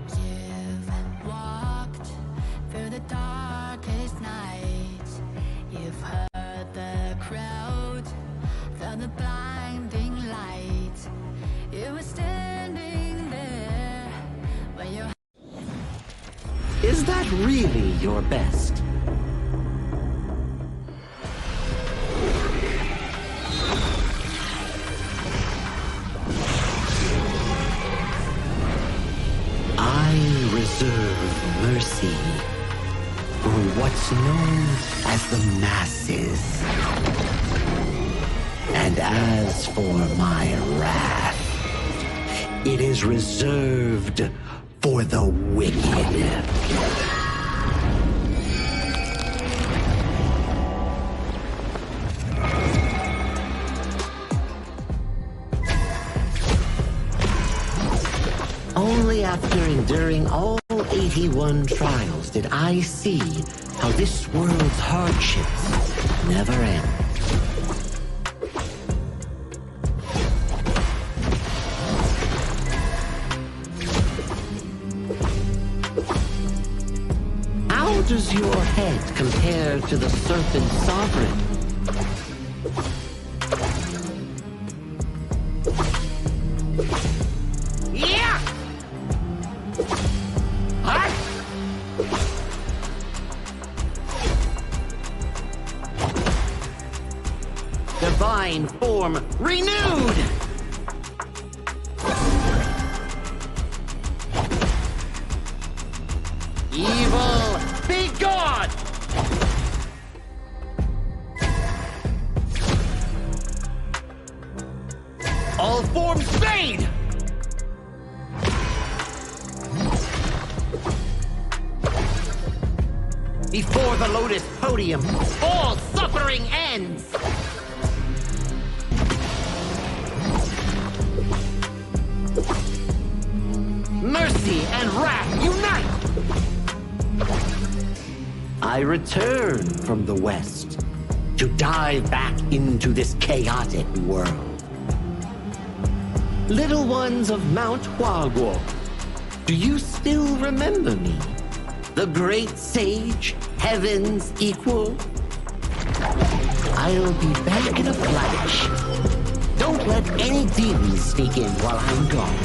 You've walked through the darkest nights. You've heard the crowd, felt the blinding light. You were standing there when your... Is that really your best? I reserve mercy for what's known as the masses. And as for my wrath, it is reserved for the wicked. Only after enduring all 81 trials did I see how this world's hardships never end. How does your head compare to the serpent sovereign? Divine form renewed! Evil, be gone! All forms fade! Before the Lotus Podium, all suffering ends! Mercy and wrath unite! I return from the West to dive back into this chaotic world. Little ones of Mount Huaguo, do you still remember me? The great sage, heaven's equal? I'll be back in a flash. Don't let any demons sneak in while I'm gone.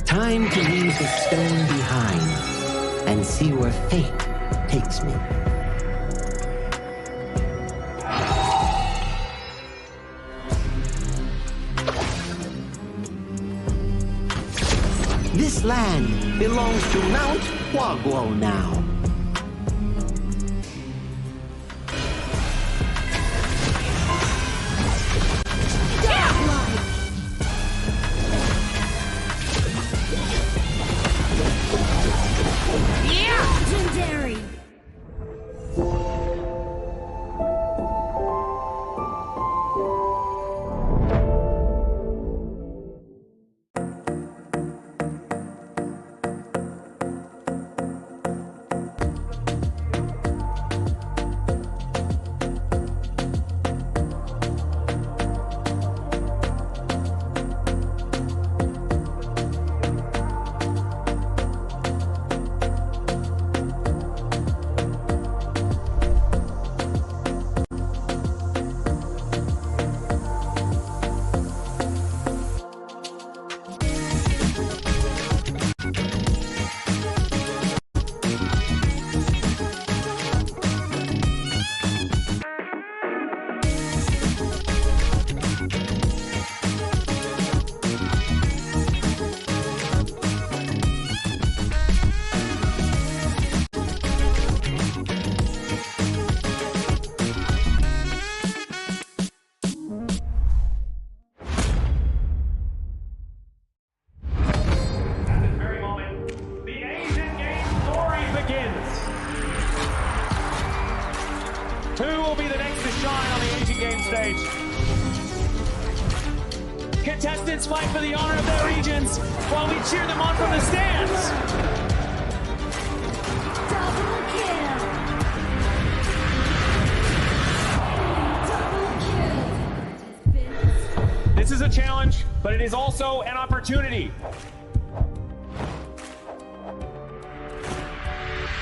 Time to leave the stone behind and see where fate takes me. This land belongs to Mount Huaguo now. Legendary! Who will be the next to shine on the Asian Games stage? Contestants fight for the honor of their regions while we cheer them on from the stands. Double kill! This is a challenge, but it is also an opportunity.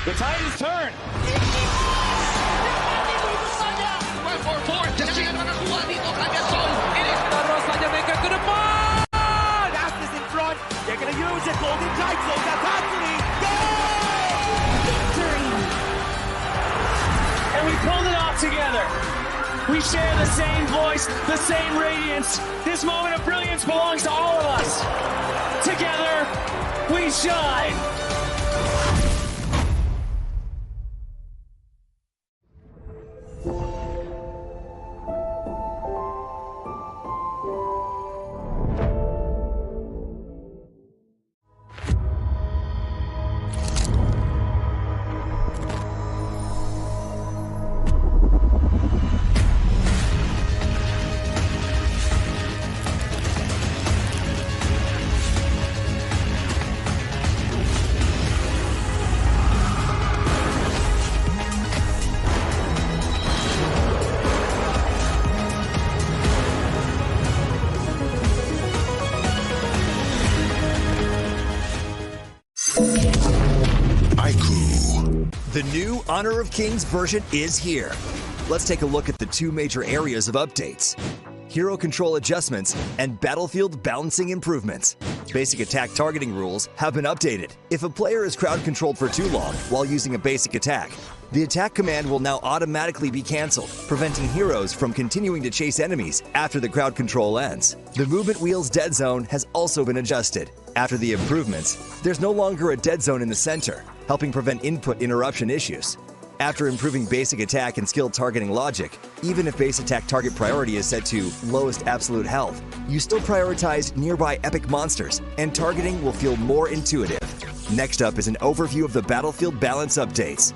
The tide has turned. They're going to use it. Golden Knights, those capacity. Victory! And we pulled it off together. We share the same voice, the same radiance. This moment of brilliance belongs to all of us. Together, we shine. The new Honor of Kings version is here. Let's take a look at the two major areas of updates: hero control adjustments and battlefield balancing improvements. Basic attack targeting rules have been updated. If a player is crowd controlled for too long while using a basic attack, the attack command will now automatically be cancelled, preventing heroes from continuing to chase enemies after the crowd control ends. The movement wheel's dead zone has also been adjusted. After the improvements, there's no longer a dead zone in the center, helping prevent input interruption issues. After improving basic attack and skill targeting logic, even if base attack target priority is set to lowest absolute health, you still prioritize nearby epic monsters, and targeting will feel more intuitive. Next up is an overview of the battlefield balance updates.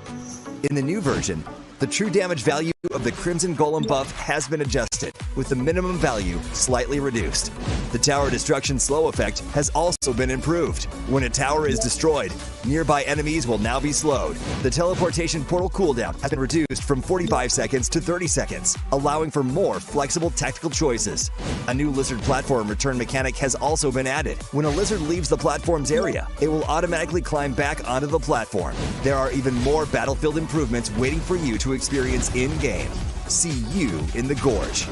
In the new version, the true damage value of the Crimson Golem buff has been adjusted, with the minimum value slightly reduced. The tower destruction slow effect has also been improved. When a tower is destroyed, nearby enemies will now be slowed. The teleportation portal cooldown has been reduced from 45 seconds to 30 seconds, allowing for more flexible tactical choices. A new lizard platform return mechanic has also been added. When a lizard leaves the platform's area, it will automatically climb back onto the platform. There are even more battlefield improvements waiting for you to experience in-game. See you in the Gorge.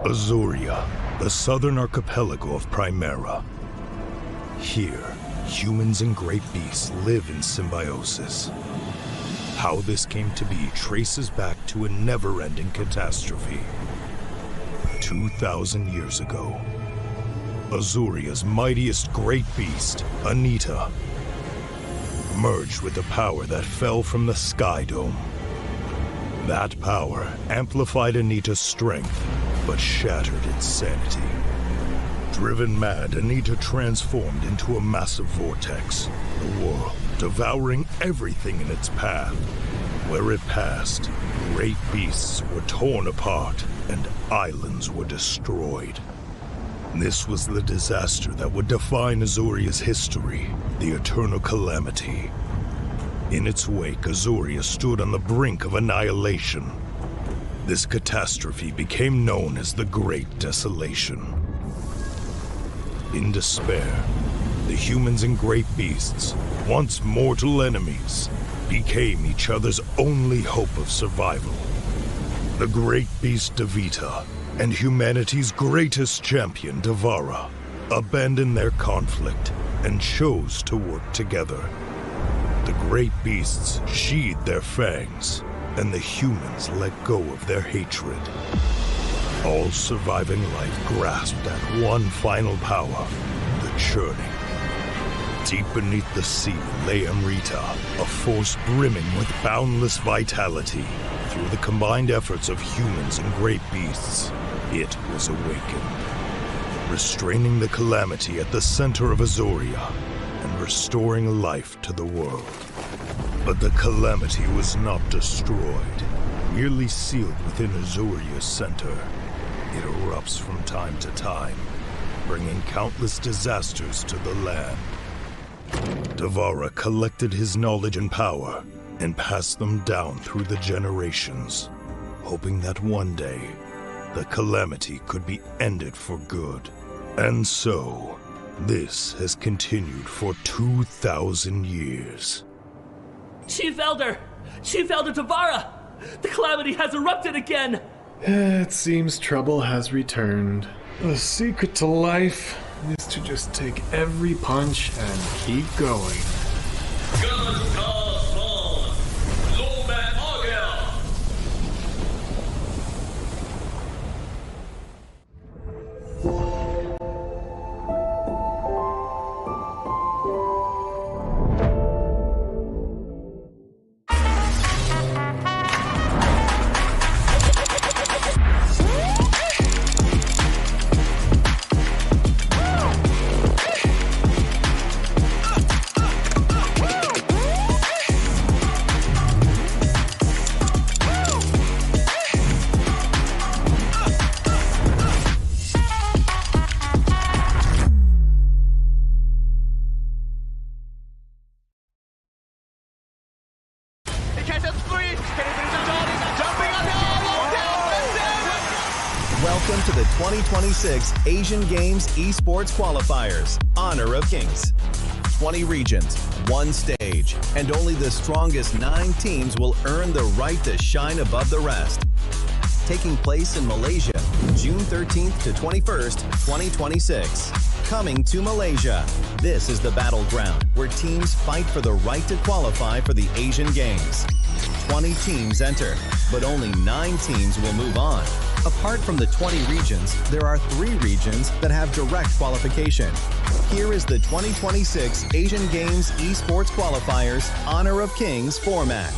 Azuria, the southern archipelago of Primera. Here, humans and great beasts live in symbiosis. How this came to be traces back to a never-ending catastrophe. 2,000 years ago, Azuria's mightiest great beast, Anita, merged with the power that fell from the Sky Dome. That power amplified Anita's strength, but shattered its sanity. Driven mad, Anita transformed into a massive vortex, the world devouring everything in its path. Where it passed, great beasts were torn apart and islands were destroyed. This was the disaster that would define Azuria's history, the Eternal Calamity. In its wake, Azuria stood on the brink of annihilation. This catastrophe became known as the Great Desolation. In despair, the humans and great beasts, once mortal enemies, became each other's only hope of survival. The great beast Devita and humanity's greatest champion Devara abandoned their conflict and chose to work together. The great beasts sheathed their fangs, and the humans let go of their hatred. All surviving life grasped at one final power, the churning. Deep beneath the sea lay Amrita, a force brimming with boundless vitality. Through the combined efforts of humans and great beasts, it was awakened, restraining the calamity at the center of Azoria and restoring life to the world. But the calamity was not destroyed, merely sealed within Azoria's center. It erupts from time to time, bringing countless disasters to the land. Davara collected his knowledge and power and passed them down through the generations, hoping that one day the calamity could be ended for good. And so, this has continued for 2,000 years. Chief Elder Davara! The calamity has erupted again! It seems trouble has returned. The secret to life is to just take every punch and keep going. Welcome to the 2026 Asian Games Esports Qualifiers, Honor of Kings. 20 regions, one stage, and only the strongest 9 teams will earn the right to shine above the rest. Taking place in Malaysia, June 13th to 21st, 2026. Coming to Malaysia. This is the battleground where teams fight for the right to qualify for the Asian Games. 20 teams enter, but only 9 teams will move on. Apart from the 20 regions, there are 3 regions that have direct qualification. Here is the 2026 Asian Games Esports Qualifiers Honor of Kings format.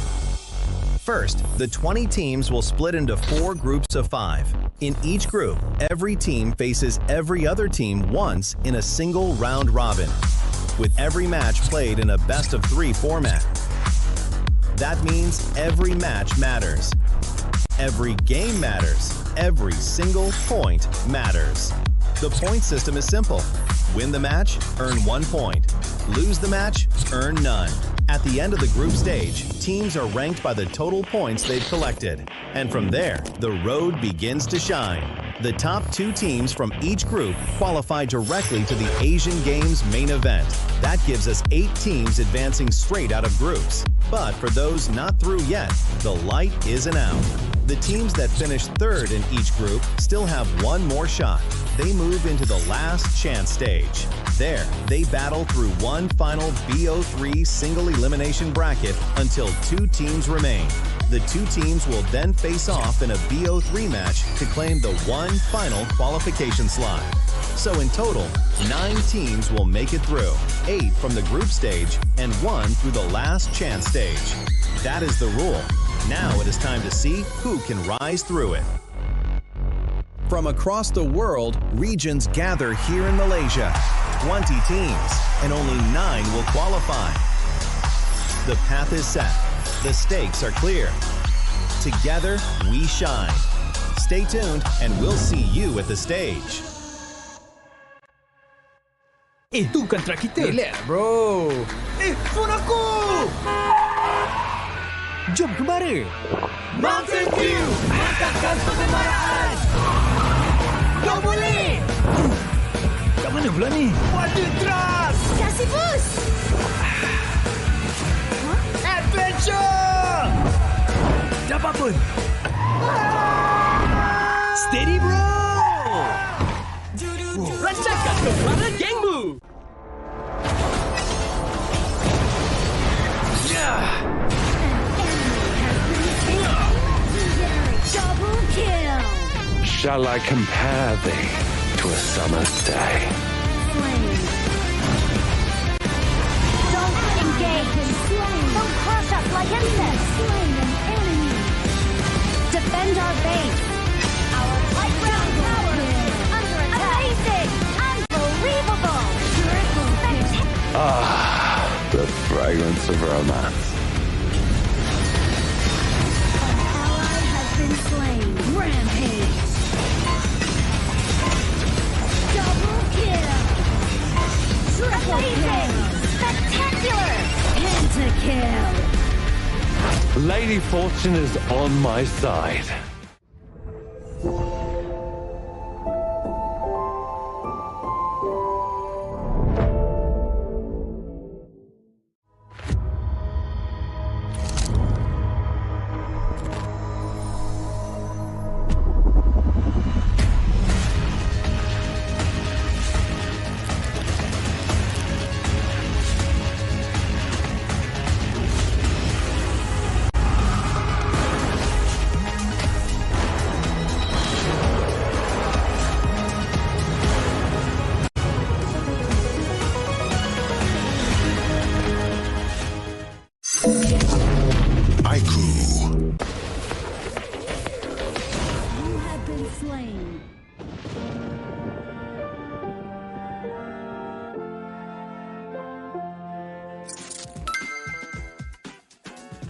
First, the 20 teams will split into 4 groups of 5. In each group, every team faces every other team once in a single round robin, with every match played in a best-of-3 format. That means every match matters. Every game matters. Every single point matters. The point system is simple. Win the match, earn 1 point. Lose the match, earn none. At the end of the group stage, teams are ranked by the total points they've collected. And from there, the road begins to shine. The top 2 teams from each group qualify directly to the Asian Games main event. That gives us 8 teams advancing straight out of groups. But for those not through yet, the light isn't out. The teams that finish 3rd in each group still have 1 more shot. They move into the last chance stage. There, they battle through one final BO3 single elimination bracket until 2 teams remain. The 2 teams will then face off in a BO3 match to claim the one final qualification slot. So in total, 9 teams will make it through, 8 from the group stage and 1 through the last chance stage. That is the rule. Now it is time to see who can rise through it. From across the world, regions gather here in Malaysia. 20 teams, and only 9 will qualify. The path is set. The stakes are clear. Together, we shine. Stay tuned, and we'll see you at the stage. Itu kontra kita. Relax, bro. Phone aku! Jom kemari. Mountain View! Mantapkan pengembaraan! Kau boleh! Kat mana pula ni? Water Trust! Kasih bus! Adventure! Dapat pun. Steady, bro. Lancarkan kepala gengmu! Double kill! Shall I compare thee to a summer's day? Flame. the fragrance of romance. Ally has been slain. Rampage. Double kill. Triple kill. Spectacular. Pentakill. Lady Fortune is on my side.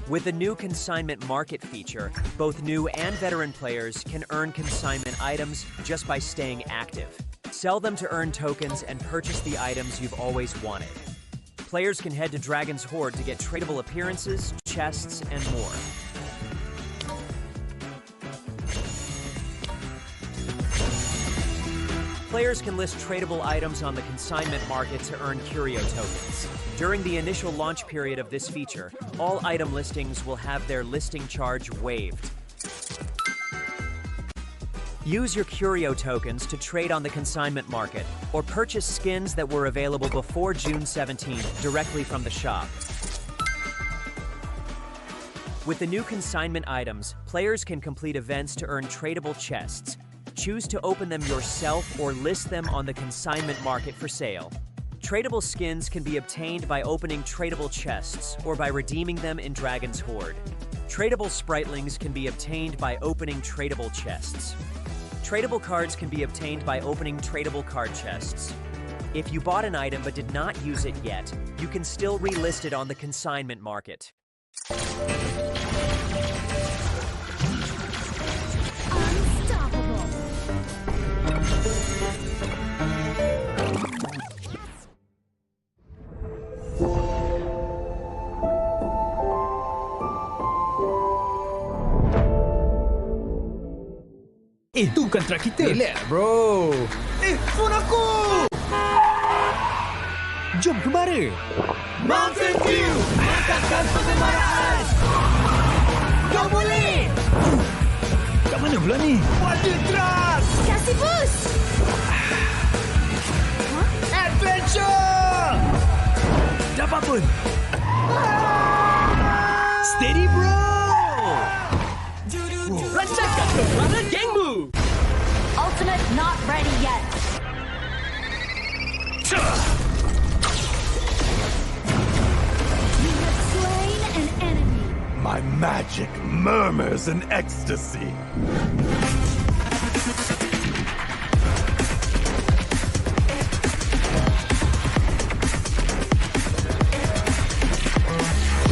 With the new consignment market feature, both new and veteran players can earn consignment items just by staying active. Sell them to earn tokens and purchase the items you've always wanted. Players can head to Dragon's Hoard to get tradable appearances, chests, and more. Players can list tradable items on the consignment market to earn curio tokens. During the initial launch period of this feature, all item listings will have their listing charge waived. Use your curio tokens to trade on the consignment market, or purchase skins that were available before June 17th directly from the shop. With the new consignment items, players can complete events to earn tradable chests. Choose to open them yourself or list them on the consignment market for sale. Tradable skins can be obtained by opening tradable chests or by redeeming them in Dragon's Hoard. Tradable spritlings can be obtained by opening tradable chests. Tradable cards can be obtained by opening tradable card chests. If you bought an item but did not use it yet, you can still relist it on the consignment market. Itu kontra kita. Relax, bro. Phone aku! Jom ke bara. Mountain View! Mantapkan kegemaran! Kau boleh! Kat mana pula ni? Water Trust! Kasih boost! Adventure! Dapat pun. Steady, bro. Rasakan kekuatan gengmu! Ultimate not ready yet. You have slain an enemy. My magic murmurs in ecstasy.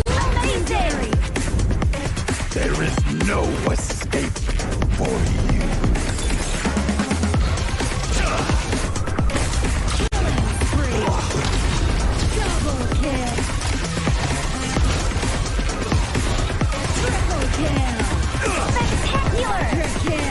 Amazing! There is no escape for you. Double kill. Triple kill. Spectacular. Kill.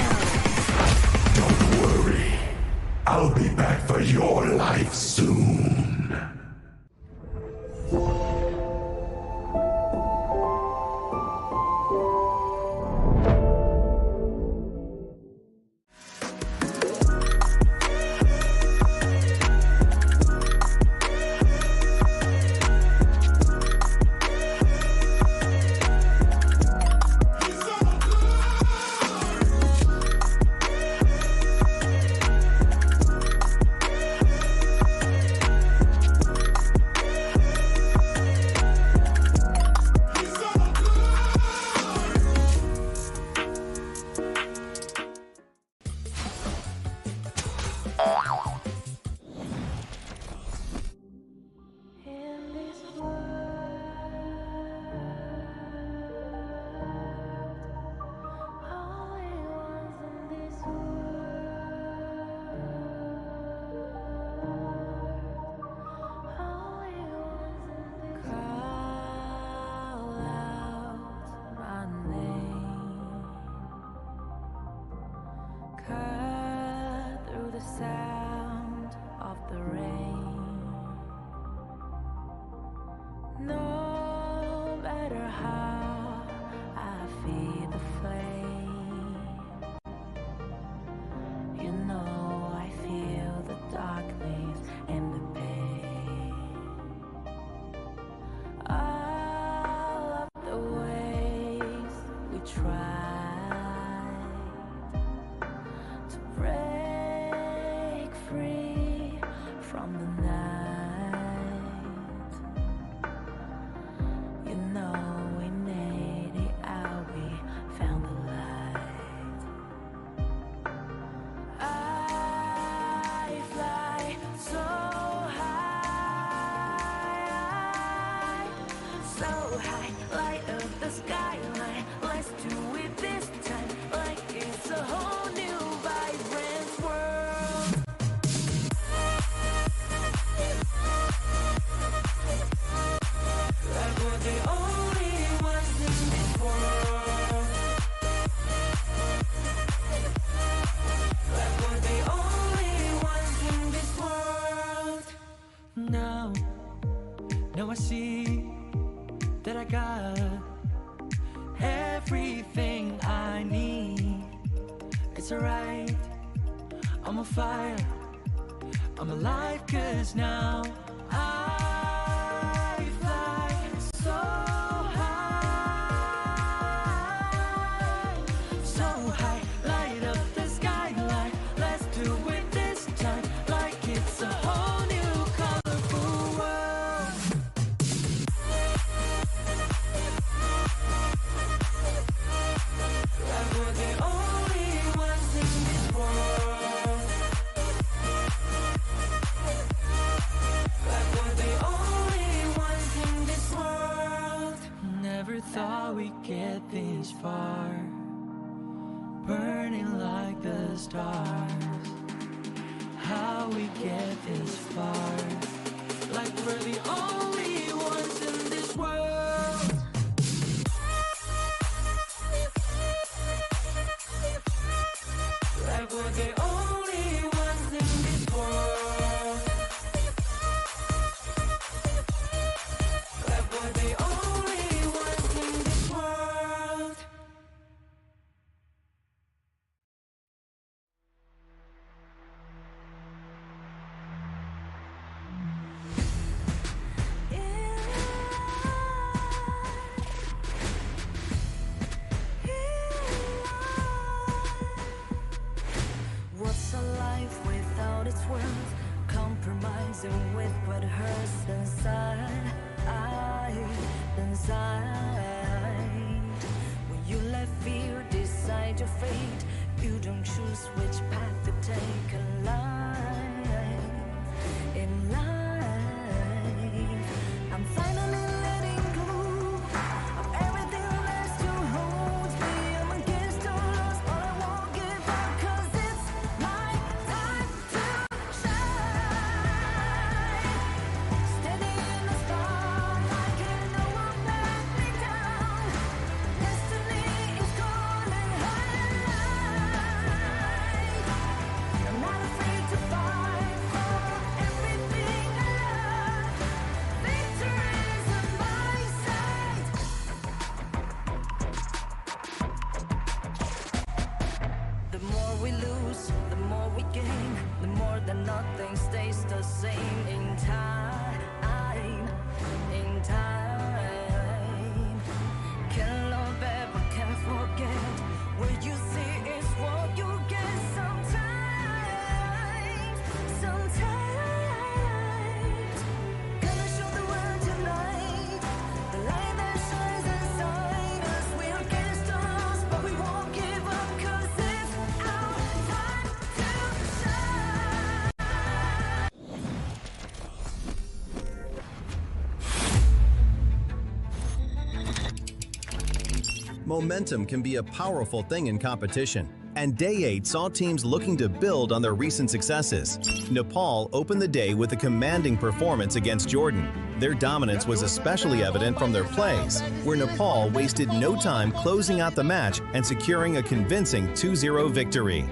sound of the rain. No matter how I feel the flame, you know I feel the darkness and the pain. All of the ways we tried to break free from the night, you know we made it out, we found the light. I fly so high, light up the skyline. Let's do it this time, like it's a whole new vibrant world. Like we're the only ones in this world. Like we're the only ones in this world. Now I see that I got everything I need. It's alright, I'm on fire, I'm alive, 'cause now I fly so high, light up the skyline. Let's do it this time, like it's a whole new colorful world. Like we're the only ones in this world. Like we're the only ones in this world. Never thought we'd get this far, burning like the stars. How we get this far, like we're the only ones in this world. Like we're the only ones in this world. Like we're the only ones in this world. What's a life without its worth? Compromising with what hurts inside. When you let fear decide your fate, you don't choose which path to take in life. I'm finally letting go of everything that still holds me. I'm against all odds, but I won't give up, 'cause it's my time to shine. Standing in the spotlight, and no one let me down. Destiny is calling high. I'm not afraid to fight for everything I love. Victory is on my side. The more we lose, the more we gain. The more that nothing stays the same in time. Can't love ever, can't forget. What you see is what you get sometimes. Gonna show the world tonight the light that shines inside us. We're against the odds, but we won't give up, 'cause it's our time to shine. Momentum can be a powerful thing in competition, and Day 8 saw teams looking to build on their recent successes. Nepal opened the day with a commanding performance against Jordan. Their dominance was especially evident from their plays, where Nepal wasted no time closing out the match and securing a convincing 2-0 victory.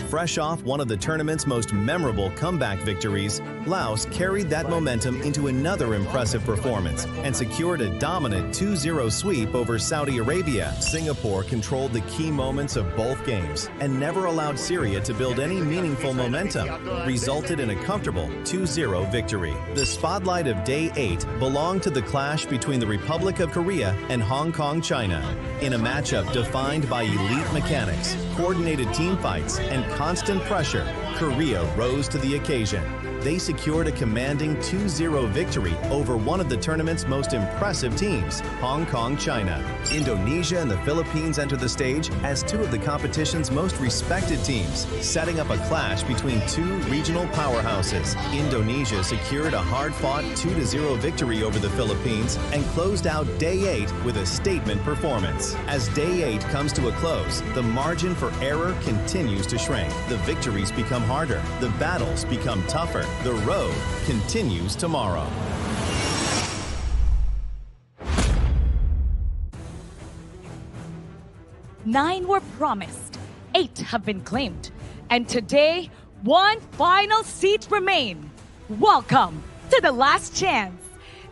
Fresh off one of the tournament's most memorable comeback victories, Laos carried that momentum into another impressive performance and secured a dominant 2-0 sweep over Saudi Arabia. Singapore controlled the key moments of both games and never allowed Syria to build any meaningful momentum, resulted in a comfortable 2-0 victory. The spotlight of Day 8 belonged to the clash between the Republic of Korea and Hong Kong, China. In a matchup defined by elite mechanics, coordinated team fights, and constant pressure, Korea rose to the occasion. They secured a commanding 2-0 victory over one of the tournament's most impressive teams, Hong Kong, China. Indonesia and the Philippines entered the stage as two of the competition's most respected teams, setting up a clash between two regional powerhouses. Indonesia secured a hard-fought 2-0 victory over the Philippines and closed out Day 8 with a statement performance. As Day 8 comes to a close, the margin for error continues to shrink. The victories become harder, the battles become tougher. The road continues tomorrow. Nine were promised, 8 have been claimed, and today, one final seat remains. Welcome to the last chance.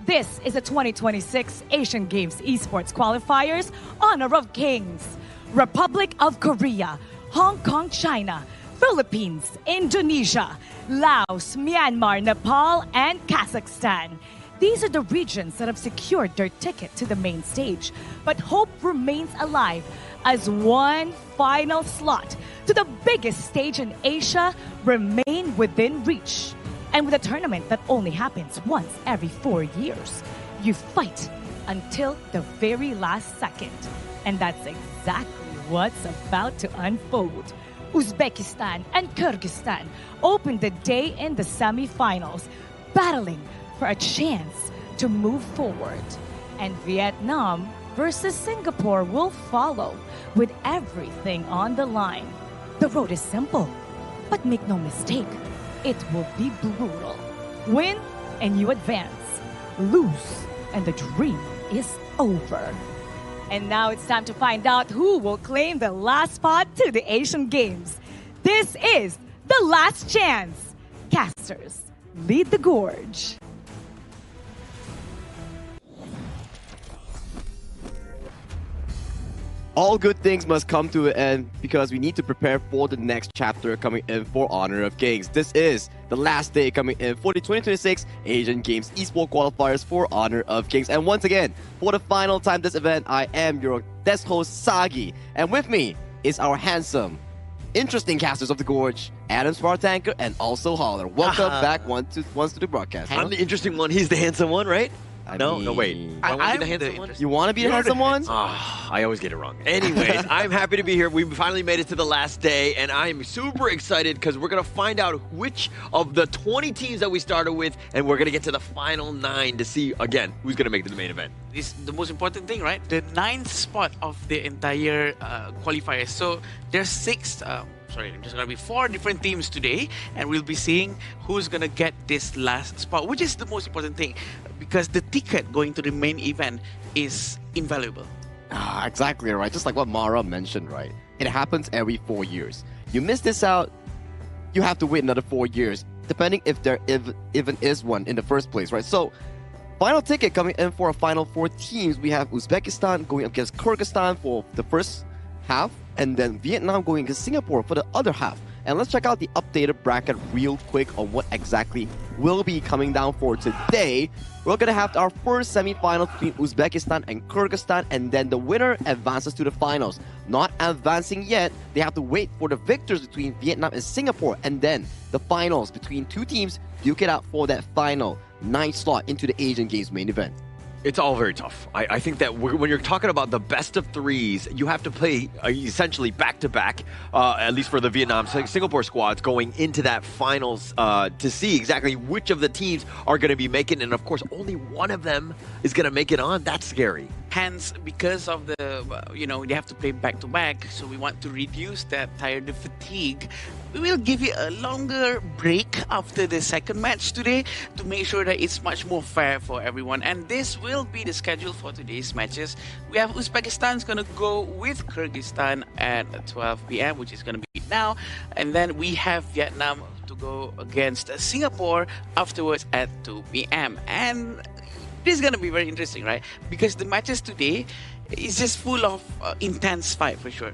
This is the 2026 Asian Games Esports Qualifiers Honor of Kings. Republic of Korea, Hong Kong, China, Philippines, Indonesia, Laos, Myanmar, Nepal, and Kazakhstan. These are the regions that have secured their ticket to the main stage, but hope remains alive as one final slot to the biggest stage in Asia remain within reach. And with a tournament that only happens once every 4 years, you fight until the very last second. And that's exactly what's about to unfold. Uzbekistan and Kyrgyzstan opened the day in the semifinals, battling for a chance to move forward. And Vietnam versus Singapore will follow with everything on the line. The road is simple, but make no mistake, it will be brutal. Win and you advance. Lose and the dream is over. And now it's time to find out who will claim the last spot to the Asian Games. This is the last chance. Casters, lead the gorge. All good things must come to an end because we need to prepare for the next chapter coming in for Honor of Kings. This is the last day coming in for the 2026 Asian Games Esports Qualifiers for Honor of Kings. And once again, for the final time this event, I am your guest host, Sagi. And with me is our handsome, interesting casters of the Gorge, Adam Spartanker and also Holler. Welcome back once to the broadcast. I'm the interesting one, he's the handsome one, right? No, wait. I want to be the handsome one? You want to be the handsome one? I always get it wrong. Anyways, I'm happy to be here. We finally made it to the last day, and I'm super excited because we're going to find out which of the 20 teams that we started with, and we're going to get to the final 9 to see, again, who's going to make it to the main event. Is the most important thing, right? The 9th spot of the entire qualifier. So there's 6... there's going to be 4 different teams today, and we'll be seeing who's going to get this last spot, which is the most important thing, because the ticket going to the main event is invaluable. Exactly right. Just like what Mara mentioned, right? It happens every 4 years. You miss this out, you have to wait another 4 years, depending if there even is one in the first place, right? So, final ticket coming in for a final 4 teams. We have Uzbekistan going up against Kyrgyzstan for the first half, and then Vietnam going against Singapore for the other half. And let's check out the updated bracket real quick on what exactly will be coming down for today. We're going to have our first semi-final between Uzbekistan and Kyrgyzstan, and then the winner advances to the finals. Not advancing yet, they have to wait for the victors between Vietnam and Singapore, and then the finals between 2 teams duke it out for that final 9th slot into the Asian Games main event. It's all very tough. I think that when you're talking about the best of 3s, you have to play essentially back-to-back, at least for the Vietnam-Singapore squads, going into that finals to see exactly which of the teams are going to be making it. And of course, only one of them is going to make it on. That's scary. Hence, because of the, they have to play back to back, so we want to reduce that tired fatigue. We will give you a longer break after the second match today to make sure that it's much more fair for everyone. And this will be the schedule for today's matches. We have Uzbekistan's going to go with Kyrgyzstan at 12 p.m., which is going to be now. And then we have Vietnam to go against Singapore afterwards at 2 p.m. And this is going to be very interesting, right? Because the matches today is just full of intense fight for sure.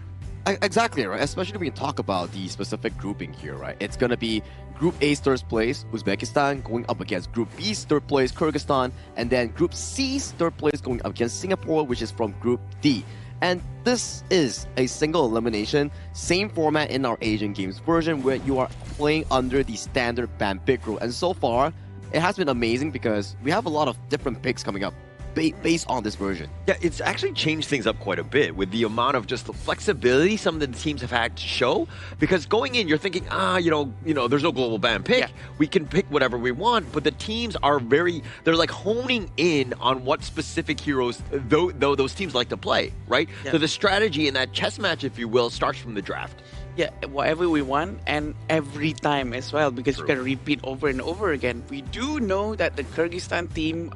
Exactly, right? Especially when you talk about the specific grouping here, right? It's going to be Group A's third place, Uzbekistan, going up against Group B's third place, Kyrgyzstan, and then Group C's third place going up against Singapore, which is from Group D. And this is a single elimination, same format in our Asian Games version where you are playing under the standard ban pick rule. And so far, it has been amazing because we have a lot of different picks coming up based on this version. Yeah, it's actually changed things up quite a bit with the amount of just the flexibility some of the teams have had to show. Because going in, you're thinking, there's no global ban pick. Yeah. We can pick whatever we want, but the teams are they're like honing in on what specific heroes those teams like to play, right? Yeah. So the strategy in that chess match, if you will, starts from the draft. Yeah, whatever we want and every time as well, because you can repeat over and over again. We do know that the Kyrgyzstan team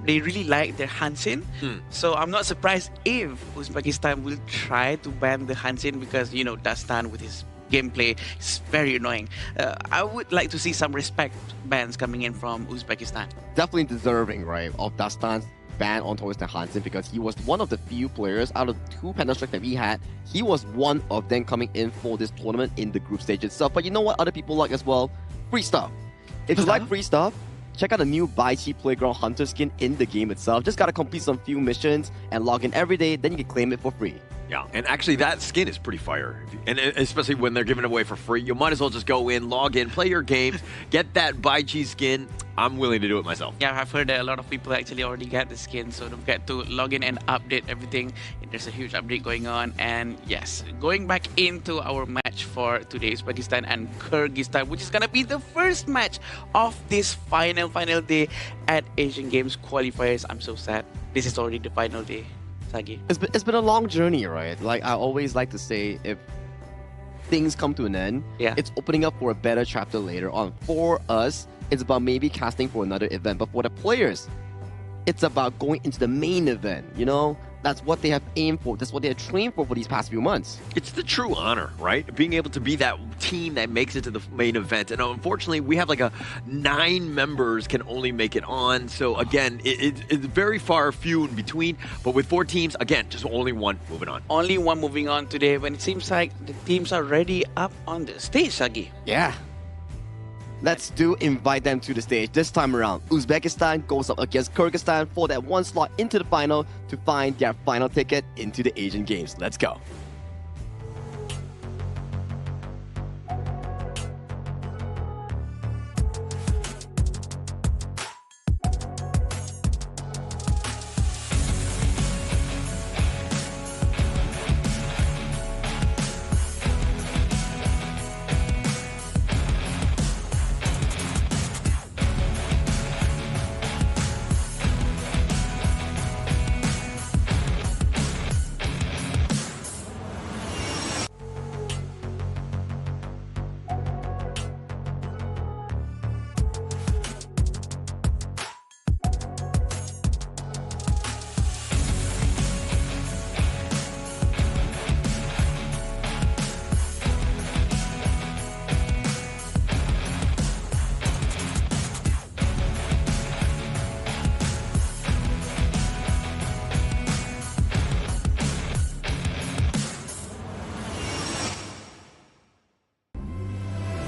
they really like their Hansin. So I'm not surprised if Uzbekistan will try to ban the Hansin because, Dastan with his gameplay is very annoying. I would like to see some respect bans coming in from Uzbekistan. Definitely deserving, right, of Dastan's ban on Torsten Hansen because he was one of the few players out of the 2 Panda Strike that we had. He was one of them coming in for this tournament in the group stage itself. But you know what other people like as well? Free stuff. If you like free stuff, check out the new Buy Cheap Playground Hunter skin in the game itself. Just gotta complete some few missions and log in every day, then you can claim it for free. Yeah, and actually that skin is pretty fire. And especially when they're giving it away for free, you might as well just go in, log in, play your games, get that Buy Cheap skin. I'm willing to do it myself. Yeah, I've heard that a lot of people actually already get the skin, so don't forget to log in and update everything. There's a huge update going on. And yes, going back into our match for today, Uzbekistan and Kyrgyzstan, which is going to be the first match of this final day at Asian Games Qualifiers. I'm so sad. This is already the final day, Sagi. It's been a long journey, right? Like I always like to say, if things come to an end, it's opening up for a better chapter later on. For us, it's about maybe casting for another event, but for the players, it's about going into the main event, That's what they have aimed for. That's what they have trained for these past few months. It's the true honor, right? Being able to be that team that makes it to the main event. And unfortunately, we have 9 members can only make it on. So again, it's very few in between. But with 4 teams, again, just only one moving on. Only one moving on today when it seems like the teams are already up on the stage, Sagi. Yeah. Let's invite them to the stage. This time around, Uzbekistan goes up against Kyrgyzstan for that one slot into the final to find their final ticket into the Asian Games. Let's go.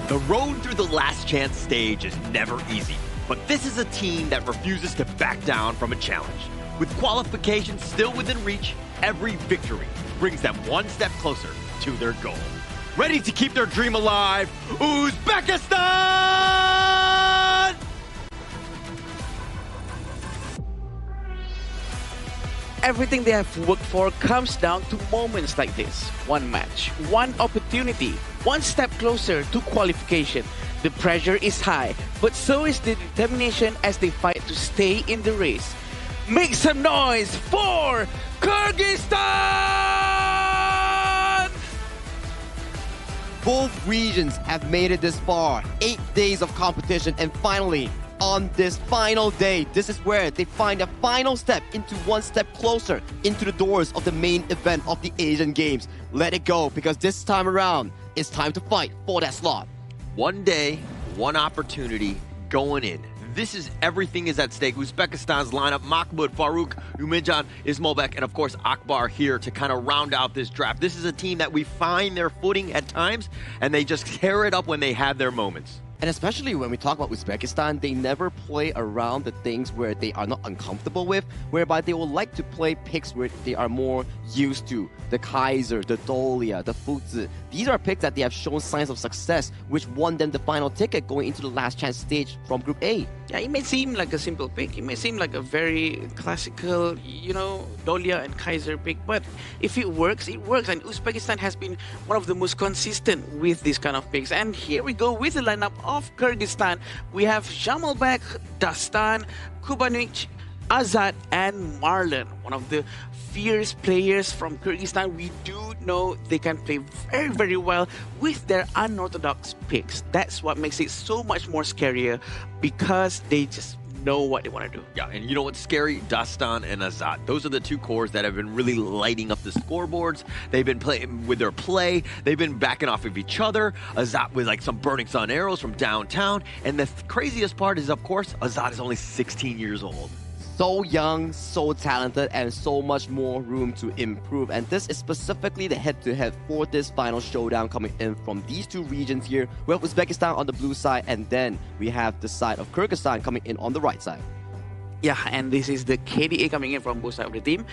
The road through the last chance stage is never easy, but this is a team that refuses to back down from a challenge. With qualification still within reach, every victory brings them one step closer to their goal. Ready to keep their dream alive, Uzbekistan! Everything they have worked for comes down to moments like this. One match, one opportunity, one step closer to qualification. The pressure is high, but so is the determination as they fight to stay in the race. Make some noise for Kyrgyzstan! Both regions have made it this far. 8 days of competition, and finally, on this final day, this is where they find a final step into one step closer into the doors of the main event of the Asian Games. Let it go, because this time around, it's time to fight for that slot. One day, one opportunity, going in. This is everything is at stake. Uzbekistan's lineup, Mahmoud, Farouk, Umijan, Ismolbek, and of course Akbar here to kind of round out this draft. This is a team that we find their footing at times, and they just tear it up when they have their moments. And especially when we talk about Uzbekistan, they never play around the things where they are not uncomfortable with, whereby they will like to play picks where they are more used to. The Kaiser, the Dolia, the Fuzi. These are picks that they have shown signs of success, which won them the final ticket going into the last chance stage from Group A. Yeah, it may seem like a simple pick. It may seem like a very classical, Dolia and Kaiser pick. But if it works, it works. And Uzbekistan has been one of the most consistent with this kind of picks. And here we go with the lineup of Kyrgyzstan. We have Jamalbek, Dastan, Kubanic, Azad, and Marlon. One of the fierce players from Kyrgyzstan. We do know they can play very, very well with their unorthodox picks. That's what makes it so much more scarier, because they just know what they want to do. Yeah, and you know what's scary? Dastan and Azad. Those are the two cores that have been really lighting up the scoreboards. They've been playing with their play. They've been backing off of each other. Azad with like some burning sun arrows from downtown. And the craziest part is, of course, Azad is only 16 years old. So young, so talented, and so much more room to improve. And this is specifically the head-to-head for this final showdown coming in from these two regions here. We have Uzbekistan on the blue side, and then we have the side of Kyrgyzstan coming in on the right side. Yeah, and this is the KDA coming in from both sides of the team.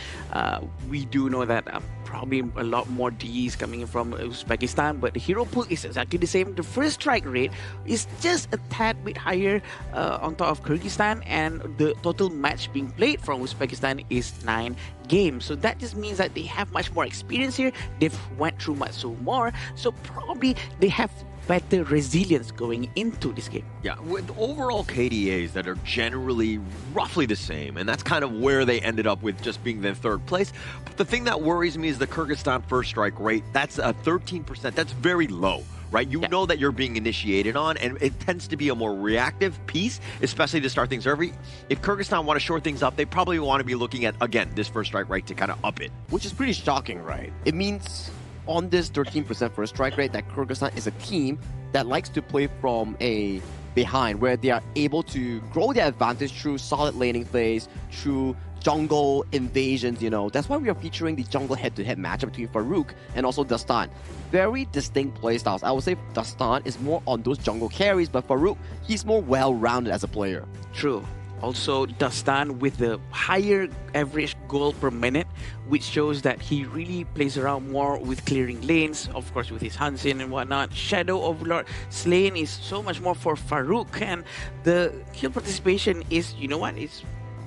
We do know that probably a lot more Ds coming in from Uzbekistan, but the hero pool is exactly the same. The first strike rate is just a tad bit higher on top of Kyrgyzstan, and the total match being played from Uzbekistan is 9 games. So that just means that they have much more experience here. They've went through much more, so probably they have better resilience going into this game. Yeah, with overall KDAs that are generally roughly the same, and that's kind of where they ended up with just being in third place. But the thing that worries me is the Kyrgyzstan first strike rate. That's a 13%. That's very low, right? You know that you're being initiated on, and it tends to be a more reactive piece, especially to start things early. If Kyrgyzstan want to shore things up, they probably want to be looking at, again, this first strike rate to kind of up it. Which is pretty shocking, right? It means on this 13% first strike rate that Kyrgyzstan is a team that likes to play from a behind, where they are able to grow their advantage through solid laning phase, through jungle invasions. That's why we are featuring the jungle head-to-head matchup between Farouk and also Dastan. Very distinct playstyles. I would say Dastan is more on those jungle carries, but Farouk, he's more well-rounded as a player. True. Also, Dastan with the higher average goal per minute, which shows that he really plays around more with clearing lanes, of course with his Hansin and whatnot. Shadow Overlord Slain is so much more for Farouk, and the kill participation is, it's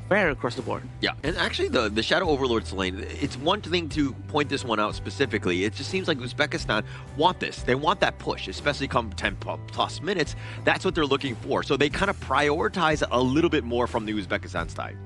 fair across the board. Yeah, and actually the Shadow Overlord's lane, it's one thing to point this one out specifically. It just seems like Uzbekistan want this. They want that push, especially come 10 plus minutes. That's what they're looking for. So they kind of prioritize a little bit more from the Uzbekistan side.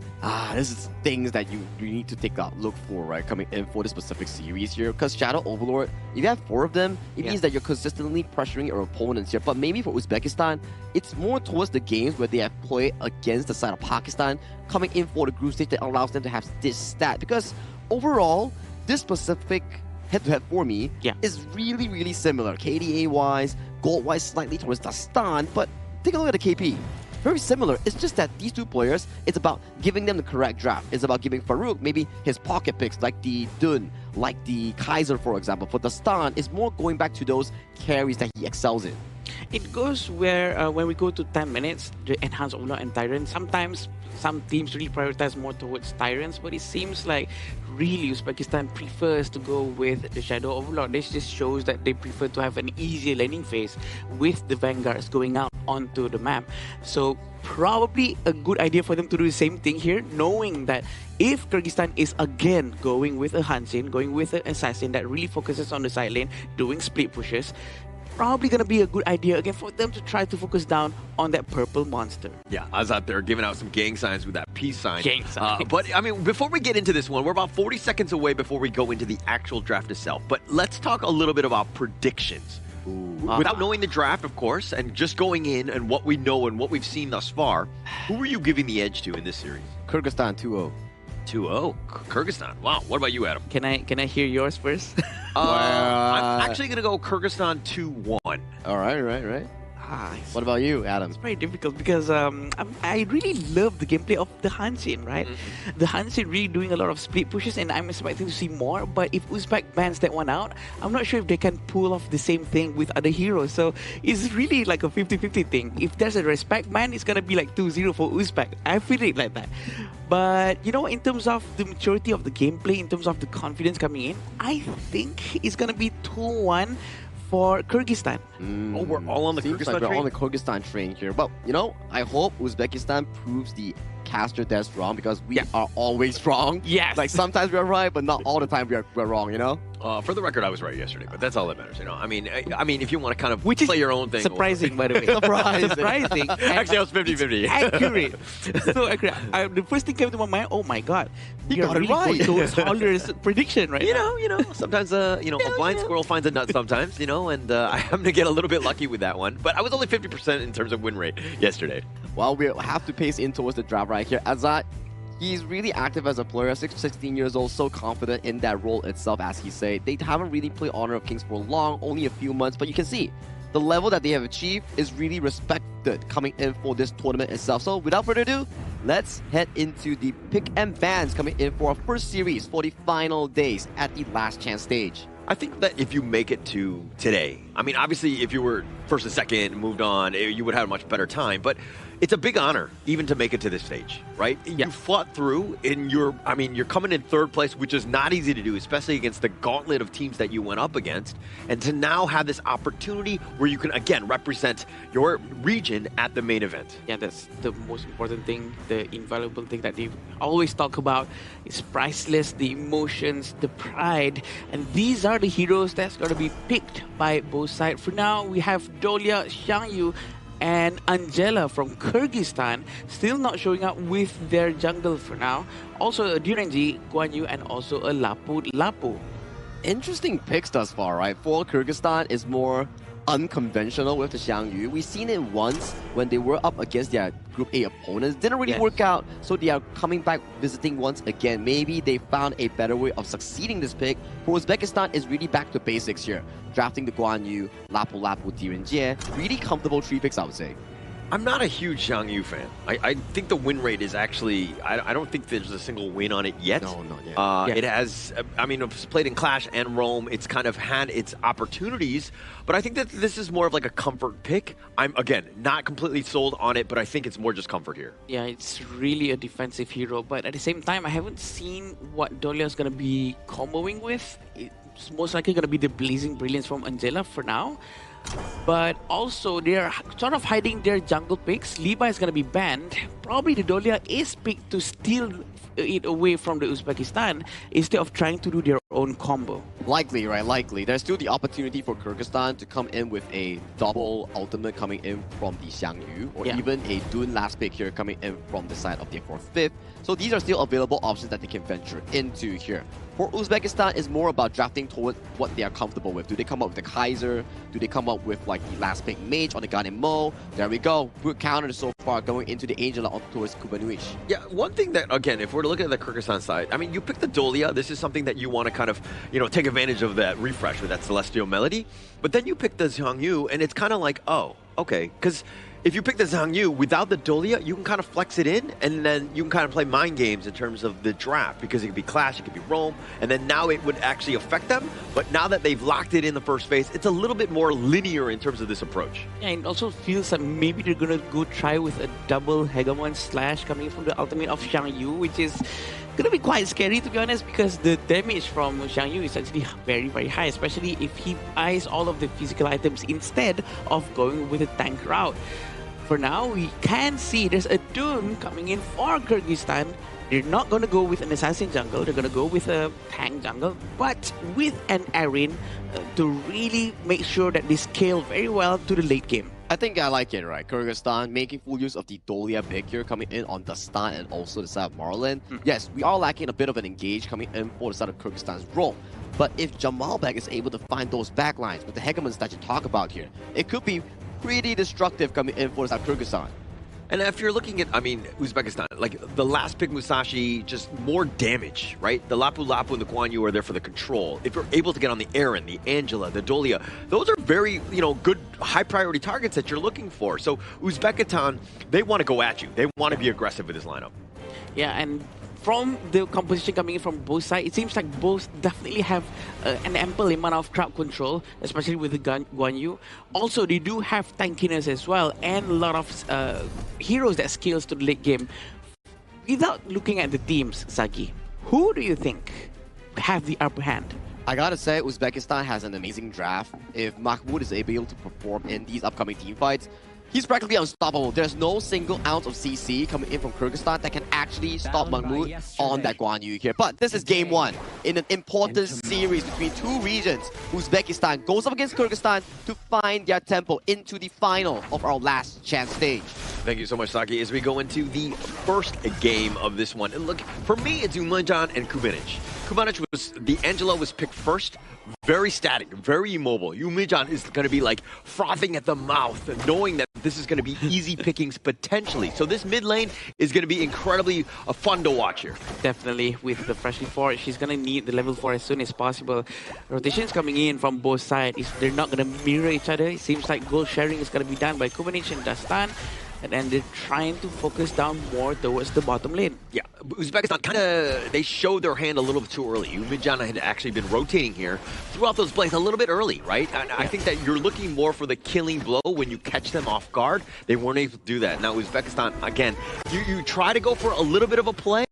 This is things that you need to take a look for, right, coming in for the specific series here. Because Shadow Overlord, if you have 4 of them, it means that you're consistently pressuring your opponents here. But maybe for Uzbekistan, it's more towards the games where they have played against the side of Pakistan, coming in for the group stage that allows them to have this stat. Because overall, this specific head-to-head for me is really, really similar. KDA-wise, gold-wise, slightly towards Dastan, but take a look at the KP. Very similar. It's just that these two players, it's about giving them the correct draft. It's about giving Farouk maybe his pocket picks like the Dun, like the Kaiser, for example. For Dastan, it's more going back to those carries that he excels in. It goes where when we go to 10 minutes, the Enhanced Overlord and Tyrant, sometimes some teams really prioritize more towards Tyrants, but it seems like really Uzbekistan prefers to go with the Shadow Overlord. This just shows that they prefer to have an easier landing phase with the Vanguards going out onto the map. So probably a good idea for them to do the same thing here, knowing that if Kyrgyzstan is again going with a Hansin, going with an Assassin that really focuses on the side lane, doing split pushes, probably going to be a good idea again for them to try to focus down on that purple monster. Yeah, I was out there giving out some gang signs with that peace sign. Gang sign. But, I mean, before we get into this one, we're about 40 seconds away before we go into the actual draft itself. But let's talk a little bit about predictions. Without knowing the draft, of course, and just going in and what we know and what we've seen thus far, who are you giving the edge to in this series? Kyrgyzstan 2-0. 2-0. Kyrgyzstan. Wow. What about you, Adam? Can I hear yours first? I'm actually going to go Kyrgyzstan 2-1. All right. What about you, Adam? It's very difficult because I really love the gameplay of the Hanshin, right? The Hanshin really doing a lot of split pushes, and I'm expecting to see more. But if Uzbek bans that one out, I'm not sure if they can pull off the same thing with other heroes. So it's really like a 50-50 thing. If there's a respect ban, it's gonna be like 2-0 for Uzbek. I feel it like that. But you know, in terms of the maturity of the gameplay, in terms of the confidence coming in, I think it's gonna be 2-1. For Kyrgyzstan. Oh, we're all on the Seems Kyrgyzstan like we're train? on the Kyrgyzstan train here. Well, you know, I hope Uzbekistan proves the caster that's wrong, because we are always wrong. Yes. Like sometimes we're right, but not all the time we're wrong, you know? For the record, I was right yesterday, but that's all that matters, you know. I mean, if you want to kind of play your own thing. Surprising, by the way. Surprising. Actually, I was 50-50. Accurate. So accurate. The first thing came to my mind, oh my god. You You're got it really right. going towards Holler's prediction right now. You know, sometimes, a blind squirrel finds a nut sometimes, you know, and I happen to get a little bit lucky with that one. But I was only 50% in terms of win rate yesterday. Well, we have to pace in towards the draft right here. Azat, he's really active as a player, 16 years old, so confident in that role itself, as he said. They haven't really played Honor of Kings for long, only a few months, but you can see the level that they have achieved is really respected coming in for this tournament itself. So without further ado, let's head into the pick and bans coming in for our first series for the final days at the last chance stage. I think that if you make it to today, I mean, obviously, if you were first and second and moved on, you would have a much better time. But it's a big honor even to make it to this stage, right? You fought through, and you're coming in third place, which is not easy to do, especially against the gauntlet of teams that you went up against. And to now have this opportunity where you can, again, represent your region at the main event. Yeah, that's the most important thing, the invaluable thing that they always talk about. It's priceless, the emotions, the pride, and these are the heroes that's going to be picked by both sides. For now, we have Dolia, Xiangyu, and Angela from Kyrgyzstan still not showing up with their jungle for now. Also a Duranji, Guan Yu, and also a Lapu Lapu. Interesting picks thus far, right? For Kyrgyzstan is more unconventional with the Xiangyu. We've seen it once when they were up against their Group A opponents. Didn't really work out, so they are coming back visiting once again. Maybe they found a better way of succeeding this pick. For Uzbekistan, is really back to basics here. Drafting the Guan Yu, Lapu Lapu, Direnjie. Really comfortable 3 picks, I would say. I'm not a huge Zhang Yu fan. I think the win rate is actually, I don't think there's a single win on it yet. No, not yet. It has, I mean, it's played in Clash and Rome. It's kind of had its opportunities, but I think that this is more of like a comfort pick. I'm, again, not completely sold on it, but I think it's more just comfort here. Yeah, it's really a defensive hero, but at the same time, I haven't seen what Dolia is going to be comboing with. It's most likely going to be the Blazing Brilliance from Angela for now. But also, they're sort of hiding their jungle picks. Liba is going to be banned. Probably the Dolia is picked to steal it away from the Uzbekistan instead of trying to do their own combo. Likely, right? Likely. There's still the opportunity for Kyrgyzstan to come in with a double ultimate coming in from the Xiangyu, or even a Dun last pick here coming in from the side of their 4th, 5th. So these are still available options that they can venture into here. For Uzbekistan, it's more about drafting toward what they are comfortable with. Do they come up with the Kaiser? Do they come up with like the last pick Mage on the Guardian Mo? There we go. Good counter so far going into the Angela up towards Kubanuish. Yeah, one thing that, again, if we're to look at the Kyrgyzstan side, I mean, you pick the Dolia. This is something that you want to kind of, take advantage of that refresh with that Celestial Melody. But then you pick the Zhang Yu, and it's kind of like, oh, okay. Because if you pick the Zhang Yu without the Dolia, you can kind of flex it in, and then you can kind of play mind games in terms of the draft, because it could be Clash, it could be Rome, and then now it would actually affect them. But now that they've locked it in the first phase, it's a little bit more linear in terms of this approach. Yeah, it also feels like maybe they're going to go try with a double Hegemon slash coming from the ultimate of Xiang Yu, which is going to be quite scary, to be honest, because the damage from Xiang Yu is actually very, very high, especially if he buys all of the physical items instead of going with a tank route. For now, we can see there's a Dune coming in for Kyrgyzstan, They're not going to go with an assassin jungle, they're going to go with a tank jungle, but with an Erin to really make sure that they scale very well to the late game. I think I like it, right? Kyrgyzstan making full use of the Dolia pick here, coming in on the start and also the side of Marlin. Yes, we are lacking a bit of an engage coming in for the side of Kyrgyzstan's role. But if Jamalbek is able to find those backlines with the hegemons that you talk about here, it could be pretty destructive coming in for the side of Kyrgyzstan. And if you're looking at, I mean, Uzbekistan, like the last pick Musashi, just more damage, right? The Lapu Lapu and the Guan Yu are there for the control. If you're able to get on the Aaron, the Angela, the Dolia, those are very, good high priority targets that you're looking for. So Uzbekistan, they want to go at you. They want to be aggressive with this lineup. Yeah, and from the composition coming in from both sides, it seems like both definitely have an ample amount of crowd control, especially with the Guan Yu. Also, they do have tankiness as well, and a lot of heroes that scales to the late game. Without looking at the teams, Zaki, who do you think have the upper hand? I gotta say, Uzbekistan has an amazing draft. If Mahmoud is able to perform in these upcoming team fights, he's practically unstoppable. There's no single ounce of CC coming in from Kyrgyzstan that can actually stop Mahmoud on that Guan Yu here. But this is game one in an important series between two regions. Uzbekistan goes up against Kyrgyzstan to find their tempo into the final of our last chance stage. Thank you so much, Saki. As we go into the first game of this one, and look, for me, it's Umajan and Kubanic. The Angela was picked first, very static, very immobile. Umajan is going to be like frothing at the mouth, knowing that this is going to be easy pickings potentially. So this mid lane is going to be incredibly fun to watch here. Definitely, with the freshly 4, she's going to need the level 4 as soon as possible. Rotations coming in from both sides, they're not going to mirror each other. It seems like goal sharing is going to be done by Kubanic and Dastan. And then they're trying to focus down more towards the bottom lane. Yeah, Uzbekistan they showed their hand a little bit too early. Umajan had actually been rotating here throughout those plays a little bit early, right? And I think that you're looking more for the killing blow when you catch them off guard. They weren't able to do that. Now Uzbekistan, again, you try to go for a little bit of a play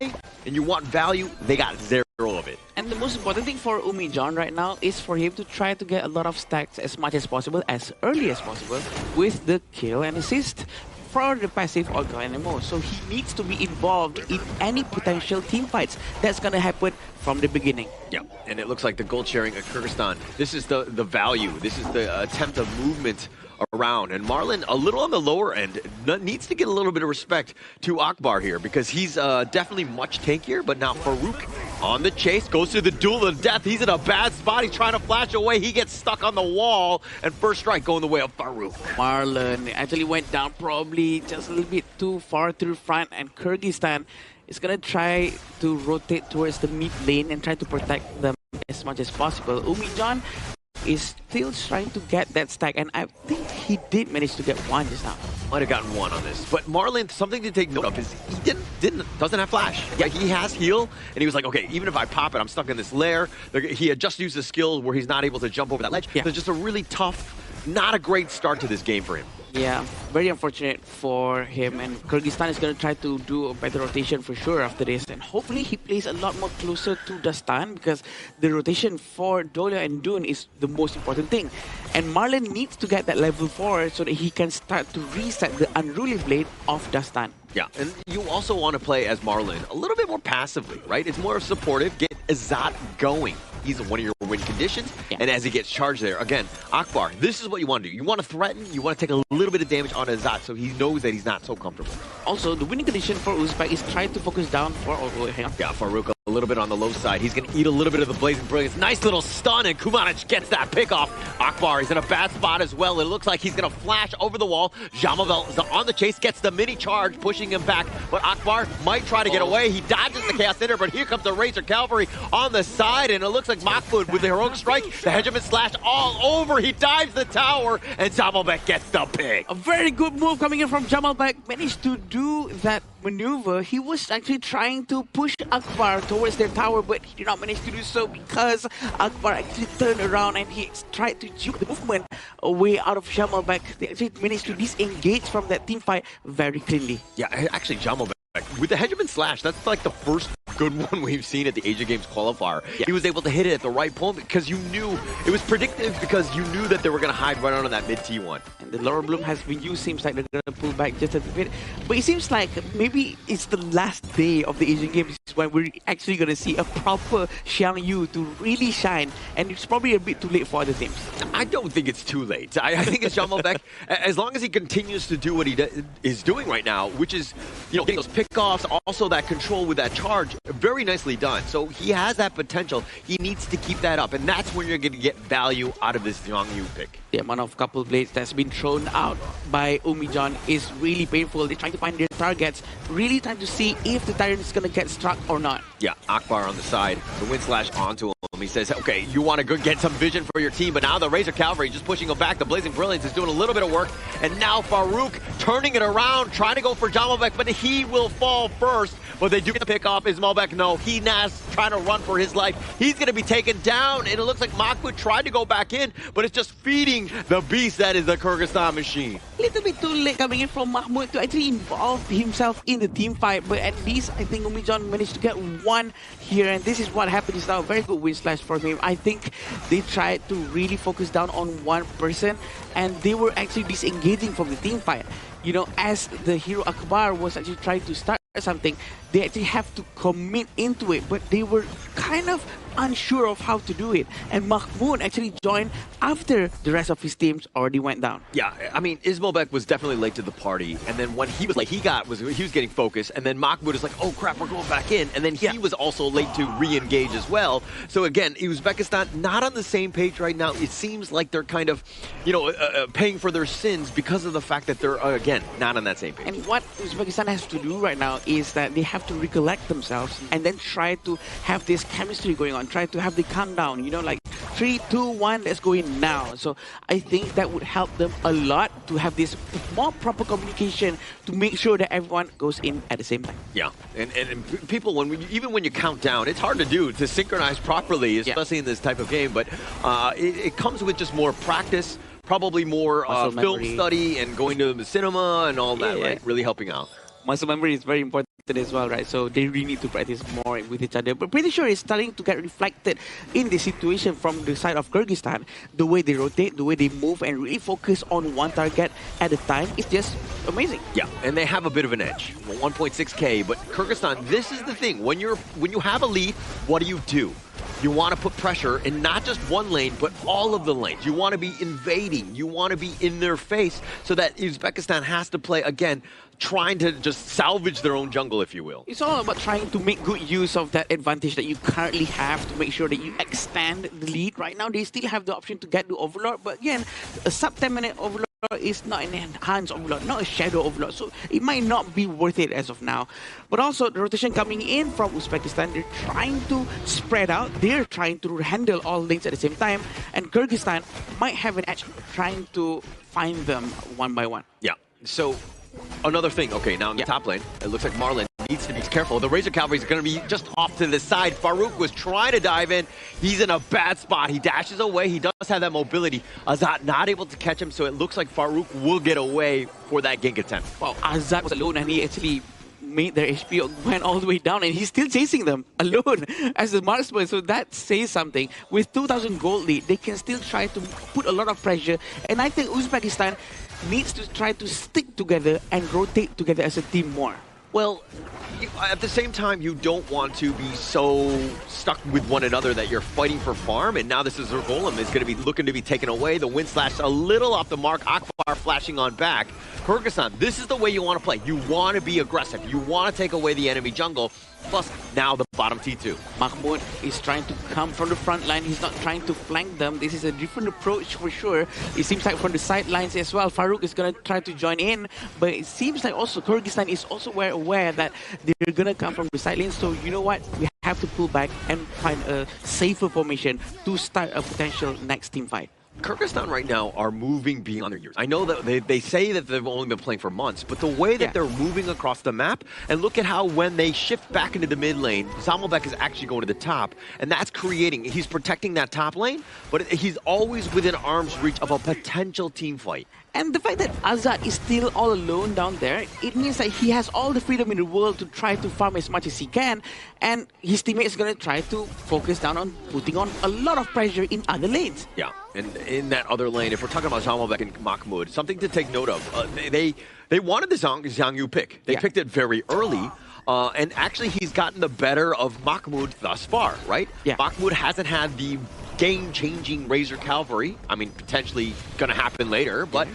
and you want value, they got zero of it. And the most important thing for Umajan right now is for him to try to get a lot of stacks as much as possible, as early as possible, with the kill and assist for the passive Organimo. So he needs to be involved in any potential team fights that's going to happen from the beginning. Yeah, and it looks like the gold sharing of Kyrgyzstan, this is the value, this is the attempt of movement around. And Marlin, a little on the lower end, needs to get a little bit of respect to Akbar here because he's definitely much tankier, but now Farouk on the chase, goes through the duel of death. He's in a bad spot. He's trying to flash away. He gets stuck on the wall, and first strike going the way of Farouk. Marlon actually went down probably just a little bit too far through front, and Kyrgyzstan is going to try to rotate towards the mid lane and try to protect them as much as possible. Umajan is still trying to get that stack, and I think he did manage to get one just now. Might have gotten one on this, but Marlin, something to take note of is he doesn't have flash. Yeah, he has heal, and he was like, okay, even if I pop it, I'm stuck in this lair. He had just used a skill where he's not able to jump over that ledge. Yeah. So just a really tough, not a great start to this game for him. Yeah, very unfortunate for him, and Kyrgyzstan is going to try to do a better rotation for sure after this, and hopefully he plays a lot more closer to Dastan because the rotation for Dolia and Dune is the most important thing. And Marlon needs to get that level 4 so that he can start to reset the unruly blade of Dastan. Yeah, and you also want to play as Marlon a little bit more passively, right? It's more supportive, get Azat going. He's in one of your win conditions, and as he gets charged there, again, Akbar, this is what you want to do. You want to threaten, you want to take a little bit of damage on Azat so he knows that he's not so comfortable. Also, the winning condition for Uzbek is trying to focus down for... Oh, hang on. Yeah, Farouk a little bit on the low side. He's going to eat a little bit of the Blazing Brilliance. Nice little stun, and Kumanic gets that pick off. Akbar is in a bad spot as well. It looks like he's going to flash over the wall. Jamavel is on the chase, gets the mini charge, pushing him back, but Akbar might try to get away. He dodges the Chaos Ender, but here comes the Razor Cavalry on the side, and it looks like Mahmoud with the heroic strike. The Hegemon slashed all over. He dives the tower, and Jamalbek gets the pick. A very good move coming in from Jamalbek. Managed to do that maneuver. He was actually trying to push Akbar towards their tower, but he did not manage to do so because Akbar actually turned around and he tried to juke the movement away out of Jamalbek. They actually managed to disengage from that team fight very cleanly. Yeah, actually Jamalbek with the Hegemon Slash, that's like the first good one we've seen at the Asia Games qualifier. Yeah. He was able to hit it at the right point because you knew, it was predictive because you knew that they were going to hide right onto that mid T1. And the Laura Bloom has been used, seems like they're going to pull back just a bit. But it seems like maybe it's the last day of the Asian Games when we're actually going to see a proper Xiang Yu to really shine. And it's probably a bit too late for other teams. I don't think it's too late. I think it's Jamalbek, as long as he continues to do what he is doing right now, which is, you know, getting those pickoffs, also that control with that charge, very nicely done. So he has that potential. He needs to keep that up, and that's when you're going to get value out of this Xiang Yu pick. The amount of couple blades that's been thrown out by Umijon is really painful. They're trying to find their targets, really trying to see if the Tyrant is going to get struck or not. Yeah, Akbar on the side, the wind slash onto him. He says, okay, you want to go get some vision for your team, but now the Razor Cavalry just pushing him back. The Blazing Brilliance is doing a little bit of work, and now Farouk turning it around, trying to go for Jamalbek, but he will fall first. But they do get the pick off. Is Malbec? No, he now trying to run for his life. He's going to be taken down, and it looks like Mahmoud tried to go back in, but it's just feeding the beast that is the Kyrgyzstan machine. Little bit too late coming in from Mahmoud to actually involve himself in the team fight, but at least I think Umijon managed to get one here, and this is what happens now. Very good win slash for him. I think they tried to really focus down on one person, and they were actually disengaging from the team fight. You know, as the hero Akbar was actually trying to start something, they actually have to commit into it, but they were kind of unsure of how to do it. And Mahmoud actually joined after the rest of his teams already went down. Yeah, I mean, Ismailbek was definitely late to the party, and then when he was late, he was getting focused, and then Mahmoud is like, oh crap, we're going back in, and then he was also late to re-engage as well. So again, Uzbekistan not on the same page right now. It seems like they're kind of, you know, paying for their sins because of the fact that they're, again, not on that same page. And what Uzbekistan has to do right now is that they have to recollect themselves and then try to have this chemistry going on, try to have the countdown, you know, like 3, 2, 1, let's go in now. So I think that would help them a lot to have this more proper communication to make sure that everyone goes in at the same time. Yeah, and people, even when you count down, it's hard to do, to synchronize properly, especially in this type of game, but it comes with just more practice, probably more film study and going to the cinema and all that, right? Really helping out. Muscle memory is very important as well, right? So they really need to practice more with each other. But pretty sure it's starting to get reflected in the situation from the side of Kyrgyzstan. The way they rotate, the way they move, and really focus on one target at a time is just amazing. Yeah, and they have a bit of an edge, 1.6K. But Kyrgyzstan, this is the thing: when you have a lead, what do? You want to put pressure in not just one lane, but all of the lanes. You want to be invading. You want to be in their face so that Uzbekistan has to play, again, trying to just salvage their own jungle, if you will. It's all about trying to make good use of that advantage that you currently have to make sure that you extend the lead. Right now, they still have the option to get the Overlord, but again, a sub 10-minute Overlord is not an enhanced Overlord, not a Shadow Overlord, so it might not be worth it as of now. But also, the rotation coming in from Uzbekistan, they're trying to spread out, they're trying to handle all lanes at the same time, and Kyrgyzstan might have an edge trying to find them one by one. Yeah, so another thing, okay, now in the top lane, it looks like Marlon needs to be careful. The Razor Cavalry is going to be just off to the side. Farouk was trying to dive in. He's in a bad spot. He dashes away. He does have that mobility. Azat not able to catch him, so it looks like Farouk will get away for that gank attempt. Wow, Azat was alone and he actually made their HP went all the way down, and he's still chasing them alone as a marksman, so that says something. With 2,000 gold lead, they can still try to put a lot of pressure, and I think Uzbekistan needs to try to stick together and rotate together as a team more. Well, at the same time, you don't want to be so stuck with one another that you're fighting for farm, and now this is Golem is going to be looking to be taken away. The wind slash a little off the mark. Akbar flashing on back. Kyrgyzstan, this is the way you want to play. You want to be aggressive. You want to take away the enemy jungle. Plus, now the bottom T2. Mahmoud is trying to come from the front line. He's not trying to flank them. This is a different approach for sure. It seems like from the sidelines as well, Farouk is going to try to join in. But it seems like also Kyrgyzstan is also aware that they're going to come from the sidelines. So you know what? We have to pull back and find a safer formation to start a potential next team fight. Kyrgyzstan right now are moving beyond their years. I know that they say that they've only been playing for months, but the way that they're moving across the map, and look at how when they shift back into the mid lane, Zamalbek is actually going to the top, and that's creating, he's protecting that top lane, but he's always within arm's reach of a potential team fight. And the fact that Azad is still all alone down there, it means that he has all the freedom in the world to try to farm as much as he can, and his teammate is going to try to focus down on putting on a lot of pressure in other lanes. Yeah, and in that other lane, if we're talking about Zhamobek and Mahmoud, something to take note of, they wanted the Zhang Yu pick. They picked it very early. And actually, he's gotten the better of Mahmoud thus far, right? Yeah. Mahmoud hasn't had the game-changing Razor Cavalry. I mean, potentially going to happen later, but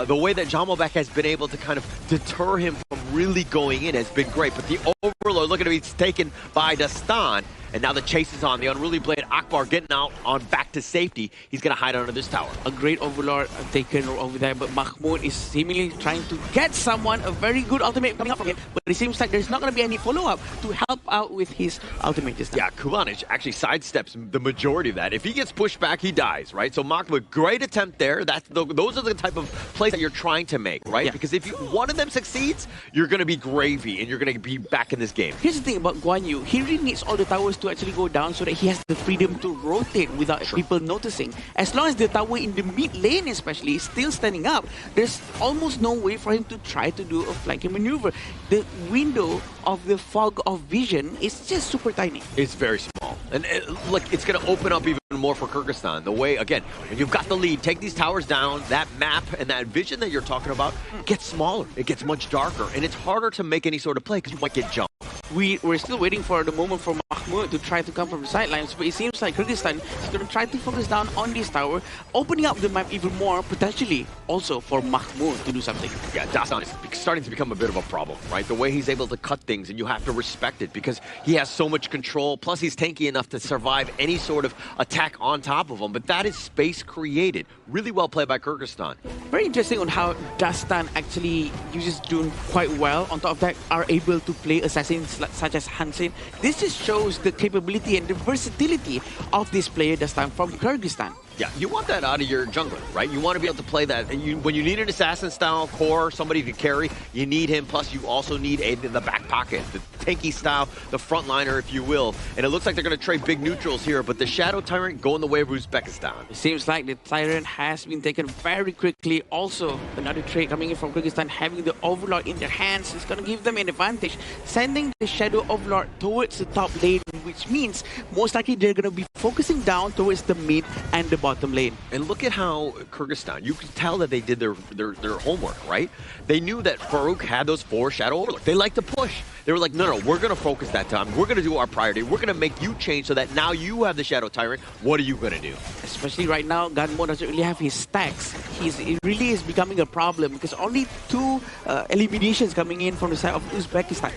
the way that Zhamobek has been able to kind of deter him from really going in has been great. But the Overlord, look at him, he's taken by Dastan, and now the chase is on. The Unruly Blade, Akbar getting out on back to safety. He's going to hide under this tower. A great Overlord taken over there, but Mahmoud is seemingly trying to get someone, a very good ultimate coming up from him, but it seems like there's not going to be any follow-up to help out with his ultimate this time. Yeah, Kubanich actually sidesteps the majority of that. If he gets pushed back, he dies, right? So Mahmoud, great attempt there. Those are the type of plays that you're trying to make, right? Because if one of them succeeds, you're going to be gravy, and you're going to be back in this game. Here's the thing about Guan Yu. He really needs all the towers to actually go down so that he has the freedom to rotate without people noticing. As long as the tower in the mid lane especially is still standing up, there's almost no way for him to try to do a flanking maneuver. The window of the fog of vision is just super tiny. It's very small. And look, it's going to open up even more for Kyrgyzstan. The way, again, when you've got the lead, take these towers down, that map and that vision that you're talking about gets smaller. It gets much darker, and it's harder to make any sort of play because you might get jumped. We're still waiting for the moment for Mahmoud to try to come from the sidelines, but it seems like Kyrgyzstan is going to try to focus down on this tower, opening up the map even more, potentially also for Mahmoud to do something. Yeah, Dastan is starting to become a bit of a problem, right? The way he's able to cut things, and you have to respect it because he has so much control, plus he's tanky enough to survive any sort of attack on top of him, but that is space created. Really well played by Kyrgyzstan. Very interesting on how Dastan actually uses June quite well. On top of that, are able to play assassins such as Hansen. This just shows the capability and the versatility of this player Dastan from Kyrgyzstan. Yeah, you want that out of your jungler, right? You want to be able to play that. And when you need an assassin-style core, somebody to carry, you need him. Plus, you also need aid in the back pocket, the tanky style, the frontliner, if you will. And it looks like they're going to trade big neutrals here, but the Shadow Tyrant going the way of Uzbekistan. It seems like the Tyrant has been taken very quickly. Also, another trade coming in from Kyrgyzstan, having the Overlord in their hands is going to give them an advantage, sending the Shadow Overlord towards the top lane, which means most likely they're going to be focusing down towards the mid and the bottom lane. And look at how Kyrgyzstan, you can tell that they did their homework, right? They knew that Farouk had those 4 Shadow Overlords. They like to push. They were like, no, we're going to focus that time. We're going to do our priority. We're going to make you change so that now you have the Shadow Tyrant. What are you going to do? Especially right now, Ganmo doesn't really have his stacks. It really is becoming a problem because only 2 eliminations coming in from the side of Uzbekistan.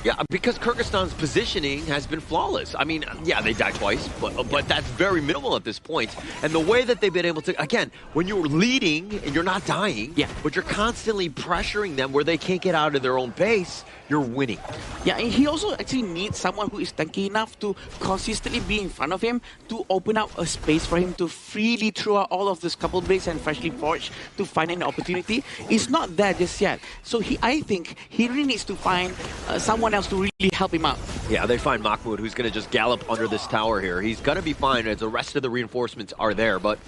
Yeah, because Kyrgyzstan's positioning has been flawless. I mean, yeah, they died twice, but that's very minimal at this point. And the way that they've been able to, again, when you're leading and you're not dying, but you're constantly pressuring them where they can't get out of their own pace, you're winning. Yeah, and he also actually needs someone who is tanky enough to consistently be in front of him to open up a space for him to freely throw out all of these couple blades and freshly forged to find an opportunity. It's not there just yet. So I think he really needs to find someone else to really help him out. Yeah, they find Mahmoud, who's going to just gallop under this tower here. He's going to be fine as the rest of the reinforcements are there, but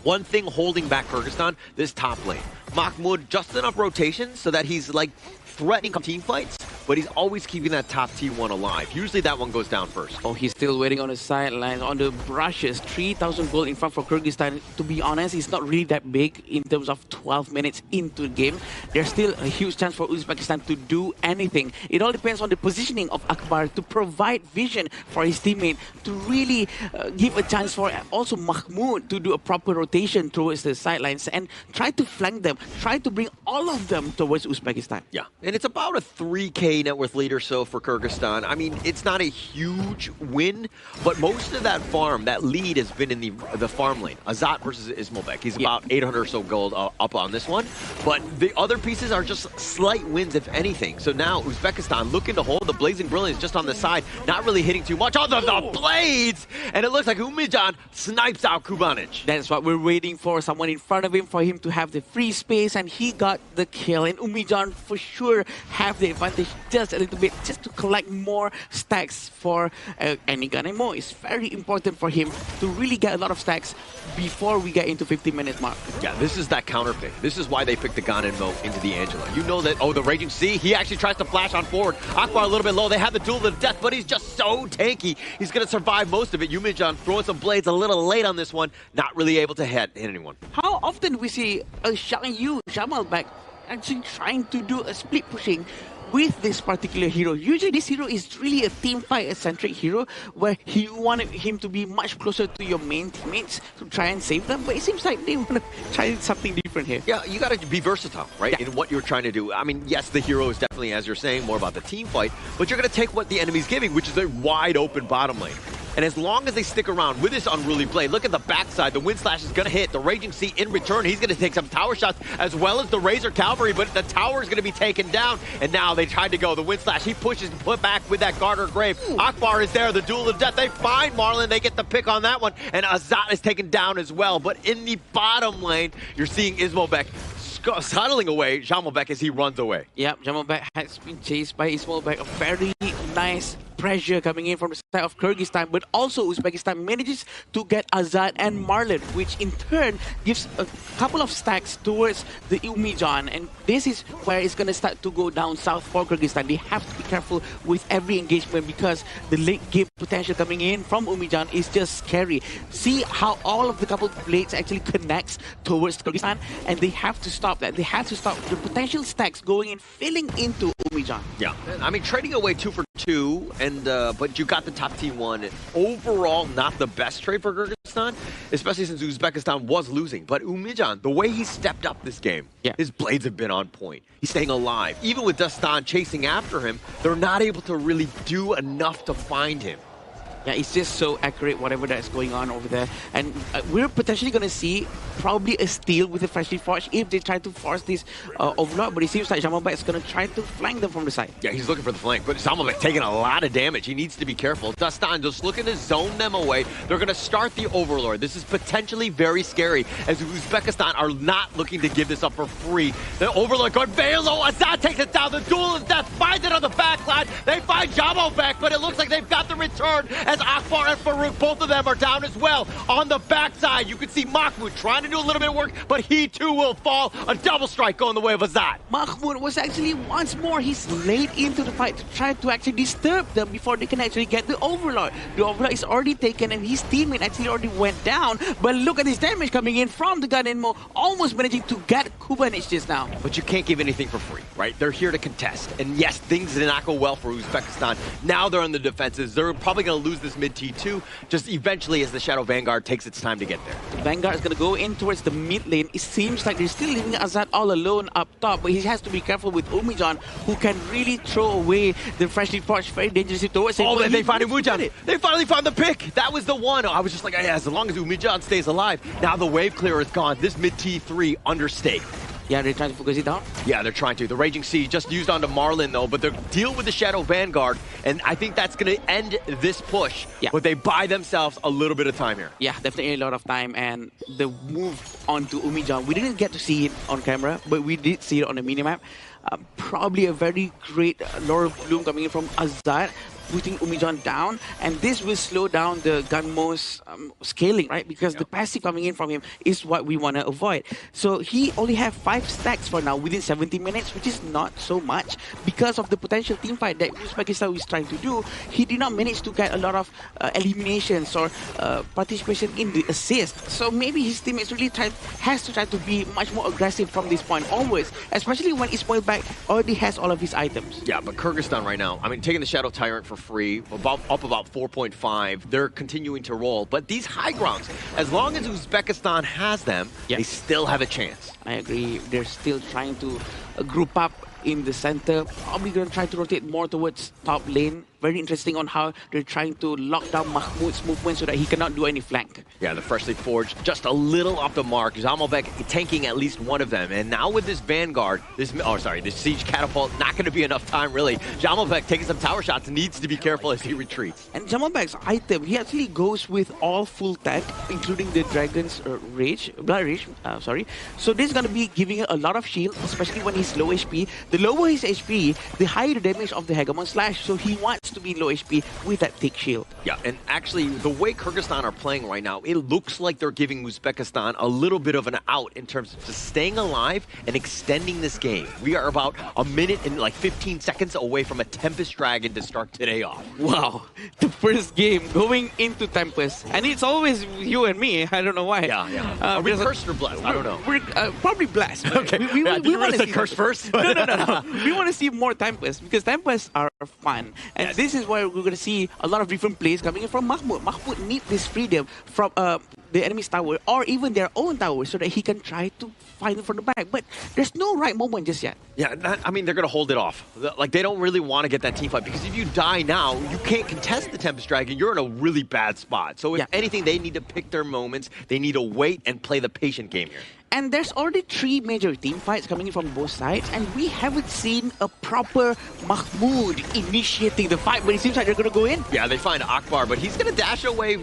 one thing holding back Kyrgyzstan, this top lane. Mahmoud, just enough rotation so that he's like threatening team fights, but he's always keeping that top T1 alive. Usually that one goes down first. Oh, he's still waiting on the sideline, on the brushes. 3,000 gold in front for Kyrgyzstan. To be honest, it's not really that big in terms of 12 minutes into the game. There's still a huge chance for Uzbekistan to do anything. It all depends on the positioning of Akbar to provide vision for his teammate, to really give a chance for also Mahmoud to do a proper rotation towards the sidelines and try to flank them, try to bring all of them towards Uzbekistan. Yeah, and it's about a 3K net worth lead or so for Kyrgyzstan. I mean, it's not a huge win, but most of that farm, that lead has been in the farm lane. Azat versus Ismailbek. He's about 800 or so gold up on this one, but the other pieces are just slight wins, if anything. So now Uzbekistan looking to hold the Blazing Brilliance just on the side, not really hitting too much on the blades, and it looks like Umijan snipes out Kubanic. That's what we're waiting for, someone in front of him for him to have the free space, and he got the kill, and Umijan for sure have the advantage just a little bit, just to collect more stacks for any gun ammo. It's very important for him to really get a lot of stacks before we get into 15-minute mark. Yeah, this is that counter pick. This is why they picked the Gun Mo into the Angela. You know that, oh, the Raging Sea, he actually tries to flash on forward. Akbar a little bit low. They have the duel to the death, but he's just so tanky. He's going to survive most of it. Yuminjan throwing some blades a little late on this one. Not really able to hit anyone. How often we see a Jamalback actually trying to do a split pushing with this particular hero? Usually this hero is really a team fight centric hero where you wanted him to be much closer to your main teammates to try and save them, but it seems like they want to try something different here. Yeah, you got to be versatile, right, in what you're trying to do. I mean, yes, the hero is definitely, as you're saying, more about the team fight, but you're going to take what the enemy's giving, which is a wide open bottom lane. And as long as they stick around with this unruly blade, look at the backside. The Wind Slash is going to hit. The Raging Sea in return, he's going to take some tower shots as well as the Razor Cavalry, but the tower is going to be taken down. And now they tried to go. The Wind Slash, he pushes and put back with that Garter Grave. Akbar is there, the duel of death. They find Marlon. They get the pick on that one. And Azat is taken down as well. But in the bottom lane, you're seeing Ismobek scuttling away Jamalbek as he runs away. Yep, Jamalbek has been chased by Ismobek. A very nice pressure coming in from the side of Kyrgyzstan, but also Uzbekistan manages to get Azad and Marlon, which in turn gives a couple of stacks towards the Umijan, and this is where it's going to start to go down south for Kyrgyzstan. They have to be careful with every engagement because the late game potential coming in from Umijan is just scary. See how all of the couple blades actually connects towards Kyrgyzstan, and they have to stop that. They have to stop the potential stacks going in, filling into Umijan. Yeah, I mean, trading away 2 for 2, and but you got the top T1. Overall, not the best trade for Kyrgyzstan, especially since Uzbekistan was losing. But Umijan, the way he stepped up this game, his blades have been on point. He's staying alive. Even with Dastan chasing after him, they're not able to really do enough to find him. Yeah, it's just so accurate, whatever that's going on over there. And we're potentially going to see probably a steal with the freshly forged if they try to force this overlord. But it seems like Jamalbek is going to try to flank them from the side. Yeah, he's looking for the flank, but Jamalbek taking a lot of damage. He needs to be careful. Dastan just looking to zone them away. They're going to start the overlord. This is potentially very scary as Uzbekistan are not looking to give this up for free. The overlord going Velo. Azad takes it down. The duel of death finds it on the backline. They find Jamalbek, but it looks like they've got the return as Akbar and Farouk, both of them are down as well. On the backside, you can see Mahmoud trying to do a little bit of work, but he too will fall. A double strike going the way of Azad. Mahmoud was actually once more, he's late into the fight to try to actually disturb them before they can actually get the overlord. The overlord is already taken and his teammate actually already went down, but look at his damage coming in from the Gunenmo, almost managing to get Kubanich just now. But you can't give anything for free, right? They're here to contest. And yes, things did not go well for Uzbekistan. Now they're on the defenses. They're probably going to lose this mid T2 just eventually as the Shadow Vanguard takes its time to get there. The Vanguard is going to go in towards the mid lane. It seems like they're still leaving Azad all alone up top, but he has to be careful with Umijan, who can really throw away the freshly forged, very dangerously towards him. Oh, they find Umijan. They finally found the pick. That was the one. I was just like, yeah, as long as Umijan stays alive. Now the wave clearer is gone. This mid T3 under stake. Yeah, they're trying to focus it down? Yeah, they're trying to. The Raging Sea just used onto Marlon, though, but they deal with the Shadow Vanguard, and I think that's going to end this push. Yeah. But they buy themselves a little bit of time here. Yeah, definitely a lot of time, and the move onto Umijan, we didn't get to see it on camera, but we did see it on the minimap. Probably a very great Laurel Bloom coming in from Azad, putting Umijan down, and this will slow down the Gunmo's scaling, right? Because the passive coming in from him is what we want to avoid. So he only have 5 stacks for now within 70 minutes, which is not so much because of the potential team fight that Uzbekistan is trying to do. He did not manage to get a lot of eliminations or participation in the assist. So maybe his teammates really has to try to be much more aggressive from this point onwards, especially when Ismailbek already has all of his items. Yeah, but Kyrgyzstan right now, I mean, taking the Shadow Tyrant for free, up about 4.5. They're continuing to roll. But these high grounds, as long as Uzbekistan has them, they still have a chance. I agree. They're still trying to group up in the center. Probably going to try to rotate more towards top lane very interesting on how they're trying to lock down Mahmoud's movement so that he cannot do any flank. Yeah, the freshly forged just a little off the mark. Zamalbek tanking at least one of them. And now with this Vanguard, this Siege Catapult, not going to be enough time really. Zamalbek taking some tower shots, needs to be careful as he retreats. And Zamalbek's item, he actually goes with all full tech, including the Dragon's Blood Rage, So this is going to be giving a lot of shield, especially when he's low HP. The lower his HP, the higher the damage of the Hegemon Slash. So he wants to be low HP with that thick shield. Yeah, and actually, the way Kyrgyzstan are playing right now, it looks like they're giving Uzbekistan a little bit of an out in terms of just staying alive and extending this game. We are about a minute and like 15 seconds away from a Tempest Dragon to start today off. Wow, the first game going into Tempest, and it's always you and me. I don't know why. Yeah. Are we cursed or blessed? I don't know. We're probably blessed. Okay. We want to say curse first. No. We want to see more Tempest because Tempests are fun, and this is where we're going to see a lot of different plays coming in from Mahmoud. Mahmoud needs this freedom from the enemy's tower or even their own tower so that he can try to find it from the back. But there's no right moment just yet. Yeah, I mean, they're going to hold it off. Like, they don't really want to get that team fight because if you die now, you can't contest the Tempest Dragon. You're in a really bad spot. So if anything, they need to pick their moments. They need to wait and play the patient game here. And there's already 3 major team fights coming in from both sides, and we haven't seen a proper Mahmoud initiating the fight, but it seems like they're going to go in. Yeah, they find Akbar, but he's going to dash away,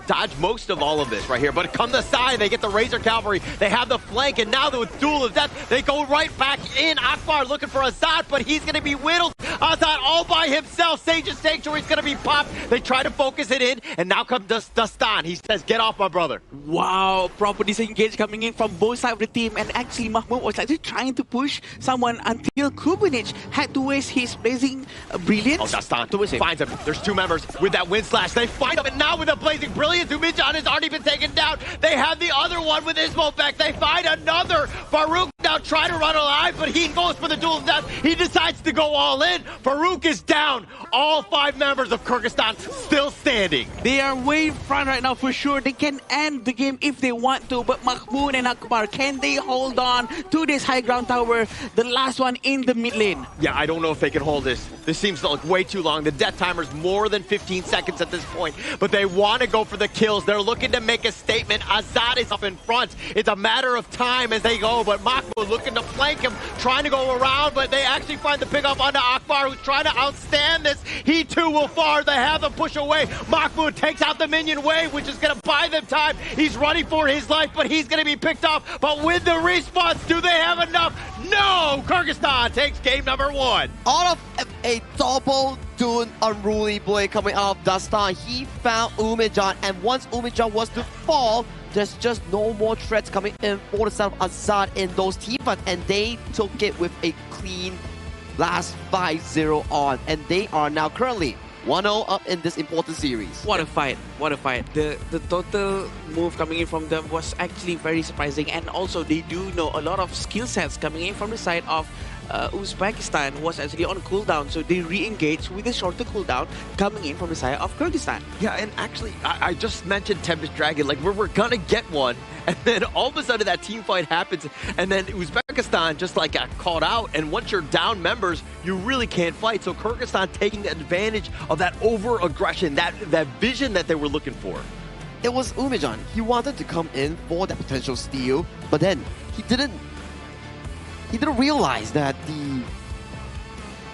dodge most of all of this right here. But come the side, they get the Razor Cavalry, they have the flank, and now the Duel of Death, they go right back in. Akbar looking for Azad, but he's going to be whittled. Azad all by himself. Sage's Sanctuary is going to be popped. They try to focus it in, and now comes Dastan. He says, get off, my brother. Wow, proper disengage coming in from both sides of the team, and actually Mahmoud was actually trying to push someone until Kubinich had to waste his Blazing Brilliance. Oh, Dastan finds him. There's 2 members with that Wind Slash. They find him, and now with a Blazing Brilliance, Umijan has already been taken down. They have the other one with Ismobek. They find another. Farouk now trying to run alive, but he goes for the Duel of Death. He decides to go all in. Farouk is down. All 5 members of Kyrgyzstan still standing. They are way in front right now for sure. They can end the game if they want to, but Mahmoud and Akbar, can they hold on to this high ground tower, the last one in the mid lane? Yeah, I don't know if they can hold this. This seems like way too long. The death timer's more than 15 seconds at this point, but they want to go for the kills. They're looking to make a statement. Azad is up in front. It's a matter of time as they go, but Mahmoud looking to flank him, trying to go around, but they actually find the pick up onto Akbar, who's trying to outstand this. He too will fall. They have them push away. Mahmoud takes out the minion wave, which is going to buy them time. He's running for his life, but he's going to be picked up. But with the response, do they have enough? No! Kyrgyzstan takes game number 1. Out of a double Dune Unruly Blade coming out of Dastan, he found Umijan, and once Umijan was to fall, there's just no more threats coming in for the side of Azad in those team fights, and they took it with a clean last 5-0 on, and they are now currently 1-0 up in this important series. What a fight, what a fight. The total move coming in from them was actually very surprising, and also they do know a lot of skill sets coming in from the side of Uzbekistan was actually on cooldown, so they re-engage with a shorter cooldown coming in from the side of Kyrgyzstan. Yeah, and actually, I just mentioned Tempest Dragon, like we're gonna get one, and then all of a sudden that team fight happens, and then Uzbekistan just like got caught out, and once you're down members, you really can't fight. So Kyrgyzstan taking advantage of that over-aggression, that vision that they were looking for. It was Umijan. He wanted to come in for that potential steal, but then he didn't realize that the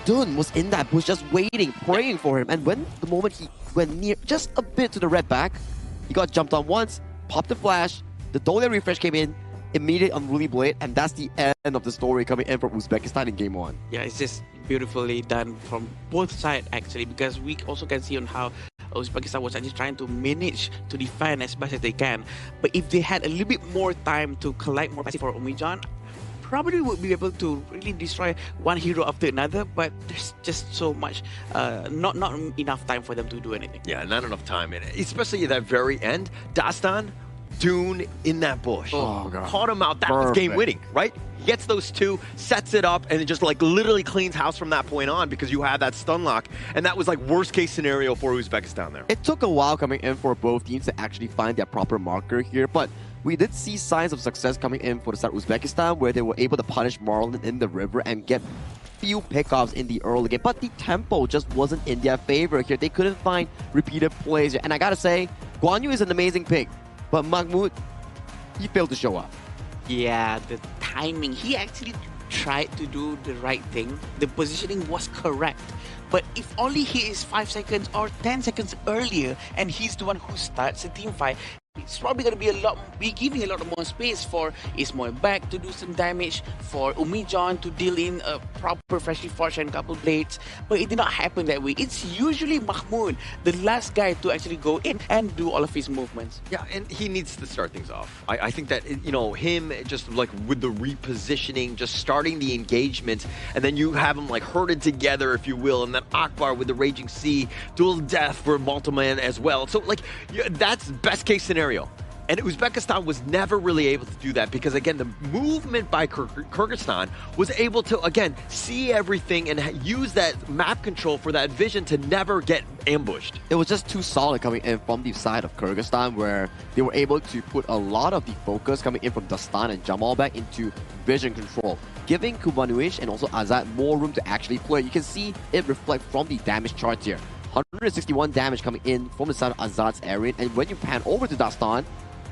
Dun was in that bush just waiting, praying for him. And when the moment he went near just a bit to the red back, he got jumped on once, popped the flash, the Dole refresh came in, immediate Unruly Blade, and that's the end of the story coming in from Uzbekistan in game 1. Yeah, it's just beautifully done from both sides actually, because we also can see on how Uzbekistan was actually trying to manage to defend as best as they can. But if they had a little bit more time to collect more passive for Umijan, probably would be able to really destroy one hero after another, but there's just so much, not enough time for them to do anything. Yeah, not enough time, and especially at that very end, Dastan, Dune in that bush. Oh, God. Caught him out. That was game winning, right? He gets those 2, sets it up, and it just like literally cleans house from that point on because you have that stun lock, and that was like worst case scenario for Uzbekistan there. It took a while coming in for both teams to actually find their proper marker here, but we did see signs of success coming in for the side of Uzbekistan, where they were able to punish Marlon in the river and get few pickoffs in the early game, but the tempo just wasn't in their favor here. They couldn't find repeated plays. And I gotta say, Guan Yu is an amazing pick, but Mahmoud, he failed to show up. Yeah, the timing. He actually tried to do the right thing. The positioning was correct. But if only he is 5 seconds or 10 seconds earlier and he's the one who starts the team fight, it's probably going to be giving a lot more space for Ismail back to do some damage, for Umijan to deal in a proper freshly forged and couple blades. But it did not happen that way. It's usually Mahmoud, the last guy to actually go in and do all of his movements. Yeah, and he needs to start things off. I think that, you know, him just like with the repositioning, just starting the engagement, and then you have them like herded together, if you will, and then Akbar with the Raging Sea, dual death for Multiman as well. So like, that's best case scenario. And Uzbekistan was never really able to do that because, again, the movement by Kyrgyzstan was able to, again, see everything and use that map control for that vision to never get ambushed. It was just too solid coming in from the side of Kyrgyzstan, where they were able to put a lot of the focus coming in from Dastan and Jamal back into vision control, giving Kubanuish and also Azad more room to actually play. You can see it reflect from the damage charts here. 161 damage coming in from the side of Azad's area, and when you pan over to Dastan,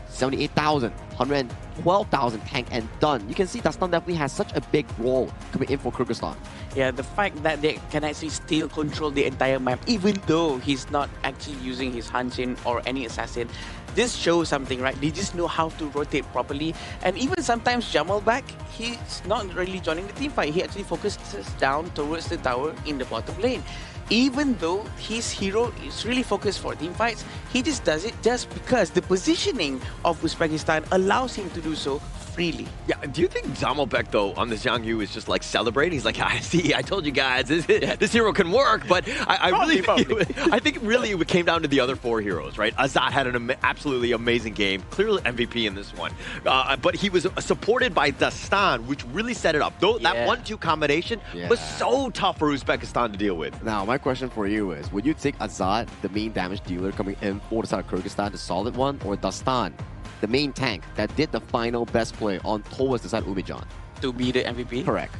78,000, 112,000 tank and done. You can see Dastan definitely has such a big role coming in for Kyrgyzstan. Yeah, the fact that they can actually still control the entire map, even though he's not actually using his Hanshin or any assassin, this shows something, right? They just know how to rotate properly. And even sometimes Jamal back, he's not really joining the team fight. He actually focuses down towards the tower in the bottom lane. Even though his hero is really focused for team fights, he just does it just because the positioning of Uzbekistan allows him to do so freely. Yeah, do you think Zamalbek, though, on the Zhang Yu is just like celebrating? He's like, I see, I told you guys, this hero can work, but I think really it came down to the other four heroes, right? Azad had an absolutely amazing game, clearly MVP in this one, but he was supported by Dastan, which really set it up. Though that 1-2 combination was so tough for Uzbekistan to deal with. Now, my question for you is, would you take Azad, the main damage dealer coming in for the side of Kyrgyzstan, the solid one, or Dastan, the main tank that did the final best play on towards the side of Umijan? To be the MVP? Correct.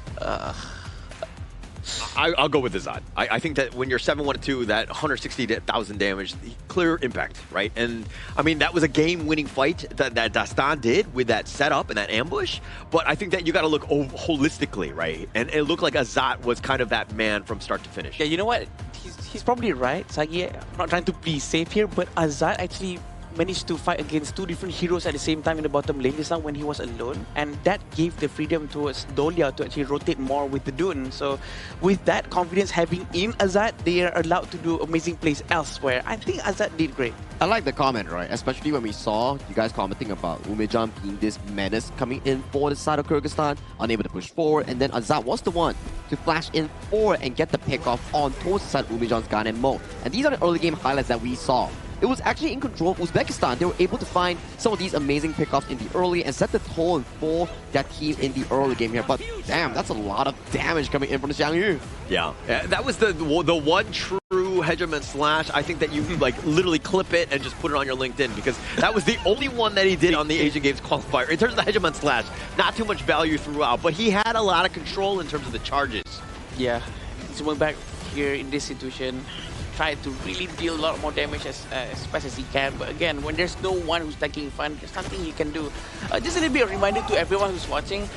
I'll go with Azad. I think that when you're 7-1-2, that 160,000 damage, clear impact, right? And I mean, that was a game-winning fight that Dastan did with that setup and that ambush. But I think that you got to look holistically, right? And it looked like Azad was kind of that man from start to finish. Yeah, you know what? He's probably right, Sagi. I'm not trying to be safe here, but Azad actually managed to fight against two different heroes at the same time in the bottom lane this time when he was alone, and that gave the freedom towards Dolia to actually rotate more with the Dune. So with that confidence having in Azad, they are allowed to do amazing plays elsewhere. I think Azad did great. I like the comment, right? Especially when we saw you guys commenting about Umijan being this menace coming in for the side of Kyrgyzstan, unable to push forward, and then Azad was the one to flash in forward and get the pick off on towards the side of Umijan's gun and Mo. And these are the early game highlights that we saw. It was actually in control of Uzbekistan. They were able to find some of these amazing pickoffs in the early and set the tone for that team in the early game here. But damn, that's a lot of damage coming in from the Zhang Yu. Yeah, that was the one true Hegemon slash. I think that you like literally clip it and just put it on your LinkedIn, because that was the only one that he did on the Asian Games qualifier. In terms of the Hegemon slash, not too much value throughout, but he had a lot of control in terms of the charges. Yeah, Zumon back here in this situation, try to really deal a lot more damage as fast as he can. But again, when there's no one who's taking in front, there's nothing you can do. Just a little bit of reminder to everyone who's watching,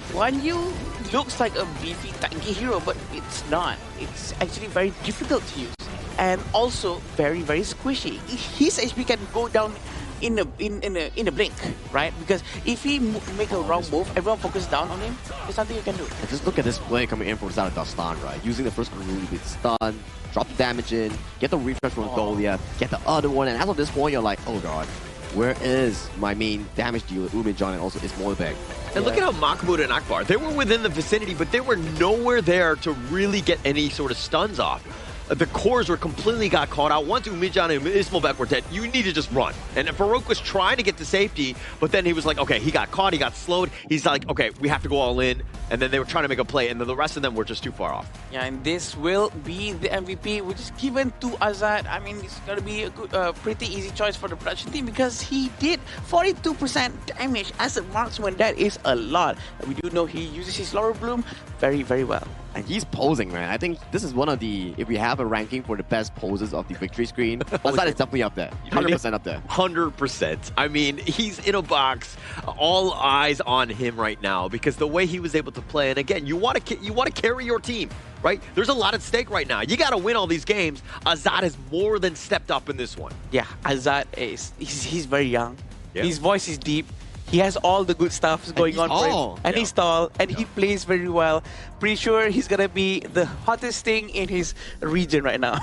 Guan Yu looks like a beefy, tanky hero, but it's not. It's actually very difficult to use. And also very, very squishy. His HP can go down in a blink, right? Because if he make a wrong move, everyone focuses down on him, there's nothing you can do. And just look at this play coming in from the side of Dastan, right? Using the first Karuli with stun, drop the damage in, get the refresh from Dolia, get the other one, and as of this point, you're like, oh god, where is my main damage dealer, Umijan, and also Ismoilbek? And look at how Mahmoud and Akbar, they were within the vicinity, but they were nowhere there to really get any sort of stuns off. The cores were completely got caught out. Once Umijan and Ismoilbek were dead, you need to just run. And Farouk was trying to get to safety, but then he was like, okay, he got caught, he got slowed. He's like, okay, we have to go all in. And then they were trying to make a play, and then the rest of them were just too far off. Yeah, and this will be the MVP, which is given to Azad. I mean, it's going to be a good, pretty easy choice for the production team because he did 42% damage as a marksman. That is a lot. We do know he uses his Laurel Bloom very, very well. And he's posing, man. I think this is one of the, if we have a ranking for the best poses of the victory screen, Azad is definitely up there. 100% up there. 100%. I mean, he's in a box, all eyes on him right now because the way he was able to play. And again, you want to carry your team, right? There's a lot at stake right now. You got to win all these games. Azad has more than stepped up in this one. Yeah, Azad he's very young. Yeah. His voice is deep. He has all the good stuff going on for him. And he's tall, and he plays very well. Pretty sure he's going to be the hottest thing in his region right now.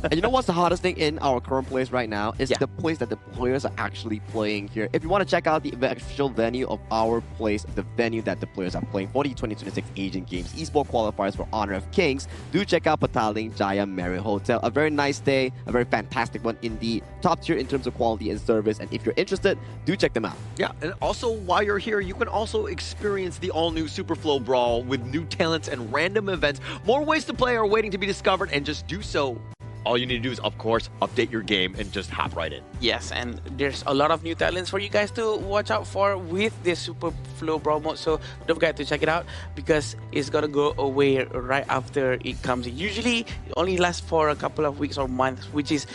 And you know what's the hottest thing in our current place right now? Is the place that the players are actually playing here. If you want to check out the official venue of our place, the venue that the players are playing for the 2026 Asian Games Esports Qualifiers for Honor of Kings, do check out Pataling Jaya Marriott Hotel. A very nice day, a very fantastic one in the top tier in terms of quality and service. And if you're interested, do check them out. Yeah, and also while you're here, you can also experience the all-new Superflow Brawl with new talents and random events. More ways to play are waiting to be discovered, and just do so. All you need to do is, of course, update your game and just hop right in. Yes, and there's a lot of new talents for you guys to watch out for with this Superflow Brawl mode. So don't forget to check it out because it's gonna go away right after it comes in. Usually, it only lasts for a couple of weeks or months, which is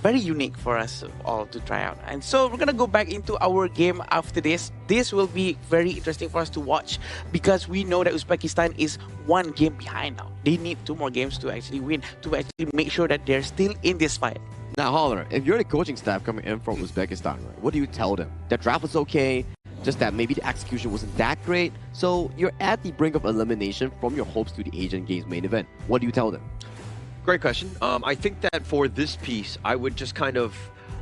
very unique for us all to try out. And so we're gonna go back into our game after this. This will be very interesting for us to watch because we know that Uzbekistan is one game behind now. They need 2 more games to actually win, to actually make sure that they're still in this fight. Now, Holler, if you're the coaching staff coming in from Uzbekistan, right, what do you tell them? The draft was okay, just that maybe the execution wasn't that great. So you're at the brink of elimination from your hopes to the Asian Games main event. What do you tell them? Great question. I think that for this piece, I would just kind of,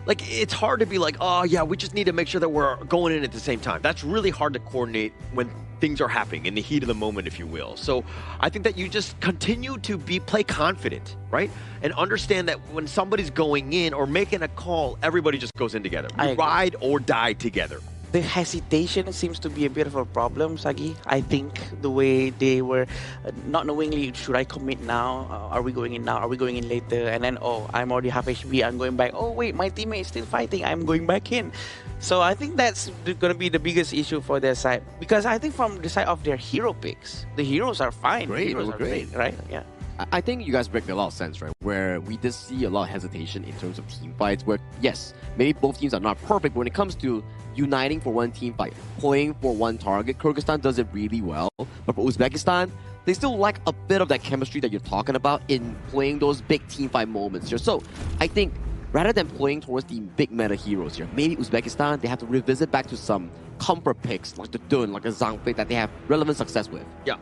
like, it's hard to be like, oh yeah, we just need to make sure that we're going in at the same time. That's really hard to coordinate when things are happening in the heat of the moment, if you will. So I think that you just continue to play confident, right? And understand that when somebody's going in or making a call, everybody just goes in together. We ride or die together. The hesitation seems to be a bit of a problem, Sagi. I think the way they were not knowingly, should I commit now? Are we going in now? Are we going in later? And then, oh, I'm already half HP, I'm going back. Oh, wait, my teammate is still fighting, I'm going back in. So I think that's going to be the biggest issue for their side. Because I think from the side of their hero picks, the heroes are fine. Great, the heroes are great, right? Yeah. I think you guys make a lot of sense, right? Where we did see a lot of hesitation in terms of team fights where, yes, maybe both teams are not perfect, but when it comes to uniting for one team fight, playing for one target, Kyrgyzstan does it really well. But for Uzbekistan, they still lack a bit of that chemistry that you're talking about in playing those big team fight moments here. So I think rather than playing towards the big meta heroes here, maybe Uzbekistan, they have to revisit back to some comfort picks like the Dun, like a Zhang that they have relevant success with. Yeah.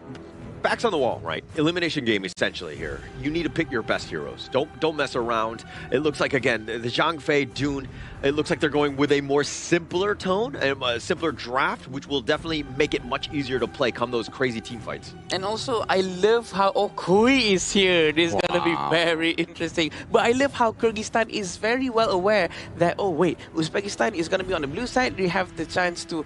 Backs on the wall, right? Elimination game essentially here. You need to pick your best heroes. Don't mess around. It looks like, again, the Zhang Fei, Dune, it looks like they're going with a more simpler tone, a simpler draft, which will definitely make it much easier to play come those crazy team fights. And also, I love how Kui is here. This is going to be very interesting. But I love how Kyrgyzstan is very well aware that, oh wait, Uzbekistan is going to be on the blue side. They have the chance to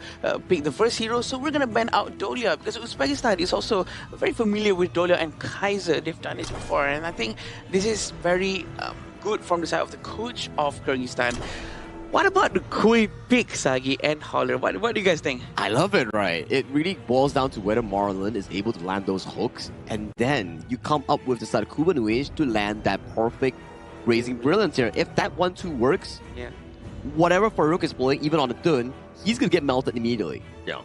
pick the first hero. So we're going to ban out Dolia because Uzbekistan is also very familiar with Dolia and Kaiser. They've done it before. And I think this is very good from the side of the coach of Kyrgyzstan. What about the Kui pick, Sagi and Holler? What do you guys think? I love it, right? It really boils down to whether Marlon is able to land those hooks, and then you come up with the Sarkuba Nuish to land that perfect Raising Brilliance here. If that 1-2 works, yeah, whatever Farouk is playing, even on the Dun, he's going to get melted immediately. Yeah,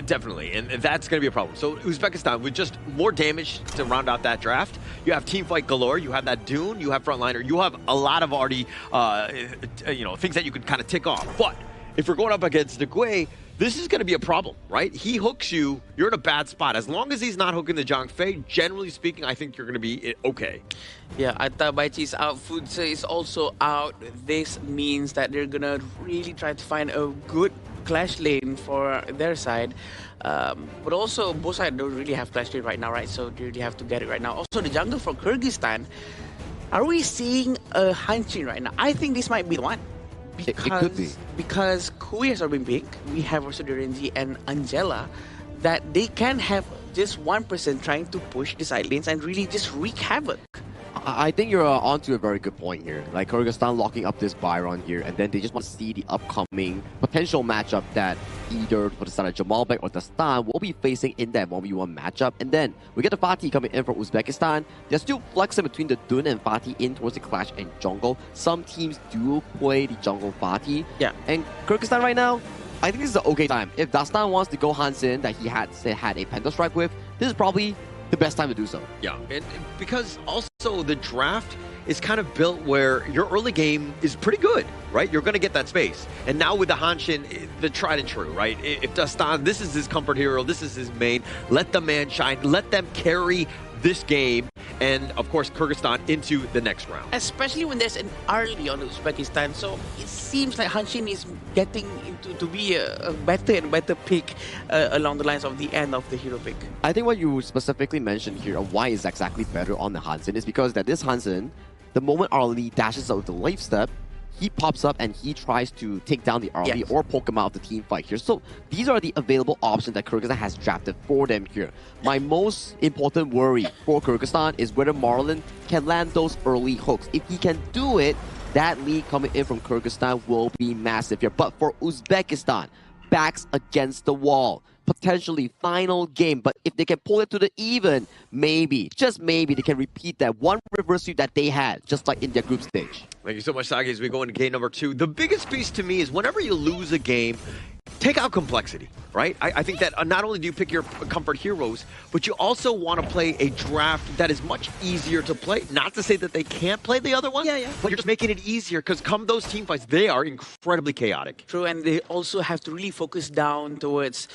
definitely. And that's going to be a problem. So Uzbekistan, with just more damage to round out that draft, you have team fight galore, you have that Dune, you have frontliner, you have a lot of already, things that you could kind of tick off. But if you're going up against the Gui, this is going to be a problem, right? He hooks you, you're in a bad spot. As long as he's not hooking the Zhang Fei, generally speaking, I think you're going to be okay. Yeah, Atabaichi is out, Futsa is also out. This means that they're going to really try to find a good clash lane for their side. But also, both sides don't really have clash lane right now, right? So they really have to get it right now. Also, the jungle for Kyrgyzstan, are we seeing a Hanchin right now? I think this might be the one. It could be. Because Kui has already been big. We have also Durenzi and Angela, that they can have just one person trying to push the side lanes and really just wreak havoc. I think you're onto a very good point here. Like Kyrgyzstan locking up this Byron here, and then they just want to see the upcoming potential matchup that either for the side of Jamalbek or Dastan will be facing in that 1v1 matchup. And then we get the Fatih coming in from Uzbekistan. They're still flexing between the Dun and Fatih in towards the clash and jungle. Some teams do play the jungle Fatih. Yeah. And Kyrgyzstan right now, I think this is an okay time. If Dastan wants to go Hansen that he had a Penta Strike with, this is probably the best time to do so. Yeah, and because also the draft is kind of built where your early game is pretty good, right? You're going to get that space. And now with the Hanshin, the tried and true, right? If Dastan, this is his comfort hero, this is his main, let the man shine, let them carry this game, and of course Kyrgyzstan into the next round. Especially when there's an early on Uzbekistan, so it seems like Hanshin is getting into to be a better and better pick along the lines of the end of the hero pick. I think what you specifically mentioned here of why is exactly better on the Hansen is because that this Hansen, the moment Arlie dashes out the life step, he pops up and he tries to take down the Arlie or poke him out of the team fight here. So these are the available options that Kyrgyzstan has drafted for them here. My most important worry for Kyrgyzstan is whether Marlon can land those early hooks. If he can do it, that lead coming in from Kyrgyzstan will be massive here. But for Uzbekistan, backs against the wall. Potentially final game, but if they can pull it to the even, maybe, just maybe, they can repeat that one reverse sweep that they had, just like in their group stage. Thank you so much, Sagi, as we go into game number 2. The biggest piece to me is whenever you lose a game, take out complexity, right? I think that not only do you pick your comfort heroes, but you also want to play a draft that is much easier to play. Not to say that they can't play the other one, but you're just making it easier because come those team fights, they are incredibly chaotic. True, and they also have to really focus down towards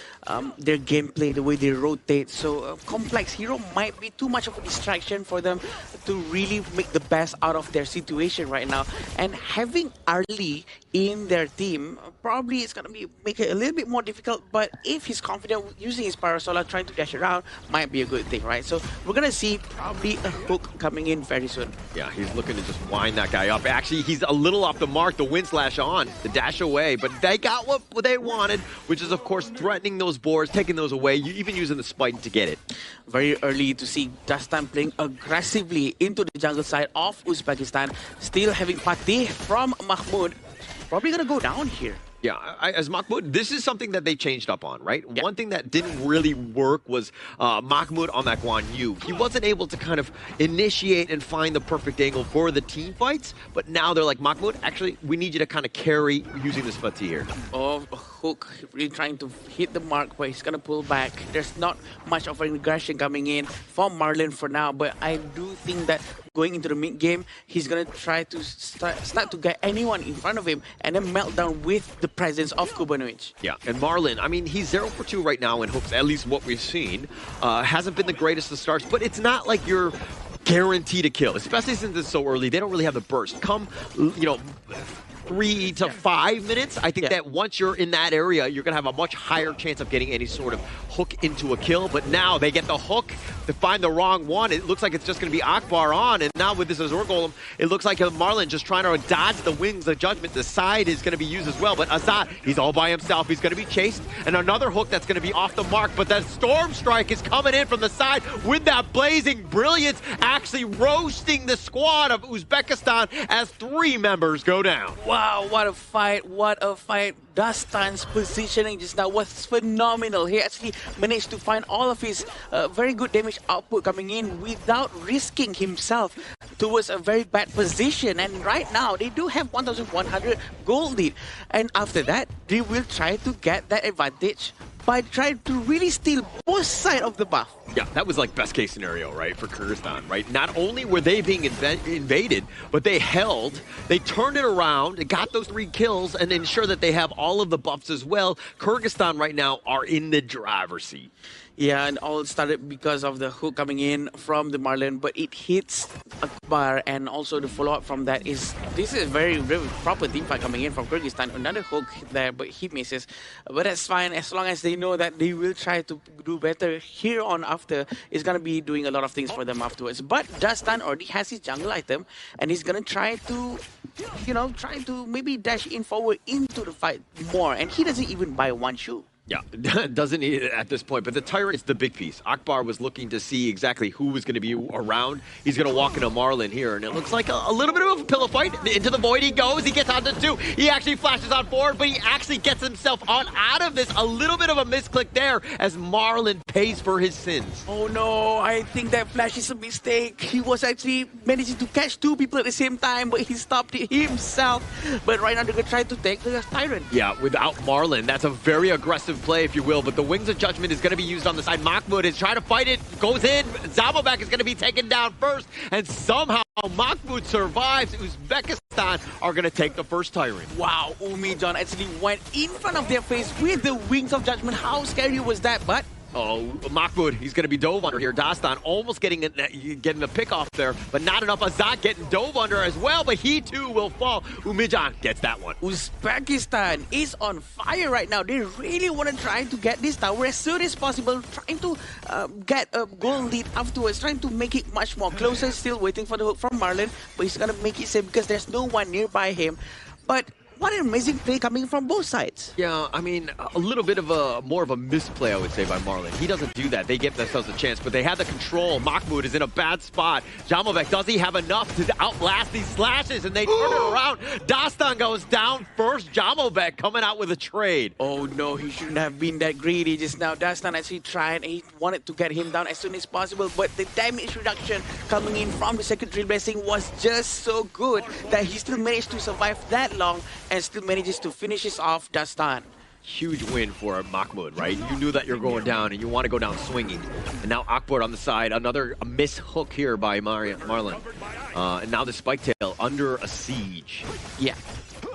their gameplay, the way they rotate. So complex hero might be too much of a distraction for them to really make the best out of their situation right now. And having Arlie in their team probably is going to make it a little bit more difficult, but if he's confident using his Parasola, trying to dash around, might be a good thing, right? So we're going to see probably a hook coming in very soon. Yeah, he's looking to just wind that guy up. Actually, he's a little off the mark, the wind slash on, the dash away, but they got what they wanted, which is, of course, threatening those boards, taking those away, even using the spike to get it. Very early to see Dastan playing aggressively into the jungle side of Uzbekistan, still having Fatih from Mahmoud. Probably going to go down here. Yeah, as Mahmoud, this is something that they changed up on, right? One thing that didn't really work was Mahmoud on that Guan Yu. He wasn't able to kind of initiate and find the perfect angle for the team fights, but now they're like, Mahmoud, actually, we need you to kind of carry using this Fatih here. Oh, hook, really trying to hit the mark, but he's going to pull back. There's not much of an aggression coming in from Marlon for now, but I do think that going into the mid game, he's going to try to start to get anyone in front of him and then melt down with the presence of Kubanovic. Yeah, and Marlon, I mean, he's 0 for 2 right now in hooks, at least what we've seen. Hasn't been the greatest of starts, but it's not like you're guaranteed to kill, especially since it's so early. They don't really have the burst. Come, 3 to 5 minutes, I think that once you're in that area, you're going to have a much higher chance of getting any sort of hook into a kill. But now they get the hook to find the wrong one. It looks like it's just going to be Akbar on. And now with this Azur Golem, it looks like Marlon just trying to dodge the wings of judgment. The side is going to be used as well. But Azad, he's all by himself. He's going to be chased. And another hook that's going to be off the mark. But that Storm Strike is coming in from the side with that blazing brilliance, actually roasting the squad of Uzbekistan as 3 members go down. Wow, what a fight, what a fight. Dastan's positioning just now was phenomenal. He actually managed to find all of his very good damage output coming in without risking himself towards a very bad position. And right now, they do have 1,100 gold lead. And after that, they will try to get that advantage by trying to really steal both sides of the buff. Yeah, that was like best case scenario, right, for Kyrgyzstan, right? Not only were they being invaded, but they held, they turned it around, they got those 3 kills, and ensured that they have all of the buffs as well. Kyrgyzstan right now are in the driver's seat. Yeah, and all started because of the hook coming in from the Marlon, but it hits Akbar, and also the follow-up from that is, this is a very, very proper team fight coming in from Kyrgyzstan. Another hook there, but he misses. But that's fine, as long as they know that they will try to do better here on after. It's going to be doing a lot of things for them afterwards. But Dastan already has his jungle item, and he's going to try to, try to maybe dash in forward into the fight more. And he doesn't even buy 1 shoe. Yeah, doesn't need it at this point, but the Tyrant is the big piece. Akbar was looking to see exactly who was going to be around. He's going to walk into Marlon here, and it looks like a little bit of a pillow fight. Into the void he goes, he gets onto 2. He actually flashes on forward, but he actually gets himself on out of this. A little bit of a misclick there as Marlon pays for his sins. Oh no, I think that flash is a mistake. He was actually managing to catch 2 people at the same time, but he stopped it himself. But right now they're going to try to take the Tyrant. Yeah, without Marlon, that's a very aggressive play, if you will, but the Wings of Judgment is going to be used on the side. Mahmoud is trying to fight it, goes in. Zamovek is going to be taken down first, and somehow Mahmoud survives. Uzbekistan are going to take the first Tyrant. Wow, Umijan actually went in front of their face with the Wings of Judgment. How scary was that? But oh, Mahmoud, he's going to be dove under here. Dastan almost getting the pick off there, but not enough. Azat getting dove under as well, but he too will fall. Umijan gets that one. Uzbekistan is on fire right now. They really want to try to get this tower as soon as possible, trying to get a goal lead afterwards, trying to make it much more closer. Still waiting for the hook from Marlon, but he's going to make it safe because there's no one nearby him. But what an amazing play coming from both sides. Yeah, I mean, a little bit of more of a misplay, I would say, by Marlon. He doesn't do that. They give themselves a chance, but they have the control. Mahmoud is in a bad spot. Jamovek, does he have enough to outlast these slashes? And they turn it around. Dastan goes down first. Jamovek coming out with a trade. Oh no, he shouldn't have been that greedy just now. Dastan actually tried, and he wanted to get him down as soon as possible, but the damage reduction coming in from the second drill blessing was just so good that he still managed to survive that long and still manages to finish this off Dastan. Huge win for Mahmoud, right? You knew that you're going down and you want to go down swinging. And now Akbar on the side, another miss hook here by Marlon. And now the spike tail under a siege. Yeah.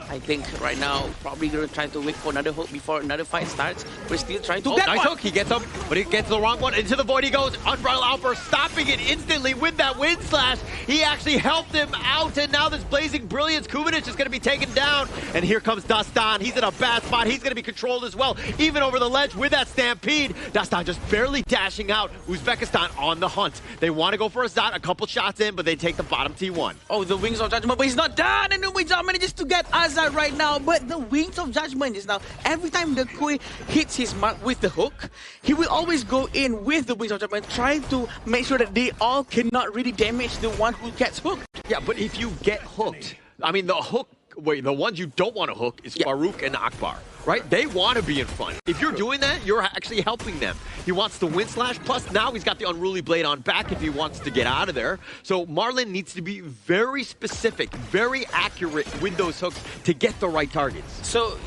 I think right now, probably going to try to wait for another hook before another fight starts. We're still trying to get nice one. hook. He gets up, but he gets the wrong one. Into the void he goes. Umbrella Outburst stopping it instantly with that wind slash. He actually helped him out, and now this Blazing Brilliance. Kubanich is going to be taken down. And here comes Dastan. He's in a bad spot. He's going to be controlled as well, even over the ledge with that Stampede. Dastan just barely dashing out. Uzbekistan on the hunt. They want to go for Azat, a couple shots in, but they take the bottom T1. Oh, the Wings of Judgment, but he's not done. And Umijam manages to get Azat right now, but the Wings of Judgment is now, every time the Kui hits his mark with the hook, he will always go in with the Wings of Judgment, trying to make sure that they all cannot really damage the one who gets hooked. Yeah, but if you get hooked, I mean, the ones you don't want to hook is Farouk and Akbar, right? They want to be in front. If you're doing that, you're actually helping them. He wants the wind slash, plus now he's got the Unruly Blade on back if he wants to get out of there. So Marlon needs to be very specific, very accurate with those hooks to get the right targets. So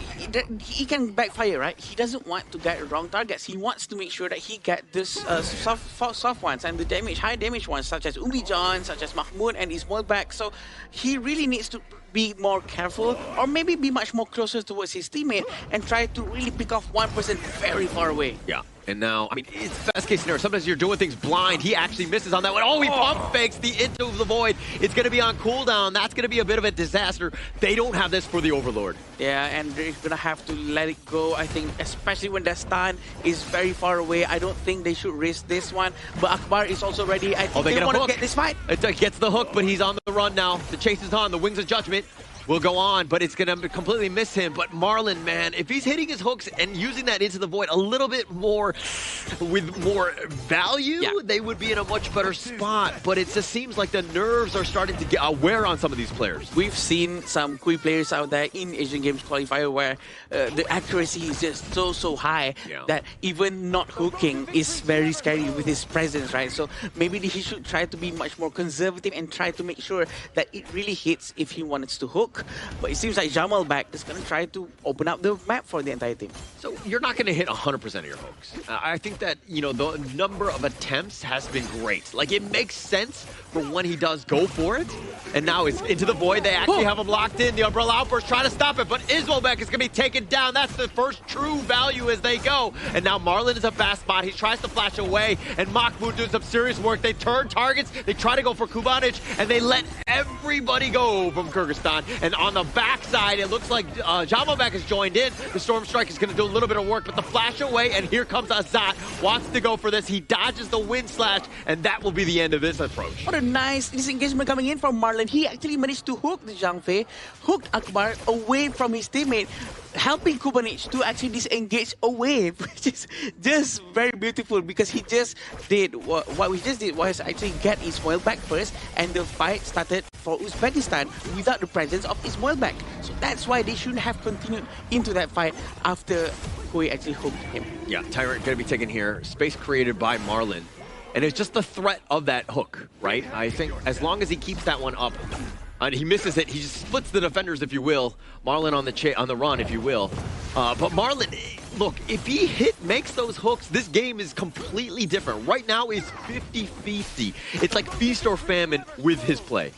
he can backfire, right? He doesn't want to get wrong targets. He wants to make sure that he get this soft ones and the high damage ones, such as Umijan, such as Mahmoud and his small back. So he really needs to be more careful, or maybe be much more closer towards his teammate and try to really pick off one person very far away. Yeah. And now, I mean, it's best case scenario. Sometimes you're doing things blind. He actually misses on that one. Oh, he pump fakes the into the void. It's going to be on cooldown. That's going to be a bit of a disaster. They don't have this for the Overlord. Yeah, and they're going to have to let it go, I think, especially when Dastan is very far away. I don't think they should risk this one. But Akbar is also ready. I think they want to get this fight. It gets the hook, but he's on the run now. The chase is on. The Wings of Judgment will go on, but it's going to completely miss him. But Marlon, man, if he's hitting his hooks and using that into the void a little bit more, with more value, they would be in a much better spot. But it just seems like the nerves are starting to get wear on some of these players. We've seen some Kui players out there in Asian Games Qualifier where the accuracy is just so high that even not hooking is very scary with his presence, right? So maybe he should try to be much more conservative and try to make sure that it really hits if he wants to hook. But it seems like Jamal back is going to try to open up the map for the entire team. So you're not going to hit 100% of your hooks. I think that, you know, the number of attempts has been great. Like, it makes sense for when he does go for it. And now it's into the void. They actually have him locked in. The Umbrella Outburst trying to stop it, but Ismobek is going to be taken down. That's the first true value as they go. And now Marlon is a fast spot. He tries to flash away, and Mahmoud doing some serious work. They turn targets. They try to go for Kubanich, and they let everybody go from Kyrgyzstan. And on the backside, it looks like Jamovek has joined in. The Storm Strike is going to do a little bit of work, but the flash away, and here comes Azat. Wants to go for this. He dodges the wind slash, and that will be the end of this approach. What a nice disengagement coming in from Marlon. He actually managed to hook the Zhang Fei, hooked Akbar away from his teammate. helping Kubanich to actually disengage away, which is just very beautiful because he just did what we just did was actually get Ismail back first, and the fight started for Uzbekistan without the presence of Ismail back. So that's why they shouldn't have continued into that fight after Koi actually hooked him. Yeah, Tyrant going to be taken here. Space created by Marlon. And it's just the threat of that hook, right? I think as long as he keeps that one up, and he misses it, he just splits the defenders, if you will. Marlon on the run, if you will. But Marlon, look, if he makes those hooks, this game is completely different. Right now, it's 50-50. It's like feast or famine with his play.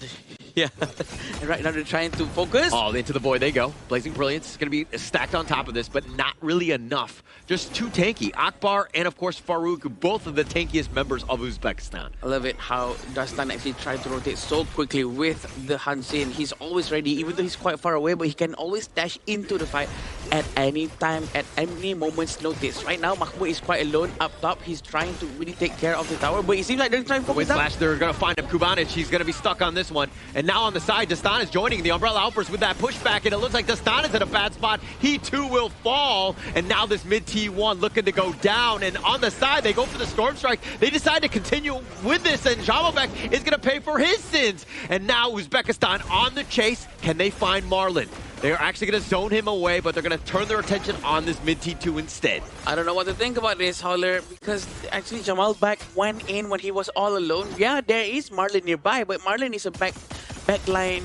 Yeah, and right now they're trying to focus. Oh, into the void they go. Blazing Brilliance is going to be stacked on top of this, but not really enough. Just too tanky. Akbar and, of course, Farouk, both of the tankiest members of Uzbekistan. I love it how Dastan actually tried to rotate so quickly with the Hansin. He's always ready, even though he's quite far away, but he can always dash into the fight at any time, at any moment's notice. Right now, Mahmoud is quite alone up top. He's trying to really take care of the tower, but it seems like they're trying to focus Slash, they're going to find him. Kubanic, he's going to be stuck on this one. And now on the side, Dastan is joining the Umbrella Outburst with that pushback, and it looks like Dastan is in a bad spot. He too will fall, and now this mid T1 looking to go down, and on the side, they go for the Storm Strike. They decide to continue with this, and Jamalbek is going to pay for his sins. And now Uzbekistan on the chase. Can they find Marlon? They're actually going to zone him away, but they're going to turn their attention on this mid T2 instead. I don't know what to think about this, Holler, because actually Jamalbek went in when he was all alone. Yeah, there is Marlon nearby, but Marlon is a backline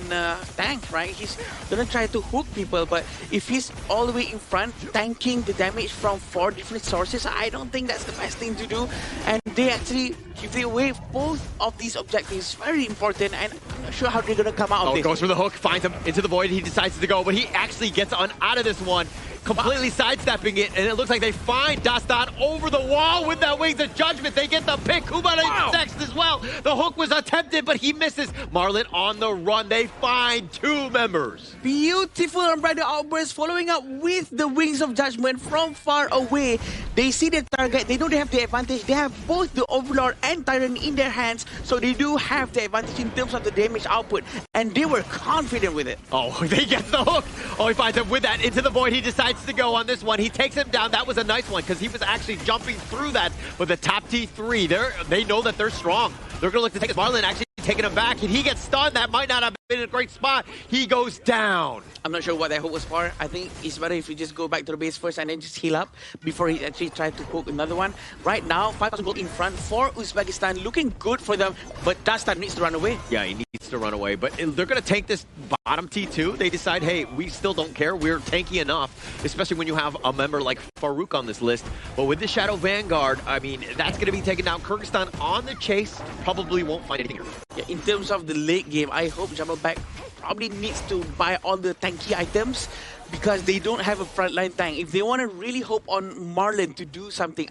tank, right? He's gonna try to hook people, but if he's all the way in front, tanking the damage from 4 different sources, I don't think that's the best thing to do. And they actually give away both of these objectives. Very important, and I'm not sure how they're gonna come out of this. Goes for the hook, finds him into the void. He decides to go, but he actually gets out of this one, completely sidestepping it, and it looks like they find Dastan over the wall with that Wings of Judgment. They get the pick. Kuba next as well. The hook was attempted, but he misses. Marlon on the run. They find 2 members. Beautiful Umbrella Outburst following up with the Wings of Judgment from far away. They see the target. They know they have the advantage. They have both the Overlord and Tyrant in their hands, so they do have the advantage in terms of the damage output, and they were confident with it. Oh, they get the hook. Oh, he finds him with that into the void. He decides to go on this one. He takes him down. That was a nice one because he was actually jumping through that. But the top T3, they know that they're strong. They're going to look to take it. Marlon actually taking him back, and he gets stunned. That might not have been a great spot. He goes down. I'm not sure what that hook was for. I think it's better if you just go back to the base first and then just heal up before he actually tried to hook another one. Right now, 5,000 gold in front for Uzbekistan. Looking good for them, but Dastan needs to run away. Yeah, he needs to run away, but they're going to take this bottom T2. They decide, hey, we still don't care. We're tanky enough, especially when you have a member like Farouk on this list. But with the Shadow Vanguard, I mean, that's going to be taken down. Kyrgyzstan on the chase, probably won't find anything here. Yeah, in terms of the late game, I hope Jamalbek probably needs to buy all the tanky items because they don't have a frontline tank. If they want to really hope on Marlon to do something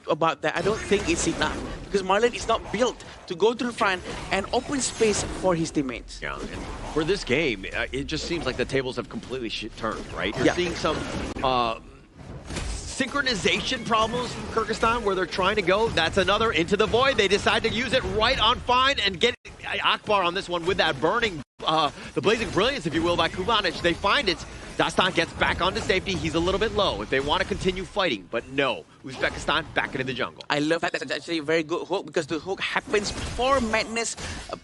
about that, I don't think it's enough because Marlon is not built to go to the front and open space for his teammates. Yeah, and for this game, it just seems like the tables have completely turned, right? You're seeing some synchronization problems from Kyrgyzstan where they're trying to go. That's another into the void. They decide to use it right on fine and get Akbar on this one with that burning, the Blazing Brilliance, if you will, by Kubanic. They find it. Dastan gets back onto safety. He's a little bit low if they want to continue fighting, but no. Uzbekistan back into the jungle. I love that. That's actually a very good hook because the hook happens before Madness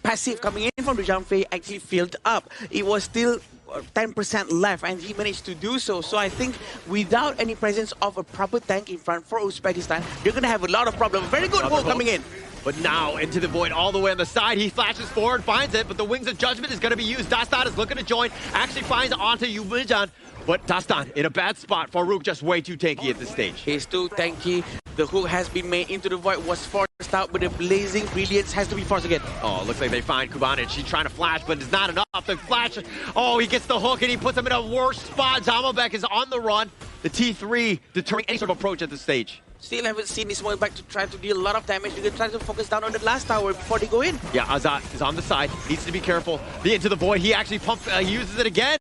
passive coming in from the Janfei actually filled up. It was still 10% left and he managed to do so. So I think without any presence of a proper tank in front for Uzbekistan, they're going to have a lot of problems. Very good hook coming in. But now into the void all the way on the side. He flashes forward, finds it, but the Wings of Judgment is going to be used. Dastan is looking to join, actually finds onto Yumijan. But Dastan in a bad spot. Farouk just way too tanky at this stage. He's too tanky. The hook has been made into the void, was forced out, but the Blazing Brilliance has to be forced again. Oh, looks like they find Kubanic. She's trying to flash, but it's not enough. The flash, oh, he gets the hook and he puts him in a worse spot. Zamalbek is on the run. The T3 deterring any sort of approach at this stage. Still haven't seen Ismail back to try to deal a lot of damage. They're going to try to focus down on the last tower before they go in. Yeah, Azat is on the side. Needs to be careful. The into the void. He actually uses it again.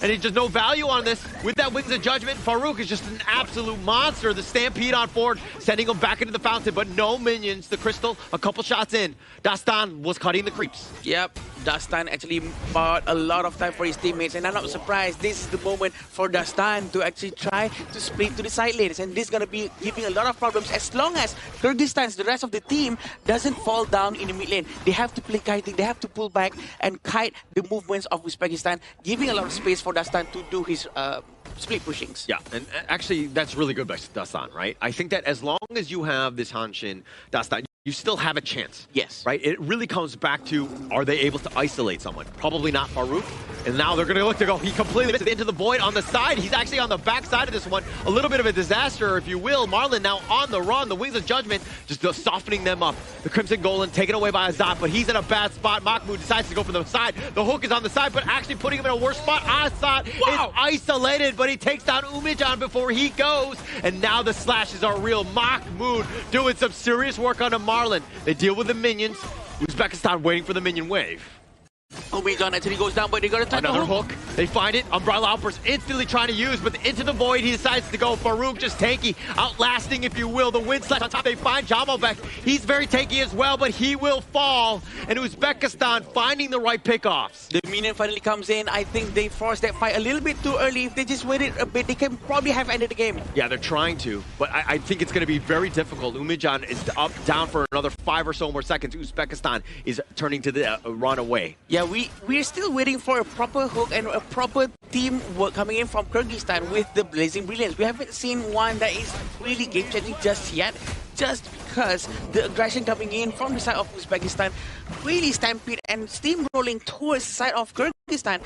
And he's just no value on this. With that Wings of Judgment, Farouk is just an absolute monster. The Stampede on forward, sending him back into the fountain, but no minions. The Crystal, a couple shots in. Dastan was cutting the creeps. Yep, Dastan actually bought a lot of time for his teammates, and I'm not surprised. This is the moment for Dastan to actually try to split to the side lanes, and this is going to be giving a lot of problems as long as Kyrgyzstan's, the rest of the team, doesn't fall down in the mid lane. They have to play kiting, they have to pull back and kite the movements of Uzbekistan, giving a lot of space for Dastan to do his split pushings. Yeah, and actually that's really good by Dastan, right? I think that as long as you have this Hanshin, Dastan, you still have a chance. Yes. Right? It really comes back to, are they able to isolate someone? Probably not Farouk. And now they're going to look to go. He completely missed it into the void on the side. He's actually on the back side of this one. A little bit of a disaster, if you will. Marlon now on the run. The Wings of Judgment just softening them up. The Crimson Golem taken away by Azat, but he's in a bad spot. Mahmoud decides to go for the side. The hook is on the side, but actually putting him in a worse spot. Azat is isolated, but he takes down Umijan before he goes. And now the slashes are real. Mahmoud doing some serious work on Marlon. They deal with the minions. Uzbekistan waiting for the minion wave. Umijan actually goes down, but they got to touch another the hook. They find it. Umbrella Outburst instantly trying to use, but into the void he decides to go. Farouk just tanky, outlasting, if you will. The wind slash on top. They find Jamalbek. He's very tanky as well, but he will fall. And Uzbekistan finding the right pickoffs. The minion finally comes in. I think they forced that fight a little bit too early. If they just waited a bit, they can probably have ended the game. Yeah, they're trying to, but I think it's going to be very difficult. Umijan is up, down for another 5 or so more seconds. Uzbekistan is turning to the run away. Yeah, we're still waiting for a proper hook and a proper teamwork coming in from Kyrgyzstan with the Blazing Brilliance. We haven't seen one that is really game-changing just yet, just because the aggression coming in from the side of Uzbekistan really stampede and steamrolling towards the side of Kyrgyzstan.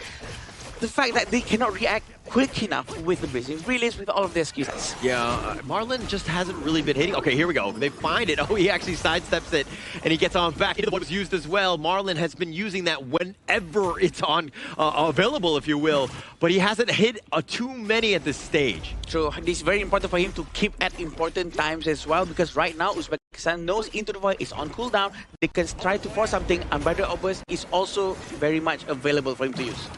The fact that they cannot react quick enough with the Blazing Brilliance, with all of their skills. Yeah, Marlon just hasn't really been hitting. Okay, here we go. They find it. Oh, he actually sidesteps it, and he gets on back. It was used as well. Marlon has been using that whenever it's on available, if you will, but he hasn't hit too many at this stage. So this is very important for him to keep at important times as well, because right now Uzbekistan knows Into the Void is on cooldown. They can try to force something. Unbridled Outburst is also very much available for him to use.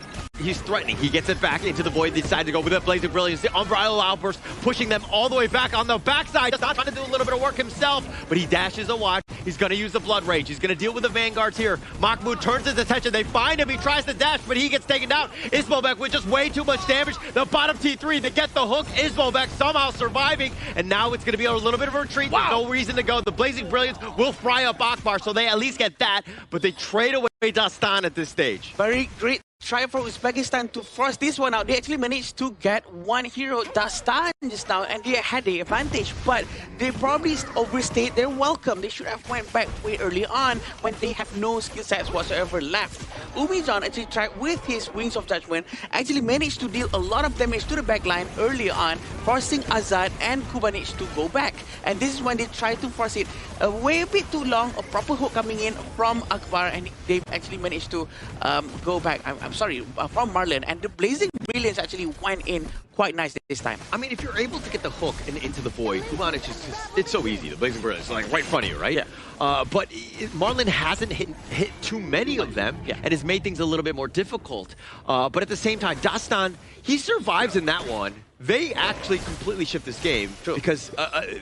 He's threatening. He gets it back into the void. They decide to go with that Blazing Brilliance. The Unbridled Outburst pushing them all the way back on the backside. Not trying to do a little bit of work himself, but he dashes a watch. He's going to use the Blood Rage. He's going to deal with the Vanguards here. Mahmoud turns his attention. They find him. He tries to dash, but he gets taken down. Ismobek with just way too much damage. The bottom T3, they get the hook. Ismobek somehow surviving, and now it's going to be a little bit of a retreat. Wow. There's no reason to go. The Blazing Brilliance will fry up Akbar, so they at least get that, but they trade away Dastan at this stage. Very great try for Uzbekistan to force this one out. They actually managed to get one hero, Dastan, just now, and they had the advantage, but they probably overstayed their welcome. They should have went back way early on when they have no skill sets whatsoever left. Umijan actually tried with his Wings of Judgment, actually managed to deal a lot of damage to the backline early on, forcing Azad and Kubanich to go back. And this is when they tried to force it way a bit too long, a proper hook coming in from Akbar, and they actually managed to go back. I'm sorry, from Marlon, and the Blazing Brilliance actually went in quite nice this time. I mean, if you're able to get the hook and into the void, Kubanich is just, it's so easy. The Blazing Brilliance is like right in front of you, right? Yeah. But Marlon hasn't hit too many of them, and has made things a little bit more difficult. But at the same time, Dastan, he survives in that one. They actually completely shift this game because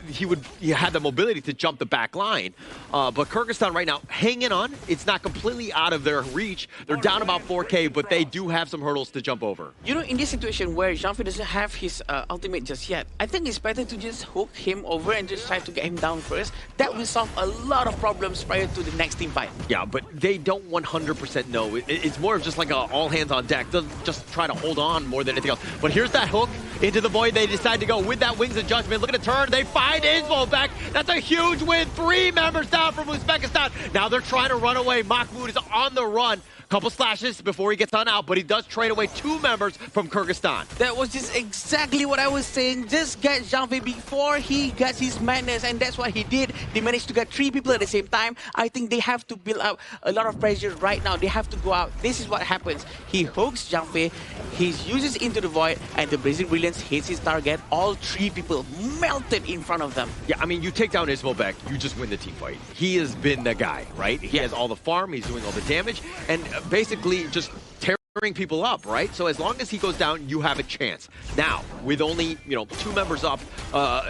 he had the mobility to jump the back line. But Kyrgyzstan right now hanging on. It's not completely out of their reach. They're down about 4K, but they do have some hurdles to jump over. You know, in this situation where Jean-Philippe doesn't have his ultimate just yet, I think it's better to just hook him over and just try to get him down first. That will solve a lot of problems prior to the next team fight. Yeah, but they don't 100% know. It's more of just like a all hands on deck. They'll just try to hold on more than anything else. But here's that hook. Into the void, they decide to go with that Wings of Judgment. Look at the turn, they find Ismobek. That's a huge win. 3 members down from Uzbekistan. Now they're trying to run away. Mahmoud is on the run. Couple slashes before he gets on out, but he does trade away 2 members from Kyrgyzstan. That was just exactly what I was saying. Just get Janvi before he gets his madness, and that's what he did. They managed to get 3 people at the same time. I think they have to build up a lot of pressure right now. They have to go out. This is what happens. He hooks Janvi, he uses Into the Void, and the Blazing Brilliance hits his target. All 3 people melted in front of them. Yeah, I mean, you take down Ismobek, you just win the team fight. He has been the guy, right? He has all the farm, he's doing all the damage, and basically just tearing tearing people up, right? So as long as he goes down, you have a chance. Now, with only, 2 members up,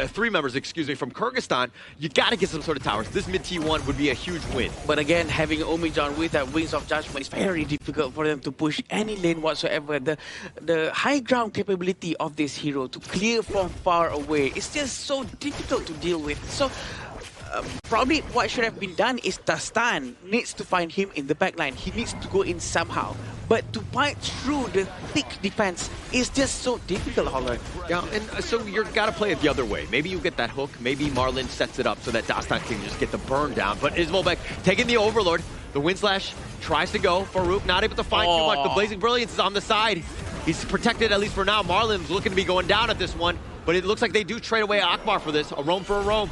3 members, excuse me, from Kyrgyzstan, you got to get some sort of towers. This mid T1 would be a huge win. But again, having Omijan with that Wings of Judgment is very difficult for them to push any lane whatsoever. The high ground capability of this hero to clear from far away is just so difficult to deal with. So probably what should have been done is Dastan needs to find him in the backline. He needs to go in somehow. But to fight through the thick defense is just so difficult, Holland. Yeah, and so you've got to play it the other way. Maybe you get that hook. Maybe Marlon sets it up so that Dastan can just get the burn down. But Ismolbek taking the Overlord. The Wind Slash tries to go. Farouk not able to find too much. The Blazing Brilliance is on the side. He's protected, at least for now. Marlon's looking to be going down at this one. But it looks like they do trade away Akbar for this. A roam for a roam.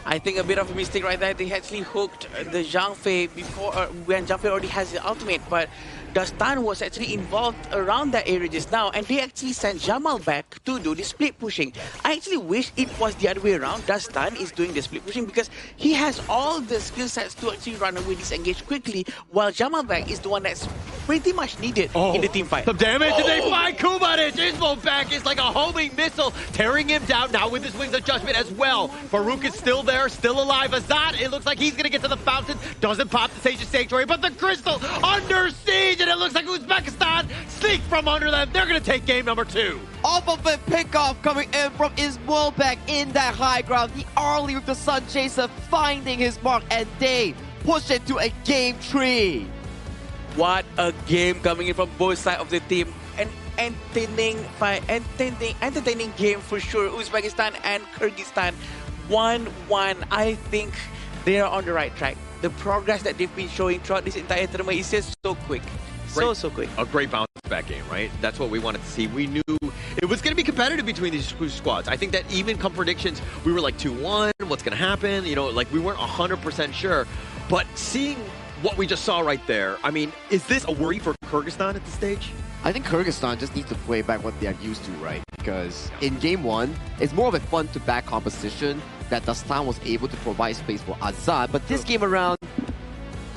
I think a bit of a mistake right there. They actually hooked the Zhang Fei before when Zhang Fei already has the ultimate, but Dastan was actually involved around that area just now, and they actually sent Jamal back to do the split pushing. I actually wish it was the other way around. Dastan is doing the split pushing because he has all the skill sets to actually run away, disengage quickly, while Jamal back is the one that's pretty much needed in the team fight. Some damage, and they find Kumaric. Ismolbek is like a homing missile, tearing him down now with his Wings of Judgment as well. Farouk is still there, still alive. Azad, it looks like he's going to get to the fountain. Doesn't pop the Sage's Sanctuary, but the Crystal under siege, and it looks like Uzbekistan sneak from under them. They're going to take game number 2. Off of a pickoff coming in from Ismolbek in that high ground. The early with the Sun Chaser finding his mark, and they push it to a game 3. What a game coming in from both sides of the team. An entertaining fight, entertaining game for sure. Uzbekistan and Kyrgyzstan 1-1. I think they are on the right track. The progress that they've been showing throughout this entire tournament is just so quick. So quick. A great bounce back game, right? That's what we wanted to see. We knew it was going to be competitive between these two squads. I think that even come predictions, we were like 2-1, what's going to happen? We weren't 100% sure. But seeing what we just saw right there, I mean, is this a worry for Kyrgyzstan at this stage? I think Kyrgyzstan just needs to play back what they are used to, right? Because in game 1, it's more of a fun-to-back competition that Dastan was able to provide space for Azad. But this game around,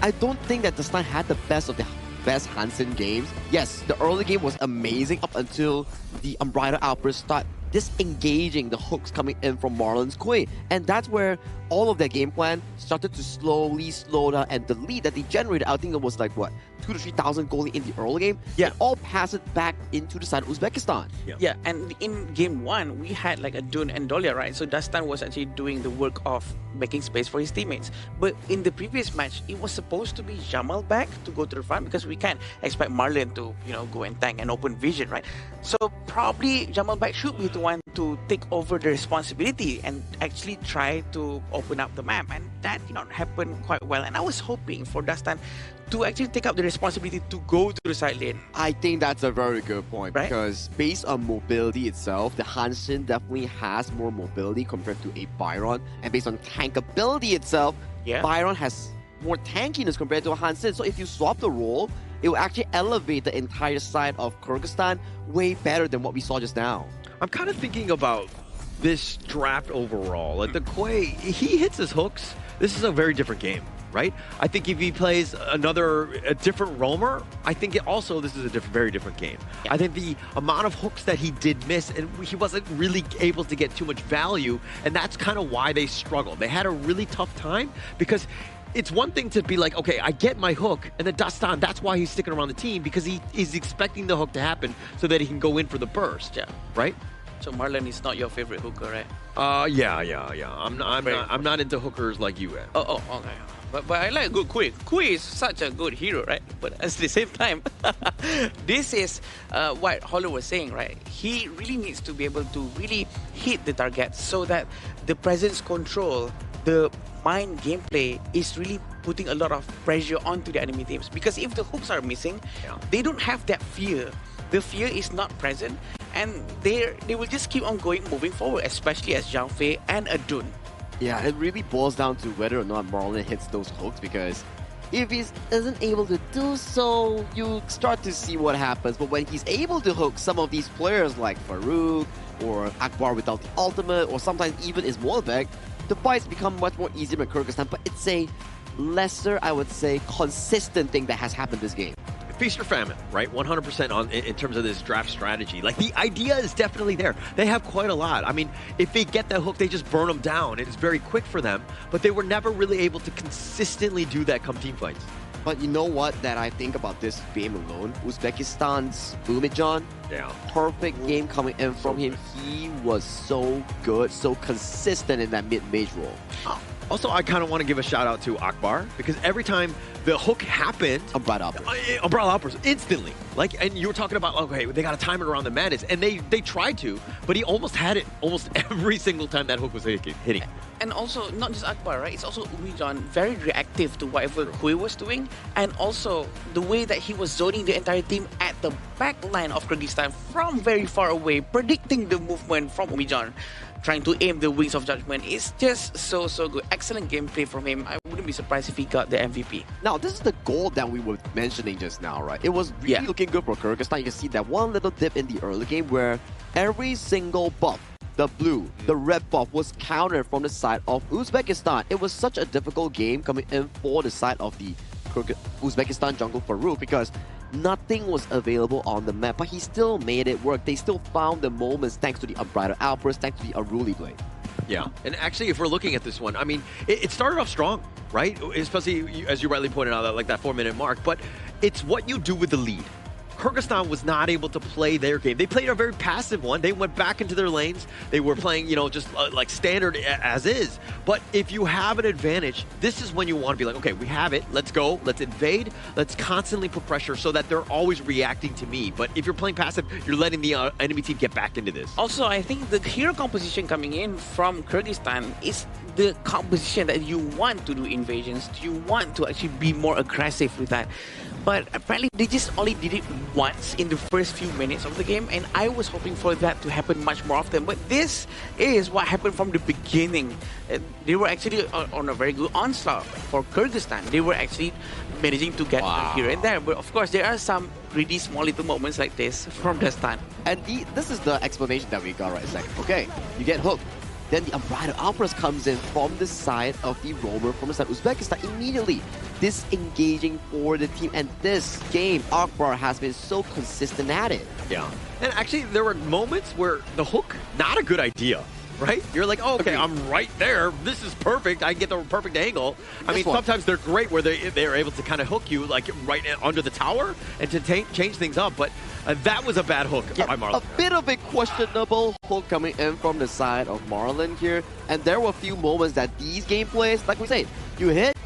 I don't think that Dastan had the best of the best Hansen games. Yes, the early game was amazing up until the Unbridled Outburst start disengaging the hooks coming in from Marlon's Kui. And that's where all of their game plan started to slowly slow down, and the lead that they generated, I think it was like, what, 2,000 to 3,000 goalie in the early game? Yeah. It all passed it back into the side of Uzbekistan. Yeah, and in game 1, we had like a Dun and Dolia, right? So Dastan was actually doing the work of making space for his teammates. But in the previous match, it was supposed to be Jamal back to go to the front, because we can't expect Marlon to, go and tank and open vision, right? So probably Jamal back should be the one to take over the responsibility and actually try to open up the map, and that happened quite well. And I was hoping for Dastan to actually take up the responsibility to go to the side lane. I think that's a very good point, right? Because based on mobility itself, the Hansen definitely has more mobility compared to a Byron, and based on tankability itself, Byron has more tankiness compared to a Hansen. So if you swap the role, it will actually elevate the entire side of Kyrgyzstan way better than what we saw just now. I'm kind of thinking about this draft overall. Like the Quay, he hits his hooks. This is a very different game, right? I think if he plays a different roamer, I think this is a very different game. Yeah. I think the amount of hooks that he did miss, and he wasn't really able to get too much value, and that's kind of why they struggled. They had a really tough time, because it's one thing to be like, okay, I get my hook, and then Dastan, that's why he's sticking around the team, because he is expecting the hook to happen so that he can go in for the burst. Yeah. Right? So Marlon is not your favorite hooker, right? Yeah. I'm not into hookers like you, Ed. Oh, okay. But I like good Kui. Kui is such a good hero, right? But at the same time, this is what Hollow was saying, right? He really needs to be able to really hit the target so that the presence control, the mind gameplay is really putting a lot of pressure onto the enemy teams. Because if the hooks are missing, they don't have that fear. The fear is not present, and they will just keep on moving forward, especially as Zhang Fei and Adun. Yeah, it really boils down to whether or not Marlon hits those hooks, because if he isn't able to do so, you start to see what happens. But when he's able to hook some of these players like Farouk or Akbar without the ultimate, or sometimes even Ismolbek, the fights become much more easier in Kyrgyzstan. But it's a lesser, I would say, consistent thing that has happened this game. feast or famine, right? 100% on in terms of this draft strategy. Like, the idea is definitely there. They have quite a lot. I mean, if they get that hook, they just burn them down. It's very quick for them, but they were never really able to consistently do that come team fights. But you know what that I think about this game alone? Uzbekistan's Umijan. Yeah. Perfect game coming in from him. He was so good, so consistent in that mid-mage role. Also, I kind of want to give a shout out to Akbar, because every time the hook happened, Umbrella uppers instantly. Like, and you were talking about, okay, they got to time it around the madness, and they tried to, but he almost had it almost every single time that hook was hitting. And also, not just Akbar, right? It's also Umijan, very reactive to whatever Kui was doing, and also the way that he was zoning the entire team at the back line of Kyrgyzstan from very far away, predicting the movement from Umijan, trying to aim the wings of judgment. It's just so good. Excellent gameplay from him. I wouldn't be surprised if he got the MVP. Now, this is the goal that we were mentioning just now, right? It was really looking good for Kyrgyzstan. You can see that one little dip in the early game where every single buff, the blue, the red buff, was countered from the side of Uzbekistan. It was such a difficult game coming in for the side of the Uzbekistan jungle Farouk, because nothing was available on the map, but he still made it work. They still found the moments thanks to the Unbridled Outburst, thanks to the Aruli Blade. Yeah, and actually, if we're looking at this one, I mean, it started off strong, right? Especially, as you rightly pointed out, like that 4-minute mark, but it's what you do with the lead. Kyrgyzstan was not able to play their game. They played a very passive one. They went back into their lanes. They were playing, you know, just like standard as is. But if you have an advantage, this is when you want to be like, okay, we have it. Let's go. Let's invade. Let's constantly put pressure so that they're always reacting to me. But if you're playing passive, you're letting the enemy team get back into this. Also, I think the hero composition coming in from Kyrgyzstan is the composition that you want to do invasions. You want to actually be more aggressive with that. But apparently they just only did it once in the first few minutes of the game, and I was hoping for that to happen much more often. But this is what happened from the beginning. They were actually on a very good onslaught for Kyrgyzstan. They were actually managing to get here and there. But of course, there are some really small little moments like this from the start. And this is the explanation that we got right. It's like, okay, you get hooked. Then the Unbridled Outburst comes in from the side of the roamer from the side of Uzbekistan, immediately disengaging for the team. And this game, Akbar has been so consistent at it. Yeah. And actually, there were moments where the hook, not a good idea, right? You're like, oh, okay, I'm right there. This is perfect. I get the perfect angle. I mean, sometimes they're great where they're able to kind of hook you like right under the tower and to change things up. But that was a bad hook by Marlon. A bit of a questionable hook coming in from the side of Marlon here. And there were a few moments that these gameplays, like we say, you hit,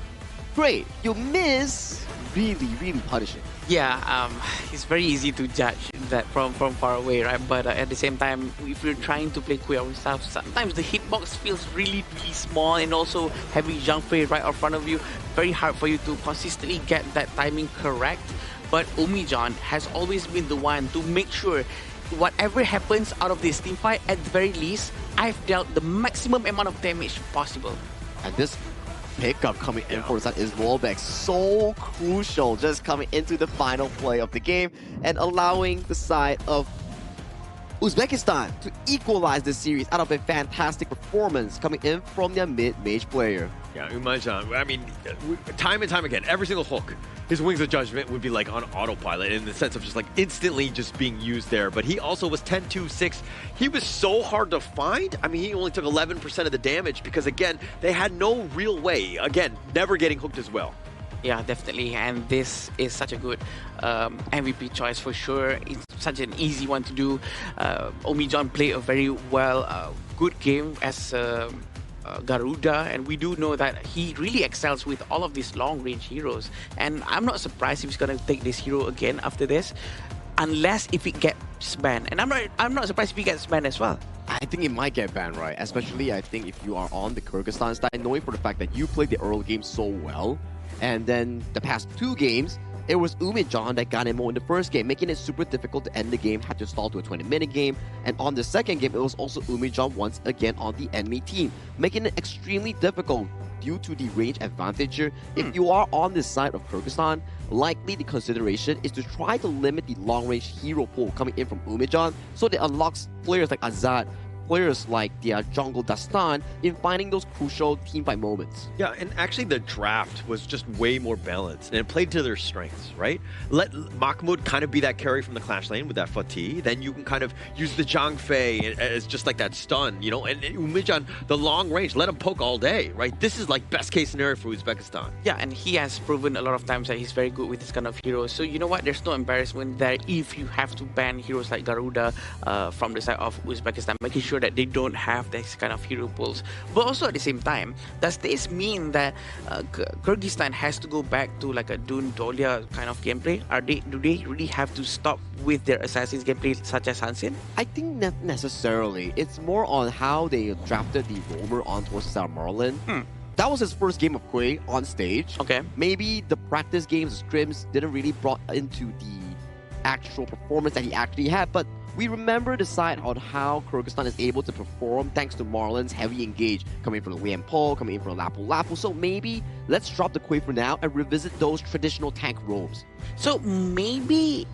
great. You miss, really punishing. Yeah, it's very easy to judge that from far away, right? But at the same time, if you're trying to play Quay and stuff, sometimes the hitbox feels really small, and also having Zhangfei right in front of you, very hard for you to consistently get that timing correct. But Umijan has always been the one to make sure whatever happens out of this team fight, at the very least, I've dealt the maximum amount of damage possible. And this pickup coming in for that is Wallback, so crucial, just coming into the final play of the game and allowing the side of Uzbekistan to equalize the series out of a fantastic performance coming in from their mid-mage player. Yeah, Umijan, I mean, time and time again, every single hook, his Wings of Judgment would be like on autopilot in the sense of just like instantly just being used there. But he also was 10-2-6. He was so hard to find. I mean, he only took 11% of the damage because, again, they had no real way, again, never getting hooked as well. Yeah, definitely. And this is such a good MVP choice for sure. It's such an easy one to do. Umijan played a very good game as Garuda, and we do know that he really excels with all of these long-range heroes. And I'm not surprised if he's gonna take this hero again after this, unless if it gets banned. And I'm not surprised if he gets banned as well. I think it might get banned, right? Especially, I think, if you are on the Kyrgyzstan side, knowing for the fact that you played the early game so well, and then the past two games, it was Umijan that got him more in the first game, making it super difficult to end the game, had to stall to a 20-minute game. And on the second game, it was also Umijan once again on the enemy team, making it extremely difficult due to the range advantage here. If you are on this side of Kyrgyzstan, likely the consideration is to try to limit the long-range hero pool coming in from Umijan, so that unlocks players like Azad, players like the jungle Dastan in finding those crucial teamfight moments. Yeah, and actually the draft was just way more balanced, and it played to their strengths, right? Let Mahmoud kind of be that carry from the Clash lane with that Fatih, then you can kind of use the Zhang Fei as just like that stun, you know, and Umijan, the long range, let him poke all day, right? This is like best case scenario for Uzbekistan. Yeah, and he has proven a lot of times that he's very good with this kind of heroes. So you know what? There's no embarrassment there if you have to ban heroes like Garuda from the side of Uzbekistan, making sure that they don't have this kind of hero pools. But also at the same time, does this mean that Kyrgyzstan has to go back to like a Dun Dolia kind of gameplay? Do they really have to stop with their assassins gameplay such as Hansin? I think not necessarily. It's more on how they drafted the roamer onto Marlin. That was his first game of Quay on stage. Okay. Maybe the practice games, the scrims, didn't really brought into the actual performance that he actually had, but we remember the side on how Kyrgyzstan is able to perform thanks to Marlon's heavy engage coming from the Liam Po, coming in from Lapu Lapu. So maybe let's drop the Quay for now and revisit those traditional tank roles. So maybe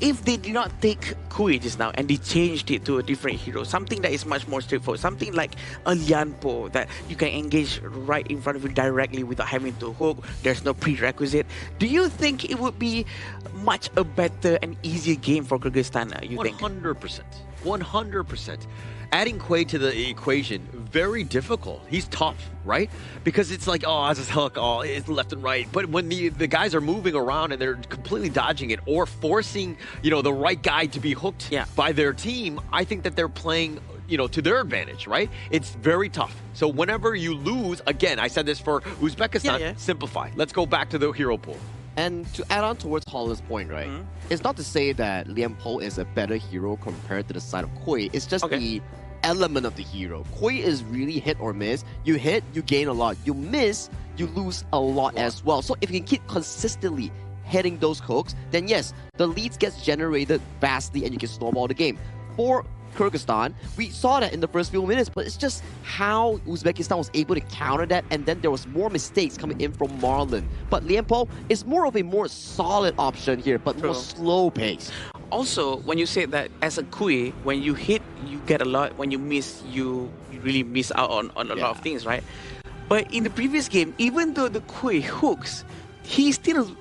if they did not take Kui just now and they changed it to a different hero, something that is much more straightforward, something like a Lian Po that you can engage right in front of you directly without having to hook, there's no prerequisite, do you think it would be much a better and easier game for Kyrgyzstan, you think? 100%. 100%. Adding Quay to the equation, very difficult. He's tough, right? Because it's like, oh, as a hook, oh, it's left and right. But when the guys are moving around and they're completely dodging it or forcing, you know, the right guy to be hooked by their team, I think that they're playing, you know, to their advantage, right? It's very tough. So whenever you lose, again, I said this for Uzbekistan, simplify. Let's go back to the hero pool. And to add on towards Holland's point, right? It's not to say that Liam Po is a better hero compared to the side of Koi. It's just the element of the hero. Koi is really hit or miss. You hit, you gain a lot. You miss, you lose a lot as well. So if you can keep consistently hitting those hooks, then yes, the leads gets generated vastly and you can snowball the game. For Kyrgyzstan, we saw that in the first few minutes, but it's just how Uzbekistan was able to counter that, and then there was more mistakes coming in from Marlon. But Liam Po is more of a more solid option here, but more slow pace. Also, when you say that as a Kui, when you hit, you get a lot. When you miss, you really miss out on a lot of things, right? But in the previous game, even though the Kui hooks, he still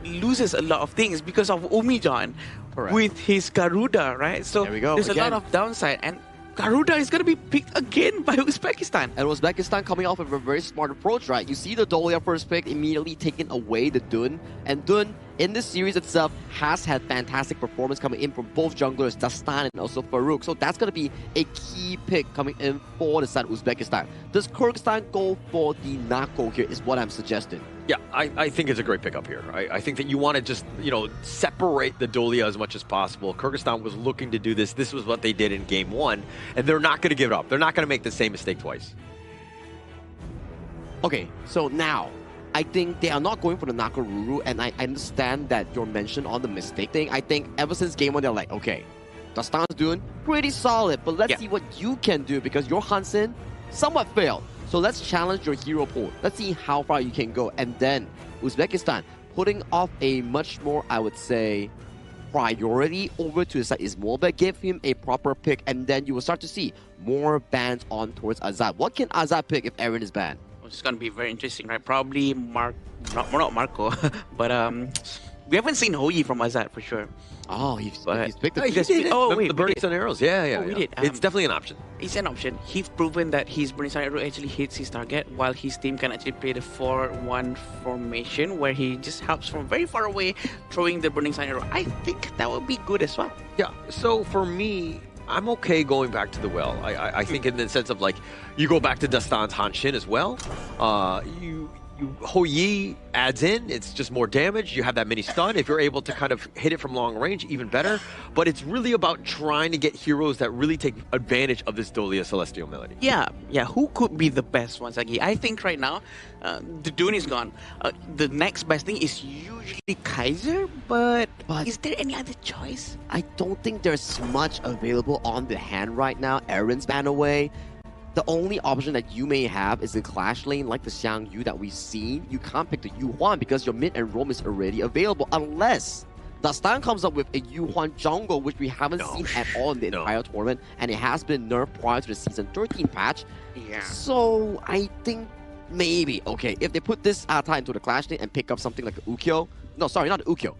loses a lot of things because of Umijan with his Garuda, right? So there's a lot of downside, and Garuda is going to be picked again by Uzbekistan. And Uzbekistan coming off of a very smart approach, right? You see the Dolia first pick immediately taking away the Dun, and Dun in this series itself has had fantastic performance coming in from both junglers, Dastan and also Farouk. So that's going to be a key pick coming in for the side of Uzbekistan. Does Kyrgyzstan go for the Nako here is what I'm suggesting. Yeah, I think it's a great pickup here. I think that you want to just, you know, separate the Dolia as much as possible. Kyrgyzstan was looking to do this. This was what they did in game one, and they're not going to give it up. They're not going to make the same mistake twice. Okay, so now, I think they are not going for the Nakaruru, and I understand that your mention on the mistake thing. I think ever since game one, they're like, okay, Dastan's doing pretty solid, but let's see what you can do, because your Hansen somewhat failed. So let's challenge your hero pool. Let's see how far you can go. And then Uzbekistan putting off a much more, I would say, priority over to the side is Molbek. Give him a proper pick, and then you will start to see more bans on towards Azad. What can Azad pick if Aaron is banned? It's going to be very interesting, right? Probably not Marco, but we haven't seen Hoi from Azad for sure. Oh, he's picked the Burning Sun Arrows. Yeah. We did. It's definitely an option. It's an option. He's proven that his Burning Sun Arrow actually hits his target, while his team can actually play the 4-1 formation, where he just helps from very far away, throwing the Burning Sun Arrow. I think that would be good as well. Yeah, so for me, I'm okay going back to the well. I think in the sense of, like, you go back to Dastan's Hanshin as well. Hoi adds in, it's just more damage. You have that mini stun. If you're able to kind of hit it from long range, even better. But it's really about trying to get heroes that really take advantage of this Dolia Celestial Melody. Yeah. Who could be the best one, Sagi? I think right now, the Dune is gone. The next best thing is usually Kaiser, but is there any other choice? I don't think there's much available on the hand right now. Aaron's banned away. The only option that you may have is the Clash lane like the Xiang Yu that we've seen. You can't pick the Yu Huan because your mid and roam is already available unless Dastan comes up with a Yuhuan jungle, which we haven't seen at all in the entire tournament, and it has been nerfed prior to the Season 13 patch. Yeah. So I think maybe, okay, if they put this Ata into the Clash Lane and pick up something like the Ukyo, no, sorry, not the Ukyo,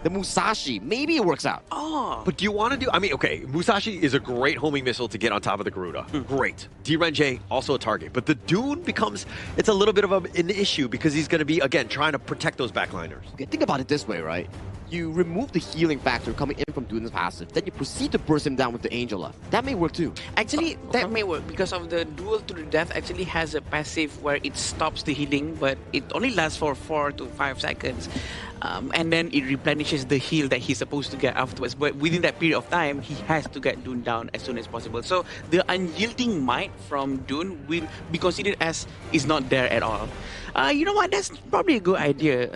the Musashi, maybe it works out. Oh. But do you want to do, I mean, okay, Musashi is a great homing missile to get on top of the Garuda. Great. D-Renjay, also a target. But the Dune becomes, it's a little bit of an issue because he's going to be, again, trying to protect those backliners. Okay, think about it this way, right? You remove the healing factor coming in from Dune's passive, then you proceed to burst him down with the Angela. That may work too. Actually, that may work because of the duel to the death actually has a passive where it stops the healing, but it only lasts for 4 to 5 seconds. And then it replenishes the heal that he's supposed to get afterwards. But within that period of time, he has to get Dune down as soon as possible. So the unyielding might from Dune will be considered as is not there at all. You know what? That's probably a good idea.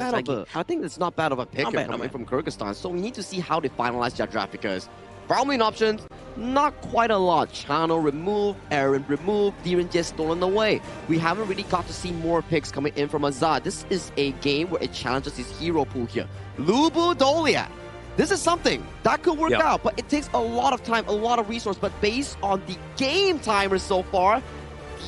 I think it's not bad of a pick coming from Kyrgyzstan. So we need to see how they finalize their draft because farming options, not quite a lot. Channel removed, Aaron removed, Diren just stolen away. We haven't really got to see more picks coming in from Azad. This is a game where it challenges his hero pool here. Lubu Doliak. This is something that could work out, but it takes a lot of time, a lot of resource. But based on the game timer so far,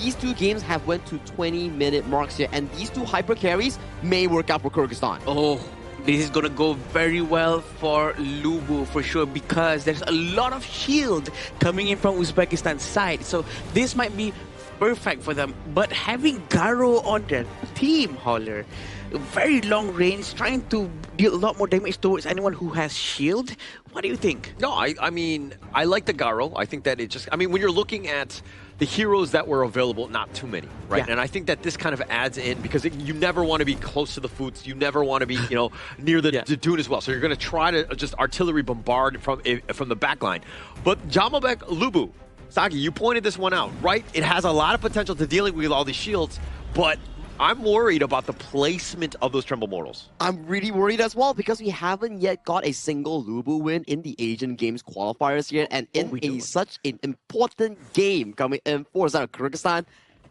these two games have went to 20-minute marks here, and these two hyper carries may work out for Kyrgyzstan. Oh, this is gonna go very well for Lubu for sure because there's a lot of shield coming in from Uzbekistan's side. So this might be perfect for them. But having Garo on their team, Holler, very long range, trying to deal a lot more damage towards anyone who has shield. What do you think? No, I mean, I like the Garo. I think that it just, I mean, when you're looking at the heroes that were available, not too many, right? Yeah. And I think that this kind of adds in because you never want to be close to the foods. You never want to be, you know, near the Dune as well. So you're going to try to just artillery bombard from the backline. But Jamalbek Lubu, Sagi, you pointed this one out, right? It has a lot of potential to dealing with all these shields, but I'm worried about the placement of those Tremble Mortals. I'm really worried as well because we haven't yet got a single Lubu win in the Asian Games qualifiers yet, and in such an important game coming in for Kyrgyzstan,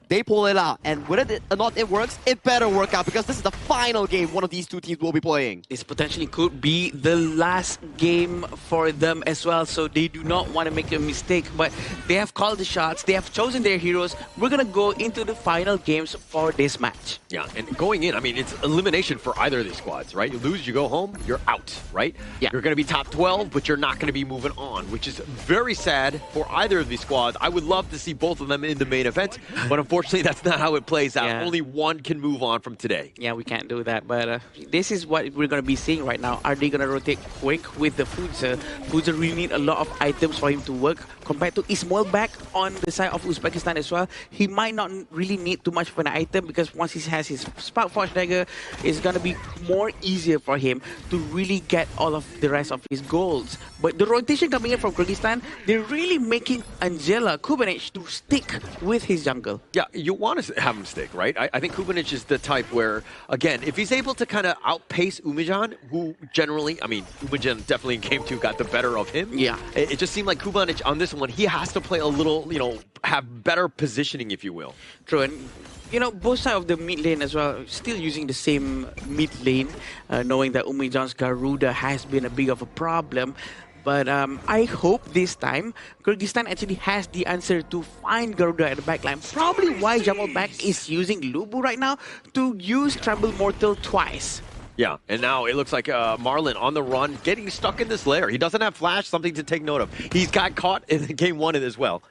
they pull it out, and whether or not it works, it better work out because this is the final game one of these two teams will be playing. This potentially could be the last game for them as well, so they do not want to make a mistake, but they have called the shots, they have chosen their heroes. We're going to go into the final games for this match. Yeah, and going in, I mean, it's elimination for either of these squads, right? You lose, you go home, you're out, right? Yeah. You're going to be top 12, but you're not going to be moving on, which is very sad for either of these squads. I would love to see both of them in the main event, but unfortunately, that's not how it plays out. Yeah. Only one can move on from today. Yeah, we can't do that, but this is what we're going to be seeing right now. Are they going to rotate quick with the Fudza? Fudza really need a lot of items for him to work compared to Ismail back on the side of Uzbekistan as well. He might not really need too much of an item because once he has his Spark Forge Dagger, it's going to be more easier for him to really get all of the rest of his goals. But the rotation coming in from Kyrgyzstan, they're really making Angela Kubanich to stick with his jungle. Yeah, you want to have him stick, right? I think Kubanich is the type where, again, if he's able to kind of outpace Umijan, who generally, I mean, Umijan definitely in Game 2 got the better of him. Yeah. It just seemed like Kubanich on this one, he has to play a little, you know, have better positioning, if you will. True, and you know, both sides of the mid lane as well, still using the same mid lane, knowing that Umijan's Garuda has been a big of a problem. But I hope this time, Kyrgyzstan actually has the answer to find Garuda at the backline. Probably why Jamalbek is using Lubu right now to use Tremble Mortal twice. Yeah, and now it looks like Marlon on the run, getting stuck in this lair. He doesn't have flash, something to take note of. He's got caught in Game 1 as well.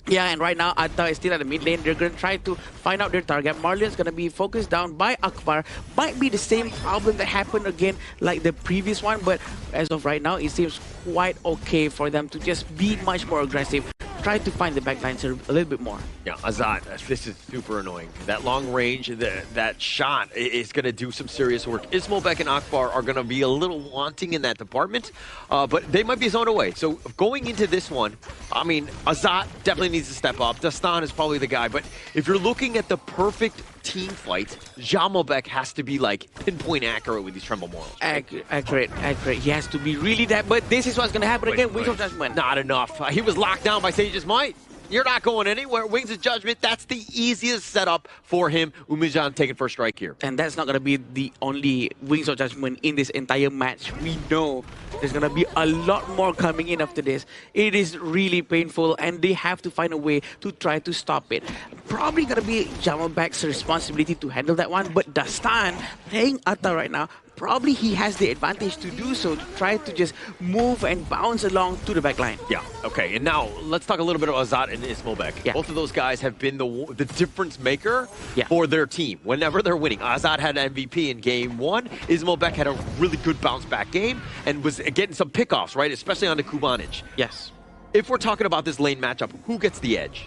Yeah, and right now, Atta is still at the mid lane. They're going to try to find out their target. Marlion's going to be focused down by Akbar. Might be the same problem that happened again like the previous one, but as of right now, it seems quite okay for them to just be much more aggressive. Try to find the backlines a little bit more. Yeah, Azad, this is super annoying. That long range, that shot is going to do some serious work. Ismailbek and Akbar are going to be a little wanting in that department, but they might be zoned away. So going into this one, I mean, Azad definitely needs to step up. Dastan is probably the guy, but if you're looking at the perfect team fight, Jamalbek has to be like pinpoint accurate with these Tremble Mortals. Accurate. He has to be really that, but this is what's going to happen again. Wait of Judgment. Not enough. He was locked down by Sage's Might. You're not going anywhere. Wings of Judgment, that's the easiest setup for him. Umijan taking first strike here. And that's not going to be the only Wings of Judgment in this entire match. We know there's going to be a lot more coming in after this. It is really painful, and they have to find a way to try to stop it. Probably going to be Jamalback's responsibility to handle that one, but Dastan playing Atta right now, probably he has the advantage to do so, to try to just move and bounce along to the back line. Yeah, okay. And now let's talk a little bit about Azat and Ismailbek. Yeah. Both of those guys have been the difference maker for their team whenever they're winning. Azat had an MVP in game 1. Ismailbek had a really good bounce back game and was getting some pickoffs, right? Especially on the Kubanic. Yes. If we're talking about this lane matchup, who gets the edge?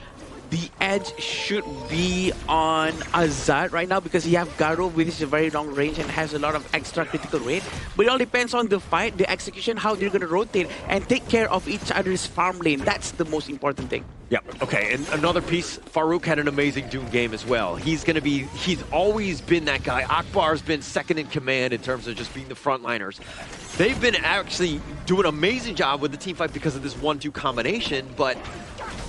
The edge should be on Azad right now because you have Garo, which is a very long range and has a lot of extra critical rate. But it all depends on the fight, the execution, how they're going to rotate and take care of each other's farm lane. That's the most important thing. Yeah, okay, and another piece, Farouk had an amazing Doom game as well. He's always been that guy. Akbar's been second in command in terms of just being the frontliners. They've been actually doing an amazing job with the team fight because of this 1-2 combination, but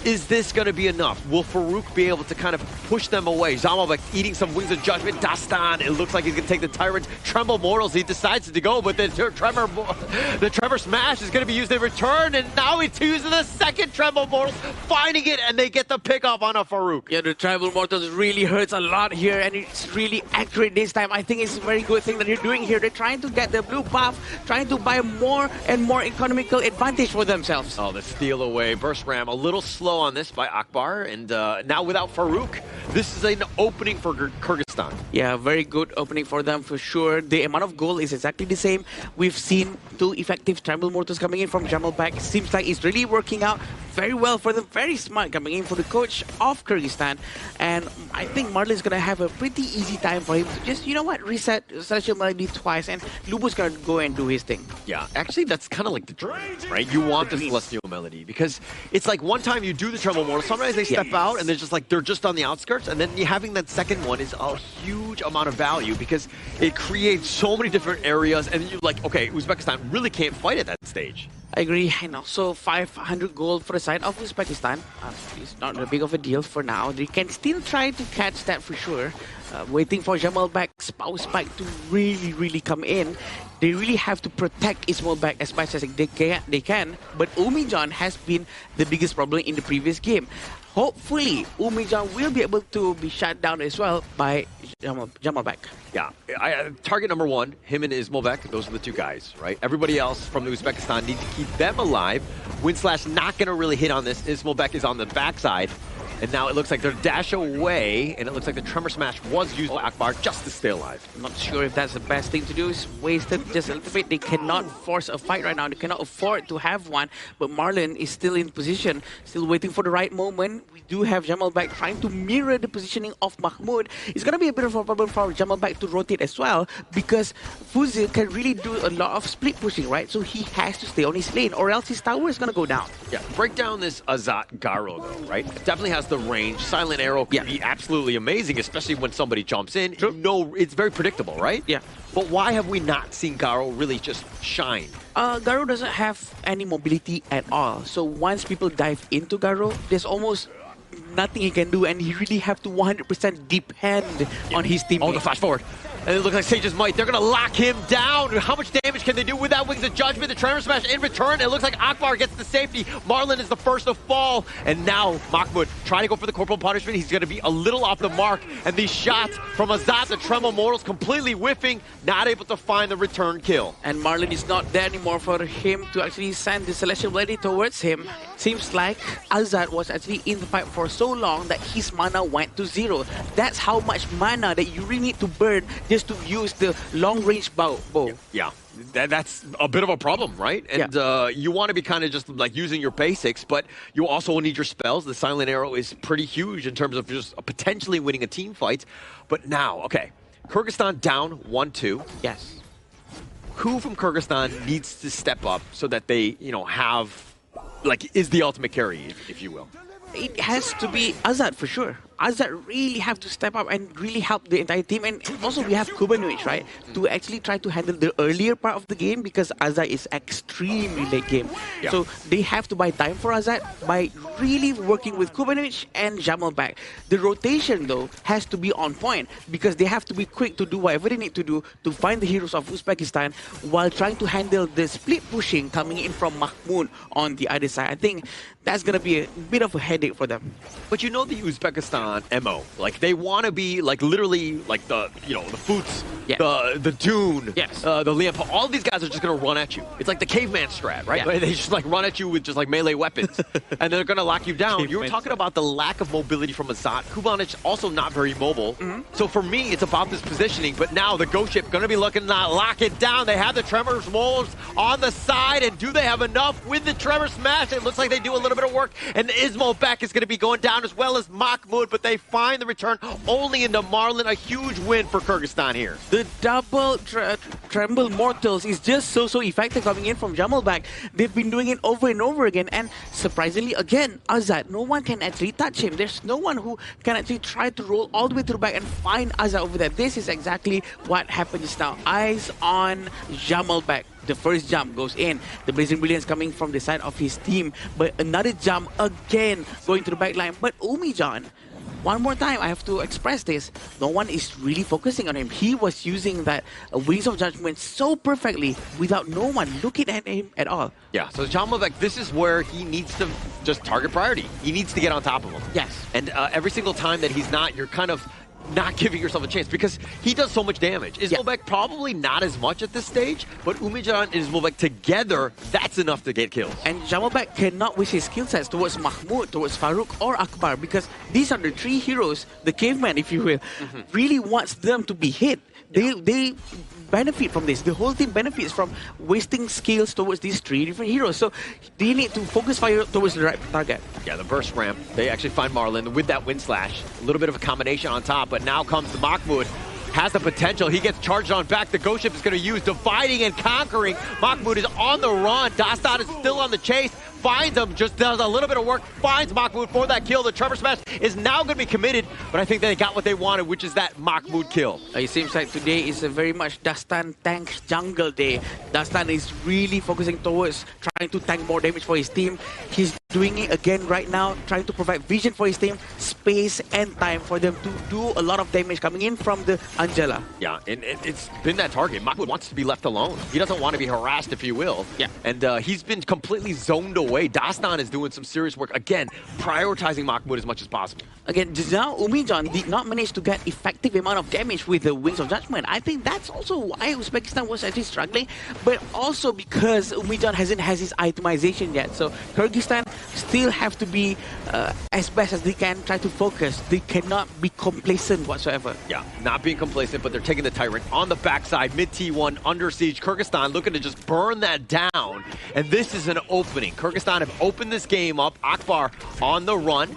is this going to be enough? Will Farouk be able to kind of push them away? Zamalbek eating some Wings of Judgment. Dastan, it looks like he's going to take the Tyrant. Tremble Mortals, he decides to go, but the Tremor Smash is going to be used in return, and now he uses the second Tremble Mortals, finding it, and they get the pickoff on a Farouk. Yeah, the Tremble Mortals really hurts a lot here, and it's really accurate this time. I think it's a very good thing that they're doing here. They're trying to get the blue buff, trying to buy more and more economical advantage for themselves. Oh, the steal away. Burst Ram, a little slow on this by Akbar, and now without Farouk, this is an opening for Kyrgyzstan. Yeah, very good opening for them for sure. The amount of goal is exactly the same. We've seen 2 effective Tremble Mortals coming in from Jamalbek. Seems like it's really working out very well for them. Very smart coming in for the coach of Kyrgyzstan. And I think Marlon's going to have a pretty easy time for him to just, you know what, reset Celestial Melody twice, and Lubu's going to go and do his thing. Yeah, actually that's kind of like the dream, right? You want the Celestial Melody because it's like one time you do the Tremble Mortal, sometimes they step out and they're just on the outskirts, and then having that second one is a huge amount of value because it creates so many different areas, and you're like, okay, Uzbekistan really can't fight at that stage. I agree, and also 500 gold for the side of Uzbekistan. It's not a big of a deal for now. They can still try to catch that for sure. Waiting for Jamalbek's bounce back to really come in. They really have to protect Ismailbek as much as they can. But Umijan has been the biggest problem in the previous game. Hopefully, Umijan will be able to be shut down as well by Jamalbek. Yeah, target number 1, him and Ismailbek, those are the 2 guys, right? Everybody else from Uzbekistan need to keep them alive. Windslash not going to really hit on this. Ismailbek is on the backside. And now it looks like they're dash away, and it looks like the Tremor Smash was used by Akbar just to stay alive. I'm not sure if that's the best thing to do. It's wasted just a little bit. They cannot force a fight right now. They cannot afford to have one. But Marlon is still in position, still waiting for the right moment. We do have Jamalbek trying to mirror the positioning of Mahmoud. It's going to be a bit of a problem for Jamalbek to rotate as well, because Fuzil can really do a lot of split pushing, right? So he has to stay on his lane, or else his tower is going to go down. Yeah, break down this Azat Garo, though, right? It definitely has the range. Silent Arrow can be absolutely amazing, especially when somebody jumps in. You know, it's very predictable, right? Yeah. But why have we not seen Garo really just shine? Garo doesn't have any mobility at all. So once people dive into Garo, there's almost nothing he can do, and he really have to 100% depend on his team. Oh, the flash forward. And it looks like Sage's Might. They're going to lock him down. How much damage can they do with that Wings of Judgment? The Tremor Smash in return. It looks like Akbar gets the safety. Marlon is the first to fall. And now Mahmoud trying to go for the Corporal Punishment. He's going to be a little off the mark. And these shots from Azat, the Tremor Mortals, completely whiffing. Not able to find the return kill. And Marlon is not there anymore for him to actually send the Celestial Blade towards him. Seems like Azat was actually in the fight for so long that his mana went to 0. That's how much mana that you really need to burn just to use the long-range bow. Yeah, that's a bit of a problem, right? And you want to be kind of just like using your basics, but you also need your spells. The Silent Arrow is pretty huge in terms of just potentially winning a team fight. But now, okay, Kyrgyzstan down 1-2. Yes. Who from Kyrgyzstan needs to step up so that they, you know, have, like, is the ultimate carry, if you will? It has to be Azat for sure. Azat really have to step up and really help the entire team. And also we have Kubanovic, right, to actually try to handle the earlier part of the game because Azat is extremely late game. Yeah. So they have to buy time for Azat by really working with Kubanovic and Jamal back. The rotation though has to be on point because they have to be quick to do whatever they need to do to find the heroes of Uzbekistan while trying to handle the split pushing coming in from Mahmoud on the other side. I think that's going to be a bit of a headache for them. But you know the Uzbekistan MO, like they want to be like literally like the, you know, the Foots, the Dune, the Liam, all these guys are just going to run at you. It's like the caveman strat, right? Yeah. They just like run at you with just like melee weapons and they're going to lock you down. You were talking about the lack of mobility from Azat. Kubanic also not very mobile. So for me, it's about this positioning, but now the Ghost Ship going to be looking to lock it down. They have the Tremor Wolves on the side, and do they have enough with the Tremor Smash? It looks like they do a little bit of work, and Ismo Beck is going to be going down as well as Mahmoud, but they find the return only into Marlon. A huge win for Kyrgyzstan here. The double Tremble Mortals is just so effective coming in from Jamalbek. They've been doing it over and over again, and surprisingly again, Azat, no one can actually touch him. There's no one who can actually try to roll all the way through back and find Azat over there. This is exactly what happens now. Eyes on Jamalbek. The first jump goes in. The Blazing Brilliance coming from the side of his team. But another jump again going to the back line. But Umijan, one more time, I have to express this. No one is really focusing on him. He was using that Wings of Judgment so perfectly without no one looking at him at all. Yeah, so Jamalbek, this is where he needs to just target priority. He needs to get on top of him. Yes. And every single time that he's not, you're kind of not giving yourself a chance because he does so much damage. Ismobek probably not as much at this stage, but Umijan and Ismobek together, that's enough to get kills. And Jamalbek cannot waste his skill sets towards Mahmoud, towards Farouk or Akbar because these are the three heroes, the caveman if you will, really wants them to be hit. They benefit from this. The whole team benefits from wasting skills towards these three different heroes. So they need to focus fire towards the right target. Yeah, the burst ramp. They actually find Marlon with that wind slash. A little bit of a combination on top, but now comes the Mahmoud. Has the potential. He gets charged on back. The Ghost Ship is going to use dividing and conquering. Mahmoud is on the run. Dastan is still on the chase. Finds him, just does a little bit of work, finds Mahmoud for that kill. The Trevor Smash is now going to be committed, but I think they got what they wanted, which is that Mahmoud kill. It seems like today is a very much Dastan tank jungle day. Dastan is really focusing towards trying to tank more damage for his team. He's doing it again right now, trying to provide vision for his team, space and time for them to do a lot of damage coming in from the Angela. Yeah, and it's been that target. Mahmoud wants to be left alone. He doesn't want to be harassed, if you will. Yeah. And he's been completely zoned away. Dastan is doing some serious work. Again, prioritizing Mahmoud as much as possible. Again, now Umijan did not manage to get effective amount of damage with the Wings of Judgment. I think that's also why Uzbekistan was actually struggling, but also because Umijan hasn't has his itemization yet. So Kyrgyzstan still have to be as best as they can, try to focus. They cannot be complacent whatsoever. Yeah, not being complacent, but they're taking the Tyrant on the backside, mid T1, under siege. Kyrgyzstan looking to just burn that down, and this is an opening. Kyrgyzstan have opened this game up. Akbar on the run.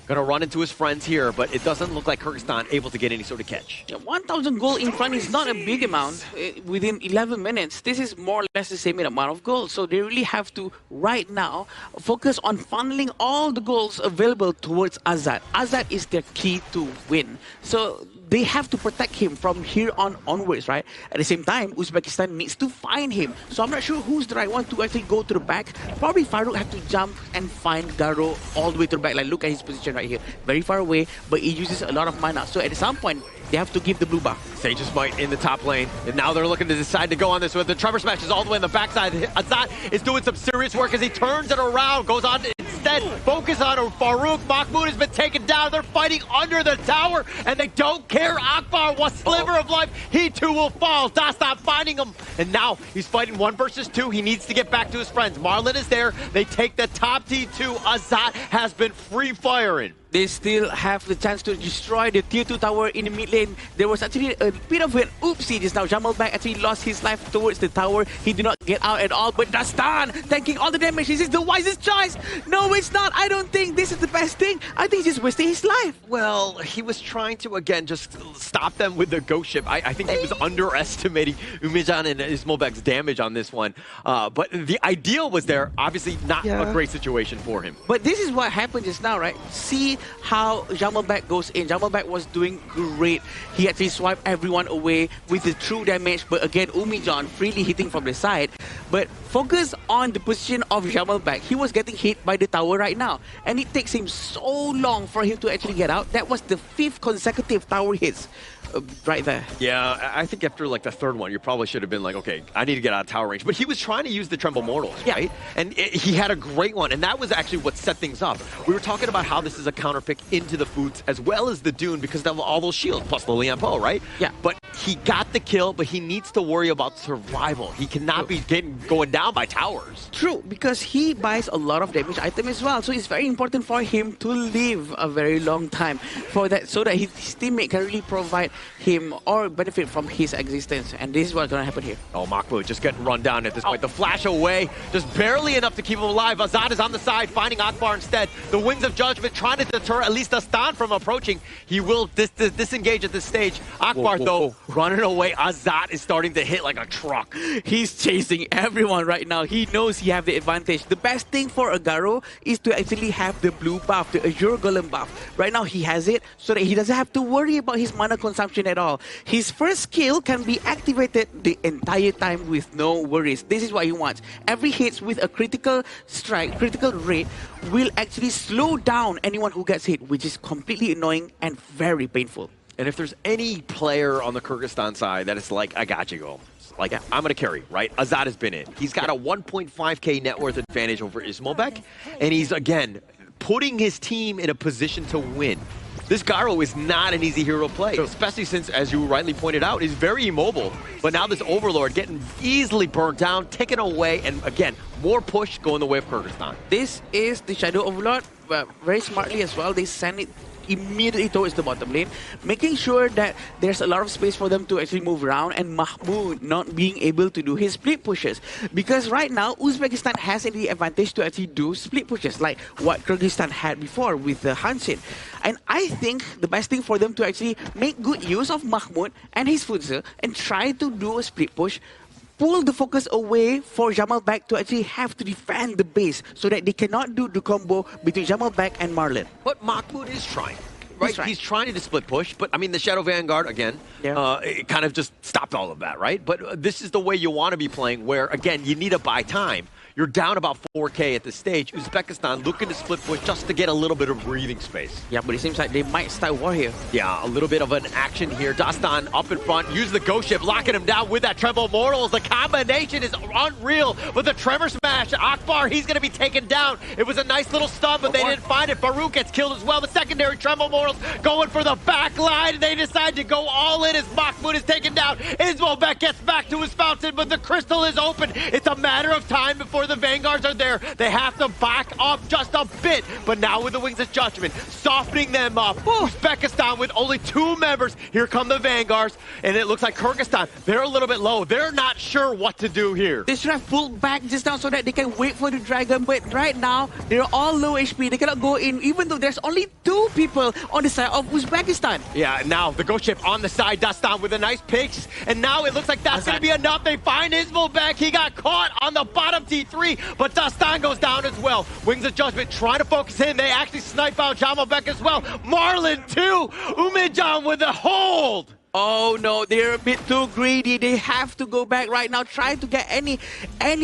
Gonna run into his friends here, but it doesn't look like Kyrgyzstan able to get any sort of catch. Yeah, 1,000 gold in front is not a big amount. Within 11 minutes, this is more or less the same amount of gold. So they really have to, right now, focus on funneling all the goals available towards Azat. Azat is their key to win. So they have to protect him from here on onwards, right? At the same time, Uzbekistan needs to find him. So I'm not sure who's the right one to actually go to the back. Probably Farouk have to jump and find Garo all the way to the back. Like, look at his position right here. Very far away, but he uses a lot of mana. So at some point, they have to give the blue buff. Sage's Might in the top lane, and now they're looking to decide to go on this with the Trevor Smash is all the way on the backside. Azat is doing some serious work as he turns it around, goes on to instead focus on Farouk. Mahmoud has been taken down. They're fighting under the tower, and they don't care. Akbar, one sliver of life, he too will fall. Dastan finding him, and now he's fighting 1 versus 2. He needs to get back to his friends. Marlon is there. They take the top T2. Azat has been free firing. They still have the chance to destroy the tier 2 tower in the mid lane. There was actually a bit of an oopsie just now. Jamalbek actually lost his life towards the tower. He did not get out at all, but Dastan tanking all the damage. This is the wisest choice. No, it's not. I don't think this is the best thing. I think he's just wasting his life. Well, he was trying to, again, just stop them with the Ghost Ship. I think he was underestimating Umijan and Ismobek's damage on this one. But the ideal was there. Obviously not a great situation for him. But this is what happened just now, right? See how Jamalback goes in. Jamalback was doing great. He actually swiped everyone away with the true damage, but again, Umijan freely hitting from the side. But focus on the position of Jamalback. He was getting hit by the tower right now, and it takes him so long for him to actually get out. That was the 5th consecutive tower hits. Right there. Yeah, I think after like the 3rd one, you probably should have been like, okay, I need to get out of tower range. But he was trying to use the Tremble Mortals, right? And he had a great one, and that was actually what set things up. We were talking about how this is a counter pick into the Foods as well as the Dune because of all those shields, plus the Lian Po, right? Yeah. But he got the kill, but he needs to worry about survival. He cannot be going down by towers. True, because he buys a lot of damage item as well. So it's very important for him to live a very long time for that, so that his teammate can really provide him or benefit from his existence. And this is what's going to happen here. Oh, Mahmoud just getting run down at this point. The flash away, just barely enough to keep him alive. Azad is on the side, finding Akbar instead. The Wings of Judgment trying to deter at least Astan from approaching. He will disengage at this stage. Akbar, though, running away. Azad is starting to hit like a truck. He's chasing everyone right now. He knows he has the advantage. The best thing for Agaro is to actually have the blue buff, the Azure Golem buff. Right now, he has it so that he doesn't have to worry about his mana consumption at all. His first skill can be activated the entire time with no worries. This is what he wants. Every hit with a critical strike, critical rate, will actually slow down anyone who gets hit, which is completely annoying and very painful. And if there's any player on the Kyrgyzstan side that is like, I got you, go. Like, I'm going to carry, right? Azad has been in. He's got a 1.5k net worth advantage over Ismobek, and he's, again, putting his team in a position to win. This Garo is not an easy hero to play, especially since, as you rightly pointed out, he's very immobile. But now this Overlord getting easily burnt down, taken away, and again, more push going the way of Kyrgyzstan. This is the Shadow Overlord, very smartly as well. They send it immediately towards the bottom lane, making sure that there's a lot of space for them to actually move around, and Mahmoud not being able to do his split pushes. Because right now, Uzbekistan has the advantage to actually do split pushes, like what Kyrgyzstan had before with the Hansin. And I think the best thing for them to actually make good use of Mahmoud and his Futsa and try to do a split push, pull the focus away for Jamalback to actually have to defend the base so that they cannot do the combo between Jamalback and Marlon. But Mahmoud is trying. Right, he's trying to split push, but I mean the Shadow Vanguard again, it kind of just stopped all of that, right? But this is the way you want to be playing, where again you need to buy time. You're down about 4k at this stage. Uzbekistan looking to split push just to get a little bit of breathing space. Yeah, but it seems like they might start war here. Yeah, a little bit of an action here. Dastan up in front, use the Ghost Ship, locking him down with that Tremble Mortals. The combination is unreal with the Tremor Smash. Akbar, he's going to be taken down. It was a nice little stun, but they didn't find it. Farouk gets killed as well. The secondary Tremble Mortals going for the back line. They decide to go all in as Mahmoud is taken down. Ismobek gets back to his fountain, but the crystal is open. It's a matter of time before the Vanguards are there. They have to back up just a bit, but now with the Wings of Judgment, softening them up. Uzbekistan with only 2 members. Here come the Vanguards, and it looks like Kyrgyzstan, they're a little bit low. They're not sure what to do here. They should have pulled back just now so that they can wait for the dragon, but right now, they're all low HP. They cannot go in, even though there's only 2 people on the side of Uzbekistan. Yeah, now the Ghost Ship on the side, Dastan with a nice picks, and now it looks like that's going to be enough. They find Ismobek. He got caught on the bottom T3, but Dastan goes down as well. Wings of Judgment trying to focus in. They actually snipe out Jamalbek as well. Marlon too. Umijan with a hold. Oh no, they're a bit too greedy. They have to go back right now, try to get any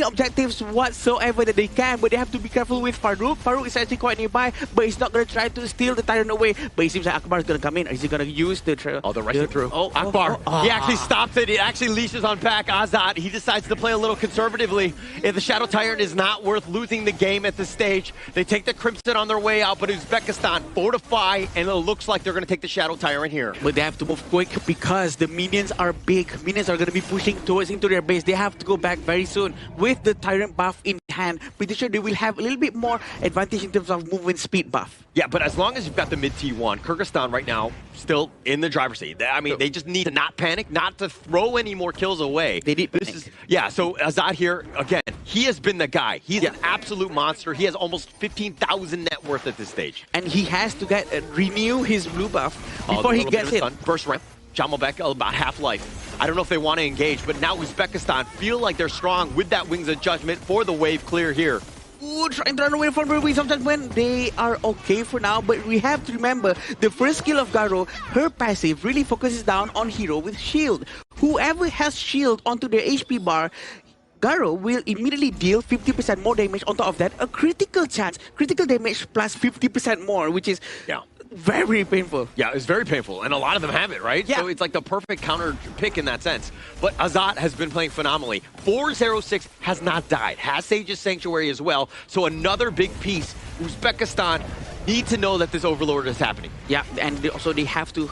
objectives whatsoever that they can, but they have to be careful with Farouk. Farouk is actually quite nearby, but he's not going to try to steal the Tyrant away. But it seems like Akbar is going to come in. Is he going to use the right through? Akbar, he actually stops it. He actually leashes on back Azad. He decides to play a little conservatively. If the Shadow Tyrant is not worth losing the game at this stage, they take the Crimson on their way out, but Uzbekistan fortify, and it looks like they're going to take the Shadow Tyrant here. But they have to move quick because the minions are big. Minions are going to be pushing towards into their base. They have to go back very soon with the Tyrant buff in hand. Pretty sure they will have a little bit more advantage in terms of movement speed buff. Yeah, but as long as you've got the mid T1, Kyrgyzstan right now still in the driver's seat. I mean, they just need to not panic, not to throw any more kills away. They need so Azad here, again, he has been the guy. He's an absolute monster. He has almost 15,000 net worth at this stage. And he has to get renew his blue buff before he gets hit. Burst ramp. Jamalbek about half-life. I don't know if they want to engage, but now Uzbekistan feel like they're strong with that Wings of Judgment for the wave clear here. trying to run away from Ruby. Sometimes when they are okay for now, but we have to remember the first skill of Garo, her passive really focuses down on hero with shield. Whoever has shield onto their HP bar, Garo will immediately deal 50% more damage. On top of that, a critical chance, critical damage plus 50% more, which is very painful. Yeah, it's very painful, and a lot of them have it, right? Yeah. So it's like the perfect counter pick in that sense. But Azat has been playing phenomenally. 406 has not died, has Sage's Sanctuary as well. So another big piece. Uzbekistan need to know that this Overlord is happening. Yeah, and they have to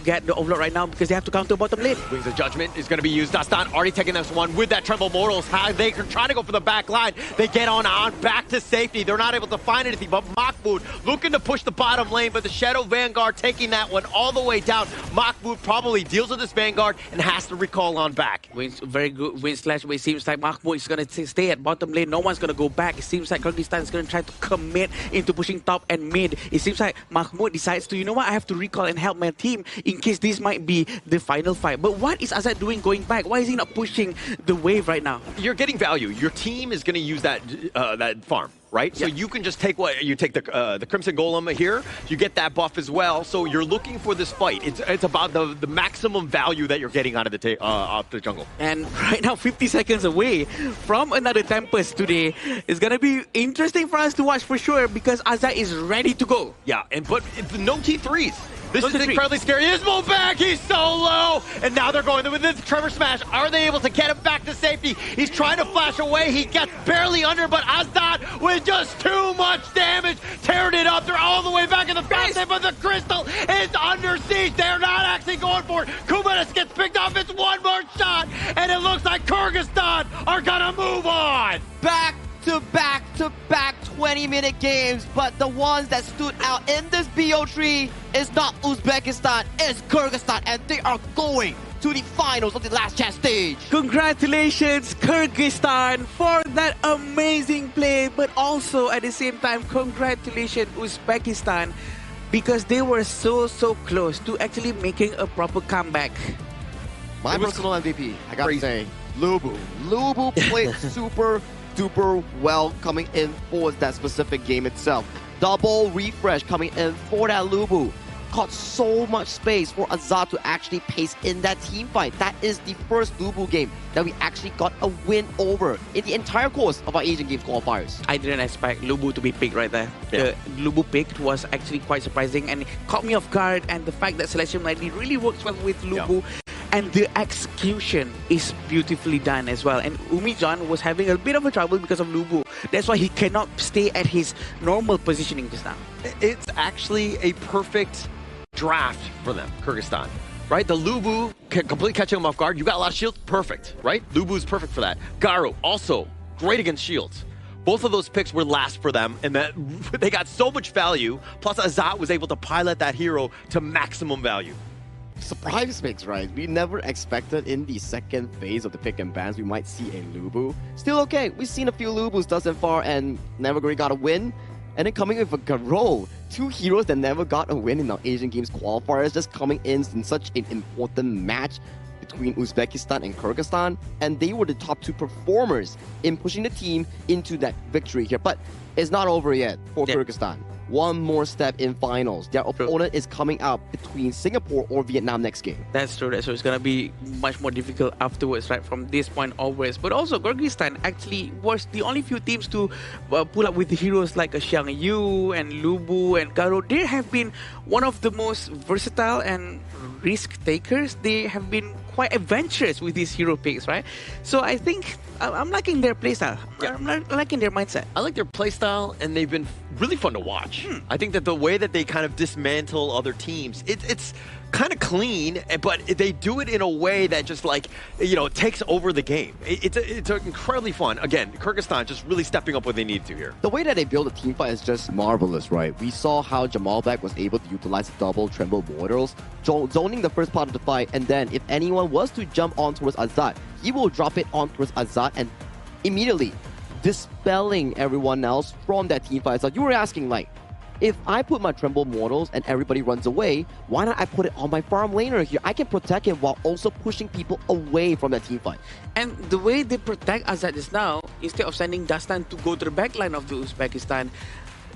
get the Overlord right now because they have to counter bottom lane. Wings of Judgment is going to be used. Dastan already taking this one with that Tremble Mortals. How they can try to go for the back line. They get on back to safety. They're not able to find anything, but Mahmoud looking to push the bottom lane, but the Shadow Vanguard taking that one all the way down. Mahmoud probably deals with this Vanguard and has to recall on back. Wins, very good win slash, but it seems like Mahmoud is going to stay at bottom lane. No one's going to go back. It seems like Kyrgyzstan is going to try to commit into pushing top and mid. It seems like Mahmoud decides to, you know what, I have to recall and help my team in case this might be the final fight. But what is Azat doing going back? Why is he not pushing the wave right now? You're getting value. Your team is going to use that that farm, right? So you can just take the Crimson Golem here. You get that buff as well. So you're looking for this fight. It's about the maximum value that you're getting out of the jungle. And right now, 50 seconds away from another Tempest today. It's gonna be interesting for us to watch for sure because Azat is ready to go. Yeah, but no T3s. This is incredibly scary. Ismo back, he's so low. And now they're going with this Trevor Smash. Are they able to get him back to safety? He's trying to flash away. He gets barely under, but Azat with just too much damage, tearing it up. They're all the way back in the basket, but the Crystal is under siege. They're not actually going for it. Kumanis gets picked off. It's one more shot, and it looks like Kyrgyzstan are gonna move on. Back to back 20-minute games, but the ones that stood out in this BO3 is not Uzbekistan, it's Kyrgyzstan, and they are going to the finals of the last chance stage. Congratulations, Kyrgyzstan, for that amazing play, but also at the same time, congratulations, Uzbekistan, because they were so close to actually making a proper comeback. My personal MVP, I gotta say, Lubu. Lubu played super duper well coming in for that specific game itself. Double refresh coming in for that Lubu. Caught so much space for Azat to actually pace in that team fight. That is the first Lubu game that we actually got a win over in the entire course of our Asian Games qualifiers. I didn't expect Lubu to be picked right there. Yeah. The Lubu picked was actually quite surprising and it caught me off guard, and the fact that Celestium Lightning really works well with Lubu. Yeah. And the execution is beautifully done as well. And Umijan was having a bit of a trouble because of Lubu. That's why he cannot stay at his normal positioning just now. It's actually a perfect draft for them, Kyrgyzstan. Right? The Lubu completely catching him off guard. You got a lot of shields, perfect, right? Lubu's perfect for that. Garo, also great against shields. Both of those picks were last for them, and that they got so much value. Plus, Azat was able to pilot that hero to maximum value. Surprise picks, right? We never expected in the second phase of the pick and bans we might see a Lubu. Still okay, we've seen a few Lubus thus far and never really got a win. And then coming with a Garo, two heroes that never got a win in our Asian Games qualifiers, just coming in such an important match between Uzbekistan and Kyrgyzstan, and they were the top two performers in pushing the team into that victory here. But it's not over yet for Kyrgyzstan. One more step in finals. Their opponent is coming out between Singapore or Vietnam next game. That's true. So it's going to be much more difficult afterwards, right, from this point onwards. But also, Kyrgyzstan actually was the only few teams to pull up with heroes like Xiang Yu and Lubu and Garo. They have been one of the most versatile and risk takers. They have been quite adventurous with these hero picks, right? So I think I'm liking their playstyle. I'm liking their mindset. I like their playstyle, and they've been really fun to watch. I think that the way that they kind of dismantle other teams, it's kind of clean, but they do it in a way that just like, you know, takes over the game. It's incredibly fun. Again, Kyrgyzstan just really stepping up what they need to here. The way that they build a team fight is just marvelous, right? We saw how Jamal Black was able to utilize double Tremble Mortals, zoning the first part of the fight, and then if anyone was to jump on towards Azat, he will drop it on towards Azat and immediately dispelling everyone else from that team fight. So you were asking, like, if I put my Tremble Mortals and everybody runs away, why not I put it on my farm laner here? I can protect him while also pushing people away from that team fight. And the way they protect Azad just now, instead of sending Dastan to go to the backline of the Uzbekistan,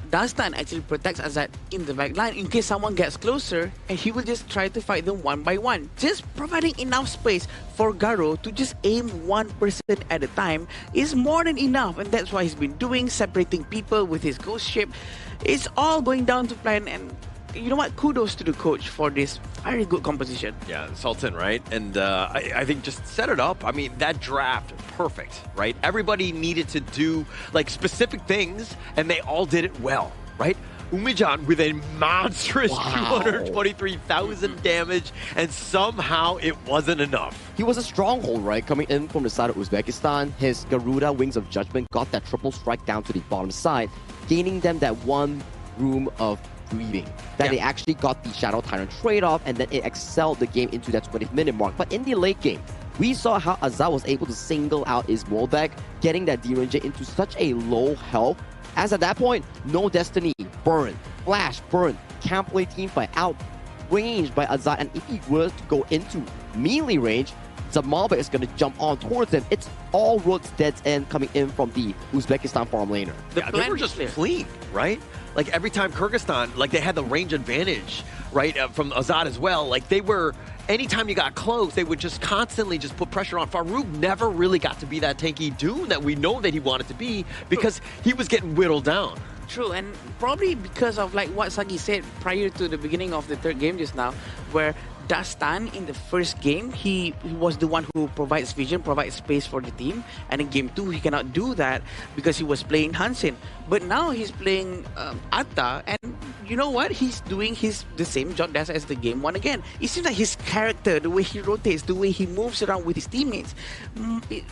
Dastan actually protects Azad in the backline in case someone gets closer, and he will just try to fight them one by one. Just providing enough space for Garo to just aim one person at a time is more than enough, and that's what he's been doing, separating people with his ghost ship. It's all going down to plan, and you know what? Kudos to the coach for this very good composition. Yeah, Sultan, right? And I think just set it up. I mean, that draft, perfect, right? Everybody needed to do like specific things, and they all did it well, right? Umijan with a monstrous 223,000 damage, and somehow it wasn't enough. He was a stronghold, right? Coming in from the side of Uzbekistan, his Garuda Wings of Judgment got that triple strike down to the bottom side, gaining them that one room of breathing. That they actually got the Shadow Tyrant trade-off, and then it excelled the game into that 20th minute mark. But in the late game, we saw how Azad was able to single out his Molbek, getting that D-Ranger into such a low health. As at that point, no Destiny, burn, Flash, burn, can't play teamfight, out ranged by Azad. And if he were to go into melee range, Zamalbek is going to jump on towards him. It's all roads dead end coming in from the Uzbekistan farm laner. They were just fleeing, right? Like every time Kyrgyzstan, like they had the range advantage, right, from Azad as well. Like they were, anytime you got close, they would just constantly just put pressure on. Farouk never really got to be that tanky Dune that we know that he wanted to be because he was getting whittled down. True, and probably because of like what Sagi said prior to the beginning of the third game just now, where Dastan in the first game, he was the one who provides vision, provides space for the team, and in game 2 he cannot do that because he was playing Hansen. But now he's playing Atta, and you know what? He's doing the same job as the game 1 again. It seems like his character, the way he rotates, the way he moves around with his teammates,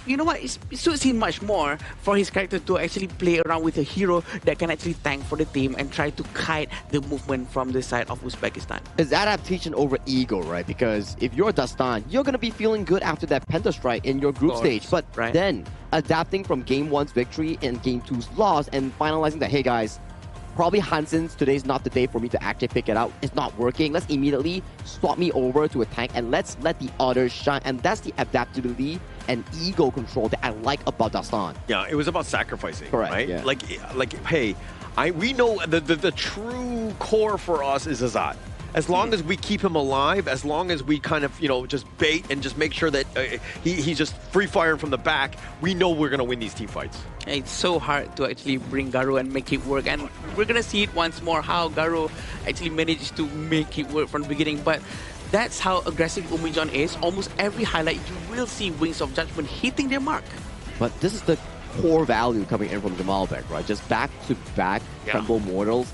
you know what? It suits him much more for his character to actually play around with a hero that can actually tank for the team and try to kite the movement from the side of Uzbekistan. It's adaptation over ego, right? Because if you're Dastan, you're going to be feeling good after that Penta strike in your group stage. But then adapting from game 1's victory and game 2's loss and finalizing that, hey guys, probably Hansen's today's not the day for me to actually pick it out. It's not working. Let's immediately swap me over to a tank and let's let the others shine. And that's the adaptability and ego control that I like about Dastan. Yeah, it was about sacrificing, correct, right? Yeah. Like, hey, we know the true core for us is Azad. As long as we keep him alive, as long as we kind of, you know, just bait and just make sure that he's just free firing from the back, we know we're going to win these team fights. It's so hard to actually bring Garo and make it work, and we're going to see it once more, how Garo actually managed to make it work from the beginning. But that's how aggressive Umijan is. Almost every highlight, you will see Wings of Judgment hitting their mark. But this is the core value coming in from Zamalbek, right? Just back-to-back Tremble Mortals.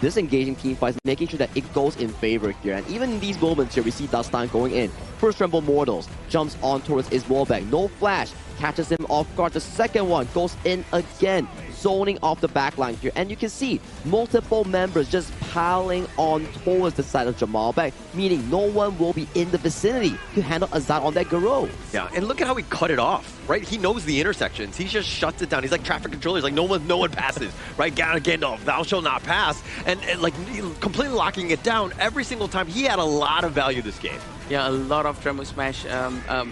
Disengaging team fights, making sure that it goes in favor here. And even in these moments here, we see Dastan going in. First Tremble Mortals, jumps on towards his wallback. No flash, catches him off guard. The second one goes in again, zoning off the backline here. And you can see multiple members just piling on towards the side of Zamalbek, meaning no one will be in the vicinity to handle Azad on that Garo. Yeah, and look at how he cut it off, right? He knows the intersections. He just shuts it down. He's like traffic controller. He's like, no one passes, right? Gandalf, thou shalt not pass. And like completely locking it down every single time. He had a lot of value this game. Yeah, a lot of Tremble Smash,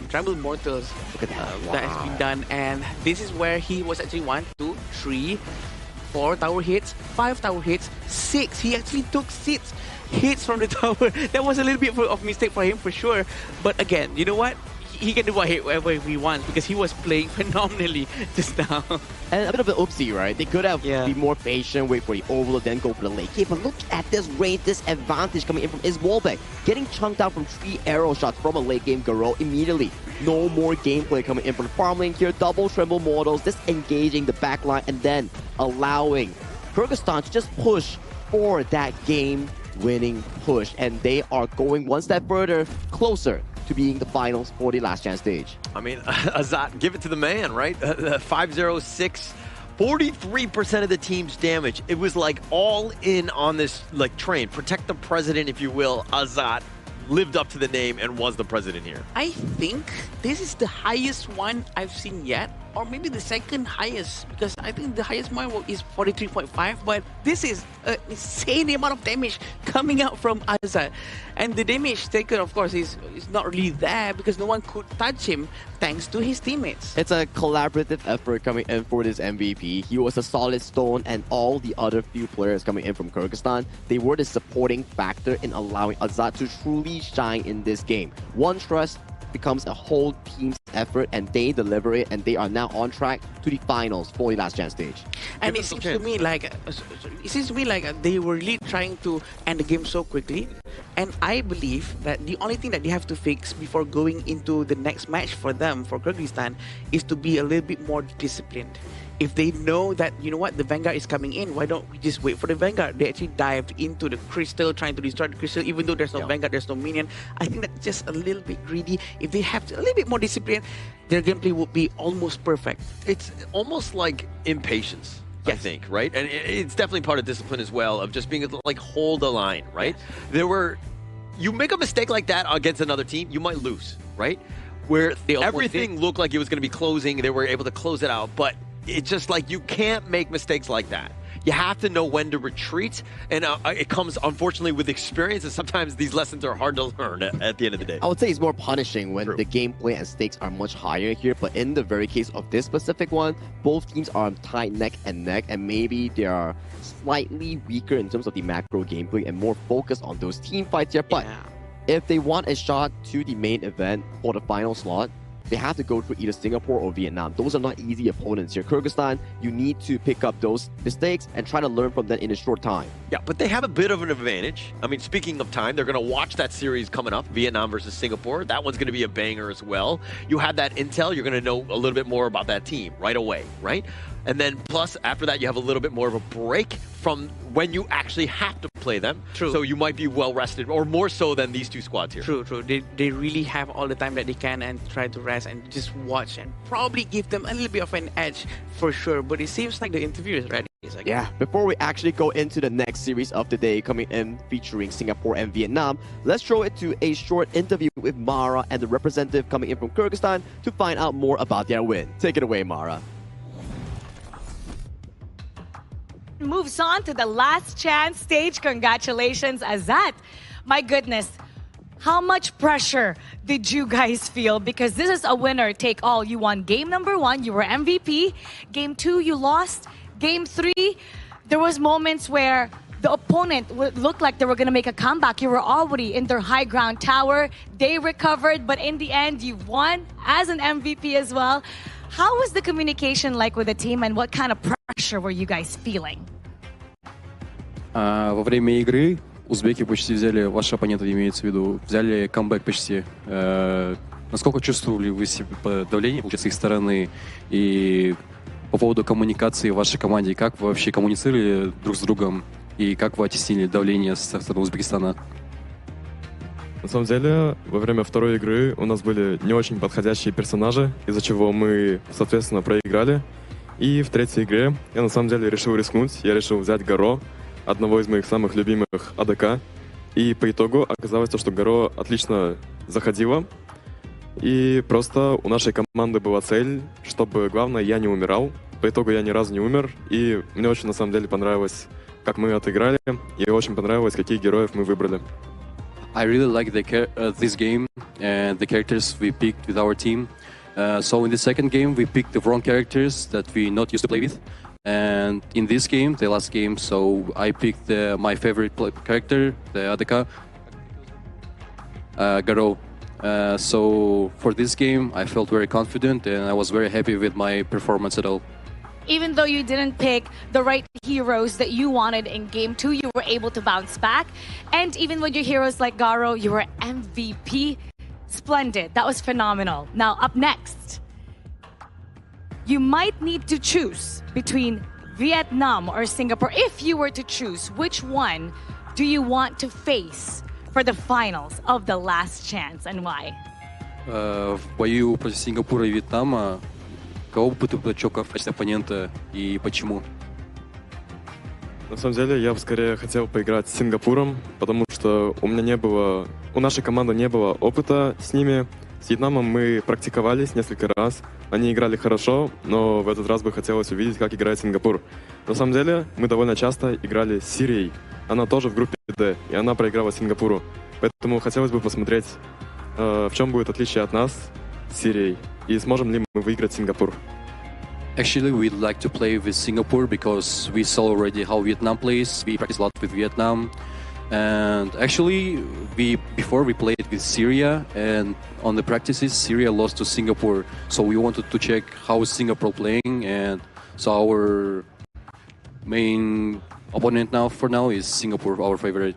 Tremble Mortals that has been done. And this is where he was actually 1, 2, 3, 4 tower hits, 5 tower hits, 6. He actually took 6 hits from the tower. That was a little bit of mistake for him for sure. But again, you know what? He can do whatever he wants because he was playing phenomenally just now. And a bit of an oopsie, right? They could have been more patient, wait for the overload, then go for the late game. But look at this range, this advantage coming in from his wallback. Getting chunked out from 3 arrow shots from a late game Garo immediately. No more gameplay coming in from the farm lane here. Double Tremble Mortals, disengaging the backline and then allowing Kyrgyzstan to just push for that game-winning push. And they are going one step further, closer to being the finals for the last chance stage. I mean, Azad, give it to the man, right? 5-0-6, 43% of the team's damage. It was like all in on this like train. Protect the president, if you will. Azad lived up to the name and was the president here. I think this is the highest one I've seen yet or maybe the second highest, because I think the highest mark is 43.5, but this is an insane amount of damage coming out from Azat. And the damage taken, of course, is not really there because no one could touch him thanks to his teammates. It's a collaborative effort coming in for this MVP. He was a solid stone, and all the other few players coming in from Kyrgyzstan, they were the supporting factor in allowing Azat to truly shine in this game. One trust becomes a whole team's effort, and they deliver it, and they are now on track to the finals for the last chance stage. And it seems to me like they were really trying to end the game so quickly. And I believe that the only thing that they have to fix before going into the next match for them, for Kyrgyzstan, is to be a little bit more disciplined. If they know that, you know what, the Vanguard is coming in, why don't we just wait for the Vanguard? They actually dived into the crystal, trying to destroy the crystal, even though there's no Vanguard, there's no minion. I think that's just a little bit greedy. If they have a little bit more discipline, their gameplay would be almost perfect. It's almost like impatience. Yes. I think, right? And it's definitely part of discipline as well, of just being able to like hold the line, right? Yes. You make a mistake like that against another team, you might lose, right? Where everything looked like it was going to be closing, they were able to close it out, but it's just like you can't make mistakes like that. You have to know when to retreat, and it comes, unfortunately, with experience, and sometimes these lessons are hard to learn at the end of the day. I would say it's more punishing when the gameplay and stakes are much higher here, but in the very case of this specific one, both teams are tied neck and neck, and maybe they are slightly weaker in terms of the macro gameplay and more focused on those team fights here, but if they want a shot to the main event for the final slot, they have to go through either Singapore or Vietnam. Those are not easy opponents here. Kyrgyzstan, you need to pick up those mistakes and try to learn from them in a short time. Yeah, but they have a bit of an advantage. I mean, speaking of time, they're going to watch that series coming up, Vietnam versus Singapore. That one's going to be a banger as well. You have that intel, you're going to know a little bit more about that team right away, right? And then plus, after that, you have a little bit more of a break from when you actually have to play them. True. So you might be well rested, or more so than these two squads here. True, true. They really have all the time that they can and try to rest and just watch and probably give them a little bit of an edge for sure. But it seems like the interview is ready. Yeah, before we actually go into the next series of the day coming in featuring Singapore and Vietnam, let's throw it to a short interview with Mara and the representative coming in from Kyrgyzstan to find out more about their win. Take it away, Mara. Moves on to the last chance stage. Congratulations, Azat. My goodness, how much pressure did you guys feel? Because this is a winner take all. You won game number 1, you were MVP. Game 2, you lost. Game 3, there was moments where the opponent looked like they were going to make a comeback. You were already in their high ground tower. They recovered, but in the end, you won as an MVP as well. How was the communication like with the team, and what kind of pressure were you guys feeling? Во время игры узбеки почти взяли, ваши оппоненты имеется в виду, взяли камбэк почти. Насколько чувствовали вы себе давление, получается, с их стороны? И по поводу коммуникации в вашей команде, как вы вообще коммуницировали друг с другом? И как вы оттеснили давление со стороны Узбекистана? На самом деле, во время второй игры у нас были не очень подходящие персонажи, из-за чего мы, соответственно, проиграли. И в третьей игре я на самом деле решил рискнуть. Я решил взять Гаро, одного из моих самых любимых АДК. И по итогу оказалось, что Гаро отлично заходила. И просто у нашей команды была цель, чтобы, главное, я не умирал. По итогу я ни разу не умер. И мне очень, на самом деле, понравилось, как мы отыграли. И очень понравилось, каких героев мы выбрали. I really like this game and the characters we picked with our team. So in the second game, we picked the wrong characters that we not used to play with. And in this game, the last game, so I picked my favorite character, the ADK, Garo. So for this game, I felt very confident and I was very happy with my performance at all. Even though you didn't pick the right heroes that you wanted in game 2, you were able to bounce back. And even with your heroes like Garo, you were MVP. Splendid. That was phenomenal. Now, up next, you might need to choose between Vietnam or Singapore. If you were to choose, which one do you want to face for the finals of the last chance, and why? В бою против Сингапура и Вьетнама, кого бы ты предпочел в качестве оппонента и почему? На самом деле, я бы скорее хотел поиграть с Сингапуром, потому что у нашей команды не было опыта с ними. С Вьетнамом мы практиковались несколько раз. Они играли хорошо, но в этот раз бы хотелось увидеть, как играет Сингапур. На самом деле, мы довольно часто играли с Сирией. Она тоже в группе D, и она проиграла Сингапуру. Поэтому хотелось бы посмотреть, в чем будет отличие от нас с Сирией, и сможем ли мы выиграть Сингапур. Actually, we'd like to play with Singapore because we saw already how Vietnam plays. We practice a lot with Vietnam. And actually, before we played with Syria, and on the practices, Syria lost to Singapore. So we wanted to check how is Singapore playing, and so our main opponent for now is Singapore, our favorite.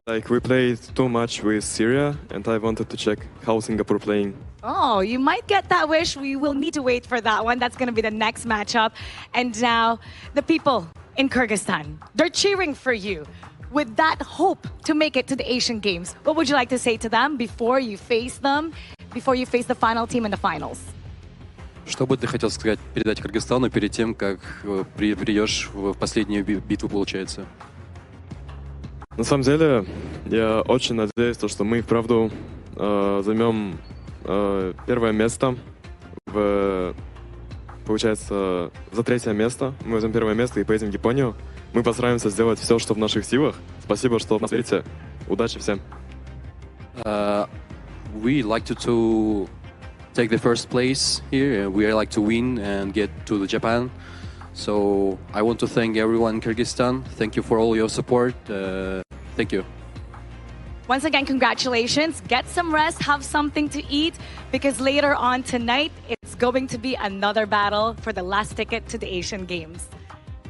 Like, we played too much with Syria, and I wanted to check how Singapore playing. Oh, you might get that wish. We will need to wait for that one. That's going to be the next matchup. And now, the people in Kyrgyzstan, they're cheering for you with that hope to make it to the Asian Games. What would you like to say to them before you face the final team in the finals? Что бы ты хотел сказать, передать Кыргызстану перед тем, как придешь в последнюю битву, получается? На самом деле, я очень надеюсь, что мы вправду займем первое место, получается, за третье место. Мы возьмем первое место и поедем в Японию. Мы постараемся сделать все, что в наших силах. Спасибо, что нас верите. Удачи всем. We like to take the first place here. We like to win and get to Japan. So I want to thank everyone in Kyrgyzstan. Thank you for all your support. Thank you. Once again, congratulations. Get some rest, have something to eat, because later on tonight, it's going to be another battle for the last ticket to the Asian Games.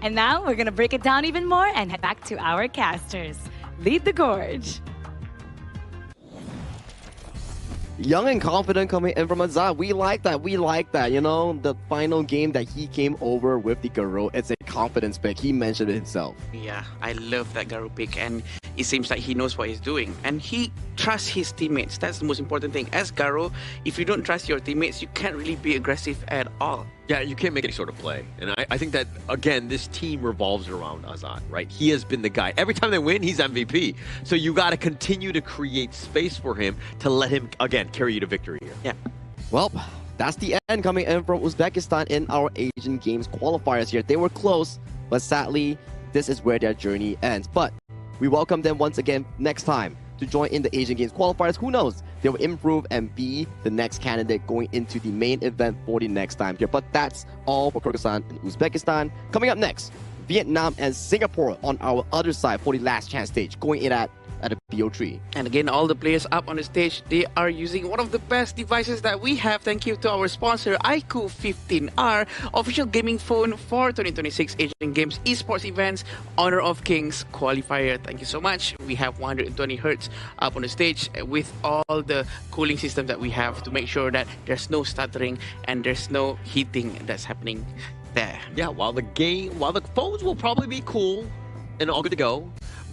And now we're going to break it down even more and head back to our casters. Lead the gorge. Young and confident coming in from Azad. We like that. We like that. You know, the final game that he came over with the Garo, it's a confidence pick. He mentioned it himself. Yeah, I love that Garo pick, and it seems like he knows what he's doing. And he trusts his teammates. That's the most important thing. As Garo, if you don't trust your teammates, you can't really be aggressive at all. Yeah, you can't make any sort of play. And I think that, again, this team revolves around Azad, right? He has been the guy. Every time they win, he's MVP. So you got to continue to create space for him to let him, again, carry you to victory here. Yeah. Well, that's the end coming in from Uzbekistan in our Asian Games qualifiers here. They were close, but sadly, this is where their journey ends. But we welcome them once again next time to join in the Asian Games qualifiers. Who knows? They will improve and be the next candidate going into the main event for the next time here. But that's all for Kyrgyzstan and Uzbekistan. Coming up next, Vietnam and Singapore on our other side for the last chance stage, going in at a BO3. And again, all the players up on the stage, they are using one of the best devices that we have. Thank you to our sponsor, iQOO 15R, official gaming phone for 2026 Asian Games Esports events, Honor of Kings qualifier. Thank you so much. We have 120 Hz up on the stage with all the cooling system that we have to make sure that there's no stuttering and there's no heating that's happening there. Yeah, while the phones will probably be cool and all good to go,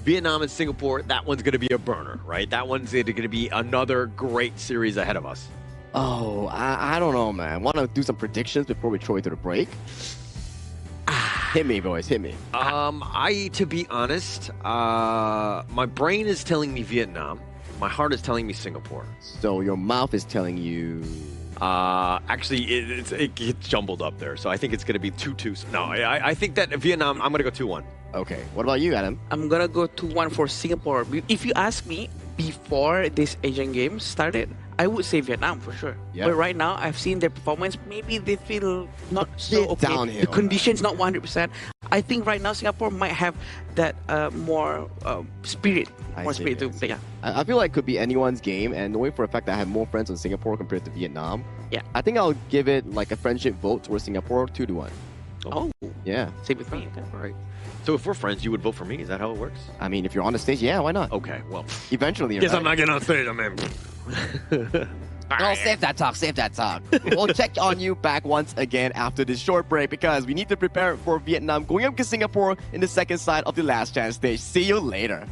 Vietnam and Singapore, that one's going to be a burner, right? That one's going to be another great series ahead of us. Oh, I don't know, man. Want to do some predictions before we throw it to the break? Hit me, boys. Hit me. To be honest, my brain is telling me Vietnam. My heart is telling me Singapore. So your mouth is telling you... Actually, it gets jumbled up there. So I think it's going to be 2-2. No, I think that Vietnam, I'm going to go 2-1. Okay. What about you, Adam? I'm going to go 2-1 for Singapore. If you ask me, before this Asian Games started, I would say Vietnam for sure. Yeah. But right now, I've seen their performance. Maybe they feel not so okay. Downhill, the conditions not 100%. I think right now Singapore might have that more spirit. Spirit to play. Yeah. I feel like it could be anyone's game, and knowing for a fact that I have more friends in Singapore compared to Vietnam, yeah, I think I'll give it like a friendship vote towards Singapore, 2-1. Oh, yeah. Same with me. All right. So if we're friends, you would vote for me? Is that how it works? I mean, if you're on the stage, yeah, why not? Okay, well. Eventually, Guess I'm not getting on stage, I'm in. No, save that talk, save that talk. We'll check on you back once again after this short break because we need to prepare for Vietnam going up against Singapore in the second side of the last chance stage. See you later.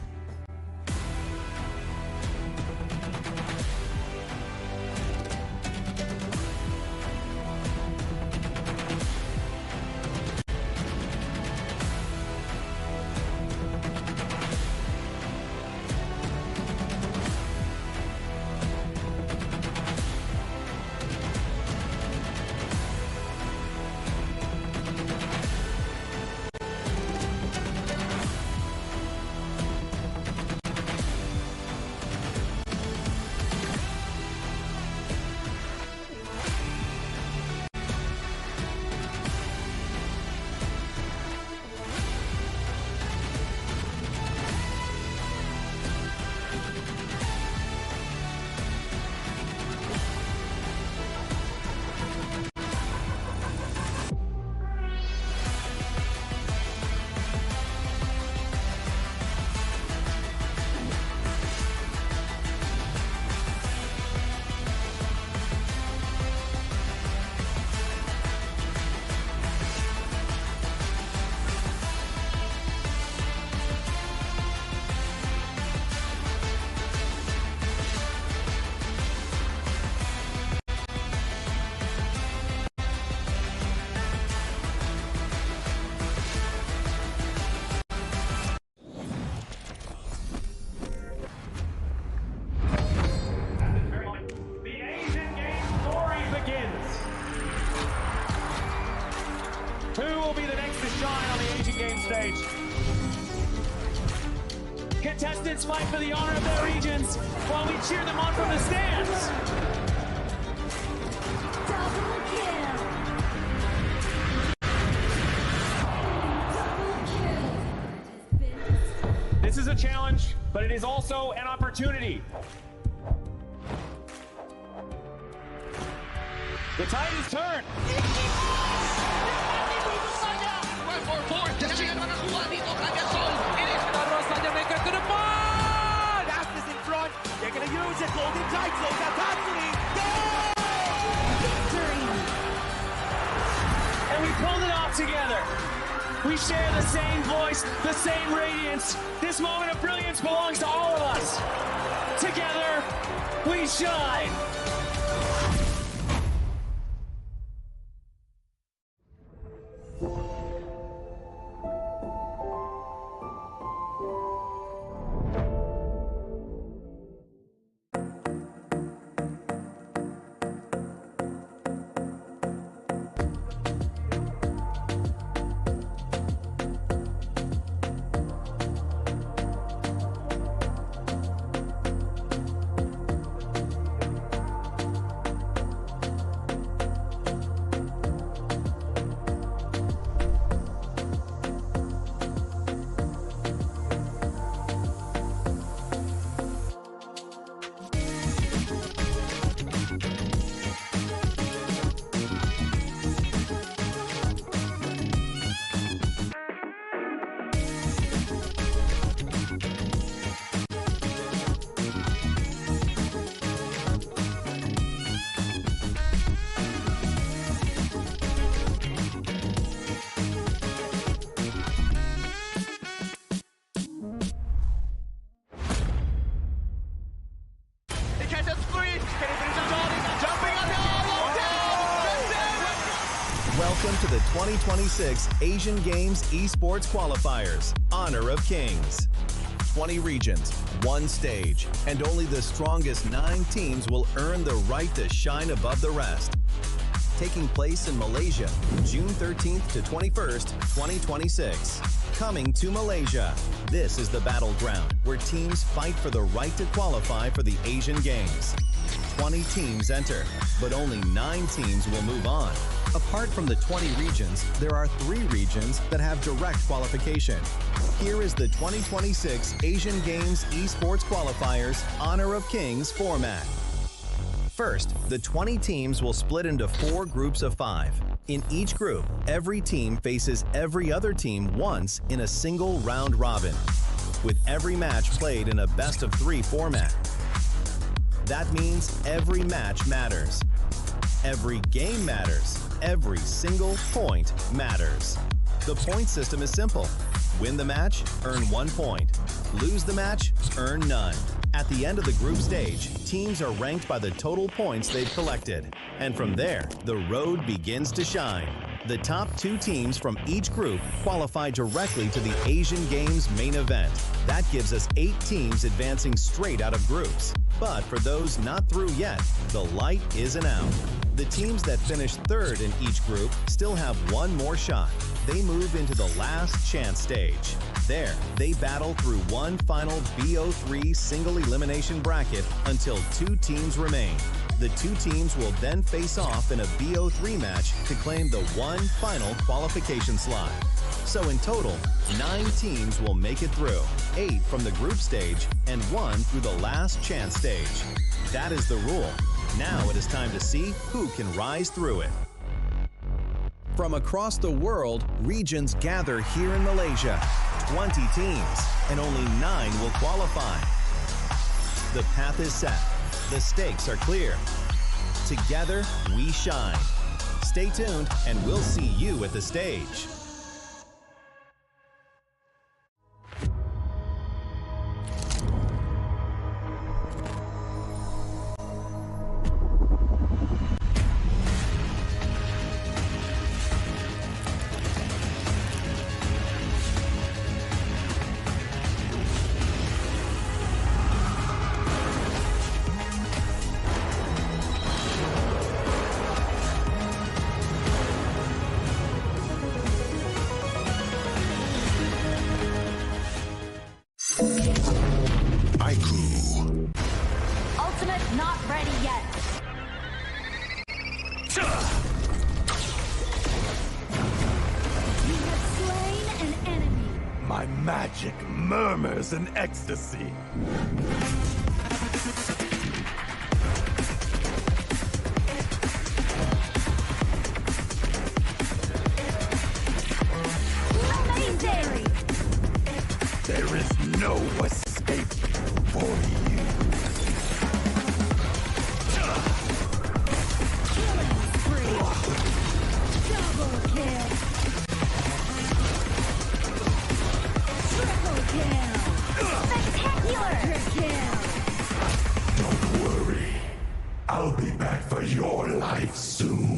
Contestants fight for the honor of their regions while we cheer them on from the stands. Double kill. This is a challenge, but it is also an opportunity. The tide is turned. Ashes in front. They're going to use it. Holding tight. Slows down Tatsumi. Victory. And we pulled it off together. We share the same voice, the same radiance. This moment of brilliance belongs to all of us. Together, we shine. Welcome to the 2026 Asian Games Esports Qualifiers, Honor of Kings. 20 regions, one stage, and only the strongest 9 teams will earn the right to shine above the rest. Taking place in Malaysia, June 13th to 21st, 2026. Coming to Malaysia, this is the battleground where teams fight for the right to qualify for the Asian Games. 20 teams enter, but only 9 teams will move on. Apart from the 20 regions, there are 3 regions that have direct qualification. Here is the 2026 Asian Games Esports Qualifiers Honor of Kings format. First, the 20 teams will split into 4 groups of 5. In each group, every team faces every other team once in a single round robin, with every match played in a best-of-3 format. That means every match matters. Every game matters. Every single point matters. The point system is simple. Win the match, earn 1 point. Lose the match, earn none. At the end of the group stage, teams are ranked by the total points they've collected. And from there, the road begins to shine. The top 2 teams from each group qualify directly to the Asian Games main event. That gives us 8 teams advancing straight out of groups. But for those not through yet, the light isn't out. The teams that finish 3rd in each group still have 1 more shot. They move into the last chance stage. There, they battle through one final BO3 single elimination bracket until 2 teams remain. The 2 teams will then face off in a BO3 match to claim the one final qualification slot. So in total, 9 teams will make it through, 8 from the group stage and 1 through the last chance stage. That is the rule. Now it is time to see who can rise through it. From across the world, regions gather here in Malaysia. 20 teams, and only 9 will qualify. The path is set. The stakes are clear. Together, we shine. Stay tuned, and we'll see you at the stage. my crew. Ultimate not ready yet. You have slain an enemy. My magic murmurs in ecstasy. Amazing! There is no escape for you. Killing spree. Double kill. Triple kill. Spectacular kill. Don't worry. I'll be back for your life soon.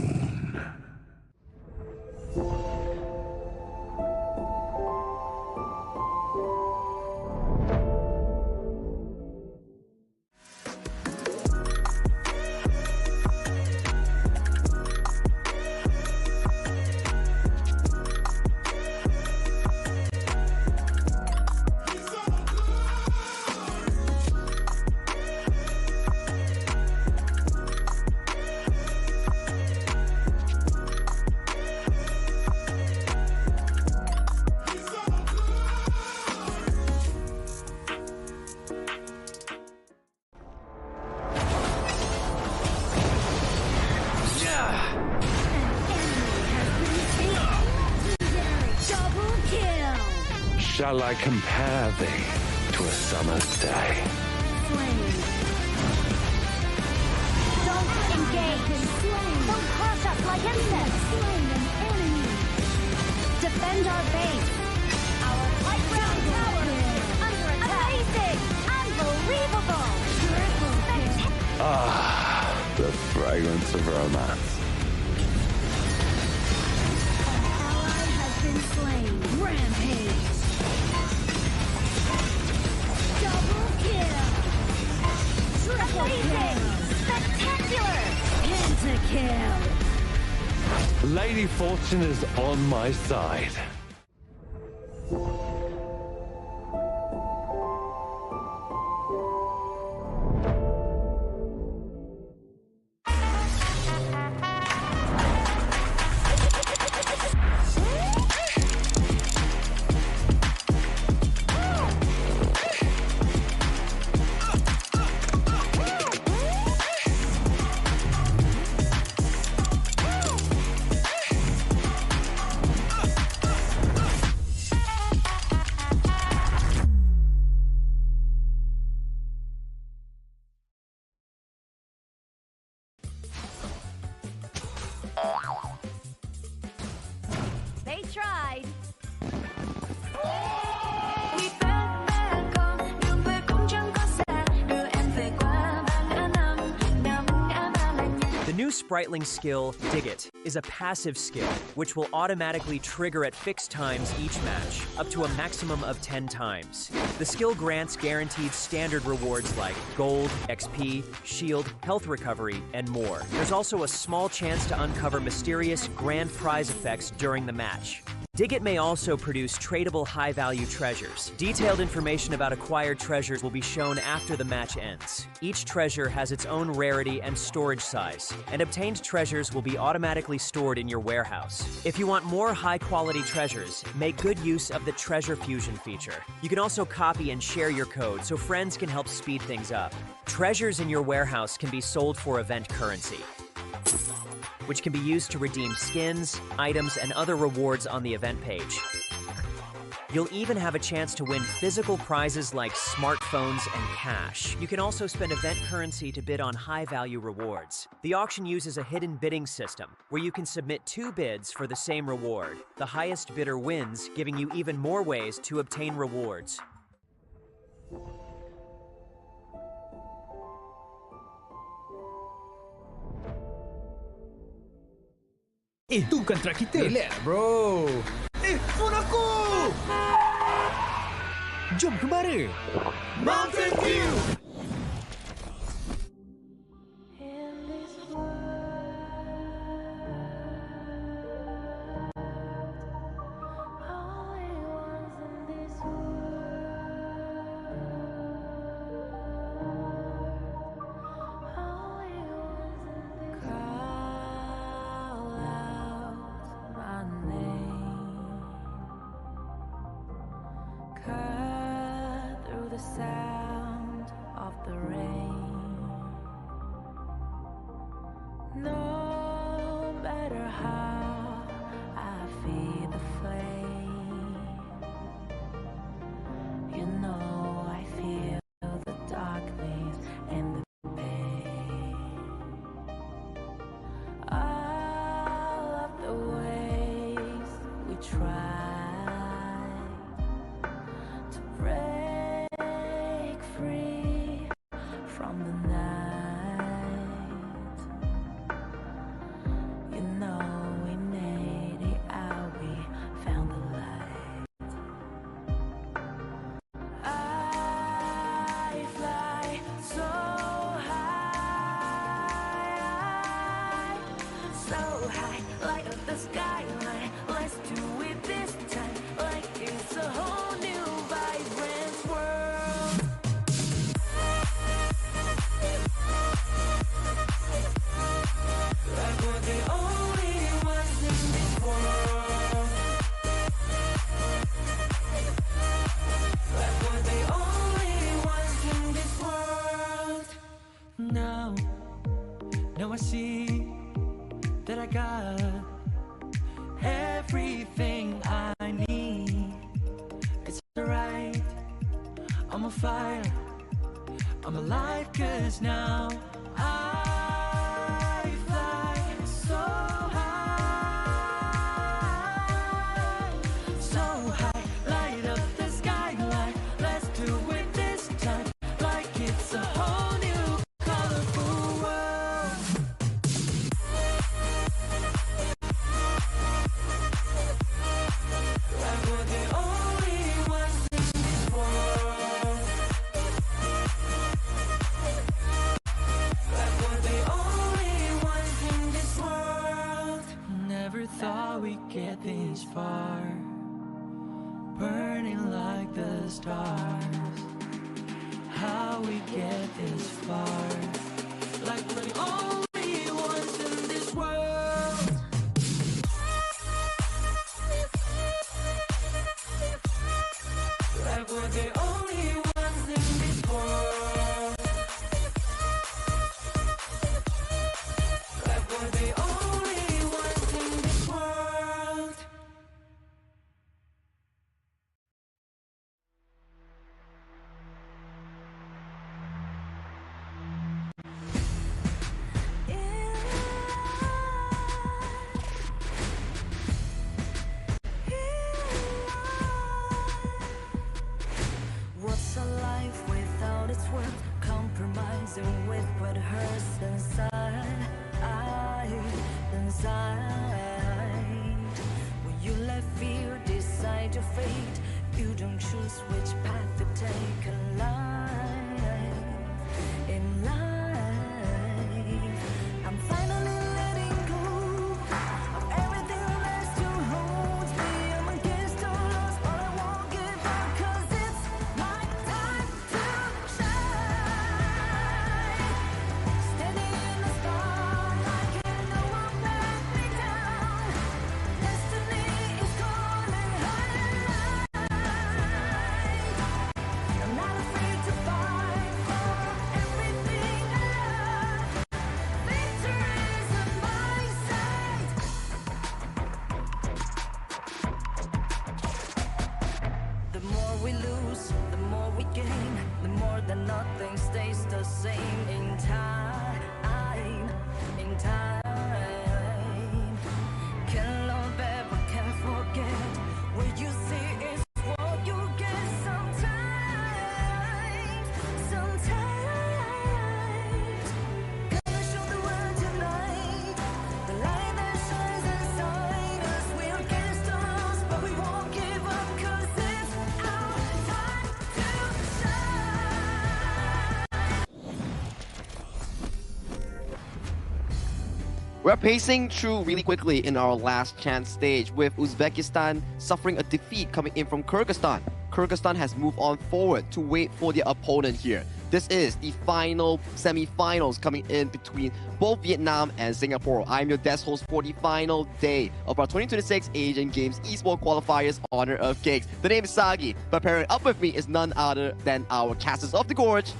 Double kill. Shall I compare thee to a summer's day? Slain. Don't engage. Don't crush us like insects. Slain an enemy. Defend our base. Our high ground tower is under attack. Amazing. Unbelievable. Triple kill. Ah, the fragrance of romance. Ally has been slain. Rampage. Double kill. Triple kill. Spectacular. Pentakill. Lady Fortune is on my side. They tried. The new Spritling skill, Dig It, is a passive skill which will automatically trigger at fixed times each match, up to a maximum of 10 times. The skill grants guaranteed standard rewards like gold, XP, shield, health recovery, and more. There's also a small chance to uncover mysterious grand prize effects during the match. Dig It may also produce tradable high-value treasures. Detailed information about acquired treasures will be shown after the match ends. Each treasure has its own rarity and storage size, and obtained treasures will be automatically stored in your warehouse. If you want more high-quality treasures, make good use of the Treasure Fusion feature. You can also copy and share your code so friends can help speed things up. Treasures in your warehouse can be sold for event currency, which can be used to redeem skins, items, and other rewards on the event page. You'll even have a chance to win physical prizes like smartphones and cash. You can also spend event currency to bid on high-value rewards. The auction uses a hidden bidding system, where you can submit 2 bids for the same reward. The highest bidder wins, giving you even more ways to obtain rewards. Itu kontrak kita. Relax, bro. Phone aku! Jom kembara. Mountain View! cut through the sound of the rain. No matter how I feel the flame, you know I feel the darkness and the pain. All of the ways we try to break free from the night, you know we made it out, we found the light. I fly so high, light up the skyline. Let's do it this time, like it's a whole new vibrant world. Like we're the only ones in this world. Like we're the only ones in this world. Now I see that I got everything I need. It's alright, I'm on fire, I'm alive, 'cause now I fly so high, light up the skyline. Let's do it this time, like it's a whole new colorful world. Like we're the only ones in this world. Like we're the only ones in this world. Never thought we'd get this far, burning like the stars. How we get this far? Like we're the only ones in this world. Like we're the only ones in this world. Like we're the only ones in this world. What's a life without its worth? Compromising with what hurts inside. When you let fear decide your fate, you don't choose which path to take in life. I'm finally letting go of everything that still holds me. I'm against all odds, but I won't give up, 'cause it's my time to shine. Standing in the spotlight, and no one let me down. Destiny is calling high. I'm not afraid to fight for everything I love. Victory is on my side. The more we lose, the more we gain. The more that nothing stays the same in time. Can't love ever, can't forget. What you see is what you get sometimes. Gonna show the world tonight the light that shines inside us. We're against the odds, but we won't give up, 'cause it's our time to shine. We're pacing through really quickly in our last chance stage, with Uzbekistan suffering a defeat coming in from Kyrgyzstan. Kyrgyzstan has moved on forward to wait for their opponent here. This is the final semi-finals coming in between both Vietnam and Singapore. I'm your desk host for the final day of our 2026 Asian Games Esports Qualifiers Honor of Kings. The name is Sagi. But pairing up with me is none other than our casters of the gorge,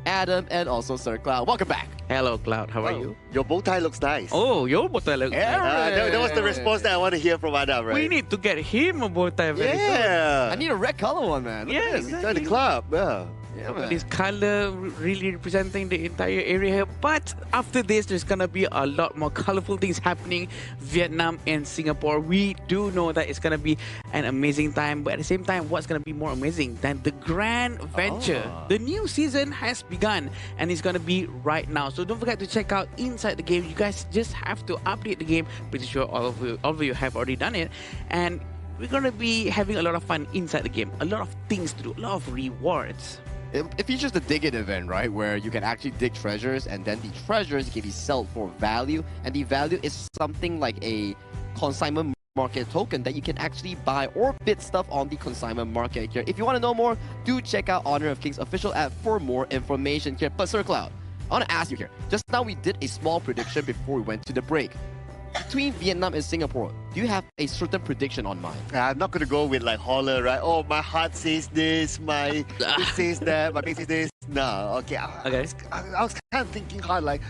Adam and also Sir Cloud. Welcome back. Hello, Cloud. How are you? Your bow tie looks nice. Oh, your bow tie looks nice. That was the response that I want to hear from Adam, right? We need to get him a bow tie very soon. Yeah. I need a red color one, man. Look at this. exactly. Join the club. Yeah. Yeah, Look at man. this color really representing the entire area here. But after this, there's gonna be a lot more colorful things happening. Vietnam and Singapore. We do know that it's gonna be an amazing time. But at the same time, what's gonna be more amazing than the grand venture? The new season has begun and it's gonna be right now. So don't forget to check out Inside the Game. You guys just have to update the game. Pretty sure all of you have already done it. And we're gonna be having a lot of fun inside the game. A lot of things to do. A lot of rewards. It features the dig it event, right? Where you can actually dig treasures and then the treasures can be sold for value. And the value is something like a consignment market token that you can actually buy or bid stuff on the consignment market here. If you want to know more, do check out Honor of Kings official app for more information here. But Sir Cloud, I want to ask you here. Just now we did a small prediction before we went to the break. Between Vietnam and Singapore, do you have a certain prediction on mind? I'm not going to go with like holler, right? Oh, my heart says this, my it says that, my face says this. No, okay. I was kind of thinking hard, like,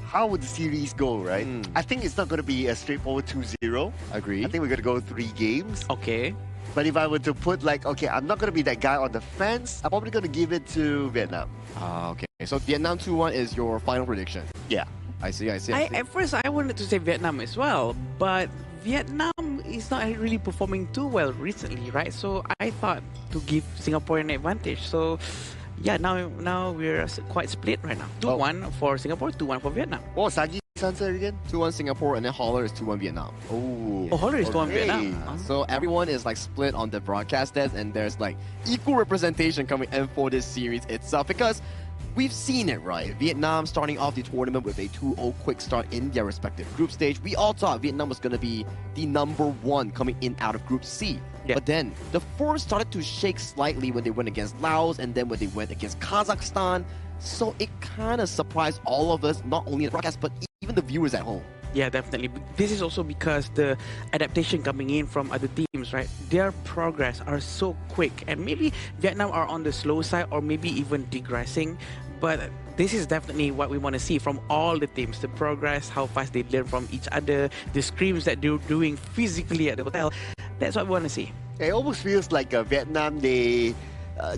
how would the series go, right? I think it's not going to be a straightforward 2-0. Agreed. I think we're going to go 3 games. Okay. But if I were to put like, okay, I'm not going to be that guy on the fence, I'm probably going to give it to Vietnam. Okay. So Vietnam 2-1 is your final prediction? Yeah. I see. At first, I wanted to say Vietnam as well, but Vietnam is not really performing too well recently, right? So I thought to give Singapore an advantage. So yeah, now we're quite split right now. 2-1 for Singapore, 2-1 for Vietnam. Oh, Sagi's answer again? 2-1 Singapore and then Holler is 2-1 Vietnam. Oh, Holler is 2-1 Vietnam. So everyone is like split on the broadcast desk and there's like equal representation coming in for this series itself because we've seen it, right? Vietnam starting off the tournament with a 2-0 quick start in their respective group stage. We all thought Vietnam was going to be the #1 coming in out of Group C. Yeah. But then the form started to shake slightly when they went against Laos and then when they went against Kazakhstan. So it kind of surprised all of us, not only the broadcast, but even the viewers at home. Yeah, definitely. This is also because the adaptation coming in from other teams, right? Their progress are so quick. And maybe Vietnam are on the slow side or maybe even digressing. But this is definitely what we want to see from all the teams. The progress, how fast they learn from each other, the scrims that they're doing physically at the hotel. That's what we want to see. It almost feels like Vietnam, they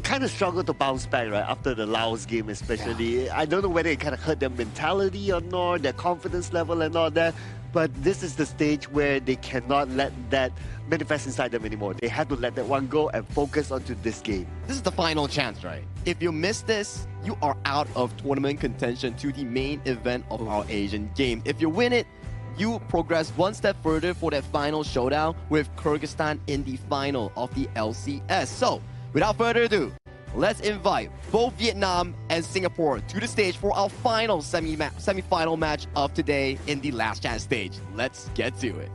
kind of struggled to bounce back, right? After the Laos game especially. Yeah. I don't know whether it kind of hurt their mentality or not, their confidence level and all that. But this is the stage where they cannot let that manifest inside them anymore. They have to let that one go and focus onto this game. This is the final chance, right? If you miss this, you are out of tournament contention to the main event of our Asian game. If you win it, you progress one step further for that final showdown with Kyrgyzstan in the final of the LCS. So, without further ado, let's invite both Vietnam and Singapore to the stage for our final semi-final match of today in the last chance stage. Let's get to it.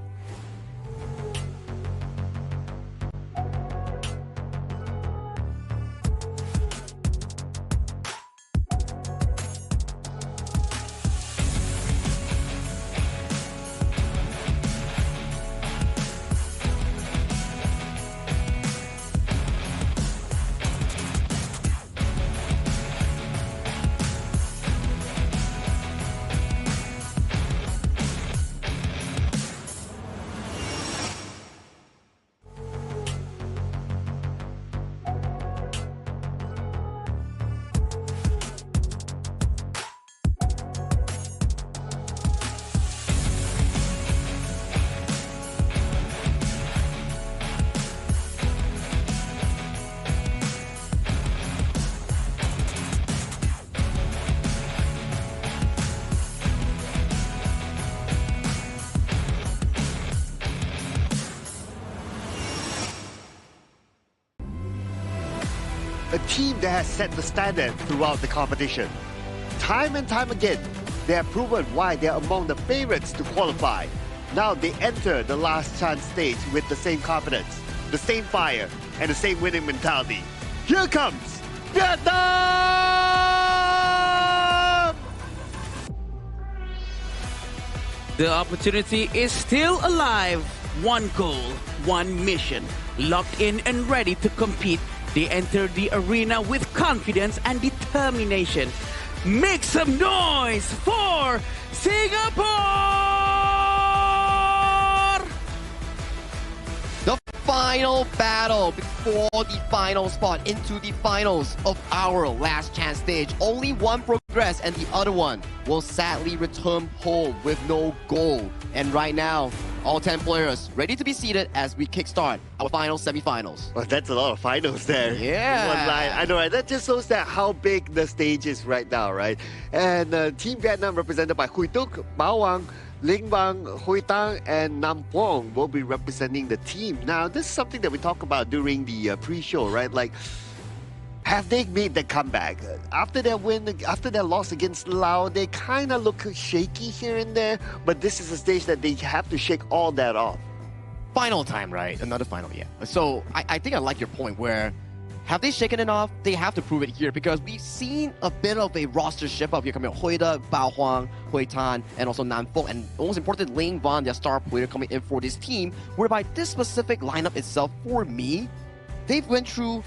A team that has set the standard throughout the competition. Time and time again, they have proven why they are among the favorites to qualify. Now they enter the last chance stage with the same confidence, the same fire, and the same winning mentality. Here comes Vietnam! The opportunity is still alive. One goal, one mission. locked in and ready to compete. They enter the arena with confidence and determination. Make some noise for Singapore! The final battle before the final spot into the finals of our last chance stage. Only one progressed and the other one will sadly return home with no goal. And right now, all 10 players ready to be seated as we kickstart our final semifinals. Well, that's a lot of finals there. Yeah. In one line. I know, right? That just shows that how big the stage is right now, right? And Team Vietnam, represented by Huy Tuc, Bao Wang, Ling Bang, Huy Tang, and Nam Quang, will be representing the team. Now, this is something that we talked about during the pre-show, right? Like, have they made the comeback? After their win, after their loss against Laos, they kind of look shaky here and there, but this is a stage that they have to shake all that off. Final time, right? Another final, yeah. So I think I like your point where have they shaken it off? They have to prove it here because we've seen a bit of a roster shift up here coming out. Huy Tuc, Bao Huang, Huy Tan, and also Nam Phuong, and most important, Ling Van, their star player coming in for this team, whereby this specific lineup itself, for me, they've went through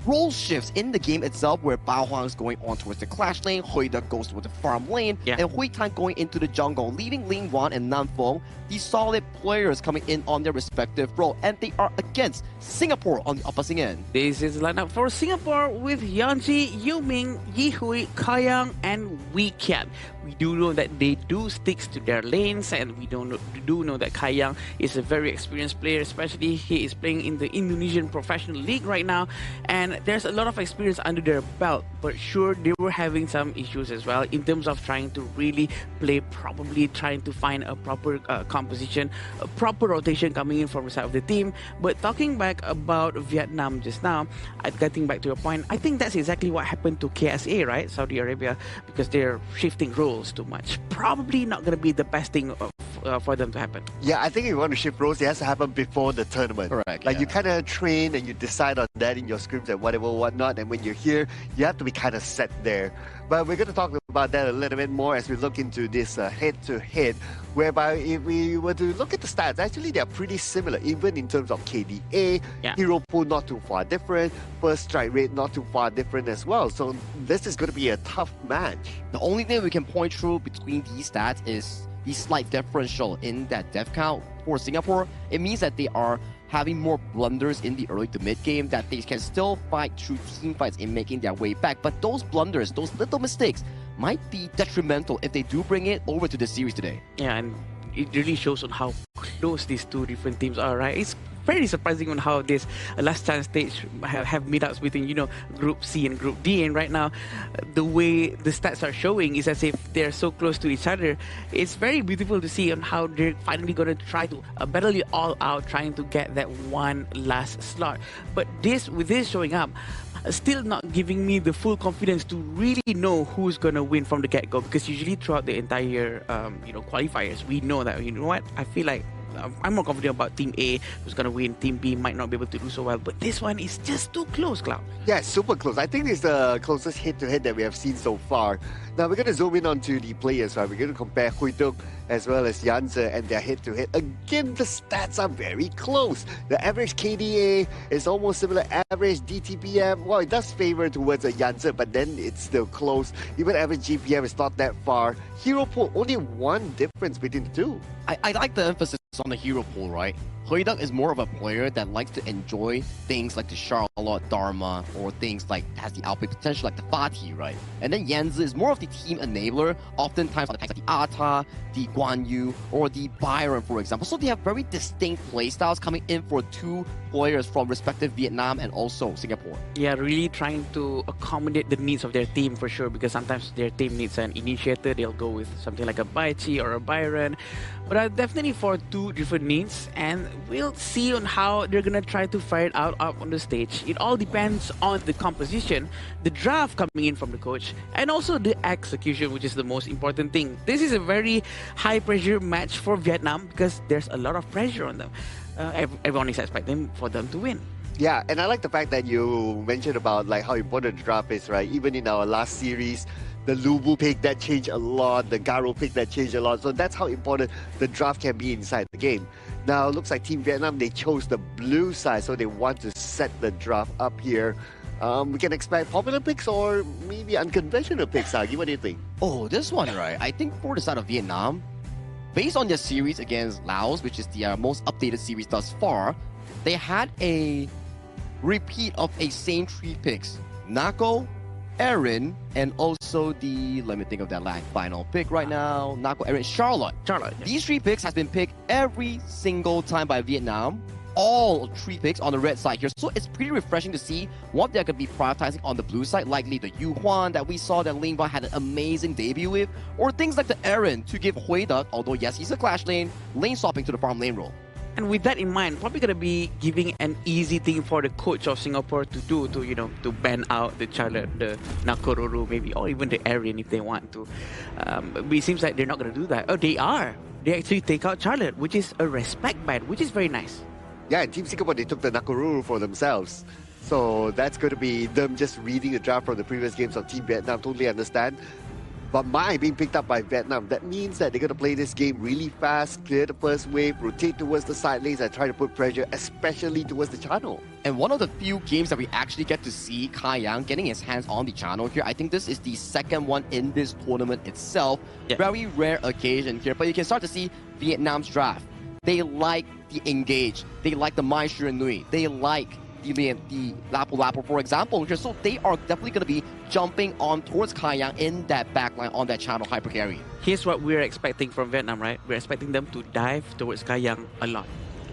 role shifts in the game itself where Bao Huang is going on towards the clash lane, Huy Tuc goes towards the farm lane, and Huy Tan going into the jungle, leaving Ling Wan and Nam Phuong, these solid players coming in on their respective role, and they are against Singapore on the opposing end. This is the lineup for Singapore with Yanji, Yuming, Yi Hui, Kayang, and Wee Kiat. We do know that they do stick to their lanes, and we do know that Kayang is a very experienced player, especially he is playing in the Indonesian Professional League right now, and there's a lot of experience under their belt. But sure, they were having some issues as well in terms of trying to really play, probably trying to find a proper composition, a proper rotation coming in from the side of the team. But talking back about Vietnam just now, getting back to your point, I think that's exactly what happened to KSA, right? Saudi Arabia, because they're shifting roles too much. Probably not going to be the best thing for them to happen. Yeah, I think if you want to shift roles, it has to happen before the tournament. Correct. Like you kind of train and you decide on that in your scripts and whatever, whatnot. And when you're here, you have to be kind of set there. But we're going to talk about that a little bit more as we look into this head-to-head, whereby if we were to look at the stats, actually they're pretty similar, even in terms of KDA, hero pool not too far different, first strike rate not too far different as well. So this is going to be a tough match. The only thing we can point through between these stats is the slight differential in that death count for Singapore. It means that they are having more blunders in the early to mid game, that they can still fight through team fights in making their way back. But those blunders, those little mistakes, might be detrimental if they do bring it over to the series today. Yeah, and it really shows on how close these two different teams are, right? It's very surprising on how this last chance stage have meetups between, you know, Group C and Group D, and right now the way the stats are showing is as if they're so close to each other. It's very beautiful to see on how they're finally going to try to battle it all out, trying to get that one last slot. But with this showing up, still not giving me the full confidence to really know who's gonna win from the get-go, because usually throughout the entire qualifiers, we know that, you know what, I feel like I'm more confident about Team A who's going to win. Team B might not be able to do so well. But this one is just too close, Cloud. Yeah, super close. I think it's the closest head-to-head that we have seen so far. Now, we're going to zoom in onto the players, right? We're going to compare Huy Tuc as well as Yanzi and their head-to-head. Again, the stats are very close. The average KDA is almost similar. Average DTPM, well, it does favor towards Yanzi, but then it's still close. Even average GPM is not that far. Hero pool, only one difference between the two. I like the emphasis on the hero pool, right? Huy Tuc is more of a player that likes to enjoy things like the Charlotte, Dharma, or things like has the outplay potential like the Fatih, right? And then Yanzi is more of the team enabler, oftentimes like the Ata, the Guan Yu, or the Byron, for example. So they have very distinct playstyles coming in for two players from respective Vietnam and also Singapore. Yeah, really trying to accommodate the needs of their team for sure, because sometimes their team needs an initiator, they'll go with something like a Baichi or a Byron. But definitely for two different needs, and we'll see on how they're gonna try to fire it out up on the stage. It all depends on the composition, the draft coming in from the coach, and also the execution, which is the most important thing. This is a very high pressure match for Vietnam because there's a lot of pressure on them. Everyone is expecting for them to win. Yeah, and I like the fact that you mentioned about like how important the draft is, right? Even in our last series, the Lubu pick, that changed a lot. The Garo pick, that changed a lot. So that's how important the draft can be inside the game. Now, it looks like Team Vietnam, they chose the blue side, so they want to set the draft up here. We can expect popular picks or maybe unconventional picks, Sagi. What do you think? Oh, this one, right? I think for the side of Vietnam, based on their series against Laos, which is the most updated series thus far, they had a repeat of a same 3 picks. Nako, Aaron, and also let me think of that final pick right now. Nako, Aaron, Charlotte. Yeah. These 3 picks has been picked every single time by Vietnam. All 3 picks on the red side here. So it's pretty refreshing to see what they're going to be prioritizing on the blue side, likely the Yu Huan that we saw that Ling Ba had an amazing debut with, or things like the Aaron to give Hui Da, although yes, he's a clash lane swapping to the farm lane role. And with that in mind, probably going to be giving an easy thing for the coach of Singapore to do, to ban out the Charlotte, the Nakoruru maybe, or even the Aaron if they want to. But it seems like they're not going to do that. Oh, they are. They actually take out Charlotte, which is a respect ban, which is very nice. Yeah, and Team Singapore, they took the Nakoruru for themselves. So that's going to be them just reading the draft from the previous games of Team Vietnam. Totally understand. But Mai being picked up by Vietnam, that means that they're going to play this game really fast, clear the first wave, rotate towards the side lanes and try to put pressure, especially towards the channel. And one of the few games that we actually get to see Kai Yang getting his hands on the channel here, I think this is the second one in this tournament itself. Yeah. Very rare occasion here, but you can start to see Vietnam's draft. They like the engage, they like the Mai Shuri Nui, they like the Lapu Lapu, for example, here. So they are definitely going to be jumping on towards Kai Yang in that backline on that channel hyper carry. Here's what we're expecting from Vietnam, right? We're expecting them to dive towards Kai Yang a lot.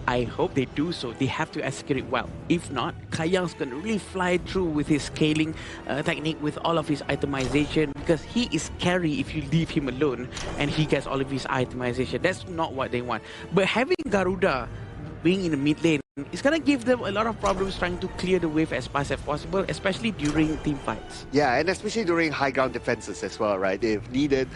I hope they do so. They have to execute it well. If not, Kai Yang's going to really fly through with his scaling technique, with all of his itemization, because he is carry if you leave him alone and he gets all of his itemization. That's not what they want. But having Garuda being in the mid lane, it's going to give them a lot of problems trying to clear the wave as fast as possible, especially during team fights. Yeah, and especially during high ground defenses as well, right? If needed,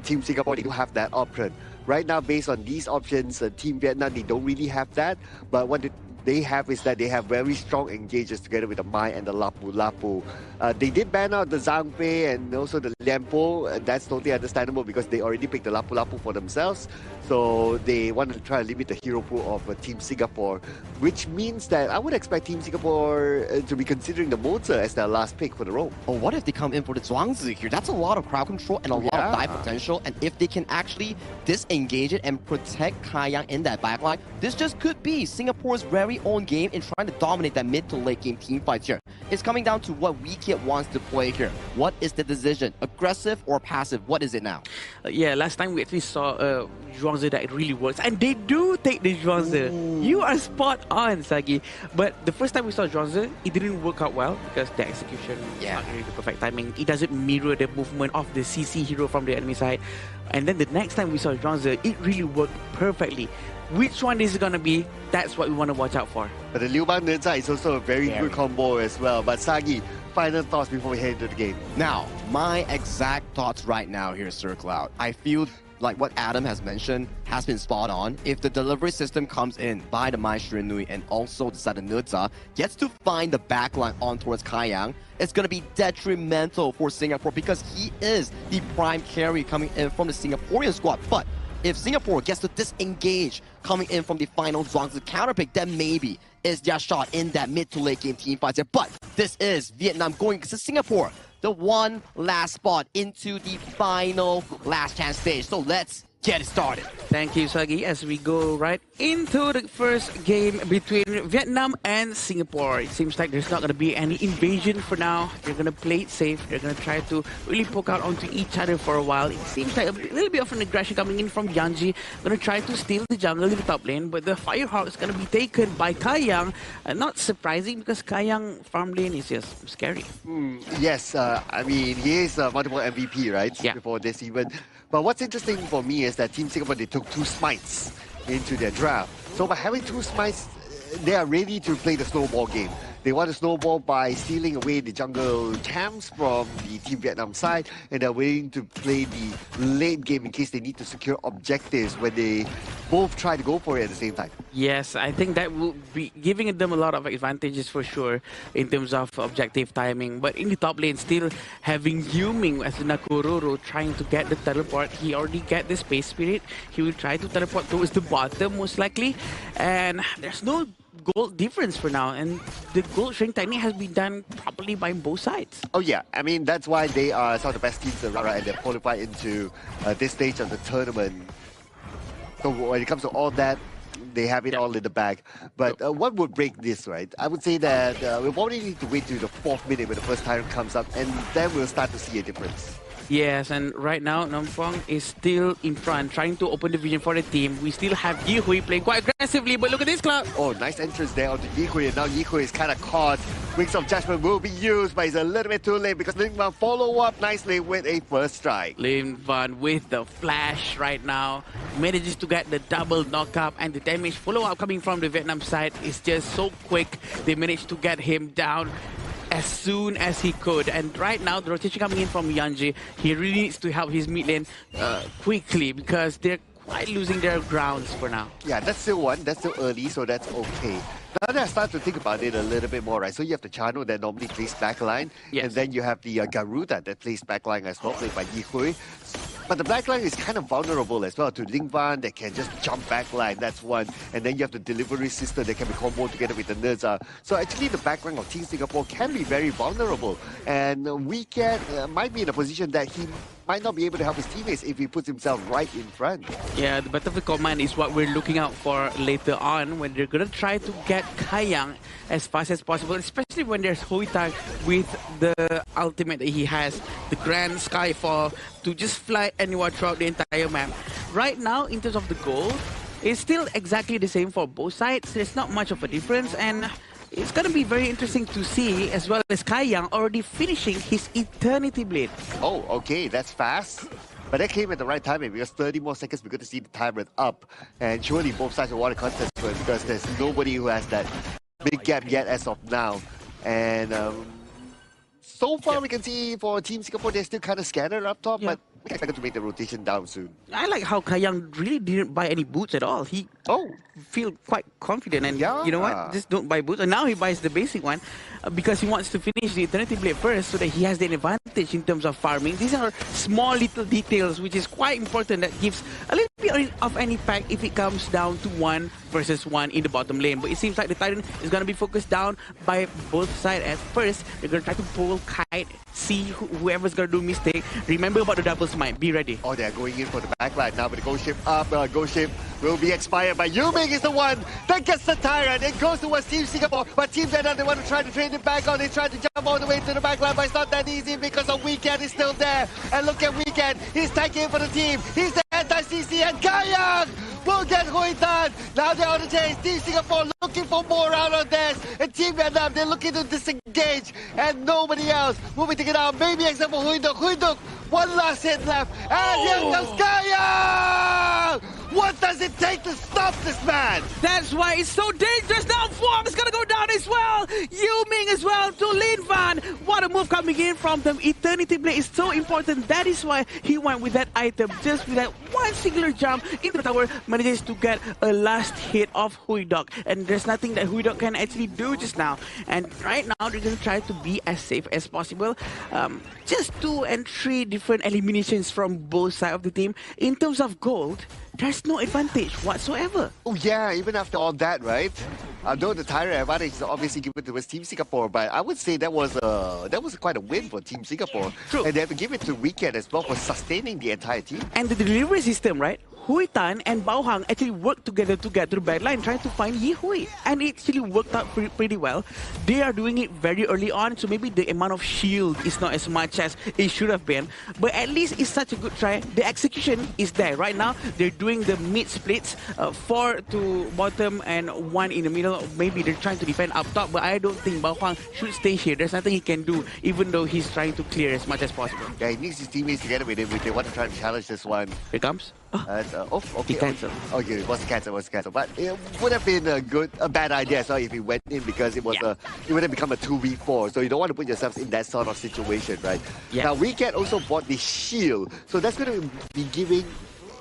Team Singapore, they do have that option. Right now, based on these options, Team Vietnam, they don't really have that. But what they have is that they have very strong engages together with the Mai and the Lapu Lapu. They did ban out the Zhang Pei and also the Lianpo, and that's totally understandable because they already picked the Lapu Lapu for themselves. So they want to try to limit the hero pool of Team Singapore, which means that I would expect Team Singapore to be considering the Moza as their last pick for the role. Oh, what if they come in for the Zhuangzi here? That's a lot of crowd control and a lot of dive potential. And if they can actually disengage it and protect Kai Yang in that backline, this just could be Singapore's very own game in trying to dominate that mid to late game team fights here. It's coming down to what WeKit wants to play here. What is the decision? Aggressive or passive? What is it now? Yeah, last time we actually saw Zhuangzi that it really works. And they do take the Zhuangzi. You are spot on, Sagi. But the first time we saw Zhuangzi, it didn't work out well because the execution is not really the perfect timing. It doesn't mirror the movement of the CC hero from the enemy side. And then the next time we saw Zhuangzi, it really worked perfectly. Which one is it going to be? That's what we want to watch out for. But the Liu Bang Neza is also a very good combo as well. But Sagi, final thoughts before we head into the game. Now, my exact thoughts right now here, Sir Cloud. I feel like what Adam has mentioned has been spot on. If the delivery system comes in by the Mai Shuri Nui and also the Sada Neza gets to find the backline on towards Kai Yang, it's going to be detrimental for Singapore because he is the prime carry coming in from the Singaporean squad. But if Singapore gets to disengage coming in from the final Zhuangzi counterpick, then maybe is their shot in that mid to late game team fights. But this is Vietnam going to Singapore, the one last spot into the final last chance stage. So let's get it started. Thank you, Sagi, as we go right into the first game between Vietnam and Singapore. It seems like there's not going to be any invasion for now. They're going to play it safe. They're going to try to really poke out onto each other for a while. It seems like a little bit of an aggression coming in from Yanji. Going to try to steal the jungle in the top lane, but the Firehawk is going to be taken by Kai Yang. Not surprising because Kai Yang farm lane is just scary. Yes, I mean, he is a multiple MVP, right? Yeah. Before this even. But what's interesting for me is that Team Singapore, they took 2 smites into their draft. So by having 2 smites, they are ready to play the snowball game. They want to snowball by stealing away the jungle camps from the Team Vietnam side, and they're willing to play the late game in case they need to secure objectives when they both try to go for it at the same time. Yes, I think that will be giving them a lot of advantages for sure in terms of objective timing. But in the top lane, still having Yuming as the Nakororo trying to get the teleport. He already get the Space Spirit. He will try to teleport towards the bottom most likely. And there's no gold difference for now. And the gold shrink technique has been done properly by both sides. Oh yeah, I mean, that's why they are some of the best teams around, right? And they're qualified into this stage of the tournament. So when it comes to all that, they have it all in the bag. But what would break this, right? I would say that we probably need to wait till the 4th minute when the first tyrant comes up, and then we'll start to see a difference. Yes, and right now, Namfong is still in front, trying to open the vision for the team. We still have Yihui playing quite aggressively, but look at this, Cloud. Oh, nice entrance there onto Yihui, and now Yihui is kind of caught. Wings of Judgment will be used, but it's a little bit too late because Lingman follow up nicely with a first strike. Lingman with the flash right now manages to get the double knockup, and the damage follow-up coming from the Vietnam side is just so quick. They managed to get him down as soon as he could, and right now the rotation coming in from Yanji, he really needs to help his mid lane quickly because they're quite losing their grounds for now. Yeah, that's still one, that's still early, so that's okay. Now that I start to think about it a little bit more, right? So you have the Chano that normally plays backline, and then you have the Garuda that plays backline as well, played by Yihui. But the backline is kind of vulnerable as well to Lingvan that can just jump backline, that's one. And then you have the delivery system that can be comboed together with the Nerza. So actually the backline of Team Singapore can be very vulnerable. And Weekend might be in a position that he might not be able to help his teammates if he puts himself right in front. Yeah, the Battlefield Command is what we're looking out for later on when they're going to try to get Kayang as fast as possible, especially when there's Hoitang with the ultimate that he has, the Grand Skyfall, to just fly anywhere throughout the entire map. Right now, in terms of the goal, it's still exactly the same for both sides. There's not much of a difference, and it's going to be very interesting to see, as well as Kayang already finishing his Eternity Blade. Oh, okay, that's fast. But that came at the right time because 30 more seconds we're going to see the timer up. And surely both sides will want to contest for it because there's nobody who has that big gap yet as of now. And so far we can see for Team Singapore, they're still kind of scattered up top, but we expect to make the rotation down soon. I like how Kayang really didn't buy any boots at all. He feel quite confident, and you know what? Just don't buy boots. And now he buys the basic one because he wants to finish the Eternity Blade first so that he has the advantage in terms of farming. These are small little details which is quite important that gives a little bit of an impact if it comes down to 1 versus 1 in the bottom lane. But it seems like the Titan is going to be focused down by both sides at first. They're going to try to pull Kite, see whoever's going to do mistake. Remember about the double smite. Be ready. Oh, they're going in for the backline now, but the Ghost Ship up. Ghost Ship will be expired, but Yuming is the one that gets the Tyrant. It goes towards Team Singapore, but Team Vietnam, they want to try to trade it back on. They try to jump all the way to the backline, but it's not that easy because of Weekend is still there. And look at Weekend. He's tanking for the team. He's the anti-CC, and Kayang will get Huitan. Now they're on the chase. Team Singapore looking for more out of this. And Team Vietnam, they're looking to disengage. And nobody else moving to get out. Maybe except for Huiduk. Huiduk, one last hit left. And here comes Kayang! What does it take to stop this man? That's why it's so dangerous now. Fuang is going to go down as well. Yuming as well to Lin Van. What a move coming in from them. Eternity Blade is so important. That is why he went with that item. Just with that one singular jump into the tower, manages to get a last hit of Huidok. And there's nothing that Huidok can actually do just now. And right now, they're going to try to be as safe as possible. Just 2 and 3 different eliminations from both sides of the team. In terms of gold, there's no advantage whatsoever. Oh yeah, even after all that, right? Although the Tyrant advantage is obviously given to Team Singapore, but I would say that was quite a win for Team Singapore. True. And they have to give it to Weekend as well for sustaining the entire team. And the delivery system, right? Huitan and Bao Hang actually worked together to get to the backline trying to find Yi Hui. And it actually worked out pretty well. They are doing it very early on, so maybe the amount of shield is not as much as it should have been. But at least it's such a good try. The execution is there. Right now, they're doing the mid splits, 4 to bottom and 1 in the middle. Maybe they're trying to defend up top, but I don't think Bao Hang should stay here. There's nothing he can do, even though he's trying to clear as much as possible. Yeah, he needs his teammates together with him if they want to try to challenge this one. Here comes. Okay. He cancelled. Okay, it was cancelled. But it would have been a bad idea as well if he went in because it would have become a 2v4. So you don't want to put yourselves in that sort of situation, right? Yeah. Now Weekend also bought the shield, so that's going to be giving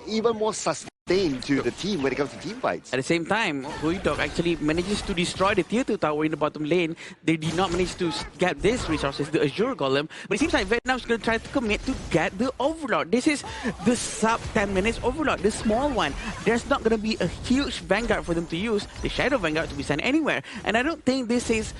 even more sustained sustain to the team when it comes to team fights. At the same time, Huidok actually manages to destroy the tier 2 tower in the bottom lane. They did not manage to get these resources, the Azure Golem. But it seems like Vietnam's going to try to commit to get the Overlord. This is the sub 10 minutes Overlord, the small one. There's not going to be a huge Vanguard for them to use, the Shadow Vanguard to be sent anywhere. And I don't think this is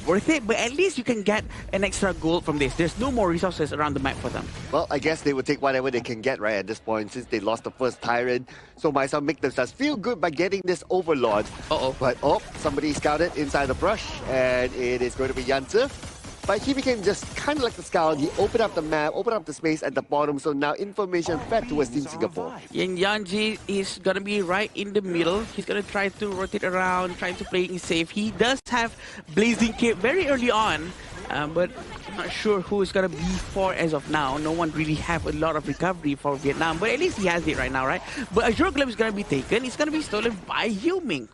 worth it, but at least you can get an extra gold from this. There's no more resources around the map for them. Well, I guess they will take whatever they can get right at this point since they lost the first Tyrant. So might as well make themselves feel good by getting this Overlord. But somebody scouted inside the brush and it is going to be Yanzi. But he became just kind of like the scout. He opened up the map, opened up the space at the bottom. So now information fed towards Team Singapore. And Yanji is going to be right in the middle. He's going to try to rotate around, trying to play it safe. He does have Blazing Cape very early on. But I'm not sure who is going to be for as of now. No one really have a lot of recovery for Vietnam. But at least he has it right now, right? But Azure Golem is going to be taken. It's going to be stolen by Yuming.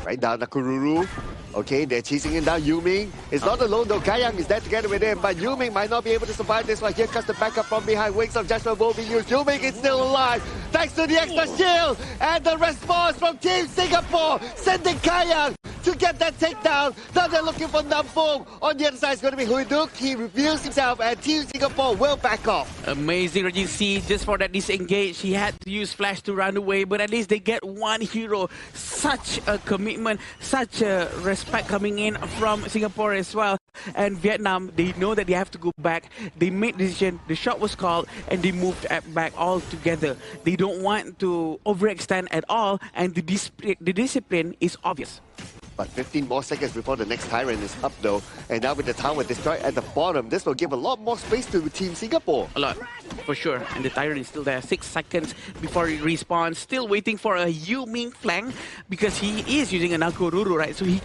Right down Nakururu. Okay, they're chasing him down. Yuming is not alone though. Kayang is there together with him, but Yuming might not be able to survive this one. Here comes the backup from behind. Wings of Judgment will be used. Yuming is still alive thanks to the extra shield and the response from Team Singapore, sending Kayang to get that takedown. Now they're looking for Nampong. On the other side is going to be Huiduk. He reveals himself and Team Singapore will back off. Amazing Reggie C just for that disengage. He had to use Flash to run away, but at least they get one hero. Such a commitment, such a respect coming in from Singapore as well. And Vietnam, they know that they have to go back. They made the decision, the shot was called, and they moved back all together. They don't want to overextend at all, and the discipline is obvious. But 15 more seconds before the next Tyrant is up though. And now with the tower destroyed at the bottom, this will give a lot more space to Team Singapore. A lot, for sure. And the Tyrant is still there. 6 seconds before he respawns. Still waiting for a Yuming flank because he is using a Nakururu, right? So he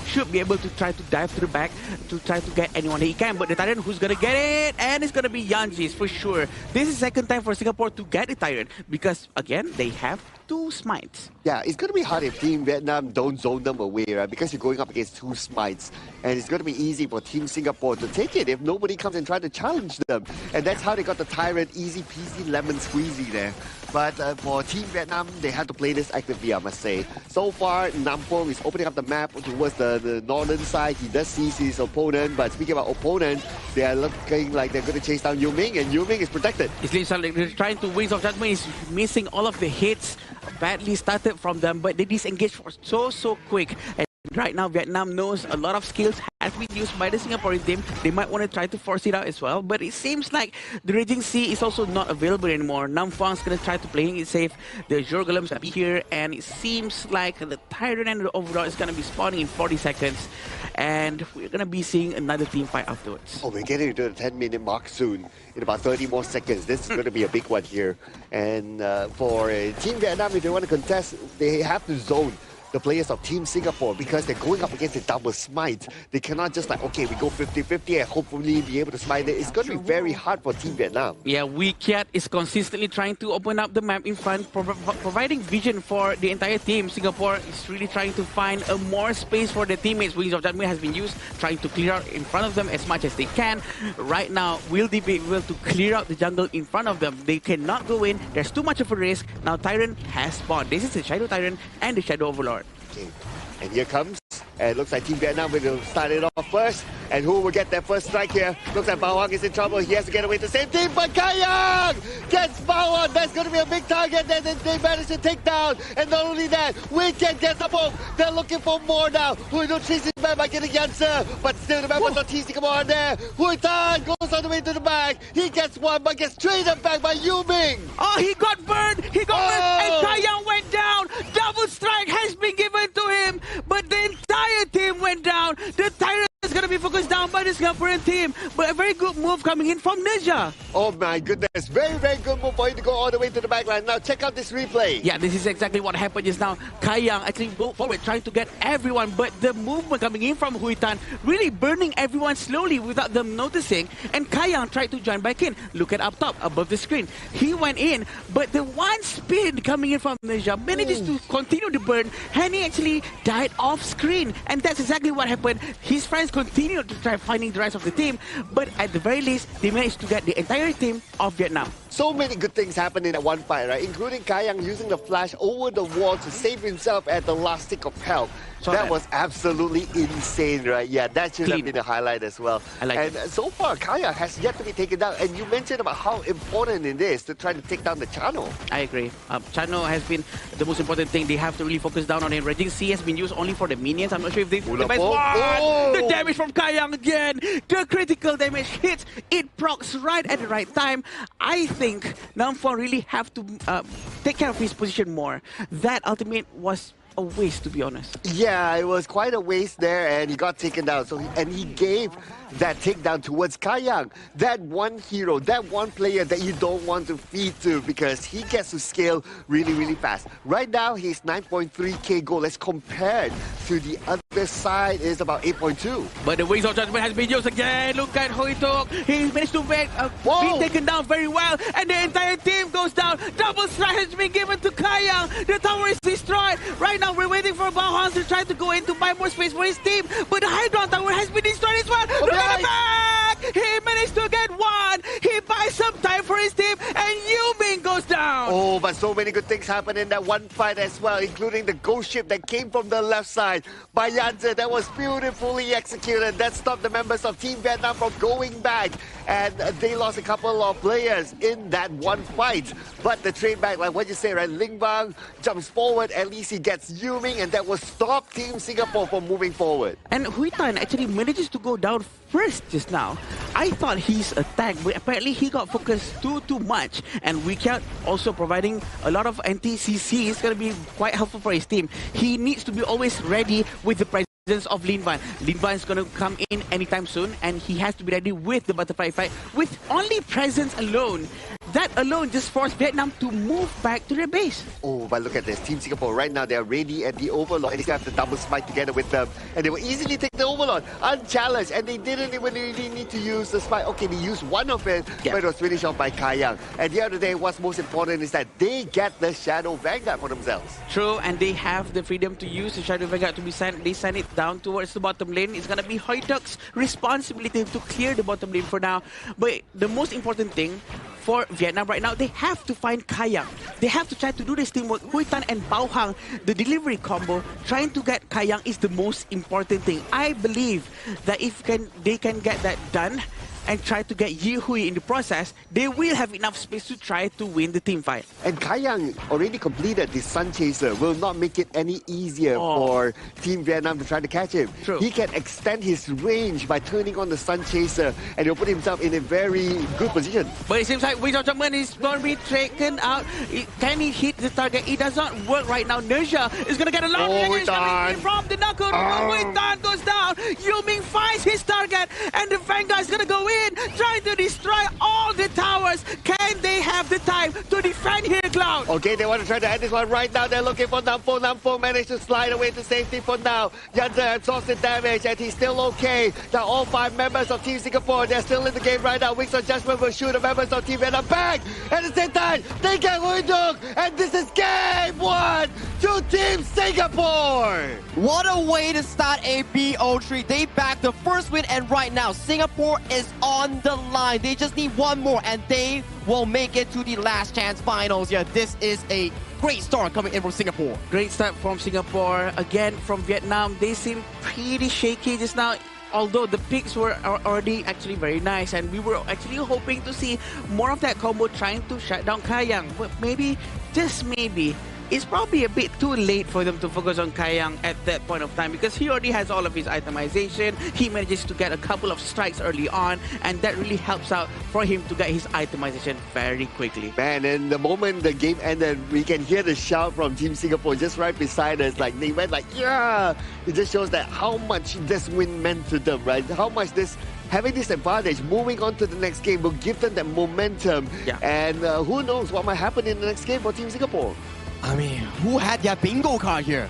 should be able to try to dive to the back to try to get anyone he can. But the Tyrant who's going to get it, and it's going to be Yanji's for sure. This is second time for Singapore to get a Tyrant because, again, they have 2 smites. Yeah, it's going to be hard if Team Vietnam don't zone them away, right? Because you're going up against 2 smites. And it's going to be easy for Team Singapore to take it if nobody comes and try to challenge them. And that's how they got the Tyrant, easy peasy lemon squeezy there. But for Team Vietnam, they had to play this actively, I must say. So far, Nampong is opening up the map towards the northern side. He does see his opponent, but speaking about opponent, they are looking like they're going to chase down Yuming, and Yuming is protected. It seems like they're trying to Wings of Judgment. He's missing all of the hits. Badly started from them, but they disengaged for so quick. And right now, Vietnam knows a lot of skills have been used by the Singaporean team. They might want to try to force it out as well, but it seems like the Raging Sea is also not available anymore. Nam Fang's going to try to play it safe. The Azure Golem's going to be here, and it seems like the Tyrant and the Overlord is going to be spawning in 40 seconds. And we're going to be seeing another team fight afterwards. Oh, we're getting to the 10-minute mark soon. In about 30 more seconds. This is going to be a big one here. And for Team Vietnam, if they want to contest, they have to zone the players of Team Singapore because they're going up against a double smite. They cannot just like, okay, we go 50-50 and hopefully be able to smite it. It's going to be very hard for Team Vietnam. Yeah, Wikiat is consistently trying to open up the map in front, providing vision for the entire team. Singapore is really trying to find a more space for their teammates. Wings of Judgment has been used, trying to clear out in front of them as much as they can. Right now, will they be able to clear out the jungle in front of them? They cannot go in. There's too much of a risk. Now Tyrant has spawned. This is the Shadow Tyrant and the Shadow Overlord. Okay. And here comes, and it looks like Team Vietnam will start it off first. And who will get their first strike here? Looks like Bawang is in trouble. He has to get away to the same team, but Kayang gets Bawang. That's going to be a big target that they manage to take down. And not only that, Wicked gets up home. They're looking for more now. Huiduk chases back by getting Yanzi, but still the map was not teasing him on there. Huitan goes all the way to the back. He gets one, but gets traded back by Yuming. Oh, he got burned. He got burned, and Kayang went down. Double strike has been given to him, but the entire team went down. The Tyrant is going to be focused down by the Singaporean team, but a very good move coming in from Ninja. Oh my goodness, very good move for him to go all the way to the back line. Now check out this replay. Yeah, this is exactly what happened just now. Kayang actually moved forward trying to get everyone, but the movement coming in from Huitan really burning everyone slowly without them noticing, and Kayang tried to join back in. Look at up top above the screen. He went in, but the one spin coming in from Ninja manages to continue the burn, and he actually died off screen, and that's exactly what happened. His friends continued to try finding the rest of the team, but at the very least, they managed to get the entire team of Vietnam. so many good things happened in that one fight, right? Including Kayang using the flash over the wall to save himself at the last stick of help. That was absolutely insane, right? Yeah, that should have been a highlight as well. And so far, Kayang has yet to be taken down. And you mentioned about how important it is to try to take down the Chano. I agree. Chano has been the most important thing. They have to really focus down on it. Raging Sea has been used only for the minions. I'm not sure if they... The damage from Kayang again. The critical damage hits. It procs right at the right time. I think Namfon really have to take care of his position more. That ultimate was a waste, to be honest. Yeah, it was quite a waste there, and he got taken down. So he gave that takedown towards Kayang, that one hero, that one player that you don't want to feed to because he gets to scale really, really fast. Right now, his 9.3k goal as compared to the other side is about 8.2. But the Wings of Judgment has been used again. Look at how he took. He managed to be taken down very well, and the entire team goes down. Double strike has been given to Kayang. The tower is destroyed. Right now, we're waiting for Bauhaus to try to go in to buy more space for his team, but the high ground tower has been destroyed as well. Look at the back! He managed to get one. He buys some time for his team, and Yuming goes down. Oh, but so many good things happened in that one fight as well, including the ghost ship that came from the left side by Yanzi. That was beautifully executed. That stopped the members of Team Vietnam from going back, and they lost a couple of players in that one fight. But the trade back, like what you say, right? Ling Bang jumps forward. At least he gets Yuming, and that will stop Team Singapore from moving forward. And Hui Tan actually manages to go down first just now. I thought he's attacked, but apparently he got focused too much. And Wikiat also providing a lot of anti-CC is going to be quite helpful for his team. He needs to be always ready with the presence of Lin Van. Lin Van is going to come in anytime soon, and he has to be ready with the butterfly fight. With only presence alone, that alone just forced Vietnam to move back to their base. Oh, but look at this. Team Singapore right now, they are ready at the Overlord, and they have the double smite together with them. And they will easily take the Overlord, unchallenged, and they didn't even really need to use the smite. Okay, they used one of it, but it was finished off by Kayang. At the end of the day, what's most important is that they get the Shadow Vanguard for themselves. True, and they have the freedom to use the Shadow Vanguard to be sent. They send it down towards the bottom lane. It's going to be Hoituk's responsibility to clear the bottom lane for now. But the most important thing for Vietnam right now, they have to find Kayang. They have to try to do this teamwork. Hui Tan and Bao Hang, the delivery combo, trying to get Kayang is the most important thing. I believe that if they can get that done and try to get Yi Hui in the process, they will have enough space to try to win the team fight. And Kayang already completed the Sun Chaser, will not make it any easier for Team Vietnam to try to catch him. True. He can extend his range by turning on the Sun Chaser, and he'll put himself in a very good position. But it seems like Wings of Judgment is going to be taken out. Can he hit the target? It does not work right now. Nerja is going to get a lot of damage coming in from the knuckle. Hui Tan goes down. Yuming finds his target, and the Vanguard is going to go in, trying to destroy all the towers. Can they have the time to defend here, Cloud? Okay, they want to try to end this one right now. They're looking for Nampo. Nampo managed to slide away to safety for now. Yanzi exhausted damage, and he's still okay. Now all 5 members of Team Singapore, they're still in the game right now. Wings of Judgment will shoot the members of Team Vietnam back. At the same time, they get Hui Duk, and this is game 1 to Team Singapore. What a way to start a BO3. They backed the first win, and right now, Singapore is on the line. They just need one more, and they will make it to the last chance finals. Yeah, this is a great start coming in from Singapore. Great start from Singapore. Again, from Vietnam, they seem pretty shaky just now. Although the picks were already actually very nice, and we were actually hoping to see more of that combo trying to shut down Kayang. But maybe, just maybe, it's probably a bit too late for them to focus on Kayang at that point of time, because he already has all of his itemization. He manages to get a couple of strikes early on, and that really helps out for him to get his itemization very quickly. Man, and the moment the game ended, we can hear the shout from Team Singapore just right beside us. Like, they went like, yeah! It just shows that how much this win meant to them, right? How much having this advantage, moving on to the next game, will give them that momentum. Yeah. And who knows what might happen in the next game for Team Singapore. I mean, who had their bingo card here?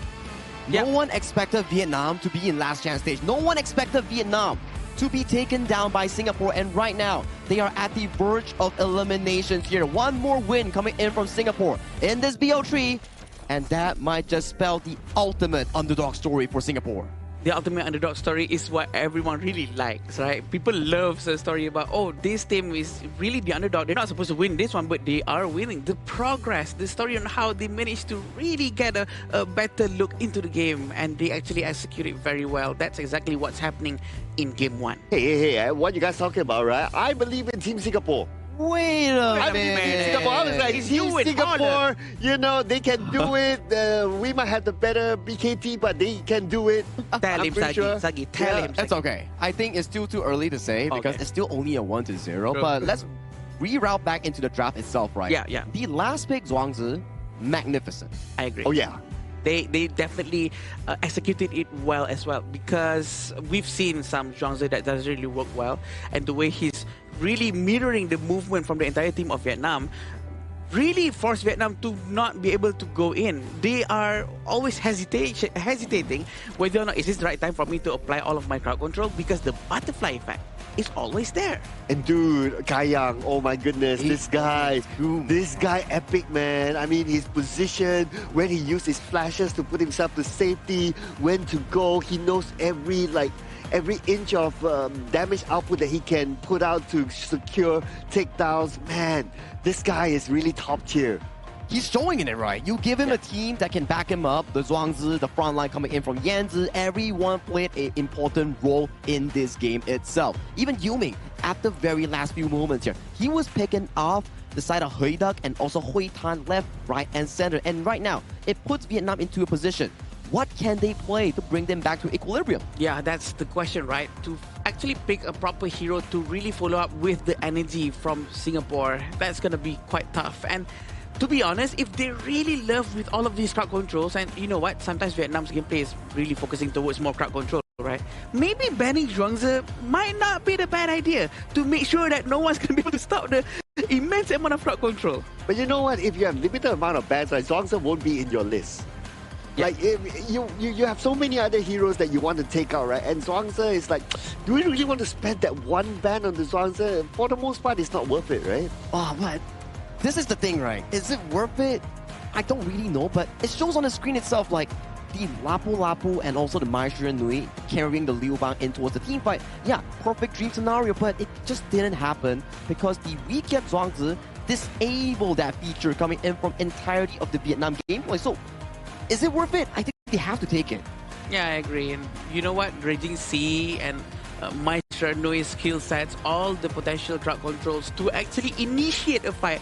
Yeah. No one expected Vietnam to be in last chance stage. No one expected Vietnam to be taken down by Singapore. And right now, they are at the verge of eliminations here. One more win coming in from Singapore in this BO3. And that might just spell the ultimate underdog story for Singapore. the ultimate underdog story is what everyone really likes, right? People love the story about, oh, this team is really the underdog. They're not supposed to win this one, but they are winning. The progress, the story on how they managed to really get a better look into the game, and they actually execute it very well. That's exactly what's happening in game 1. Hey, what you guys talking about, right? I believe in Team Singapore. Wait a minute. Singapore. I was like, He's Team doing Singapore, you know, they can do it. We might have the better BKT, but they can do it. Tell him, Sagi. Tell him. It's okay. I think it's still too early to say because it's still only a 1-0. True. But let's reroute back into the draft itself, right? Yeah. The last pick, Zhuangzi, magnificent. I agree. Oh, yeah. They definitely executed it well as well, because we've seen some Zhuangzi that doesn't really work well, and the way he's really mirroring the movement from the entire team of Vietnam really forced Vietnam to not be able to go in. They are always hesitating whether or not is this the right time for me to apply all of my crowd control, because the butterfly effect is always there. And dude, Kayang, oh my goodness, this guy epic, man. I mean, his position, when he used his flashes to put himself to safety, when to go, he knows every inch of damage output that he can put out to secure takedowns. Man, this guy is really top tier. He's showing it, right? You give him a team that can back him up. The Zhuangzi, the front line coming in from Yanzi, everyone played an important role in this game itself. Even Yuming, at the very last few moments here, he was picking off the side of Hui Duck and also Hui Tan left, right, and center. And right now, it puts Vietnam into a position. What can they play to bring them back to equilibrium? Yeah, that's the question, right? To actually pick a proper hero to really follow up with the energy from Singapore, that's going to be quite tough. And to be honest, if they really love with all of these crowd controls, and you know what, sometimes Vietnam's gameplay is really focusing towards more crowd control, right? Maybe banning Zhuangzi might not be the bad idea to make sure that no one's going to be able to stop the immense amount of crowd control. But you know what, if you have limited amount of bans, like Zhuangzi won't be in your list. Yeah. Like, if you have so many other heroes that you want to take out, right? And Zhuangzi is like, do we really want to spend that one ban on the Zhuangzi? For the most part, it's not worth it, right? Oh, but this is the thing, right? Is it worth it? I don't really know, but it shows on the screen itself, like, the Lapu Lapu and also the Mai Shiren Nui carrying the Liu Bang in towards the team fight. Yeah, perfect dream scenario, but it just didn't happen because the weekend Zhuangzi disabled that feature coming in from entirety of the Vietnam gameplay. So, is it worth it? I think they have to take it. Yeah, I agree. And you know what? Raging Sea and Mai Shiren Nui's skill sets, all the potential crowd controls to actually initiate a fight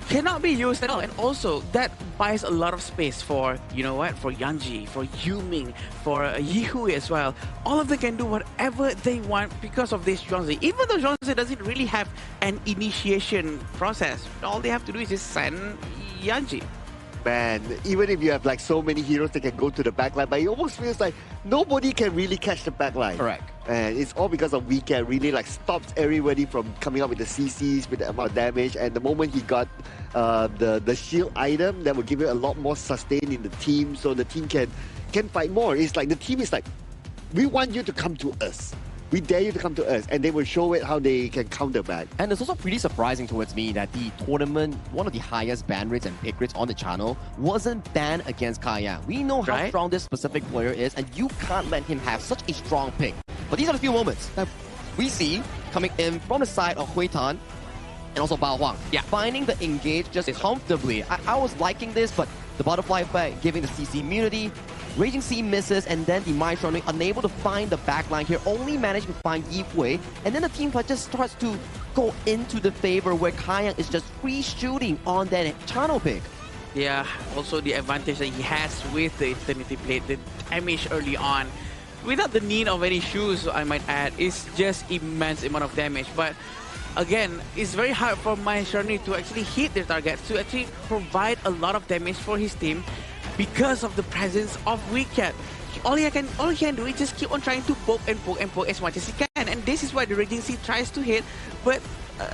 cannot be used at all. And also, that buys a lot of space for, you know what, for Yanji, for Yuming, for Yihui as well. All of them can do whatever they want because of this Zhuangzi. Even though Zhuangzi doesn't really have an initiation process, all they have to do is just send Yanji. Man, even if you have like so many heroes that can go to the backline, but it almost feels like nobody can really catch the backline. Correct. And it's all because of Weekend really like stops everybody from coming up with the CCs with the amount of damage. And the moment he got the shield item, that will give you a lot more sustain in the team, so the team can fight more. It's like the team is like, we want you to come to us. We dare you to come to us, and they will show it how they can counter back. And it's also pretty surprising towards me that the tournament, one of the highest ban rates and pick rates on the channel, wasn't banned against Kaya. We know how strong this specific player is, and you can't let him have such a strong pick. But these are the few moments that we see coming in from the side of Hui Tan and also Bao Huang. Yeah, finding the engage just comfortably. I was liking this, but the butterfly effect, giving the CC immunity, Raging Sea misses, and then the Mai Shiren Nui unable to find the backline here, only managed to find Yihui, and then the team fight just starts to go into the favor where Kayang is just free shooting on that channel pick. Yeah, also the advantage that he has with the Eternity Plate, the damage early on, without the need of any shoes, I might add, is just immense amount of damage. But again, it's very hard for Mai Shiren Nui to actually hit their targets, to actually provide a lot of damage for his team because of the presence of Weekend. All he can do is just keep on trying to poke and poke and poke as much as he can. And this is why the Raging Sea tries to hit. But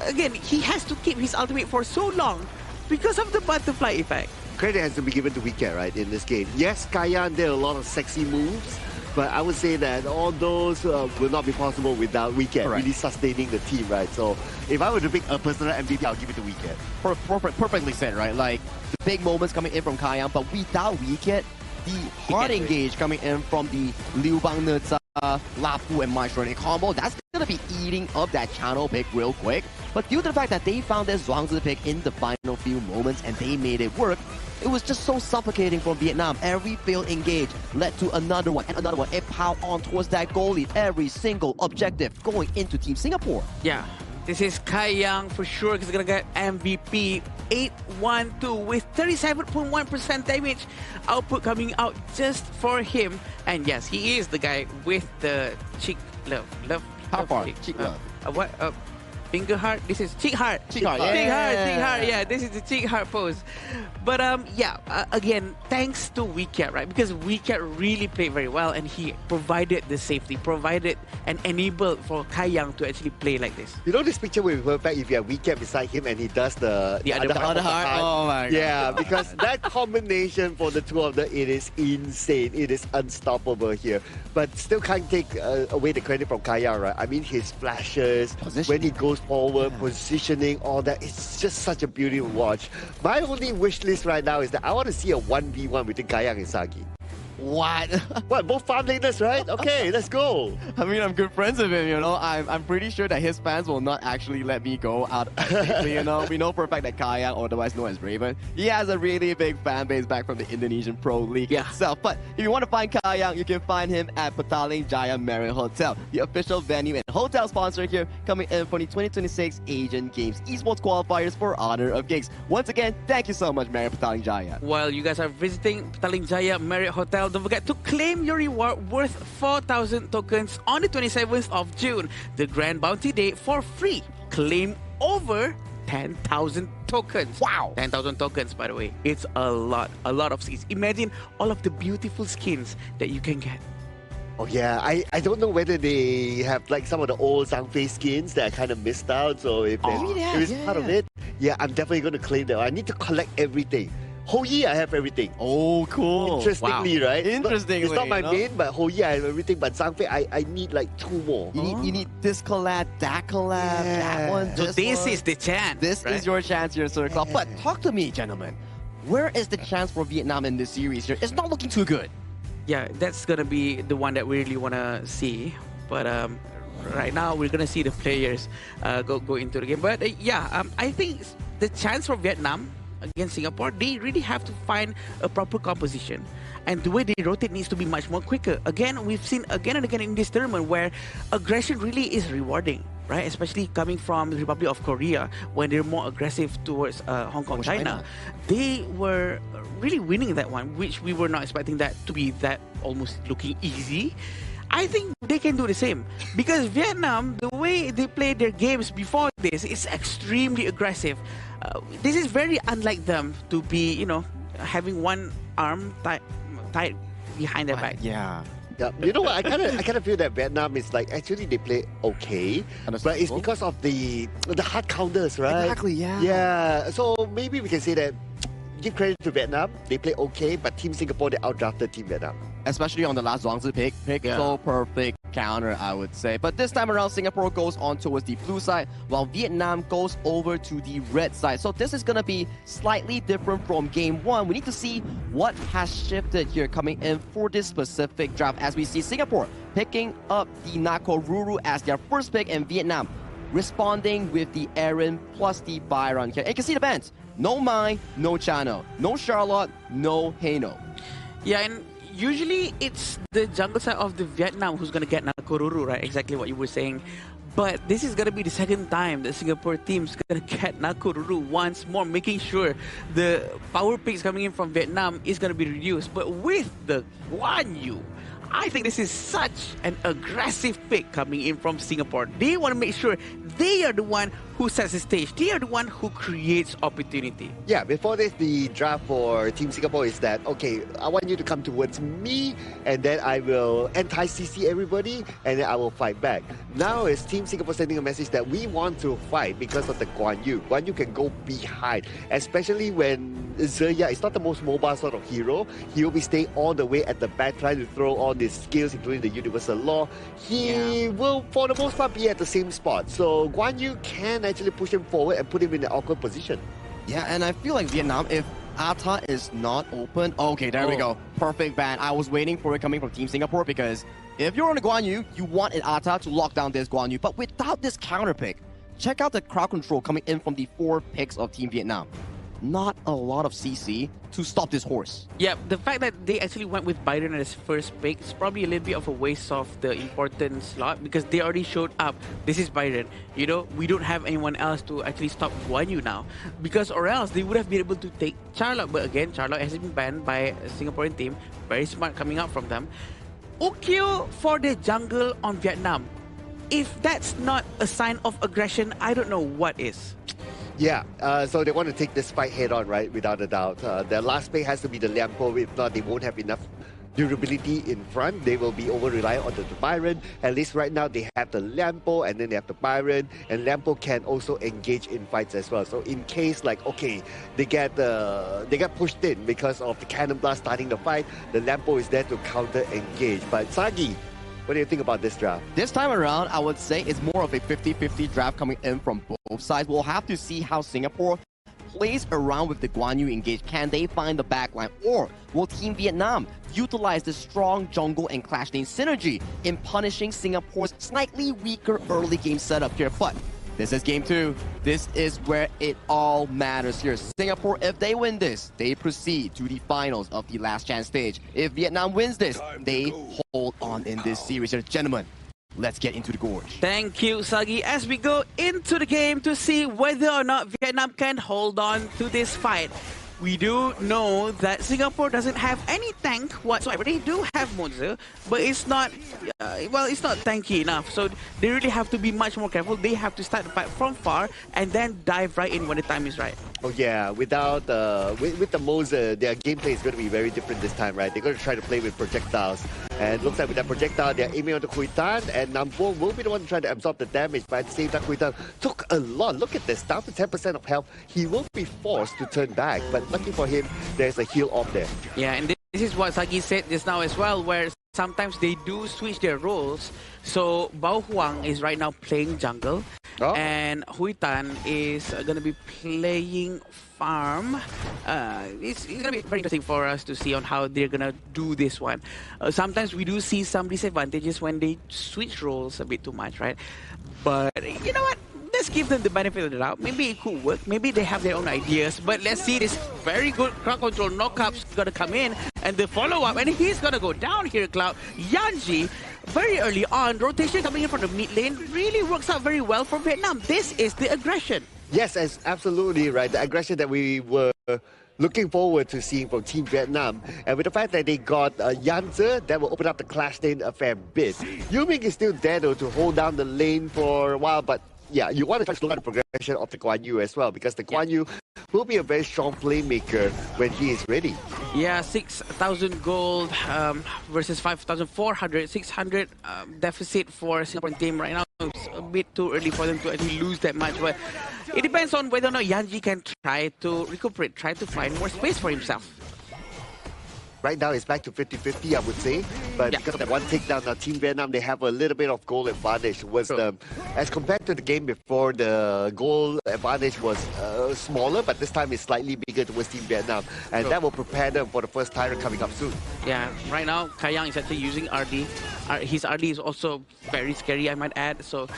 again, he has to keep his ultimate for so long because of the butterfly effect. Credit has to be given to Weekend, right, in this game. Yes, Kayan did a lot of sexy moves, but I would say that all those will not be possible without Weekend really sustaining the team, right? So if I were to pick a personal MVP, I'll give it to Weekend. Perfectly said, right? Like, the big moments coming in from Kayang, but without Weekend, the hard engage coming in from the Liu Bang Neza, Lapu, and Maestro combo. That's going to be eating up that channel pick real quick. But due to the fact that they found their Zhuangzi pick in the final few moments and they made it work, it was just so suffocating from Vietnam. Every failed engage led to another one and another one. It piled on towards that goal lead. Every single objective going into Team Singapore. Yeah, this is Kai Yang for sure. He's gonna get MVP 812 with 37.1% damage output coming out just for him. And yes, he is the guy with the cheek love. How far? Cheek love. What? Finger heart. This is cheek heart. Cheek heart. Cheek heart. Yeah, this is the cheek heart pose. But again, thanks to WeCat, right? Because WeCat really played very well, and he provided the safety, provided and enabled for Kai Yang to actually play like this. You know this picture will be perfect if you have WeCat beside him and he does the other heart. Oh my god. Yeah, because that combination for the two of them, it is insane. It is unstoppable here. But still can't take away the credit from Kai Yang, right? I mean, his flashes, when he goes forward, positioning, all that. It's just such a beauty to watch. My only wish list right now is that I want to see a 1v1 between Kai Yang and Sagi. What? What? Both farm laners, right? Okay, let's go. I mean, I'm good friends with him, you know. I'm pretty sure that his fans will not actually let me go out. You know, we know for a fact that Kai Yang, otherwise known as Raven, he has a really big fan base back from the Indonesian Pro League itself. But if you want to find Kai Yang, you can find him at Petaling Jaya Marriott Hotel, the official venue and hotel sponsor here, coming in for the 2026 Asian Games Esports Qualifiers for Honor of Kings. Once again, thank you so much, Marriott Petaling Jaya. While you guys are visiting Petaling Jaya Marriott Hotel, don't forget to claim your reward worth 4,000 tokens on the 27th of June, the Grand Bounty Day, for free. Claim over 10,000 tokens. Wow! 10,000 tokens, by the way. It's a lot of skins. Imagine all of the beautiful skins that you can get. Oh yeah, I don't know whether they have like some of the old Zhangfei skins that I kind of missed out. So if it's part of it, yeah, I'm definitely going to claim that. I need to collect everything. Whole year I have everything. Oh, cool. Interestingly, right? Interestingly. It's not my main, but whole year I have everything. But Zhangfei, I need like 2 more. You need this collab, that collab, that one, So this is the chance. This right? is your chance here, Sir Club. But talk to me, gentlemen. Where is the chance for Vietnam in this series here? It's not looking too good. Yeah, that's gonna be the one that we really wanna see. But right now we're gonna see the players go into the game. But I think the chance for Vietnam against Singapore, they really have to find a proper composition, and the way they rotate needs to be much more quicker. Again, we've seen again and again in this tournament where aggression really is rewarding, right? Especially coming from the Republic of Korea, when they're more aggressive towards Hong Kong, China. They were really winning that one, which we were not expecting that to be that almost looking easy. I think they can do the same, because Vietnam, the way they played their games before this, is extremely aggressive. This is very unlike them to be, you know, having one arm tied behind their back. Yeah. You know what? I kind of feel that Vietnam is like actually they play okay, but it's because of the hard counters, right? Exactly. Yeah. Yeah. So maybe we can say that. Give credit to Vietnam, they play okay, but Team Singapore, they outdrafted Team Vietnam. Especially on the last Zhuangzi pick. So perfect counter, I would say. But this time around, Singapore goes on towards the blue side, while Vietnam goes over to the red side. So this is going to be slightly different from game 1. We need to see what has shifted here coming in for this specific draft, as we see Singapore picking up the Nakoruru as their first pick, and Vietnam responding with the Aaron plus the Byron here. And you can see the bands. No Mai, no Chano, no Charlotte, no Haino. Yeah, and usually it's the jungle side of the Vietnam who's going to get Nakoruru, right? Exactly what you were saying. But this is going to be the second time the Singapore team's going to get Nakoruru once more, making sure the power picks coming in from Vietnam is going to be reduced. But with the Guan Yu, I think this is such an aggressive pick coming in from Singapore. They want to make sure they are the one who sets the stage. They are the one who creates opportunity. Yeah, before this, the draft for Team Singapore is that, okay, I want you to come towards me, and then I will anti-CC everybody, and then I will fight back. Now it's Team Singapore sending a message that we want to fight because of the Guan Yu. Guan Yu can go behind, especially when Zeya is not the most mobile sort of hero. He will be staying all the way at the back, trying to throw all these skills, including the Universal Law. He will, for the most part, be at the same spot. So Guan Yu can actually push him forward and put him in an awkward position. Yeah, and I feel like Vietnam, if Ata is not open. Okay, there we go. Perfect ban. I was waiting for it coming from Team Singapore because if you're on a Guan Yu, you want an Ata to lock down this Guan Yu. But without this counter pick, check out the crowd control coming in from the 4 picks of Team Vietnam. Not a lot of CC to stop this horse. Yeah, the fact that they actually went with Byron as first pick is probably a little bit of a waste of the important slot because they already showed up. This is Byron. You know, we don't have anyone else to actually stop Guan Yu now. Because or else they would have been able to take Charlotte. But again, Charlotte has been banned by a Singaporean team. Very smart coming out from them. Ukyo for the jungle on Vietnam. If that's not a sign of aggression, I don't know what is. Yeah, so they want to take this fight head on, right? Without a doubt. Their last pick has to be the Lampo. If not, they won't have enough durability in front. They will be over-reliant on the Byron. At least right now, they have the Lampo and then they have the Byron. And Lampo can also engage in fights as well. So in case, like, okay, they get pushed in because of the Cannon Blast starting the fight, the Lampo is there to counter-engage. But Sagi, what do you think about this draft? This time around, I would say it's more of a 50-50 draft coming in from both sides. We'll have to see how Singapore plays around with the Guan Yu engage. Can they find the backline? Or will Team Vietnam utilize the strong jungle and clash lane synergy in punishing Singapore's slightly weaker early game setup here? But this is game 2. This is where it all matters here. Singapore, if they win this, they proceed to the finals of the last chance stage. If Vietnam wins this, they hold on in this series here. Gentlemen, let's get into the gorge. Thank you, Sagi. As we go into the game to see whether or not Vietnam can hold on to this fight. We do know that Singapore doesn't have any tank whatsoever. They do have Monza, but it's not, it's not tanky enough. So they really have to be much more careful. They have to start the fight from far and then dive right in when the time is right. Oh yeah, without with the Monza, their gameplay is going to be very different this time, right? They're going to try to play with projectiles. And it looks like with that projectile, they're aiming on the Kuitan, and Nampo will be the one trying to absorb the damage, but at the same time, Kuitan took a lot. Look at this, down to 10% of health. He will be forced to turn back, but lucky for him, there's a heal off there. Yeah, and this is what Sagi said just now as well, where sometimes they do switch their roles. So Bao Huang is right now playing jungle, and Huitan is going to be playing farm. It's going to be very interesting for us to see on how they're going to do this one. Sometimes we do see some disadvantages when they switch roles a bit too much, right? But you know what? Let's give them the benefit of the doubt. Maybe it could work. Maybe they have their own ideas. But let's see this very good crowd control knockup's going to come in. And the follow-up. And he's going to go down here, Cloud. Yanji, very early on, rotation coming in from the mid lane really works out very well for Vietnam. This is the aggression. Yes, absolutely right. The aggression that we were looking forward to seeing from Team Vietnam. And with the fact that they got Yanzi, that will open up the clash lane a fair bit. Yuming is still there though to hold down the lane for a while, but yeah, you want to try to slow down the progression of the Guan Yu as well, because the Guan Yu will be a very strong playmaker when he is ready. Yeah, 6,000 gold versus 5,400. 600 deficit for Singaporean team right now. It's a bit too early for them to actually lose that much, but it depends on whether or not Yanji can try to recuperate, try to find more space for himself. Right now, it's back to 50-50, I would say. But because of that one takedown, now Team Vietnam, they have a little bit of goal advantage. As compared to the game before, the goal advantage was smaller, but this time it's slightly bigger towards Team Vietnam. And that will prepare them for the first tyrant coming up soon. Yeah, right now, Kayang is actually using RD. His RD is also very scary, I might add. So,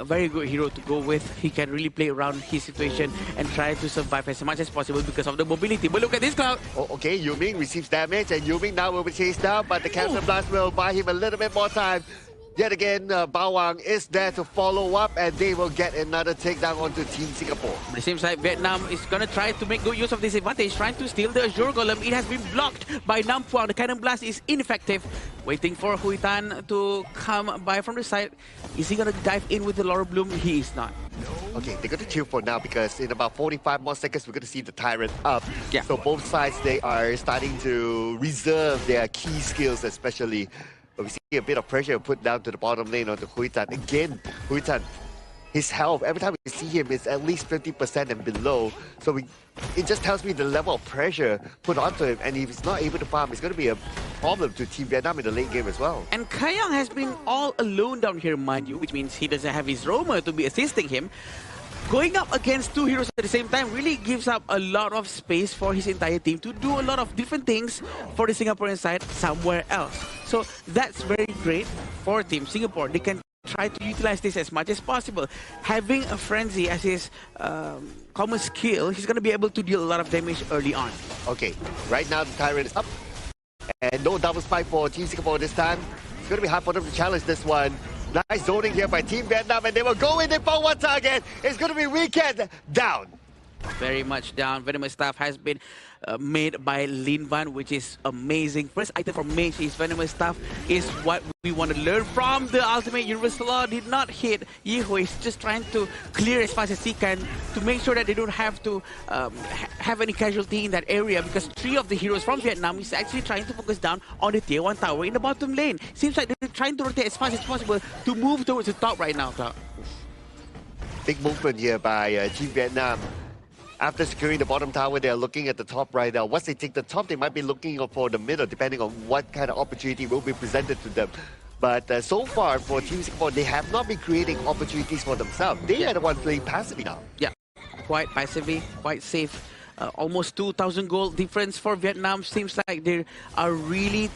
very good hero to go with. He can really play around his situation and try to survive as much as possible because of the mobility. But look at this, Cloud. Okay, Yuming receives damage. And Yuming now will be chased down, but the Cancer Blast will buy him a little bit more time. Yet again, Bawang is there to follow up, and they will get another takedown onto Team Singapore. But it seems like Vietnam is going to try to make good use of this advantage, trying to steal the Azure Golem. It has been blocked by Nam Phuang. The Cannon Blast is ineffective. Waiting for Huitan to come by from the side. Is he going to dive in with the Laurel Bloom? He is not. Okay, they're going to chill for now because in about 45 more seconds, we're going to see the Tyrant up. Yeah. So both sides, they are starting to reserve their key skills, especially. But we see a bit of pressure put down to the bottom lane onto Huitan. Again, Huitan, his health, every time we see him, is at least 50% and below. So it just tells me the level of pressure put onto him. And if he's not able to farm, it's going to be a problem to Team Vietnam in the late game as well. And Kayang has been all alone down here, mind you, which means he doesn't have his roamer to be assisting him. going up against two heroes at the same time really gives up a lot of space for his entire team to do a lot of different things for the Singaporean side somewhere else. So that's very great for Team Singapore. They can try to utilize this as much as possible. Having a frenzy as his common skill, he's going to be able to deal a lot of damage early on. Okay, right now the Tyrant is up. And no double spike for Team Singapore this time. It's going to be hard for them to challenge this one. Nice zoning here by Team Vietnam, and they will go in for one target. It's going to be Weekend down. Very much down. Venomous Staff has been made by Lin Van, which is amazing. First item from Mage is Venomous Staff is what we want to learn from. The ultimate Universal Law did not hit Yiho. He's just trying to clear as fast as he can to make sure that they don't have to have any casualty in that area, because 3 of the heroes from Vietnam is actually trying to focus down on the tier 1 tower in the bottom lane. Seems like they're trying to rotate as fast as possible to move towards the top right now. Big movement here by Team Vietnam. After securing the bottom tower, they're looking at the top right now. Once they take the top, they might be looking for the middle, depending on what kind of opportunity will be presented to them. But so far, for Team Singapore, they have not been creating opportunities for themselves. They are the one playing passively now. Yeah, quite passively, quite safe. Almost 2,000 gold difference for Vietnam. Seems like they are really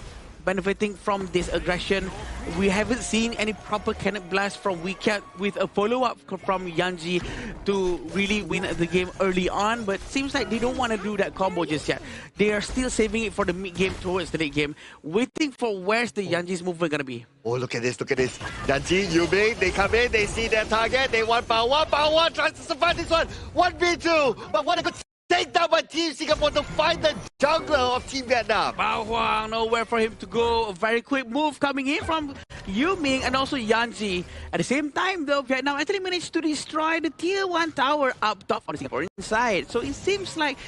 benefiting from this aggression. We haven't seen any proper cannon blast from Weecat with a follow-up from Yanji to really win the game early on, but seems like they don't want to do that combo just yet. They are still saving it for the mid-game towards the late game, waiting for where's the Yanji's movement going to be. Oh, look at this, look at this. Yanji, Yubing, they come in, they see their target, they want power 1, power 1, tries to survive this one. 1v2, but what a good take down by Team Singapore to find the jungler of Team Vietnam. Bao Huang, nowhere for him to go. A very quick move coming in from Yu Ming and also Yanji. At the same time, though, Vietnam actually managed to destroy the tier 1 tower up top on the Singaporean side. So it seems like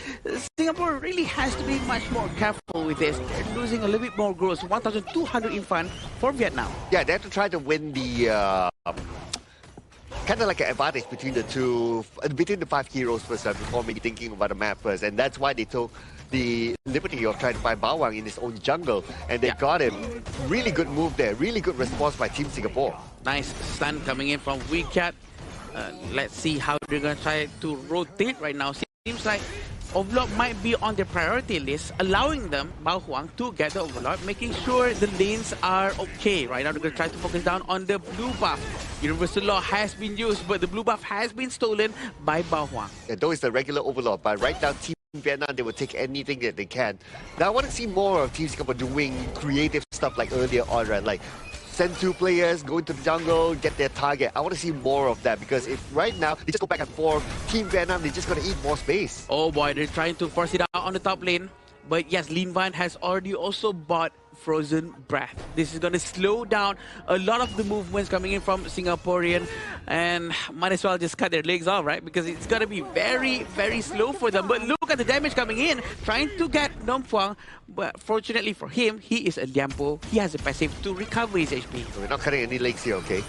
Singapore really has to be much more careful with this. They're losing a little bit more growth. 1,200 in fun for Vietnam. Yeah, they have to try to win the kind of like an advantage between the two, between the 5 heroes first, before maybe thinking about the map first. And that's why they took the liberty of trying to find Bao Wang in his own jungle. And they got him. Really good move there. Really good response by Team Singapore. Nice stun coming in from Weecat. Let's see how they're going to try to rotate right now. Seems like Overlord might be on their priority list, allowing them, Bao Huang, to get the Overlord, making sure the lanes are okay. Right now, they're going to try to focus down on the blue buff. Universal Law has been used, but the blue buff has been stolen by Bao Huang. Yeah, though it's the regular Overlord, but right now, Team Vietnam, they will take anything that they can. Now, I want to see more of Team Singapore doing creative stuff like earlier on, right? Like, send 2 players, go into the jungle, get their target. I want to see more of that, because if right now they just go back and forth, Team Vietnam, they're just going to eat more space. Oh boy, they're trying to force it out on the top lane. But yes, Lin Van has already also bought Frozen Breath. This is going to slow down a lot of the movements coming in from Singaporean, and might as well just cut their legs off, right? Because it's going to be very, very slow for them. But look at the damage coming in, trying to get Nom Phuong. But fortunately for him, he is a Liampo. He has a passive to recover his HP. We're not cutting any legs here, okay?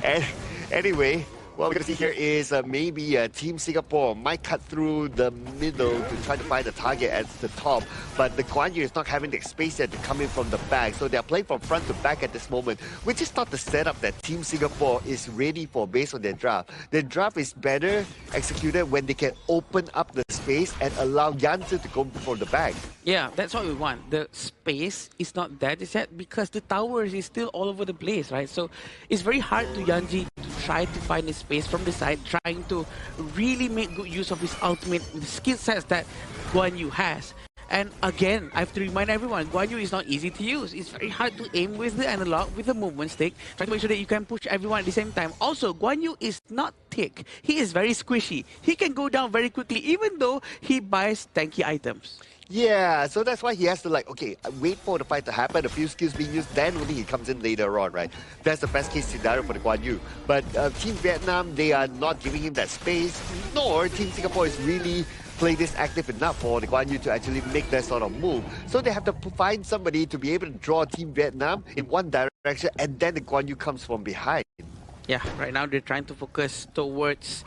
And anyway, what we're going to see here is maybe Team Singapore might cut through the middle to try to find the target at the top, but the Guan Yu is not having the space there to come in from the back, so they're playing from front to back at this moment, which is not the setup that Team Singapore is ready for based on their draft. Their draft is better executed when they can open up the space and allow Yanzi to go from the back. Yeah, that's what we want. The space is not there just yet because the towers is still all over the place, right? So it's very hard to Yanji to try to find his space from the side, trying to really make good use of his ultimate with the skill sets that Guan Yu has. And again, I have to remind everyone, Guan Yu is not easy to use. It's very hard to aim with the analog, with the movement stick, trying to make sure that you can push everyone at the same time. Also, Guan Yu is not thick. He is very squishy. He can go down very quickly, even though he buys tanky items. Yeah, so that's why he has to wait for the fight to happen, a few skills being used, then only he comes in later on, right? That's the best case scenario for the Guan Yu. But Team Vietnam, they are not giving him that space, nor Team Singapore is really playing this active enough for the Guan Yu to actually make that sort of move. So they have to find somebody to be able to draw Team Vietnam in one direction, and then the Guan Yu comes from behind. Yeah, right now they're trying to focus towards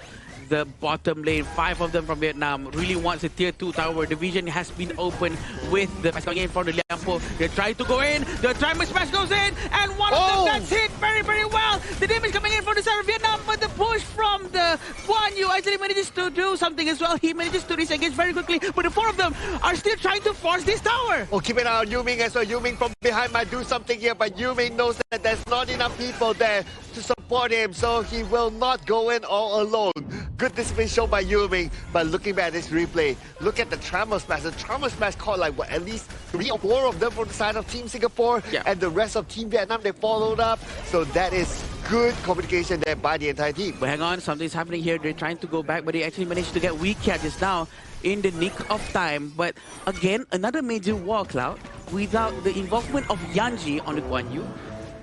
the bottom lane. 5 of them from Vietnam really wants a tier 2 tower. The vision has been open with the coming in from the Liampo. They're trying to go in. The Triumph Smash goes in, and one of them gets hit very, very well. The damage coming in from the side of Vietnam, but the push from the Guan Yu actually manages to do something as well. He manages to disengage very quickly, but the 4 of them are still trying to force this tower. Oh, keep an eye on Yuming as well. Yuming from behind might do something here, but Yuming knows that there's not enough people there to support him, so he will not go in all alone. Good discipline shown by Yuming, but looking back at this replay, look at the Tremor Smash. The Tremor Smash caught like what, at least 3 or 4 of them from the side of Team Singapore, and the rest of Team Vietnam, they followed up. So that is good communication there by the entire team. But hang on, something's happening here. They're trying to go back, but they actually managed to get weak cat just now in the nick of time. But again, another major wall, Cloud, without the involvement of Yanji on the Guan Yu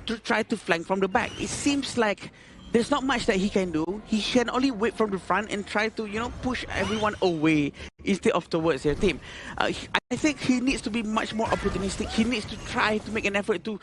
to try to flank from the back. It seems like there's not much that he can do. He can only wait from the front and try to, you know, push everyone away instead of towards their team. I think he needs to be much more opportunistic. He needs to try to make an effort to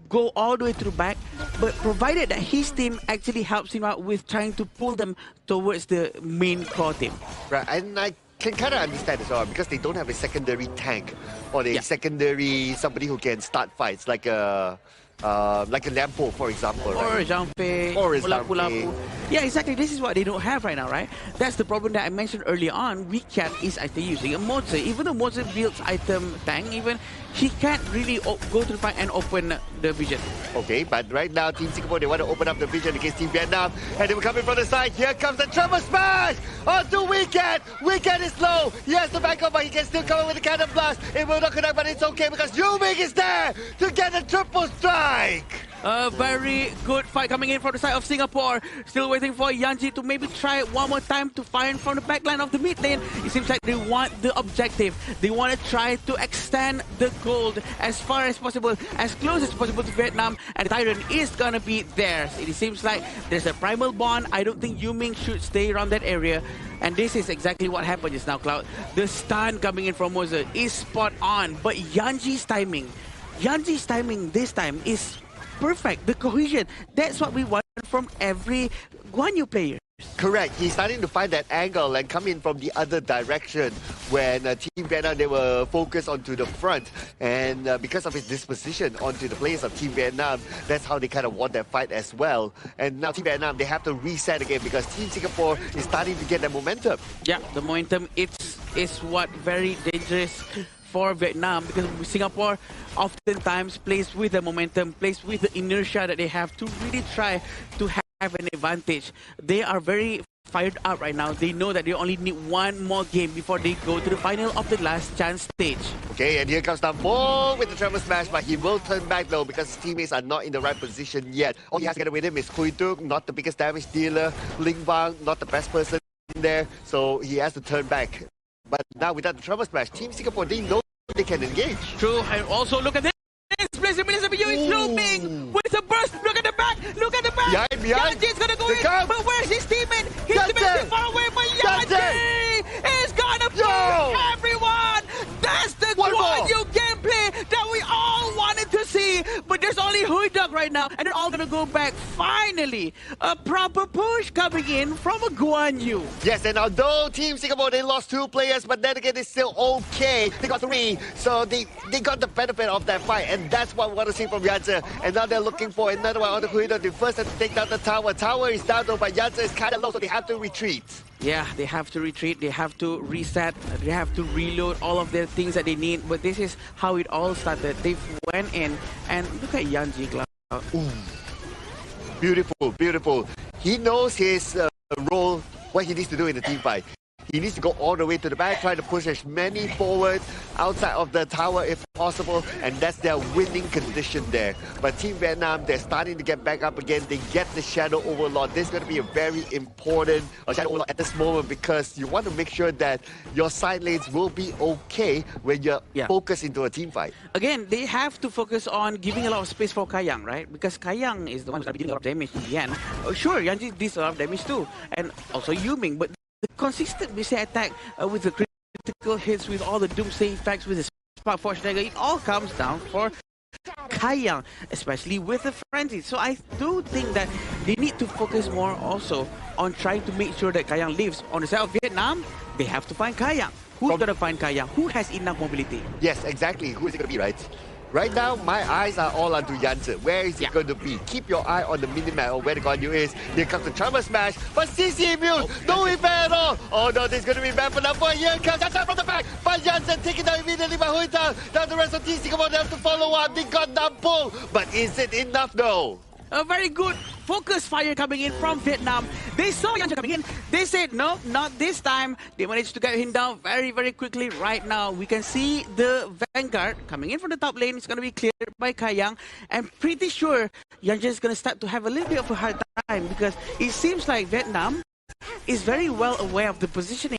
go all the way to the back, but provided that his team actually helps him out with trying to pull them towards the main core team. Right, and I can kind of understand as well, because they don't have a secondary tank or a secondary somebody who can start fights like a Lampo, for example, or right? a Jampe, or a Pulapu. Yeah, exactly. This is what they don't have right now, right? That's the problem that I mentioned earlier on. We can't is actually using a Moze. Even though Moze builds item tank, even he can't really go to the front and open the vision. Okay, but right now Team Singapore, they want to open up the vision against Team Vietnam, and they will come in from the side. Here comes the Tremor Smash onto Weekend. Weekend is low. He has to back up, but he can still come in with the Cannon Blast. It will not connect, but it's okay because Yuming is there to get a triple strike. A very good fight coming in from the side of Singapore. Still waiting for Yanji to maybe try it one more time to fire from the backline of the mid lane. It seems like they want the objective. They want to try to extend the gold as far as possible, as close as possible to Vietnam. And the Tyrant is going to be theirs. It seems like there's a primal bond. I don't think Yuming should stay around that area. And this is exactly what happened just now, Cloud. The stun coming in from Moza is spot on. But Yanji's timing this time is perfect. The cohesion, that's what we want from every Guan Yu player. Correct. He's starting to find that angle and come in from the other direction when Team Vietnam, they were focused onto the front. And because of his disposition onto the players of Team Vietnam, that's how they kind of won that fight as well. And now Team Vietnam, they have to reset again because Team Singapore is starting to get that momentum. Yeah, the momentum is what very dangerous for Vietnam, because Singapore oftentimes plays with the momentum, plays with the inertia that they have to really try to have an advantage. They are very fired up right now. They know that they only need one more game before they go to the final of the last chance stage. Okay, and here comes Tampo with the Tremor Smash, but he will turn back though because his teammates are not in the right position yet. All he has to get with him is Kui Tuk, not the biggest damage dealer. Ling Bang, not the best person in there, so he has to turn back. But now without the Tremor Smash, Team Singapore, they know they can engage. True, and also look at this. Blazer is looping with a burst. Look at the back. Look at the back. Behind. Yanji's gonna go in. But where's his teammate? His teammate is far away. But Yanji is gonna push everyone. That's the Guan Yu gameplay that we all wanted to see. But there's only Huiduk right now, and they're all gonna go back. Finally, a proper push coming in from a Guan Yu. Yes, and although Team Singapore, they lost 2 players, but then again, it's still okay. They got 3, so they got the benefit of that fight, and that's what we want to see from Yanzi. And now they're looking for another one on the corridor. They first have to take down the tower. Tower is down though, but Yanzi is kind of low, so they have to retreat. Yeah, they have to retreat. They have to reset. They have to reload all of their things that they need. But this is how it all started. They went in, and look at Yanji Cloud. Beautiful, beautiful. He knows his role, what he needs to do in the team fight. He needs to go all the way to the back, try to push as many forward outside of the tower if possible, and that's their winning condition there. But Team Vietnam, they're starting to get back up again. They get the Shadow Overlord. This is going to be a very important Shadow Overlord at this moment because you want to make sure that your side lanes will be okay when you're focused into a team fight. Again, they have to focus on giving a lot of space for Kayang, right? Because Kayang is the one who's going to be dealing a lot of damage in the end. Sure, Yanji did a lot of damage too, and also Yuming, but the consistent missile attack with the critical hits, with all the doomsday effects, with the Spark Force Dagger, it all comes down for Kayang, especially with the frenzy. So I do think that they need to focus more also on trying to make sure that Kayang lives. On the side of Vietnam, they have to find Kayang. Who's going to find Kayang? Who has enough mobility? Yes, exactly. Who is it going to be, right? Right now, my eyes are all onto Jansen. Where is he going to be? Keep your eye on the minimap of where the Guan Yu is. Here comes the Trauma Smash, but CC immune, no impact at all. Oh no, this is going to be bad for number. Here comes Jansen from the back, but Jansen taken down immediately by Hui Tang. Now the rest of Team Singapore, they have to follow up. They got that pull, but is it enough though? A very good focus fire coming in from Vietnam. They saw Yanja coming in. They said, no, not this time. They managed to get him down very, very quickly right now. We can see the Vanguard coming in from the top lane. It's going to be cleared by Kayang. I'm pretty sure Yanja is going to start to have a little bit of a hard time because it seems like Vietnam is very well aware of the positioning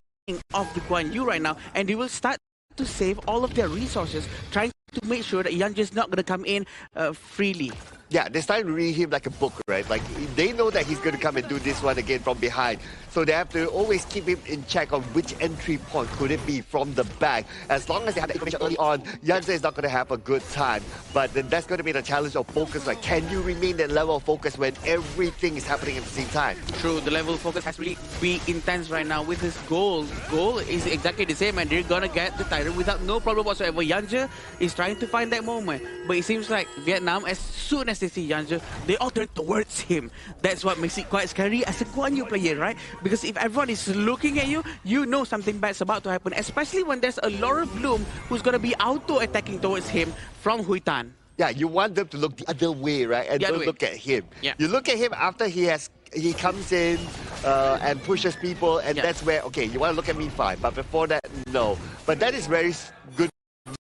of the Guan Yu right now. And they will start to save all of their resources, trying to make sure that Yanja is not going to come in freely. Yeah, they're starting to read him like a book, right? Like, they know that he's going to come and do this one again from behind. So they have to always keep him in check on which entry point could it be from the back. As long as they have the information early on, Jansen is not going to have a good time. But then that's going to be the challenge of focus. Like, can you remain that level of focus when everything is happening at the same time? True, the level of focus has to really be intense right now with his goal. Goal is exactly the same, and they're going to get the title without no problem whatsoever. Yanja is trying to find that moment. But it seems like Vietnam, as soon as they see Yanja, they all turn towards him. That's what makes it quite scary as a Guan Yu player, right? Because if everyone is looking at you, you know something bad's about to happen, especially when there's a Laura Bloom who's going to be auto-attacking towards him from Hui Tan. Yeah, you want them to look the other way, right? And don't look at him. Yeah. You look at him after he comes in and pushes people, and that's where, okay, you want to look at me, fine. But before that, no. But that is very good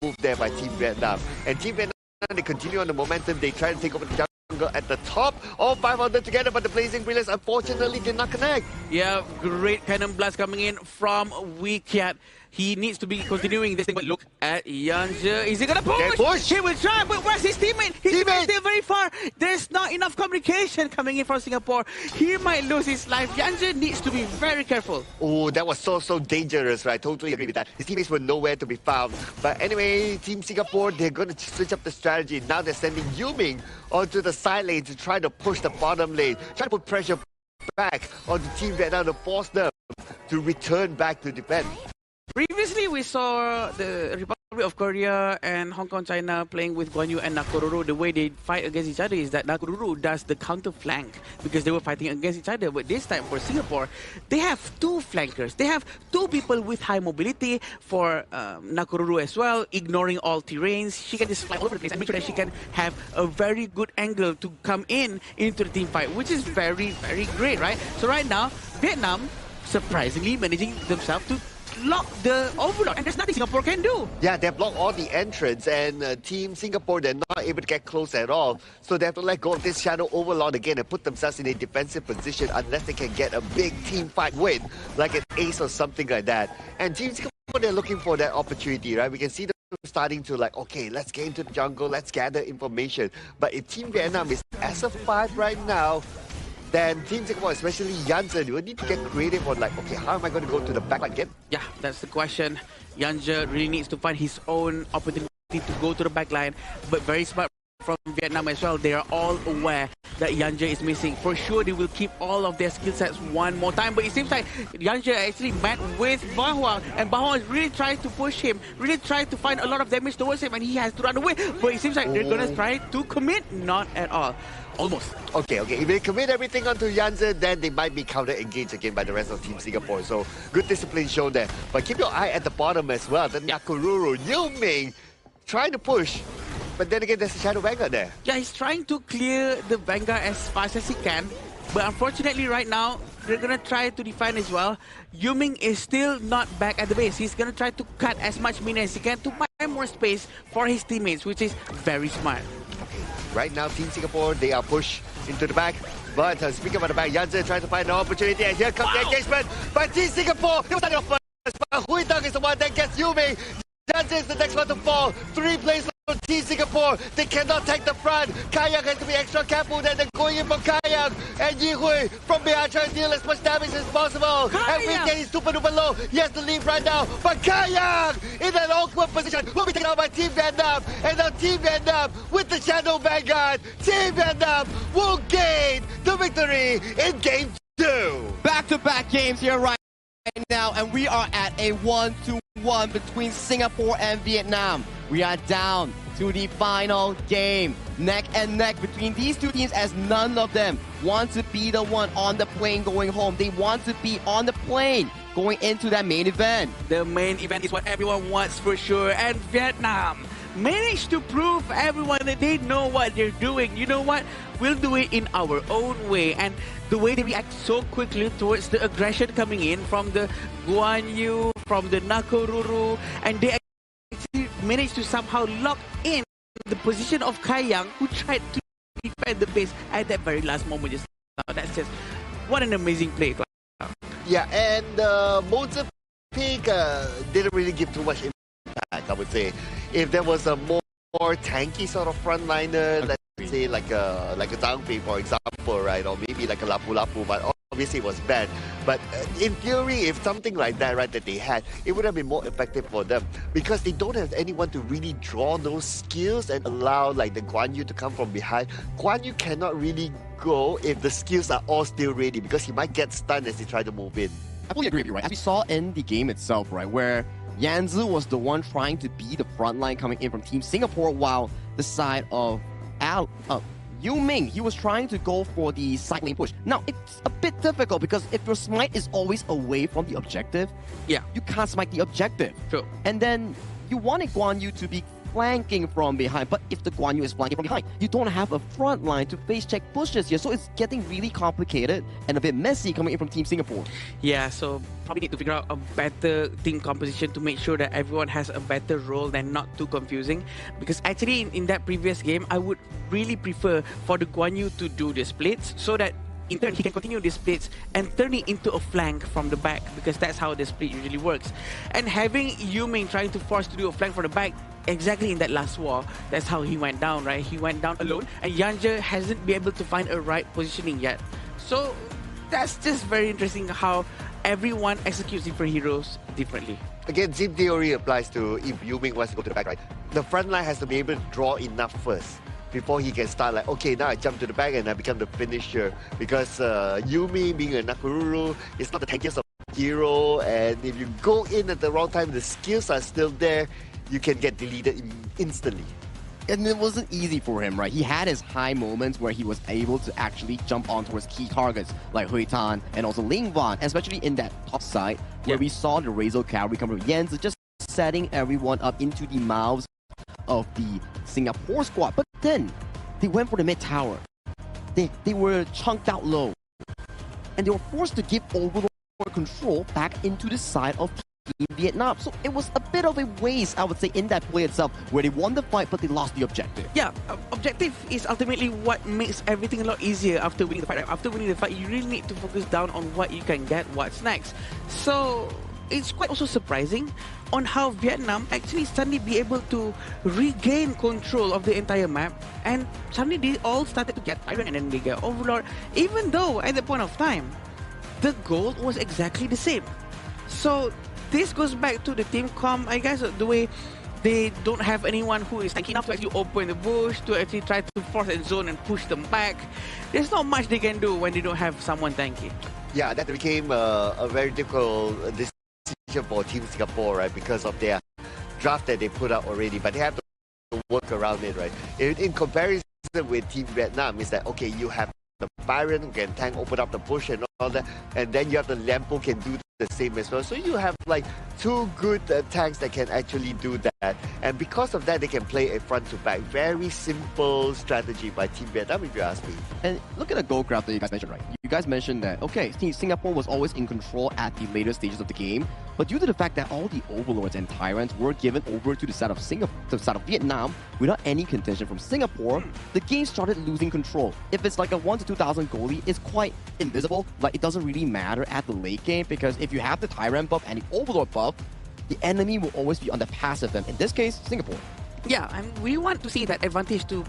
move there by Team Vietnam. And Team Vietnam, they continue on the momentum. They try to take over the jungle at the top. All 5 of them together, but the Blazing Brilliance unfortunately did not connect. Yeah, great cannon blast coming in from Wikiat. He needs to be continuing this thing, but look at Yanja. Is he gonna push? He will try, but where's his teammate? His teammate is still very far. There's not enough communication coming in from Singapore. He might lose his life. Yanja needs to be very careful. Oh, that was so dangerous, right? Totally agree with that. His teammates were nowhere to be found. But anyway, Team Singapore, they're going to switch up the strategy. Now they're sending Yuming onto the side lane to try to push the bottom lane. Try to put pressure back onto Team Vietnam to force them to return back to defend. Previously, we saw the Republic of Korea and Hong Kong, China playing with Guan Yu and Nakoruru. The way they fight against each other is that Nakoruru does the counter flank because they were fighting against each other. But this time for Singapore, they have 2 flankers. They have 2 people with high mobility for Nakoruru as well, ignoring all terrains. She can just fly all over the place and make sure that she can have a very good angle to come into the team fight, which is very, very great, right? So right now, Vietnam surprisingly managing themselves to block the overlord, and there's nothing Singapore can do. Yeah, they block all the entrance, and Team Singapore, they're not able to get close at all. So they have to let go of this Shadow Overlord again and put themselves in a defensive position unless they can get a big team fight win, like an ace or something like that. And Team Singapore, they're looking for that opportunity, right? We can see them starting to like, okay, let's get into the jungle, let's gather information. But if Team Vietnam is as a 5 right now, then Team Singapore, especially Jansen, you will need to get creative on like, okay, how am I going to go to the backline again? Yeah, that's the question. Yanja really needs to find his own opportunity to go to the backline, but very smart from Vietnam as well. They are all aware that Yanja is missing. For sure, they will keep all of their skill sets one more time, but it seems like Yanja actually met with Bahua, and Bahua is really trying to push him, really trying to find a lot of damage towards him, and he has to run away. But it seems like they're going to try to commit. Not at all. Almost. Okay. If they commit everything onto Jansen, then they might be counter-engaged again by the rest of Team Singapore. So, good discipline shown there. But keep your eye at the bottom as well. The Nakoruru, Yuming, trying to push. But then again, there's a Shadow Vanguard there. Yeah, he's trying to clear the Vanguard as fast as he can. But unfortunately, right now, they're going to try to defend as well. Yuming is still not back at the base. He's going to try to cut as much minion as he can to buy more space for his teammates, which is very smart. Okay, right now, Team Singapore, they are pushed into the back. But speaking about the back, Jansen trying to find an opportunity. And here comes the engagement by Team Singapore. They were starting off first, but Hui Tang is the one that gets Yuming. Jansen is the next one to fall. 3 plays Team Singapore, they cannot take the front. Kayak has to be extra careful. Then they're going in for Kayak. And Yi Hui from behind trying to deal as much damage as possible. And Weekend is super duper low. He has to leave right now. But Kayak in an awkward position will be taken out by Team Vietnam. And now Team Vietnam with the Shadow Vanguard. Team Vietnam will gain the victory in Game 2. Back-to-back games here right now, and we are at a 1-1 between Singapore and Vietnam. We are down to the final game, neck and neck between these two teams, as none of them want to be the one on the plane going home. They want to be on the plane going into that main event. The main event is what everyone wants for sure, and Vietnam managed to prove everyone that they know what they're doing. You know what? We'll do it in our own way. And the way they react so quickly towards the aggression coming in from the Guan Yu, from the Nakoruru, and they actually managed to somehow lock in the position of Kai Yang, who tried to defend the base at that very last moment just now. That's just what an amazing play. Yeah, and Mozambique didn't really give too much impact, I would say. If there was a more tanky sort of frontliner, let's say like a Zhangfei, for example, right, or maybe like a Lapu Lapu, but obviously it was bad. But in theory, if something like that, right, that they had, it would have been more effective for them because they don't have anyone to really draw those skills and allow like the Guan Yu to come from behind. Guan Yu cannot really go if the skills are all still ready because he might get stunned as he tries to move in. I fully agree with you, right? As we saw in the game itself, right, where Yanzi was the one trying to be the front line coming in from Team Singapore, while the side of Yu Ming, he was trying to go for the side lane push. Now, it's a bit difficult because if your smite is always away from the objective, you can't smite the objective. Sure. And then you wanted Guan Yu to be flanking from behind, but if the Guan Yu is flanking from behind, you don't have a front line to face check pushes here, so it's getting really complicated and a bit messy coming in from Team Singapore. Yeah, so probably need to figure out a better team composition to make sure that everyone has a better role and not too confusing. Because actually in that previous game, I would really prefer for the Guan Yu to do the splits so that in turn he can continue the splits and turn it into a flank from the back, because that's how the split usually works. And having Yu Ming trying to force to do a flank from the back exactly in that last war, that's how he went down, right? He went down alone, and Yanja hasn't been able to find a right positioning yet. So that's just very interesting how everyone executes different heroes differently. Again, same theory applies to if Yu Ming wants to go to the back, right? The front line has to be able to draw enough first before he can start like, okay, now I jump to the back and I become the finisher. Because Yumi being a Nakururu is not the tankiest of hero, and if you go in at the wrong time, the skills are still there, you can get deleted instantly. And it wasn't easy for him, right? He had his high moments where he was able to actually jump on towards key targets like Hui Tan and also Ling Wan, especially in that top side where we saw the Razor cavalry come from Yenzi, just setting everyone up into the mouths of the Singapore squad. But then they went for the mid tower. They were chunked out low, and they were forced to give overlord control back into the side of Team Vietnam. So it was a bit of a waste, I would say, in that play itself, where they won the fight but they lost the objective. Yeah, objective is ultimately what makes everything a lot easier after winning the fight. Right? After winning the fight, you really need to focus down on what you can get, what's next. So it's quite also surprising on how Vietnam actually suddenly be able to regain control of the entire map, and suddenly they all started to get Iron and then they get Overlord, even though at the point of time the goal was exactly the same. So this goes back to the team comp, I guess, the way they don't have anyone who is tanky enough to actually open the bush, to actually try to force and zone and push them back. There's not much they can do when they don't have someone tanky. Yeah, that became a very difficult decision for Team Singapore, right? Because of their draft that they put out already, but they have to work around it, right? In comparison with Team Vietnam, is that okay? You have the Byron who can tank, open up the bush and all that, and then you have the Lampo can do the same as well. So you have like two good tanks that can actually do that, and because of that, they can play a front to back. Very simple strategy by Team Vietnam, if you ask me. And look at the goal graph that you guys mentioned, right? You guys mentioned that, okay, Singapore was always in control at the later stages of the game, but due to the fact that all the overlords and tyrants were given over to the side of Vietnam without any contention from Singapore, the game started losing control. If it's like a 1 to 2,000 goalie, it's quite invisible. Like, it doesn't really matter at the late game, because if you have the tyrant buff and the overlord buff, the enemy will always be on the passive end. In this case, Singapore. Yeah, and we want to see that advantage to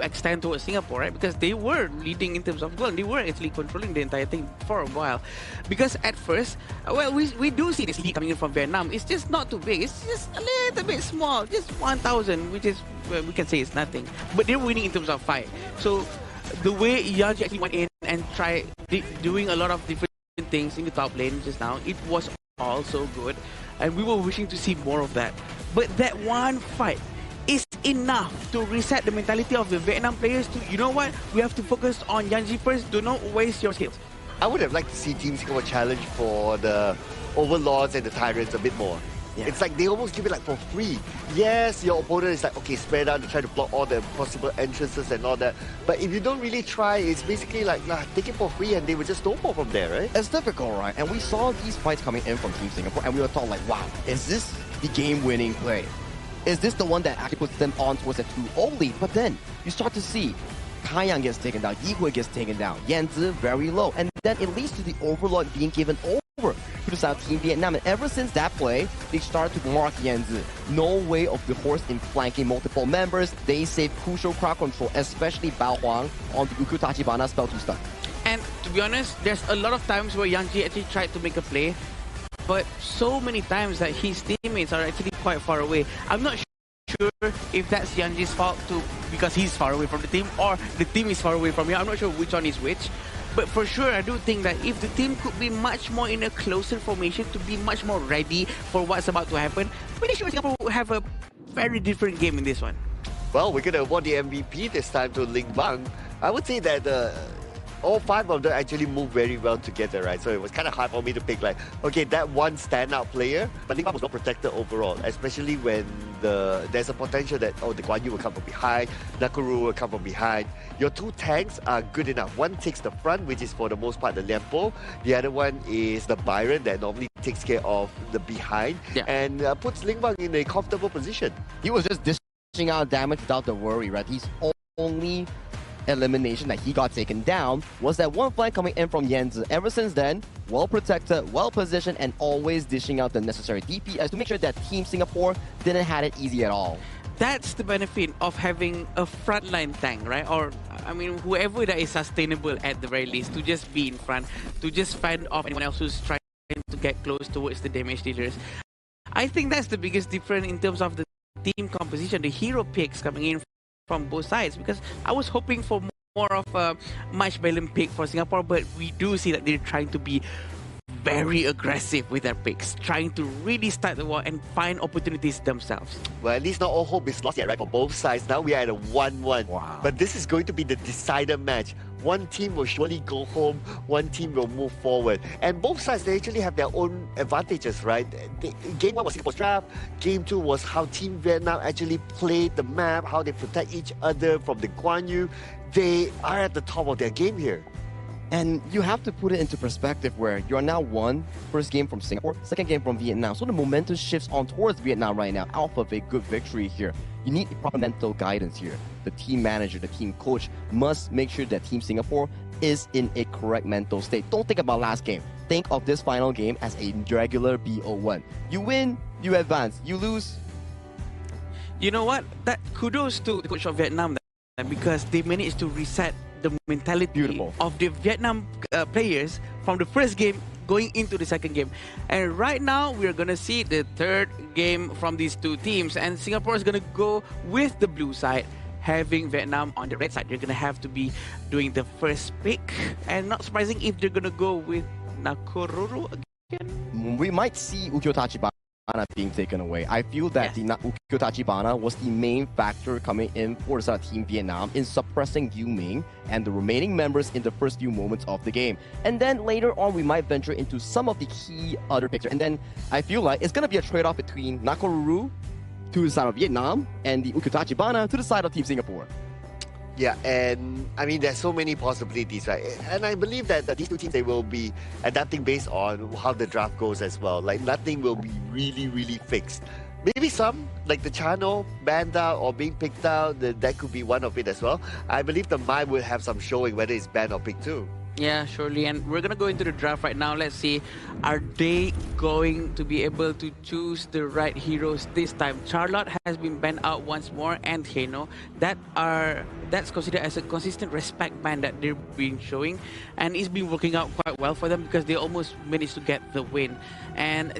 extend towards Singapore, right? Because they were leading in terms of goal. They were actually controlling the entire thing for a while. Because at first, well, we do see this lead coming in from Vietnam. It's just not too big. It's just a little bit small. Just 1,000, which is, well, we can say it's nothing. But they're winning in terms of fight. So the way Yanji actually went in and tried doing a lot of different things in the top lane just now, it was also good. And we were wishing to see more of that. But that one fight is enough to reset the mentality of the Vietnam players to, you know what, we have to focus on Yanji first, do not waste your skills. I would have liked to see Team Singapore challenge for the Overlords and the Tyrants a bit more. Yeah. It's like they almost give it like for free. Yes, your opponent is like, okay, spread out to try to block all the possible entrances and all that. But if you don't really try, it's basically like, nah, take it for free and they would just snowball from there, right? It's difficult, right? And we saw these fights coming in from Team Singapore and we were thought like, wow, is this the game-winning play? Is this the one that actually puts them on towards a 2-0 lead? But then you start to see Kaiyang gets taken down, Yihui gets taken down, Yanzi very low, and then it leads to the Overlord being given over to the South Team Vietnam. And ever since that play, they started to mark Yanzi. No way of the horse in flanking multiple members. They save crucial crowd control, especially Bao Huang on the Ukyu Tachibana spell to stun. And to be honest, there's a lot of times where Yanji actually tried to make a play, but so many times that his teammates are actually quite far away. I'm not sure if that's Yanji's fault too, because he's far away from the team, or the team is far away from him. I'm not sure which one is which. But for sure, I do think that if the team could be much more in a closer formation to be much more ready for what's about to happen, pretty sure Singapore will have a very different game in this one. Well, we're going to award the MVP this time to Ling Bang. I would say that all five of them actually moved very well together, right? So it was kind of hard for me to pick like, okay, that one standout player, but Ling Bang was not protected overall, especially when there's a potential that, oh, the Guan Yu will come from behind, Nakuru will come from behind. Your two tanks are good enough. One takes the front, which is for the most part the Lianpo. The other one is the Byron that normally takes care of the behind and puts Ling Bang in a comfortable position. He was just dishing out damage without the worry, right? He's only elimination that he got taken down was that one flank coming in from Yanzi. Ever since then, well protected, well positioned, and always dishing out the necessary DPS to make sure that Team Singapore didn't have it easy at all. That's the benefit of having a frontline tank, right? Or, I mean, whoever that is sustainable at the very least, to just be in front, to just fend off anyone else who's trying to get close towards the damage dealers. I think that's the biggest difference in terms of the team composition, the hero picks coming in from both sides, because I was hoping for more of a match balanced pick for Singapore, but we do see that they're trying to be very aggressive with their picks, trying to really start the war and find opportunities themselves. Well, at least not all hope is lost yet, right? For both sides, now we are at a 1-1. Wow. But this is going to be the decider match. One team will surely go home, one team will move forward. And both sides, they actually have their own advantages, right? Game 1 was Singapore's draft. Game 2 was how Team Vietnam actually played the map, how they protect each other from the Guan Yu. They are at the top of their game here. And you have to put it into perspective where you're now won first game from Singapore, second game from Vietnam. So the momentum shifts on towards Vietnam right now, out of a good victory here. You need proper mental guidance here. The team manager, the team coach must make sure that Team Singapore is in a correct mental state. Don't think about last game. Think of this final game as a regular BO1. You win, you advance. You lose. You know what? That kudos to the coach of Vietnam, because they managed to reset the mentality of the Vietnam players from the first game going into the second game. And right now, we're going to see the third game from these two teams. And Singapore is going to go with the blue side, having Vietnam on the red side. They're going to have to be doing the first pick. And not surprising if they're going to go with Nakuru again. We might see Ukyu Tachibana being taken away. I feel that the Ukyu Tachibana was the main factor coming in for the Team Vietnam in suppressing Yu Ming and the remaining members in the first few moments of the game. And then later on, we might venture into some of the key other picks. And then I feel like it's going to be a trade-off between Nakuru to the side of Vietnam and the Ukyu Tachibana to the side of Team Singapore. Yeah, and I mean, there's so many possibilities, right? And I believe that these two teams, they will be adapting based on how the draft goes as well. Like, nothing will be really, really fixed. Maybe some, like the channel, banned out or being picked out, that could be one of it as well. I believe the Mai will have some showing whether it's banned or picked too. Yeah, surely. And we're going to go into the draft right now. Let's see, are they going to be able to choose the right heroes this time? Charlotte has been banned out once more, and Heno. That's considered as a consistent respect ban that they've been showing. And it's been working out quite well for them because they almost managed to get the win. And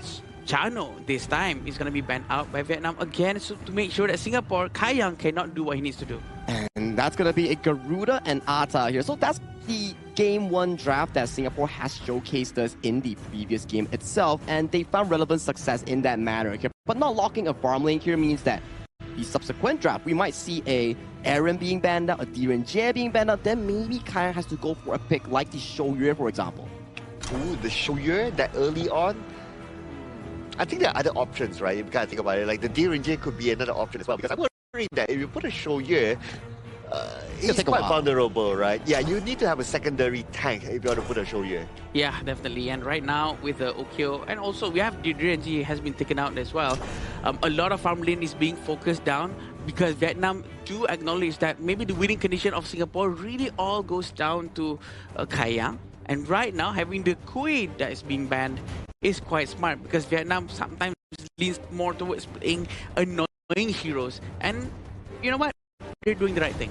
Chano this time is going to be banned out by Vietnam again, so to make sure that Singapore, Kayang cannot do what he needs to do. And that's going to be a Garuda and Ata here. So that's the Game 1 draft that Singapore has showcased us in the previous game itself, and they found relevant success in that manner here. But not locking a farm lane here means that the subsequent draft, we might see a Aaron being banned out, a Diren Jie being banned out, then maybe Kaya has to go for a pick like the Shouyue, for example. Ooh, the Shouyue that early on? I think there are other options, right? If you kind of think about it, like the Diren Jie could be another option as well, because I'm worried that if you put a Shouyue, it's quite vulnerable, right? Yeah, you need to have a secondary tank if you want to put a Shouyue. Yeah, definitely. And right now with the Okyo, and also we have Direnji has been taken out as well. A lot of farm lane is being focused down because Vietnam do acknowledge that maybe the winning condition of Singapore really all goes down to Kayang. And right now, having the Kui that is being banned is quite smart because Vietnam sometimes leans more towards playing annoying heroes. And you know what? They're doing the right thing.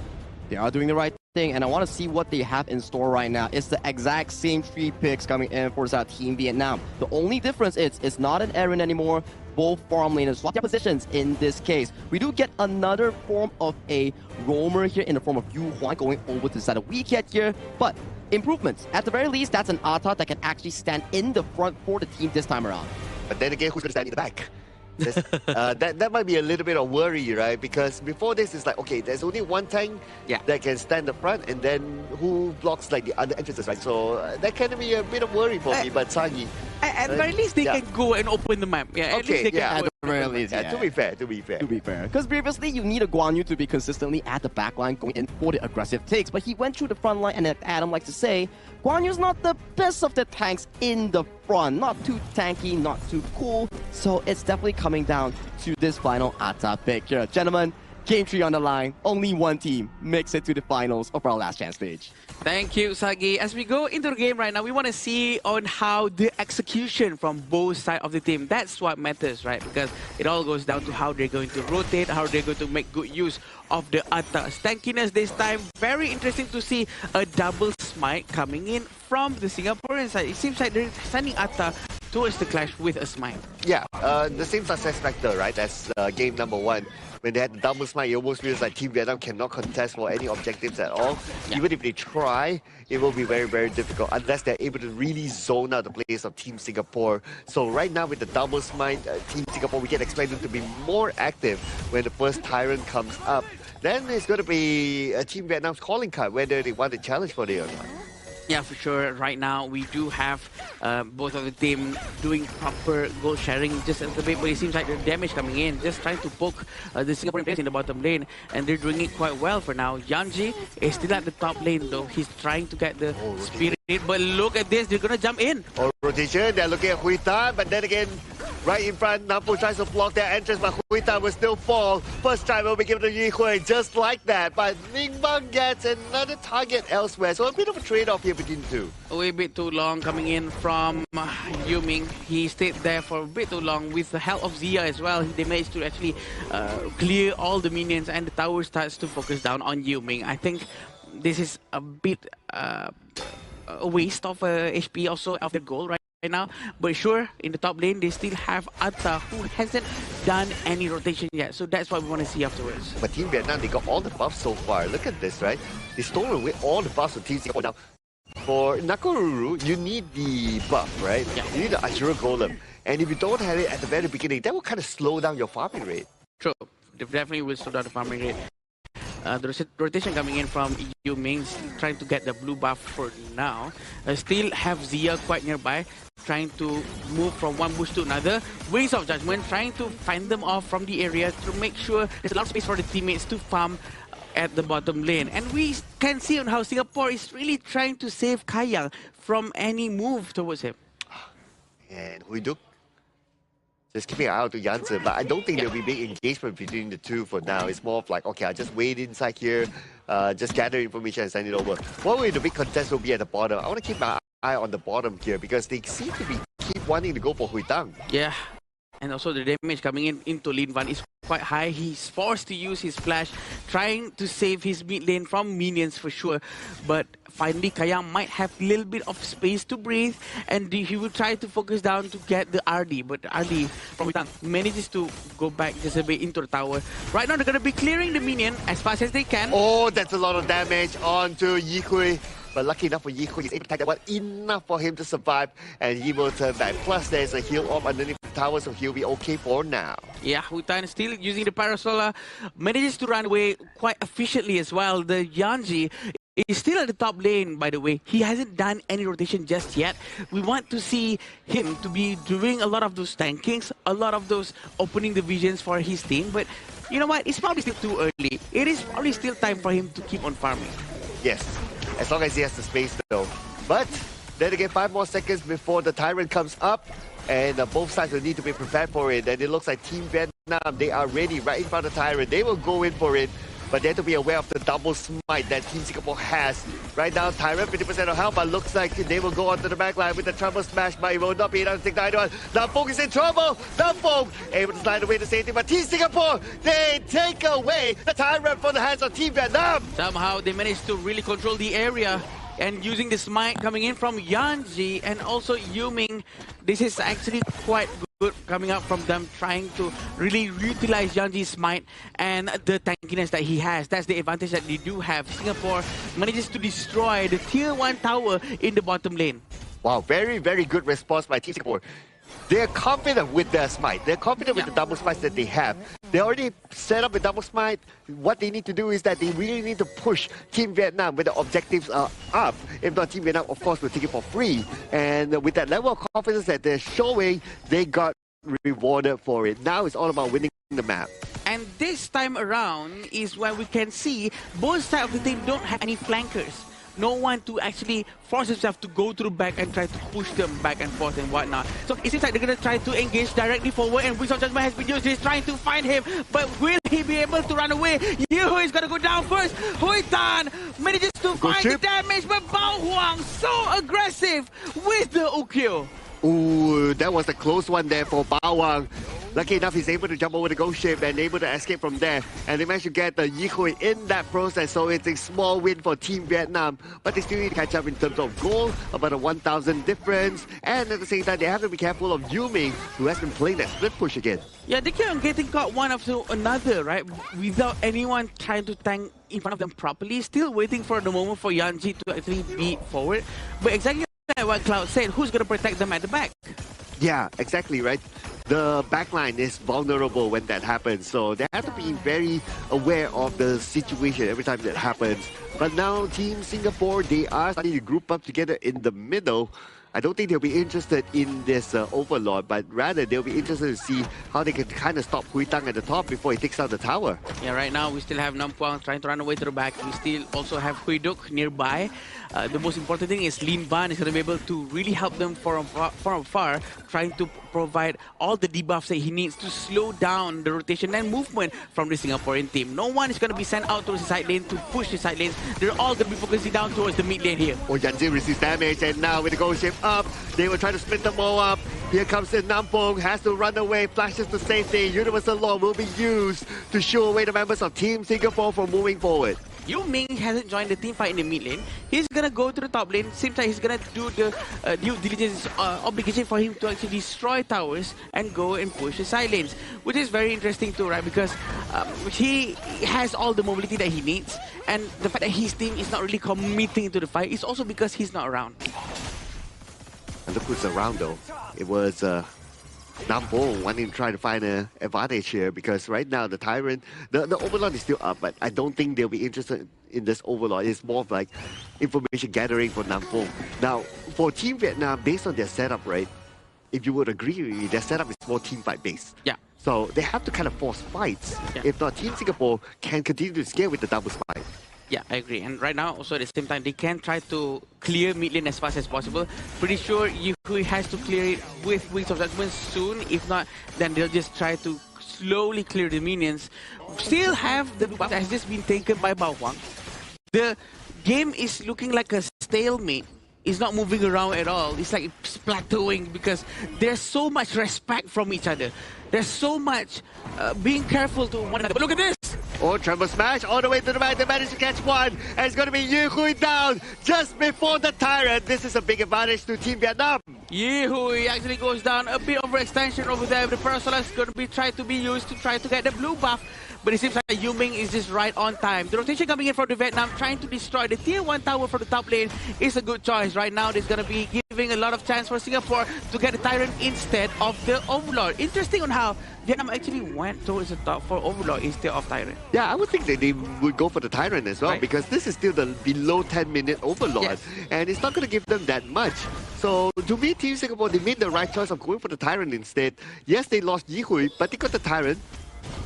They are doing the right thing, and I want to see what they have in store right now. It's the exact same 3 picks coming in for Team Vietnam. The only difference is it's not an Aaron anymore. Both farm laners swap their positions in this case. We do get another form of a roamer here in the form of Yu Huan going over to the side of Weekend here, but improvements. At the very least, that's an Ata that can actually stand in the front for the team this time around. But then again, who's going to stand in the back? That might be a little bit of worry, right? Because before this, it's like, okay, there's only one tank that can stand the front, and then who blocks like the other entrances, right? So that can be a bit of worry for me, but Sagi. At the very least, they can go and open the map. Yeah, at least they can go. At the very least, to be fair. To be fair. Because previously, you need a Guan Yu to be consistently at the back line going in for the aggressive takes, but he went through the front line, and as Adam likes to say, Guan Yu's not the best of the tanks in the front. Not too tanky, not too cool. So it's definitely coming down to this final Ata pick here. Gentlemen, Game 3 on the line. Only one team makes it to the finals of our last chance stage. Thank you, Sagi. As we go into the game right now, we want to see on how the execution from both sides of the team. That's what matters, right? Because it all goes down to how they're going to rotate, how they're going to make good use of the Atta's tankiness this time. Very interesting to see a double smite coming in from the Singaporean side. It seems like they're sending Atta towards the clash with a smite. Yeah, the same success factor, right, as game number 1. When they had the double smite, it almost feels like Team Vietnam cannot contest for any objectives at all. Even if they try, it will be very, very difficult unless they're able to really zone out the players of Team Singapore. So right now with the double smite, Team Singapore, we can expect them to be more active when the first Tyrant comes up. Then it's going to be Team Vietnam's calling card, whether they want to challenge for it or not. Yeah, for sure. Right now, we do have both of the team doing proper goal sharing just a little bit, but it seems like the damage coming in, just trying to poke the Singaporean players in the bottom lane, and they're doing it quite well for now. Yanji is still at the top lane, though. He's trying to get the spirit, but look at this. They're going to jump in. Rotation, they're looking at Huitan, but then again, right in front, Nampu tries to block their entrance, but Huitan will still fall. First try will be given to Yi Hui, just like that. But Ning Bang gets another target elsewhere, so a bit of a trade-off here between the two. A bit too long coming in from Yuming. He stayed there for a bit too long with the help of Zia as well. They managed to actually clear all the minions, and the tower starts to focus down on Yuming. I think this is a bit a waste of HP also of their goal right now, but sure, in the top lane they still have Atta, who hasn't done any rotation yet, so that's what we want to see afterwards. But Team Vietnam, they got all the buffs so far. Look at this, right? They stole away all the buffs of Team Singapore. Now, for Nakoruru, you need the buff, right? Yeah. You need the Ashura Golem, and if you don't have it at the very beginning, that will kind of slow down your farming rate. True, they definitely will slow down the farming rate. The rotation coming in from Yu Ming, trying to get the blue buff for now. Still have Zia quite nearby, trying to move from one bush to another. Wings of Judgment, trying to find them off from the area to make sure there's a lot of space for the teammates to farm at the bottom lane. And we can see on how Singapore is really trying to save Kayang from any move towards him. And Huiduk just keeping an eye out to Janssen, but I don't think there'll be big engagement between the two for now. It's more of like, okay, I'll just wait inside here, just gather information and send it over. What will the big contest will be at the bottom? I want to keep my eye on the bottom here because they seem to be keep wanting to go for Hui Tang. Yeah. And also the damage coming into Lin Van is quite high. He's forced to use his flash, trying to save his mid lane from minions for sure. But finally, Kayang might have a little bit of space to breathe, and he will try to focus down to get the RD. But RD from Hui Tang manages to go back just a bit into the tower. Right now, they're going to be clearing the minion as fast as they can. Oh, that's a lot of damage onto Yi Hui. But lucky enough for Yi Hui, he's able to attack that one enough for him to survive, and he will turn back. Plus, there's a heal off underneath the tower, so he'll be okay for now. Yeah, Hui Tan still using the Parasola, manages to run away quite efficiently as well. The Yanji is still at the top lane, by the way. He hasn't done any rotation just yet. We want to see him to be doing a lot of those tankings, a lot of those opening the visions for his team. But you know what? It's probably still too early. It is probably still time for him to keep on farming. Yes, as long as he has the space though. But then again, 5 more seconds before the Tyrant comes up, and both sides will need to be prepared for it. And it looks like Team Vietnam, they are ready right in front of the Tyrant. They will go in for it, but they have to be aware of the double smite that Team Singapore has. Right now, Tyrant 50% of health, but looks like they will go onto the back line with the trouble smash, but it will not be enough to take the one. Nampong is in trouble. Nampong able to slide away the safety, but Team Singapore, they take away the Tyrant from the hands of Team Vietnam. Somehow they managed to really control the area, and using the smite coming in from Yanji and also Yuming, this is actually quite good coming up from them, trying to really utilize Yanji's smite and the tankiness that he has. That's the advantage that they do have. Singapore manages to destroy the tier 1 tower in the bottom lane. Wow, very, very good response by Team Singapore. They're confident with their smite. They're confident with the double smite that they have. They already set up a double smite. What they need to do is that they really need to push Team Vietnam when the objectives are up. If not, Team Vietnam, of course, will take it for free. And with that level of confidence that they're showing, they got rewarded for it. Now it's all about winning the map. And this time around is where we can see both sides of the team don't have any flankers. No one to actually force himself to go through back and try to push them back and forth and whatnot. So it seems like they're going to try to engage directly forward, and Wings of Judgment has been used. He's trying to find him, but will he be able to run away? Yu is going to go down first. Hui Tan manages to find the damage, but Bao Huang so aggressive with the Ukyo. Ooh, that was a close one there for Bao Wang. Lucky enough, he's able to jump over the ghost ship and able to escape from there. And they managed to get the Yi Hui in that process, so it's a small win for Team Vietnam. But they still need to catch up in terms of goal, about a 1,000 difference. And at the same time, they have to be careful of Yuming, who has been playing that split push again. Yeah, they keep on getting caught one after another, right? Without anyone trying to tank in front of them properly. Still waiting for the moment for Yanji to actually beat forward. But exactly like what Cloud said, who's going to protect them at the back? Yeah, exactly, right? The backline is vulnerable when that happens, so they have to be very aware of the situation every time that happens. But now Team Singapore, they are starting to group up together in the middle. I don't think they'll be interested in this overlord, but rather they'll be interested to see how they can kind of stop Hui Tang at the top before he takes out the tower. Yeah, right now we still have Nam Puang trying to run away to the back. We still also have Hui Duk nearby. The most important thing is Lin Van is going to be able to really help them from afar, trying to provide all the debuffs that he needs to slow down the rotation and movement from the Singaporean team. No one is going to be sent out towards the side lane to push the side lanes. They're all going to be focusing down towards the mid lane here. Oh, Yanji receives damage, and now with the ghost ship up, they will try to split them all up. Here comes the Nampong, has to run away, flashes to safety. Universal Law will be used to shoo away the members of Team Singapore from moving forward. Yu Ming hasn't joined the team fight in the mid lane. He's gonna go to the top lane. Seems like he's gonna do the due diligence obligation for him to actually destroy towers and go and push the side lanes, which is very interesting too, right? Because he has all the mobility that he needs, and the fact that his team is not really committing to the fight is also because he's not around. And look who's around though. It was Nampo wanting to try to find an advantage here, because right now the Tyrant, the Overlord is still up, but I don't think they'll be interested in this Overlord. It's more of like information gathering for Nampo. Now, for Team Vietnam, based on their setup, right, if you would agree with me, their setup is more team fight based. Yeah. So they have to kind of force fights. Yeah. If not, Team Singapore can continue to scale with the double smite. Yeah, I agree. And right now, also at the same time, they can try to clear mid lane as fast as possible. Pretty sure Hui has to clear it with Wings of Judgment soon. If not, then they'll just try to slowly clear the minions. Still have the blue buff that has just been taken by Bao Huang. The game is looking like a stalemate. It's not moving around at all. It's like it's plateauing because there's so much respect from each other. There's so much being careful to one another. But look at this! Oh, treble smash all the way to the right. They managed to catch one. And it's going to be Yu Hui down just before the Tyrant. This is a big advantage to Team Vietnam. Yu Hui actually goes down. A bit overextension over there. The Parasol is going to be tried to be used to try to get the blue buff. But it seems like Yuming is just right on time. The rotation coming in from the Vietnam, trying to destroy the tier 1 tower for the top lane is a good choice. Right now, it's going to be giving a lot of chance for Singapore to get the Tyrant instead of the Overlord. Interesting on how Vietnam actually went towards the top for Overlord instead of Tyrant. Yeah, I would think that they would go for the Tyrant as well, Right. because this is still the below 10-minute Overlord. Yes. And it's not going to give them that much. So to me, Team Singapore, they made the right choice of going for the Tyrant instead. Yes, they lost Yi Hui, but they got the Tyrant.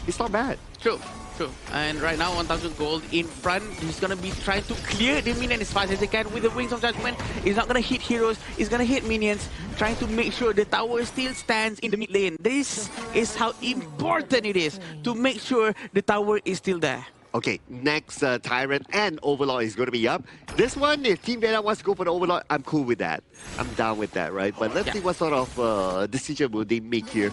It's not bad. True. True. And right now, 1,000 gold in front. He's going to be trying to clear the minion as fast as he can with the Wings of Judgment. He's not going to hit heroes. He's going to hit minions, trying to make sure the tower still stands in the mid lane. This is how important it is to make sure the tower is still there. Okay, next Tyrant and Overlord is going to be up. This one, if Team Vietnam wants to go for the Overlord, I'm cool with that. I'm down with that, right? But let's see what sort of decision will they make here.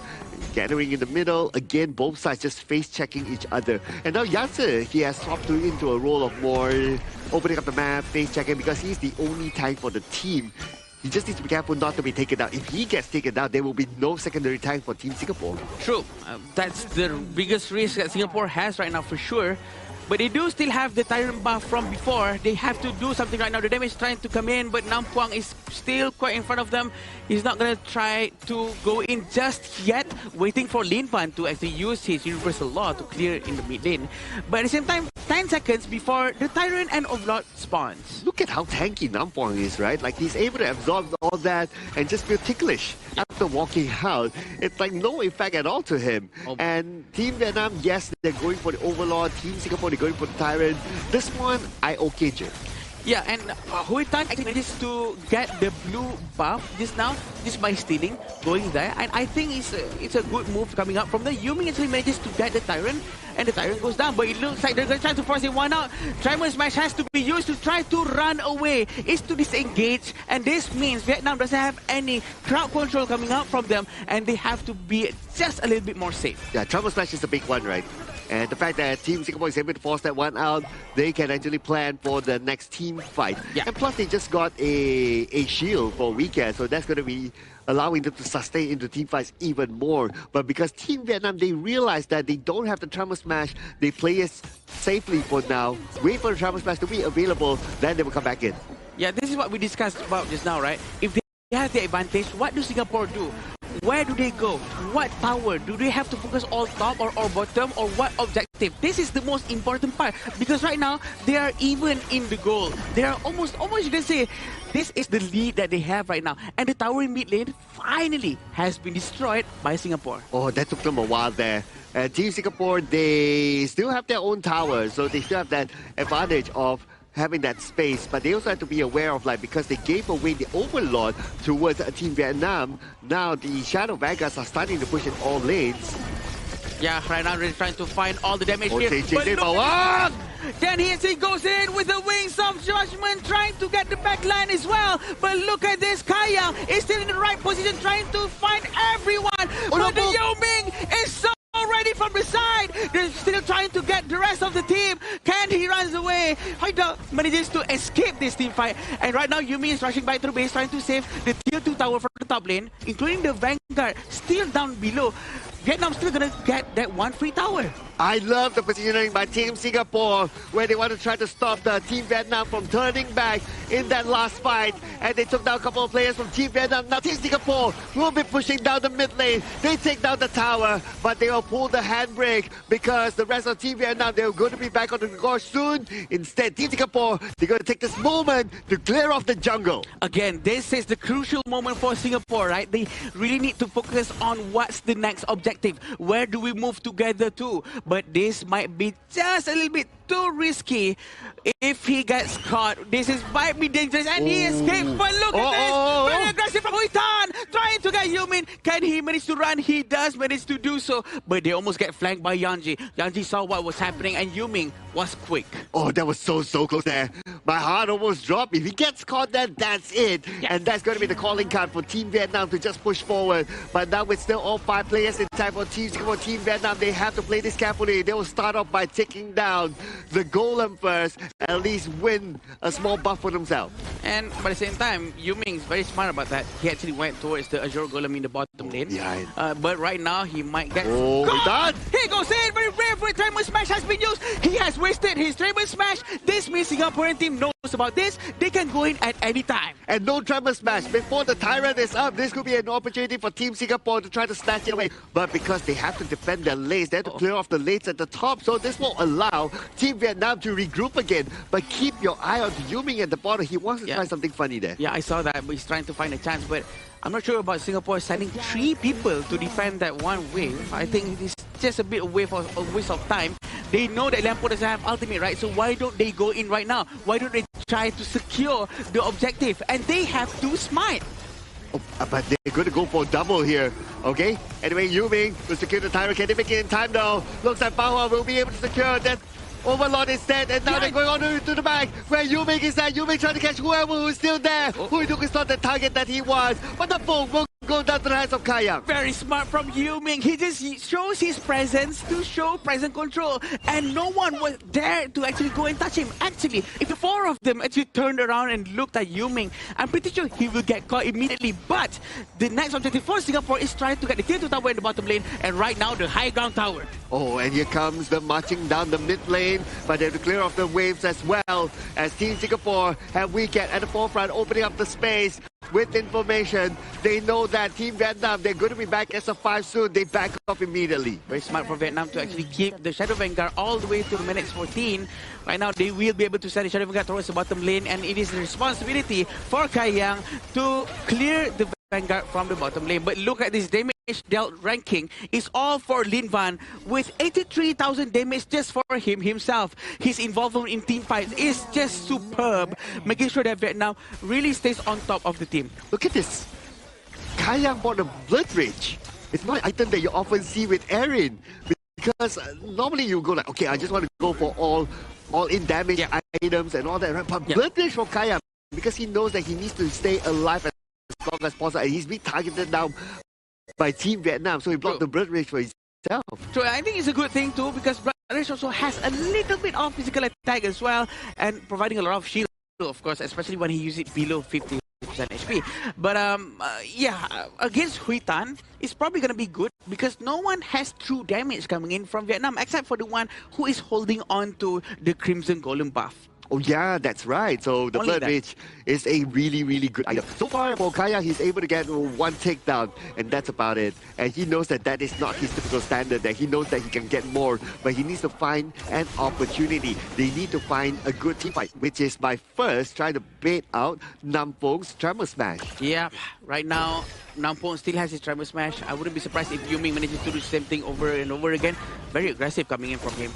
Gathering in the middle, again, both sides just face-checking each other. And now Yasser, he has swapped into a role of more opening up the map, face-checking, because he's the only tank for the team. He just needs to be careful not to be taken down. If he gets taken down, there will be no secondary tank for Team Singapore. True. That's the biggest risk that Singapore has right now for sure. But they do still have the Tyrant buff from before. They have to do something right now. The damage is trying to come in, but Nam Puang is still quite in front of them. He's not going to try to go in just yet, waiting for Lin Pan to actually use his Universal Law to clear in the mid lane. But at the same time, 10 seconds before the Tyrant and Overlord spawns. Look at how tanky Nam Puang is, right? Like, he's able to absorb all that and just feel ticklish after walking out. It's like no effect at all to him. And Team Vietnam, yes, they're going for the Overlord. Team Singapore, they're going for the Tyrant. This one, I okay, Jim. Yeah, and Hui Tan actually managed to get the blue buff just now, just by stealing, going there. And I think it's a good move coming up from the Yumi. Actually manages to get the Tyrant, and the Tyrant goes down. But it looks like they're going to try to force him one out. Tremor Smash has to be used to try to run away. It's to disengage, and this means Vietnam doesn't have any crowd control coming out from them, and they have to be just a little bit more safe. Yeah, Tremor Smash is a big one, right? And the fact that Team Singapore is able to force that one out, they can actually plan for the next team fight. Yeah. And plus, they just got a shield for weekend, so that's going to be allowing them to sustain into team fights even more. But because Team Vietnam, they realize that they don't have the Tremor Smash, they play it safely for now, wait for the Tremor Smash to be available, then they will come back in. Yeah, this is what we discussed about just now, right? If they have the advantage, what do Singapore do? Where do they go? What tower? Do they have to focus all top or all bottom, or what objective? This is the most important part, because right now they are even in the goal. They are almost you can say this is the lead that they have right now. And the tower in mid lane finally has been destroyed by Singapore. Oh, that took them a while there. Team Singapore, they still have their own tower, so they still have that advantage of having that space, but they also have to be aware of, like, because they gave away the Overlord towards Team Vietnam, now the Shadow Vanguards are starting to push in all lanes. Yeah, right now they're trying to find all the damage here. But look, then he goes in with the Wings of Judgment, trying to get the back line as well. But look at this, Kaya is still in the right position, trying to find everyone. But the Yao Ming is so ready from the side. They're still trying to get the rest of the team. Can he runs away? Haida manages to escape this team fight. And right now, Yumi is rushing back to the base, trying to save the tier 2 tower from the top lane, including the Vanguard still down below. Vietnam still gonna get that one free tower. I love the positioning by Team Singapore, where they want to try to stop the Team Vietnam from turning back in that last fight. And they took down a couple of players from Team Vietnam. Now Team Singapore will be pushing down the mid lane. They take down the tower, but they will pull the handbrake, because the rest of Team Vietnam, they're going to be back on the course soon. Instead, Team Singapore, they're going to take this moment to clear off the jungle. Again, this is the crucial moment for Singapore, right? They really need to focus on what's the next objective. Where do we move together to? But this might be just a little bit too risky. If he gets caught, might be dangerous, and he escapes. But look at this! Very aggressive from Hui Tan, trying to get Yumin. Can he manage to run? He does manage to do so, but they almost get flanked by Yanji. Yanji saw what was happening, and Yumin was quick. Oh, that was so close there. My heart almost dropped. If he gets caught, then that's it. And that's going to be the calling card for Team Vietnam to just push forward. But now with still all 5 players in time for Team Vietnam, they have to play this carefully. They will start off by taking down the golem first, at least win a small buff for themselves. And by the same time, Yuming is very smart about that. He actually went towards the Azure Golem in the bottom lane. Yeah. But right now, he might get... Oh, done! He goes in! Very rare for a Tremor Smash has been used! He has wasted his Tremor Smash! This means Singaporean team knows about this. They can go in at any time. And no Tremor Smash. Before the Tyrant is up, this could be an opportunity for Team Singapore to try to snatch it away. But because they have to defend their lanes, they have to clear off the lanes at the top. So this will allow Team Vietnam to regroup again. But keep your eye on Yuming at the bottom. He wants to try something funny there. Yeah, I saw that, but he's trying to find a chance. But I'm not sure about Singapore sending 3 people to defend that one wave. I think it's just a bit of a waste of time. They know that Lampo doesn't have ultimate, right? So why don't they go in right now? Why don't they try to secure the objective? And they have to smite. Oh, but they're going to go for double here, okay? Anyway, Yuming will secure the Tyrant. Can they make it in time though? Looks like Bao will be able to secure that. Overlord is dead, and now they're going on to the back, where Yuming is at. Yuming trying to catch whoever who's still there. Huiduk is not the target that he was, but the ball will go down to the hands of Kayang. Very smart from Yuming. He just shows his presence to show present control, and no one was there to actually go and touch him. Actually, if the 4 of them actually turned around and looked at Yuming, I'm pretty sure he will get caught immediately. But the next objective for Singapore is trying to get the tier 2 tower in the bottom lane, and right now the high ground tower. Oh, and here comes the marching down the mid lane, but they have to clear off the waves as well, as Team Singapore have Weekend at the forefront, opening up the space with information. They know that Team Vietnam, they're going to be back as a 5 soon. They back off immediately. Very smart for Vietnam to actually keep the Shadow Vanguard all the way to minutes 14. Right now, they will be able to send the Shadow Vanguard towards the bottom lane, and it is the responsibility for Kayang to clear the Vanguard from the bottom lane. But look at this damage dealt ranking is all for Lin Van with 83,000 damage just for him himself. His involvement in team fights is just superb, making sure that Vietnam really stays on top of the team. Look at this. Kayang bought a Blood Rage. It's not an item that you often see with Erin, because normally you go like, okay, I just want to go for all in damage items and all that, right? But Blood Rage for Kayang, because he knows that he needs to stay alive as long as possible, and he's being targeted now by Team Vietnam, so he blocked the Blood Rage for himself. So I think it's a good thing too, because Blood Rage also has a little bit of physical attack as well, and providing a lot of shield, of course, especially when he uses it below 50% HP. But yeah, against Hui Tan, it's probably going to be good because no one has true damage coming in from Vietnam except for the one who is holding on to the Crimson Golem buff. Oh yeah, that's right. So the Blood Rage is a really good item. So far for Kaya, he's able to get 1 takedown, and that's about it. And he knows that that is not his typical standard, that he knows that he can get more, but he needs to find an opportunity. They need to find a good team fight, which is by first trying to bait out Nampong's Tremor Smash. Yeah, right now, Nampong still has his Tremor Smash. I wouldn't be surprised if Yuming manages to do the same thing over and over again. Very aggressive coming in from him.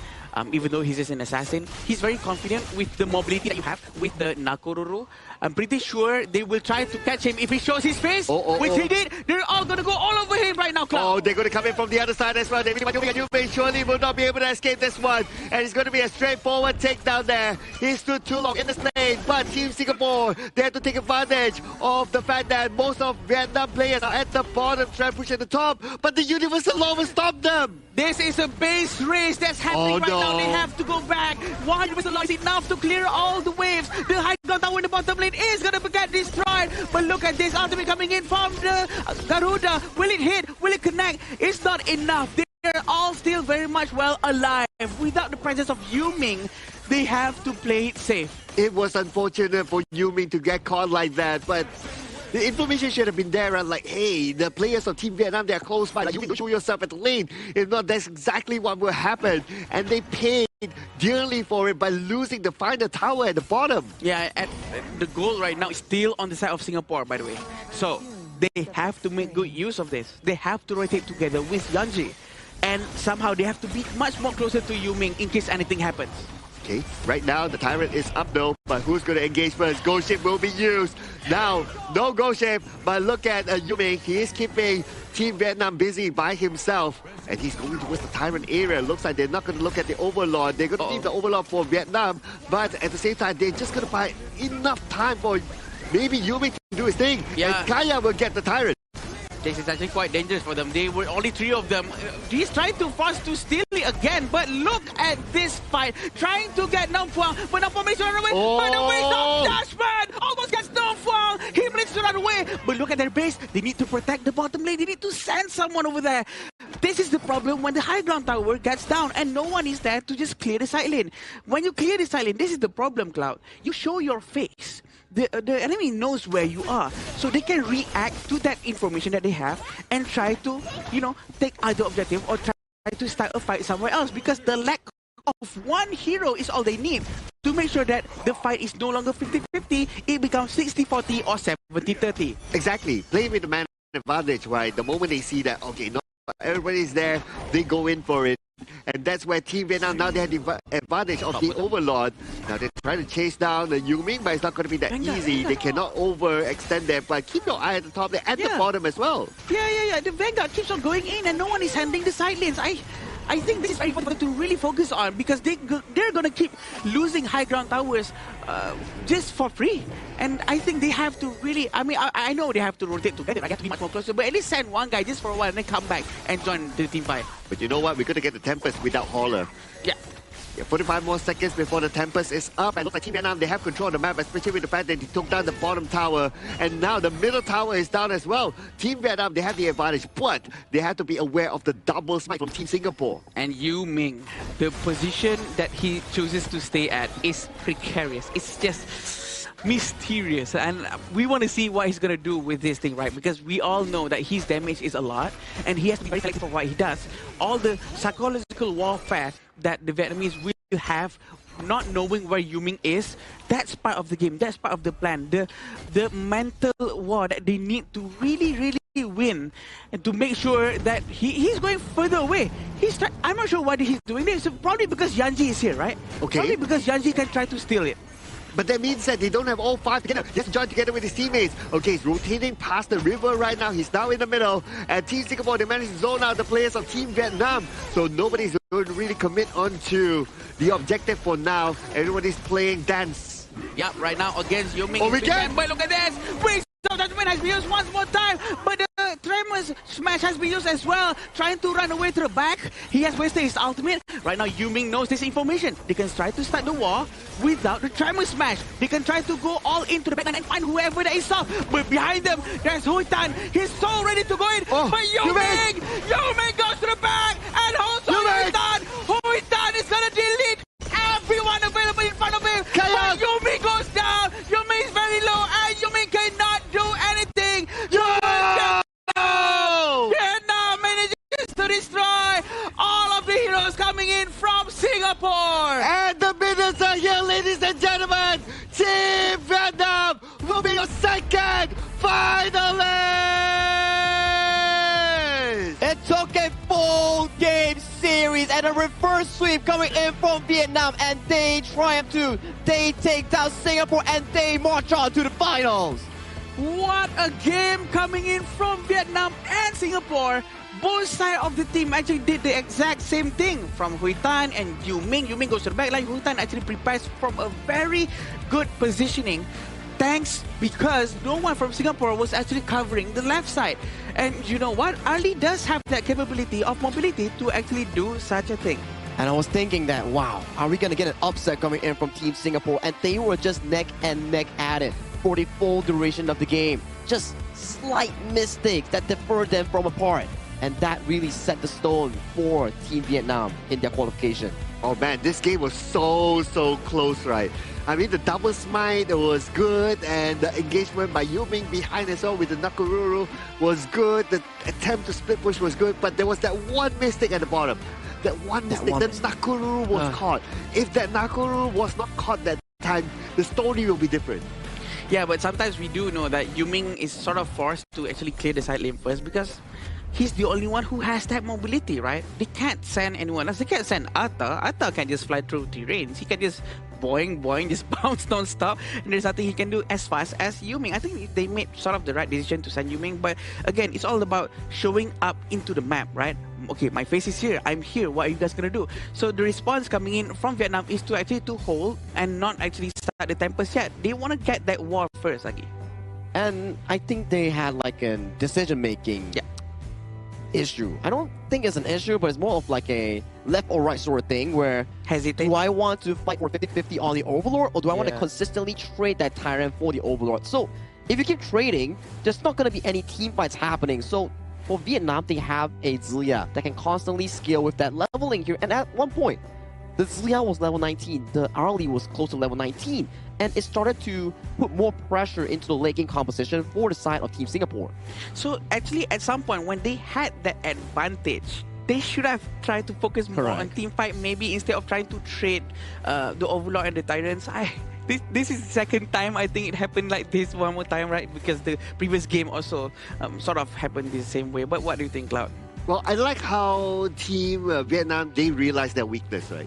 Even though he's just an assassin, he's very confident with the mobility that you have with the Nakororo. I'm pretty sure they will try to catch him if he shows his face, which he did. They're all going to go all over him right now, Cloud. Oh, they're going to come in from the other side as well. They really want to Yuming surely will not be able to escape this one. And it's going to be a straightforward takedown there. He stood too long in this lane, but Team Singapore, they have to take advantage of the fact that most of Vietnam players are at the bottom, trying to push at the top, but the Universal Law will stop them. This is a base race that's happening right now. They have to go back. 100% loss enough to clear all the waves. The high ground tower in the bottom lane is going to get destroyed. But look at this ultimate coming in from the Garuda. Will it hit? Will it connect? It's not enough. They're all still very much well alive. Without the presence of Yuming, they have to play it safe. It was unfortunate for Yuming to get caught like that, but the information should have been there, and like, hey, the players of Team Vietnam, they're close by. Like, you can show yourself at the lane. If not, that's exactly what will happen. And they paid dearly for it by losing the final tower at the bottom. Yeah, and the goal right now is still on the side of Singapore, by the way. So they have to make good use of this. They have to rotate together with Yanji. And somehow they have to be much more closer to Yuming in case anything happens. Okay, right now the Tyrant is up though, but who's going to engage first? Ghost Ship will be used. Now, no Ghost Ship, but look at Yuming. He is keeping Team Vietnam busy by himself, and he's going towards the Tyrant area. Looks like they're not going to look at the Overlord. They're going to leave the Overlord for Vietnam, but at the same time, they're just going to buy enough time for maybe Yuming to do his thing, and Kaya will get the Tyrant. This is actually quite dangerous for them. They were only 3 of them. He's trying to force to steal it again, but look at this fight. Trying to get Namfuang, but Namfuang makes to run away. By the way, Dashman almost gets Namfuang. He managed to run away. But look at their base. They need to protect the bottom lane. They need to send someone over there. This is the problem when the high ground tower gets down and no one is there to just clear the side lane. When you clear the side lane, this is the problem, Cloud. You show your face. The enemy knows where you are, so they can react to that information that they have and try to, you know, take other objective or try to start a fight somewhere else, because the lack of one hero is all they need to make sure that the fight is no longer 50-50, it becomes 60-40 or 70-30. Exactly, playing with the man advantage, right? The moment they see that, okay, no, everybody's there, they go in for it. And that's where Team Vietnam, now they have the advantage of the Overlord. Now they're trying to chase down the Yuming, but it's not going to be that easy. They cannot overextend them, but keep your eye at the top there and the bottom as well. Yeah. The Vanguard keeps on going in and no one is handling the side lanes. I think this is very important to really focus on, because they're going to keep losing high ground towers just for free. And I think they have to really, I mean, I know they have to rotate together. I have to be much more closer, but at least send one guy just for a while and then come back and join the team fight. But you know what? We're going to get the Tempest without Hauler. Yeah. 45 more seconds before the Tempest is up, and looks like Team Vietnam, they have control of the map, especially with the fact that they took down the bottom tower, and now the middle tower is down as well. Team Vietnam, they have the advantage, but they have to be aware of the double smite from Team Singapore. And Yu Ming, the position that he chooses to stay at is precarious. It's just mysterious, and we want to see what he's going to do with this thing, right? Because we all know that his damage is a lot, and he has to be very selective for what he does. All the psychological warfare that the Vietnamese will have, not knowing where Yuming is, that's part of the game, that's part of the plan. The mental war that they need to really win, and to make sure that he's going further away. I'm not sure why he's doing this. Probably because Yanji is here, right? Okay. Probably because Yanji can try to steal it. But that means that they don't have all 5 together. He has to join together with his teammates. Okay, he's rotating past the river right now. He's now in the middle. And Team Singapore, they managed to zone out the players of Team Vietnam. So nobody's going to really commit onto the objective for now. Everybody's playing dance. Yeah, right now against Yuming. Oh, we can! But look at this! Wait, so Judgment has been used once more time. But the Tremors Smash has been used as well. Trying to run away to the back. He has wasted his ultimate. Right now, Yuming knows this information. They can try to start the war without the Tremor Smash. They can try to go all into the backline and find whoever that is soft. But behind them, there's Hui Tan. He's so ready to go in. But Yuming goes to the back and holds Hui Tan. Hui Tan is going to delete everyone available in front of him. But Yuming goes down. Yuming is very low and Yuming cannot do anything. Vietnam manages to destroy all of the heroes coming in from Singapore. And the minutes are here, ladies and gentlemen. Team Vietnam will be your second finalist. It took a full game series and a reverse sweep coming in from Vietnam, and they triumph too. They take down Singapore and they march on to the finals. What a game coming in from Vietnam and Singapore. Both sides of the team actually did the exact same thing. From Hui Tan and Yuming. Yuming goes to the back line. Hui Tan actually prepares from a very good positioning. Thanks because no one from Singapore was actually covering the left side. And you know what? Ali does have that capability of mobility to actually do such a thing. And I was thinking that, wow, are we going to get an upset coming in from Team Singapore? And they were just neck and neck at it for the full duration of the game. Just slight mistakes that deferred them from apart. And that really set the stone for Team Vietnam in their qualification. Oh man, this game was so close, right? I mean, the double smite was good, and the engagement by Yuming behind as well with the Nakururu was good. The attempt to split push was good, but there was that one mistake at the bottom. That one mistake, the Nakururu was caught. If that Nakururu was not caught that time, the story will be different. Yeah, but sometimes we do know that Yuming is sort of forced to actually clear the side lane first because he's the only one who has that mobility, right? They can't send anyone else. They can't send Atta. Atta can just fly through terrains. He can just boing, boing, just bounce non-stop. And there's nothing he can do as fast as Yuming. I think they made sort of the right decision to send Yuming. But again, it's all about showing up into the map, right? Okay, my face is here. I'm here. What are you guys going to do? So the response coming in from Vietnam is to actually to hold and not actually start the tempest yet. They want to get that war first, Agi. And I think they had like a decision-making issue. I don't think it's an issue, but it's more of like a left or right sort of thing where do I want to fight for 50-50 on the Overlord, or do I want to consistently trade that Tyrant for the Overlord? So if you keep trading, there's not going to be any team fights happening. So for Vietnam, they have a Zilia that can constantly scale with that leveling here. And at one point, the Zilia was level 19, the Arlie was close to level 19, and it started to put more pressure into the late game composition for the side of Team Singapore. So actually, at some point, when they had that advantage, they should have tried to focus more on team fight, maybe instead of trying to trade the Overlord and the Tyrants. This is the second time I think it happened like this one more time, right? Because the previous game also sort of happened the same way. But what do you think, Cloud? Well, I like how Team Vietnam, they realized their weakness, right?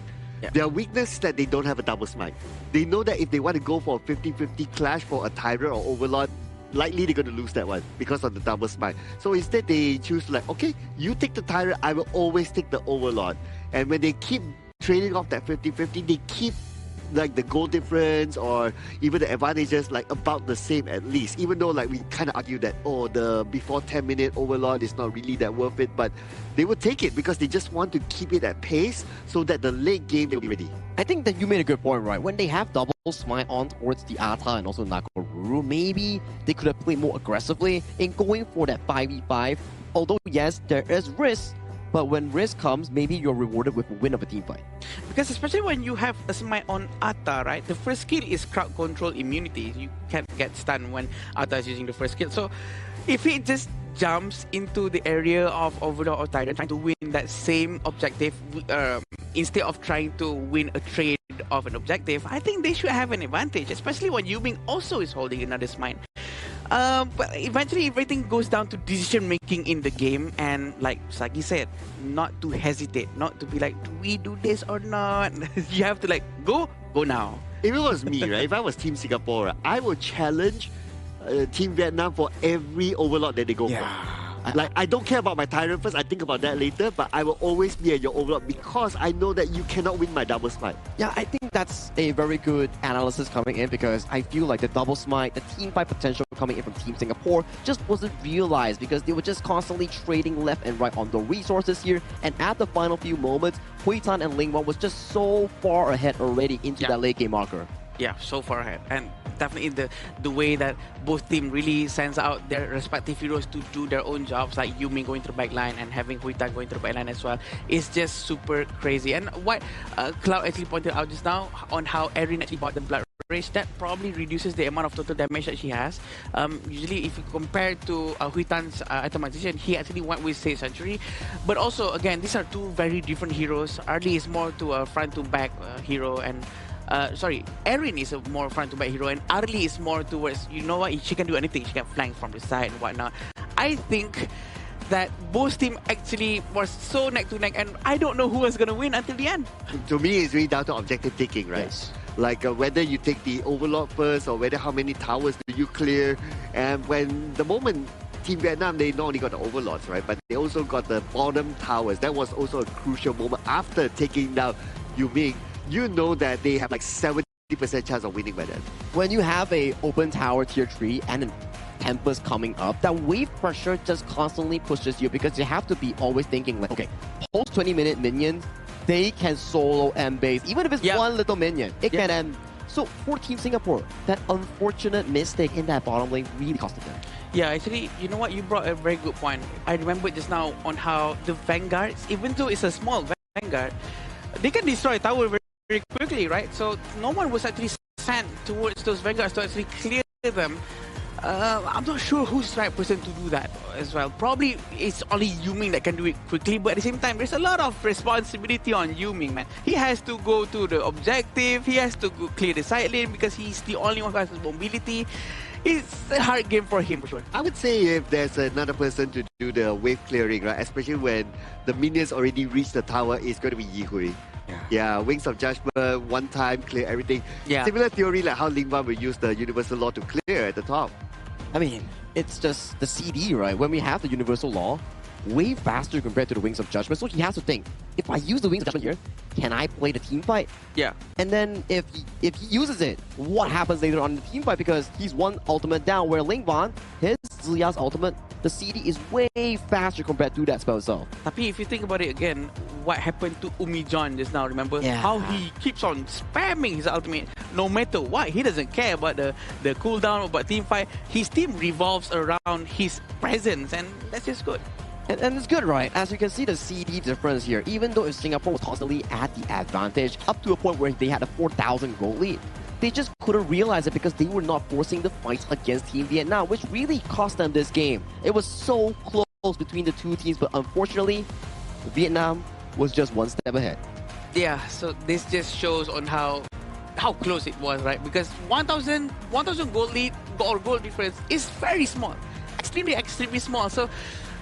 Their weakness is that they don't have a double smite. They know that if they want to go for a 50-50 clash for a Tyrant or Overlord, likely they're going to lose that one because of the double smite. So instead they choose like, okay, you take the Tyrant, I will always take the Overlord. And when they keep trading off that 50-50, they keep like the goal difference or even the advantages like about the same at least, even though like we kind of argue that the before 10-minute Overlord is not really that worth it, but they would take it because they just want to keep it at pace so that the late game they'll be ready. I think that you made a good point, right? When they have double smite on towards the Atta and also Nakoruru, maybe they could have played more aggressively in going for that 5v5. Although yes, there is risk, but when risk comes, maybe you're rewarded with a win of a team fight. Because especially when you have a smite on Atta, right? The first skill is crowd control immunity. You can't get stunned when Atta is using the first skill. So if he just jumps into the area of Overlord or Tyrant trying to win that same objective instead of trying to win a trade of an objective, I think they should have an advantage, especially when Yuming also is holding another smite. But eventually everything goes down to decision making in the game, and like Sagi said, not to hesitate, not to be like, do we do this or not? You have to like go now. If it was me, right, if I was Team Singapore, I would challenge Team Vietnam for every Overlord that they go for. Like, I don't care about my Tyrant first, I think about that later, but I will always be at your Overlord because I know that you cannot win my double smite. Yeah, I think that's a very good analysis coming in because I feel like the double smite, the team fight potential coming in from Team Singapore just wasn't realized because they were just constantly trading left and right on the resources here, and at the final few moments, Hui Tan and Lingwan was just so far ahead already into that late game marker. Yeah, so far ahead. And definitely the way that both teams really sends out their respective heroes to do their own jobs, like Yuming going to the back line and having Hui Tan going to the back line as well, is just super crazy. And what Cloud actually pointed out just now on how Erin actually bought the Blood Rage, that probably reduces the amount of total damage that she has. Usually if you compare to Hui Tan's itemization, he actually went with Sage Century. But also, again, these are two very different heroes. Arlie is more to a front-to-back hero, and Erin is a more front-to-back hero, and Arlie is more towards, you know what, she can do anything. She can flank from the side and whatnot. I think that both teams actually was so neck to neck, and I don't know who was going to win until the end. To me, it's really down to objective taking, right? Yes. Like whether you take the Overlord first or whether how many towers do you clear. And when the moment Team Vietnam, they not only got the Overlords, right, but they also got the bottom towers. That was also a crucial moment after taking down Yuming. You know that they have like 70% chance of winning by then. When you have a open tower tier 3 and a Tempest coming up, that wave pressure just constantly pushes you because you have to be always thinking like, okay, post 20-minute minions, they can solo end base. Even if it's one little minion, it can end. So for Team Singapore, that unfortunate mistake in that bottom lane really costed them. Yeah, actually, you know what? You brought a very good point. I remember just now on how the Vanguards, even though it's a small Vanguard, they can destroy a tower very quickly, right? So no one was actually sent towards those Vanguards to actually clear them. I'm not sure who's the right person to do that as well. Probably it's only Yuming that can do it quickly, but at the same time, there's a lot of responsibility on Yuming, man. He has to go to the objective, he has to go clear the side lane because he's the only one who has mobility. it's a hard game for him for sure. I would say if there's another person to do the wave clearing, right, especially when the minions already reach the tower, it's going to be Yihui. Yeah, Wings of Judgment, one time, clear everything. Yeah. Similar theory like how Lingwan will use the Universal Law to clear at the top. I mean, it's just the CD, right? When we have the Universal Law, way faster compared to the Wings of Judgment. So he has to think, if I use the Wings of Judgment here, can I play the team fight? Yeah. And then if he uses it, what happens later on in the team fight? Because he's one ultimate down, where Lingwan, his Ziya's ultimate, the CD is way faster compared to that spell itself. Tapi if you think about it again, what happened to Umi John just now, remember? Yeah. How he keeps on spamming his ultimate no matter what. He doesn't care about the cooldown, about team fight. His team revolves around his presence, and that's just good. And it's good, right? As you can see the CD difference here, even though if Singapore was constantly at the advantage, up to a point where they had a 4,000 goal lead, they just couldn't realize it because they were not forcing the fights against Team Vietnam, which really cost them this game. It was so close between the two teams, but unfortunately, Vietnam was just one step ahead. Yeah, so this just shows on how close it was, right? Because 1,000 goal lead or goal difference is very small, extremely small. So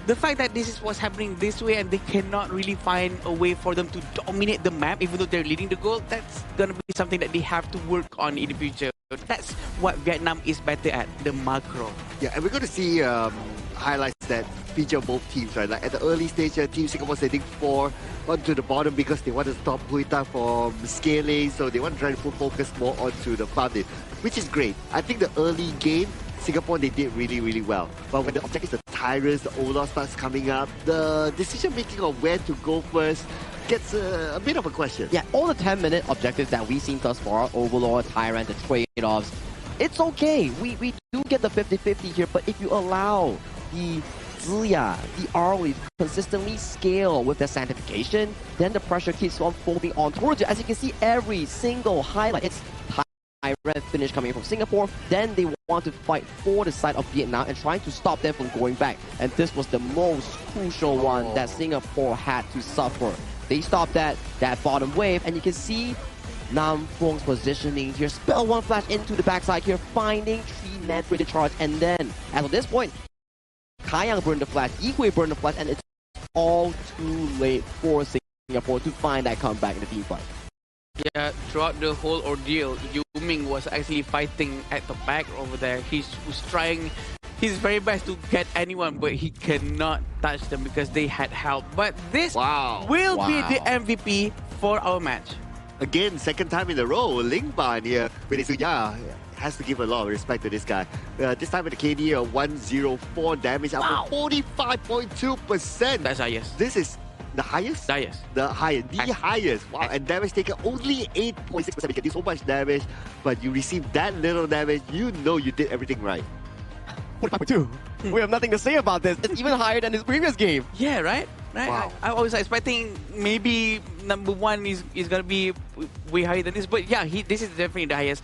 the fact that this is what's happening this way and they cannot really find a way for them to dominate the map even though they're leading the goal, that's gonna be something that they have to work on in the future. That's what Vietnam is better at, the macro. Yeah, and we're going to see highlights that feature both teams, right? Like at the early stage, Team Singapore setting 4 onto the bottom because they want to stop Huita from scaling, so they want to try to put focus more onto the founding, which is great. I think the early game, Singapore, they did really well. But when the objectives, the Tyrants, the Ola starts coming up, the decision making of where to go first gets a bit of a question. Yeah, all the 10-minute objectives that we've seen thus far, Overlord, Tyrant, the trade-offs, it's okay. We do get the 50-50 here, but if you allow the Ziya, the ROE consistently scale with their sanctification, then the pressure keeps on folding on towards you. As you can see, every single highlight, it's Tyrant finish coming from Singapore, then they want to fight for the side of Vietnam and trying to stop them from going back. And this was the most crucial one that Singapore had to suffer. They stopped that bottom wave, and you can see Nam Phuong's positioning here. Spell one flash into the backside here, finding 3 net with the charge, and then as of this point, Kayang burned the flash, Yihui burned the flash, and it's all too late for Singapore to find that comeback in the team fight. Yeah, throughout the whole ordeal, Yu Ming was actually fighting at the back over there. He was trying his very best to get anyone, but he cannot touch them because they had help. But this will be the MVP for our match. Again, second time in a row, Lingban here with Ziya. Has to give a lot of respect to this guy. This time with the KD of 104 damage, up to 45.2%. That's highest. This is the highest? The highest. The highest. Wow, and damage taken only 8.6%. You can do so much damage, but you receive that little damage, you know you did everything right. 45.2. We have nothing to say about this. It's even higher than his previous game. Yeah, right? Wow. I was expecting maybe number 1 is going to be way higher than this, but yeah, this is definitely the highest.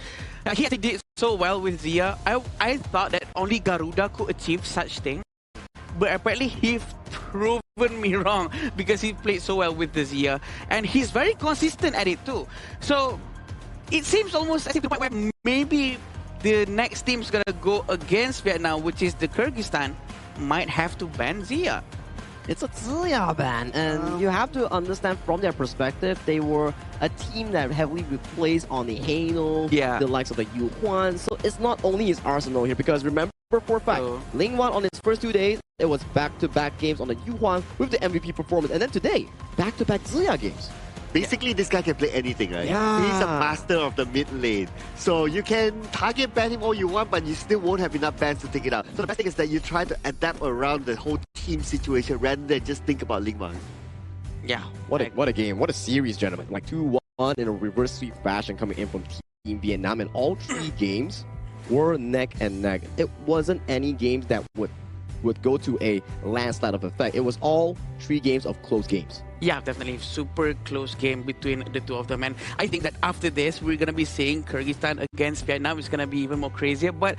He actually did so well with Ziya. I thought that only Garuda could achieve such thing, but apparently he's proven me wrong because he played so well with the Ziya, and he's very consistent at it too. So it seems almost as if the point where maybe the next team's gonna go against Vietnam, which is the Kyrgyzstan, might have to ban Ziya. It's a Ziya ban, and you have to understand from their perspective, they were a team that heavily replaced on the Halo, the likes of the Yu Huan, so it's not only his arsenal here, because remember for a fact, Lingwan on his first 2 days, it was back-to-back games on the Yu Huan with the MVP performance, and then today, back-to-back Ziya games. Basically, this guy can play anything, right? Yeah. He's a master of the mid lane. So you can target ban him all you want, but you still won't have enough bans to take it out. So the best thing is that you try to adapt around the whole team situation rather than just think about Lingwan. Yeah. What a game. What a series, gentlemen. Like 2-1 in a reverse sweep fashion coming in from Team Vietnam, and all 3 games were neck and neck. It wasn't any games that would go to a landslide of effect. It was all 3 games of close games. Yeah, definitely. Super close game between the two of them. And I think that after this, we're going to be seeing Kyrgyzstan against Vietnam. It's going to be even more crazier. But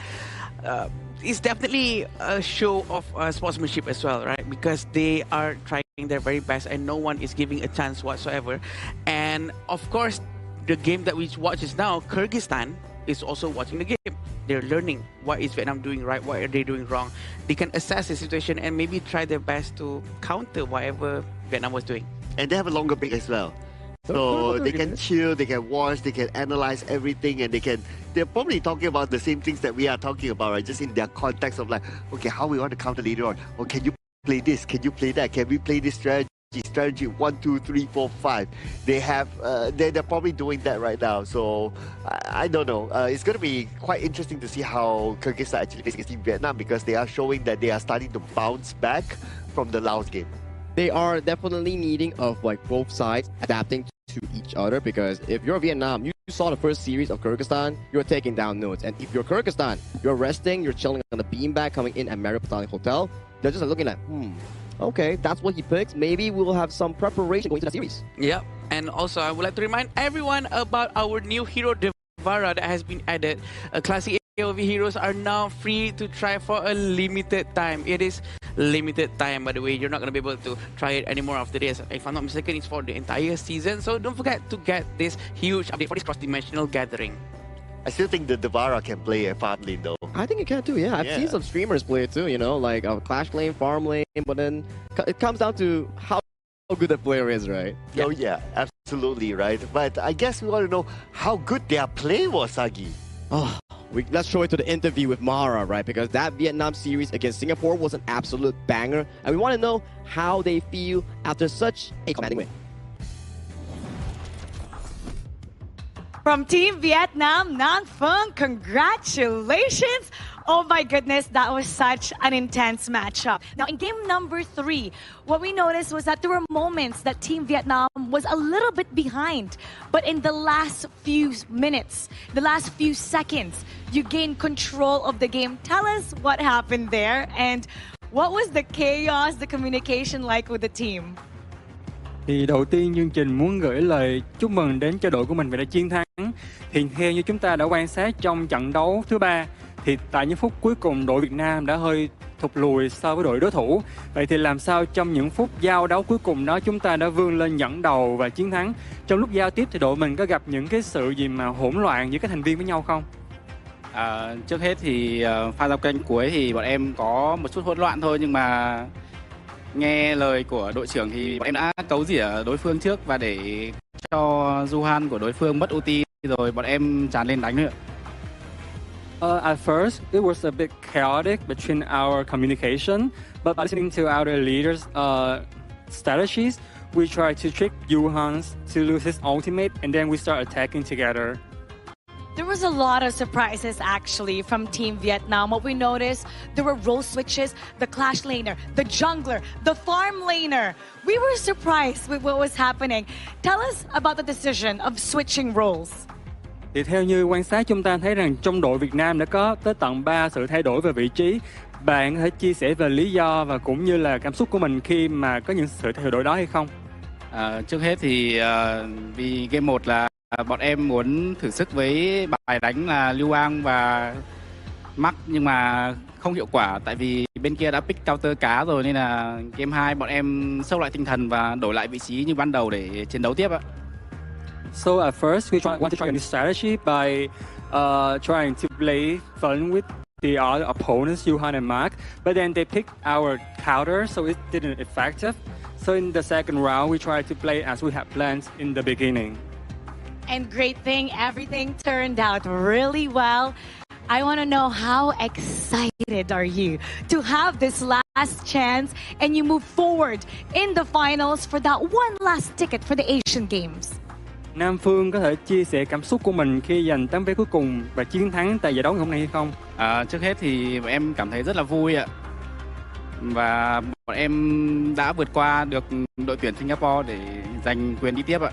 it's definitely a show of sportsmanship as well, right? Because they are trying their very best and no one is giving a chance whatsoever. And of course, the game that we watch is now, Kyrgyzstan is also watching the game. They're learning what is Vietnam doing right, what are they doing wrong. They can assess the situation and maybe try their best to counter whatever Vietnam was doing. And they have a longer break as well. So they can chill, they can watch, they can analyze everything, and they're probably talking about the same things that we are talking about, right? Just in their context of like, okay, how we want to counter later on. Or can you play this? Can you play that? Can we play this strategy? Strategy 1, 2, 3, 4, 5. They have, they're probably doing that right now. So I don't know. It's going to be quite interesting to see how Kyrgyzstan actually plays against Team Vietnam, because they are showing that they are starting to bounce back from the Laos game. They are definitely needing of like both sides adapting to each other, because if you're Vietnam, you saw the first series of Kyrgyzstan, you're taking down notes. And if you're Kyrgyzstan, you're resting, you're chilling on the beanbag coming in at Marriott Botanic Hotel, they're just looking like, okay, that's what he picks. Maybe we'll have some preparation going into the series. Yep. And also, I would like to remind everyone about our new hero, Devara, that has been added. Classic AOV heroes are now free to try for a limited time. It is limited time, by the way. You're not going to be able to try it anymore after this. If I'm not mistaken, it's for the entire season. So don't forget to get this huge update for this cross-dimensional gathering. I still think the Devara can play a farm lane though. I think it can too, yeah. I've seen some streamers play it too, you know, like Clash lane, farm lane, but then it comes down to how good the player is, right? Oh yeah, absolutely, right. But I guess we want to know how good their play was, Sagi. Oh, let's show it to the interview with Mara, right? Because that Vietnam series against Singapore was an absolute banger. And we want to know how they feel after such a commanding win. From Team Vietnam, Nang Phung, congratulations! Oh my goodness, that was such an intense matchup. Now in game number 3, what we noticed was that there were moments that Team Vietnam was a little bit behind. But in the last few minutes, the last few seconds, you gained control of the game. Tell us what happened there and what was the chaos, the communication like with the team? Thì đầu tiên chương trình muốn gửi lời chúc mừng đến cho đội của mình vì đã chiến thắng. Thì theo như chúng ta đã quan sát trong trận đấu thứ 3, thì tại những phút cuối cùng đội Việt Nam đã hơi thụt lùi so với đội đối thủ. Vậy thì làm sao trong những phút giao đấu cuối cùng đó chúng ta đã vươn lên dẫn đầu và chiến thắng? Trong lúc giao tiếp thì đội mình có gặp những cái sự gì mà hỗn loạn giữa các thành viên với nhau không? Trước hết thì pha giao kênh cuối thì bọn em có một chút hỗn loạn thôi, nhưng mà nghe lời của đội trưởng thì bọn em đã cấu rỉa đối phương trước và để cho Duhan của đối phương mất ulti rồi bọn em tràn lên đánh nữa. At first, it was a bit chaotic between our communication, but by listening to our leaders' strategies, we tried to trick Yuhan to lose his ultimate, and then we start attacking together. There was a lot of surprises actually from Team Vietnam. What we noticed, there were role switches, the Clash laner, the jungler, the farm laner. We were surprised with what was happening. Tell us about the decision of switching roles. Thì theo như quan sát chúng ta thấy rằng trong đội Việt Nam đã có tới tận 3 sự thay đổi về vị trí. Bạn có thể chia sẻ về lý do và cũng như là cảm xúc của mình khi mà có những sự thay đổi đó hay không? Trước hết thì vì game 1 là bọn em muốn thử sức với bài đánh là Lưu An và Mắc, nhưng mà không hiệu quả tại vì bên kia đã pick counter cá rồi, nên là game 2 bọn em sốc lại tinh thần và đổi lại vị trí như ban đầu để chiến đấu tiếp ạ. So at first we want to try a new strategy by trying to play fun with the other opponents, Yuhan and Mark, but then they picked our counter, so it didn't effective. So in the second round, we tried to play as we had planned in the beginning. And great thing, everything turned out really well. I want to know, how excited are you to have this last chance and you move forward in the finals for that one last ticket for the Asian Games? Nam Phương có thể chia sẻ cảm xúc của mình khi giành tấm vé cuối cùng và chiến thắng tại giải đấu ngày hôm nay hay không? Trước hết thì bọn em cảm thấy rất là vui ạ. Và bọn em đã vượt qua được đội tuyển Singapore để giành quyền đi tiếp ạ.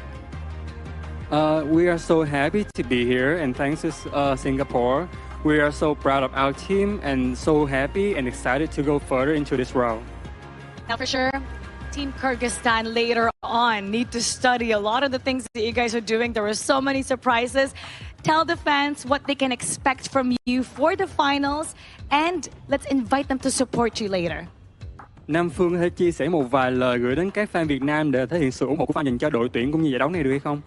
We are so happy to be here and thanks to Singapore. We are so proud of our team and so happy and excited to go further into this round. Now for sure, Team Kyrgyzstan later on need to study a lot of the things that you guys are doing. There were so many surprises. Tell the fans what they can expect from you for the finals and let's invite them to support you later. Nam Phương có thể chia sẻ một vài lời gửi đến các fan Việt Nam để thể hiện sự ủng hộ của fan dành cho đội tuyển cũng như giải đấu này được hay không?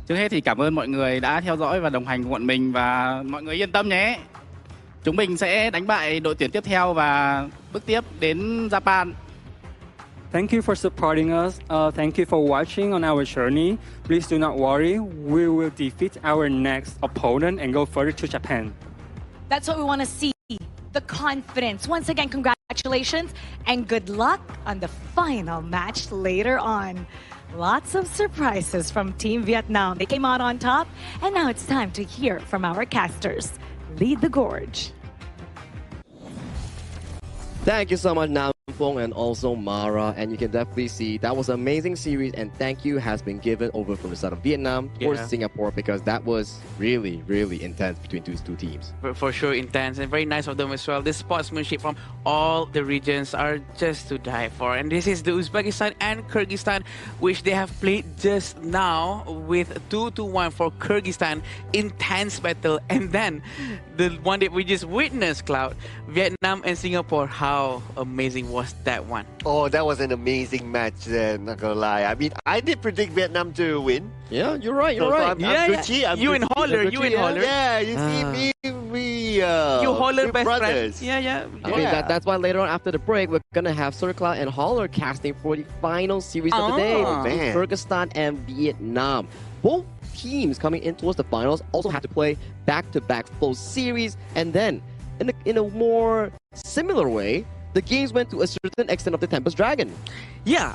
Trước hết thì cảm ơn mọi người đã theo dõi và đồng hành cùng bọn mình, và mọi người yên tâm nhé. Chúng mình sẽ đánh bại đội tuyển tiếp theo và bước tiếp đến Japan. Thank you for supporting us. Thank you for watching on our journey. Please do not worry. We will defeat our next opponent and go further to Japan. That's what we want to see. The confidence. Once again, congratulations and good luck on the final match later on. Lots of surprises from Team Vietnam. They came out on top, and now it's time to hear from our casters. Lead the gorge. Thank you so much, Nam Phong and also Mara. And you can definitely see that was an amazing series. And thank you has been given over from the side of Vietnam or Singapore, because that was really, really intense between these two teams. For sure, intense and very nice of them as well. The sportsmanship from all the regions are just to die for. And this is the Uzbekistan and Kyrgyzstan, which they have played just now with 2-1 for Kyrgyzstan. Intense battle. And then the one that we just witnessed, Cloud, Vietnam and Singapore. How amazing was that one? Oh, that was an amazing match then, not gonna lie. I mean, I did predict Vietnam to win. Yeah, you're right, So I'm Gucci, I'm You and Gucci. Holler, you and Holler. Yeah, you see me, you Holler we're best brothers. friend. Yeah. I mean, that's why later on after the break, we're going to have Circla and Holler casting for the final series of the day between Kyrgyzstan and Vietnam. Both teams coming in towards the finals also have to play back-to-back full series. And then, in a more similar way, the games went to a certain extent of the Tempest Dragon. Yeah,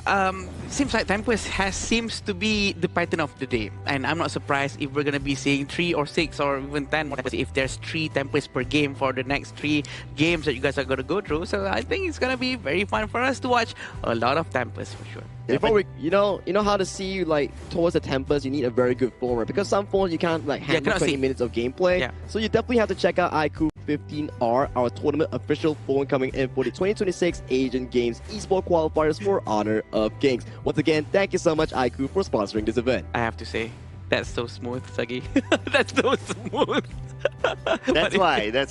seems like Tempest seems to be the pattern of the day, and I'm not surprised if we're gonna be seeing 3 or 6 or even 10. If there's 3 Tempests per game for the next 3 games that you guys are gonna go through, so I think it's gonna be very fun for us to watch a lot of Tempests for sure. Before we, you know how to see like towards the Tempest, you need a very good former, because some forms you can't like handle 20 minutes of gameplay. Yeah. So you definitely have to check out IQ 15R, our tournament official phone coming in for the 2026 Asian Games Esports Qualifiers for Honor of Kings. Once again, thank you so much, IQ, for sponsoring this event. I have to say, that's so smooth, Sagi. That's so smooth. That's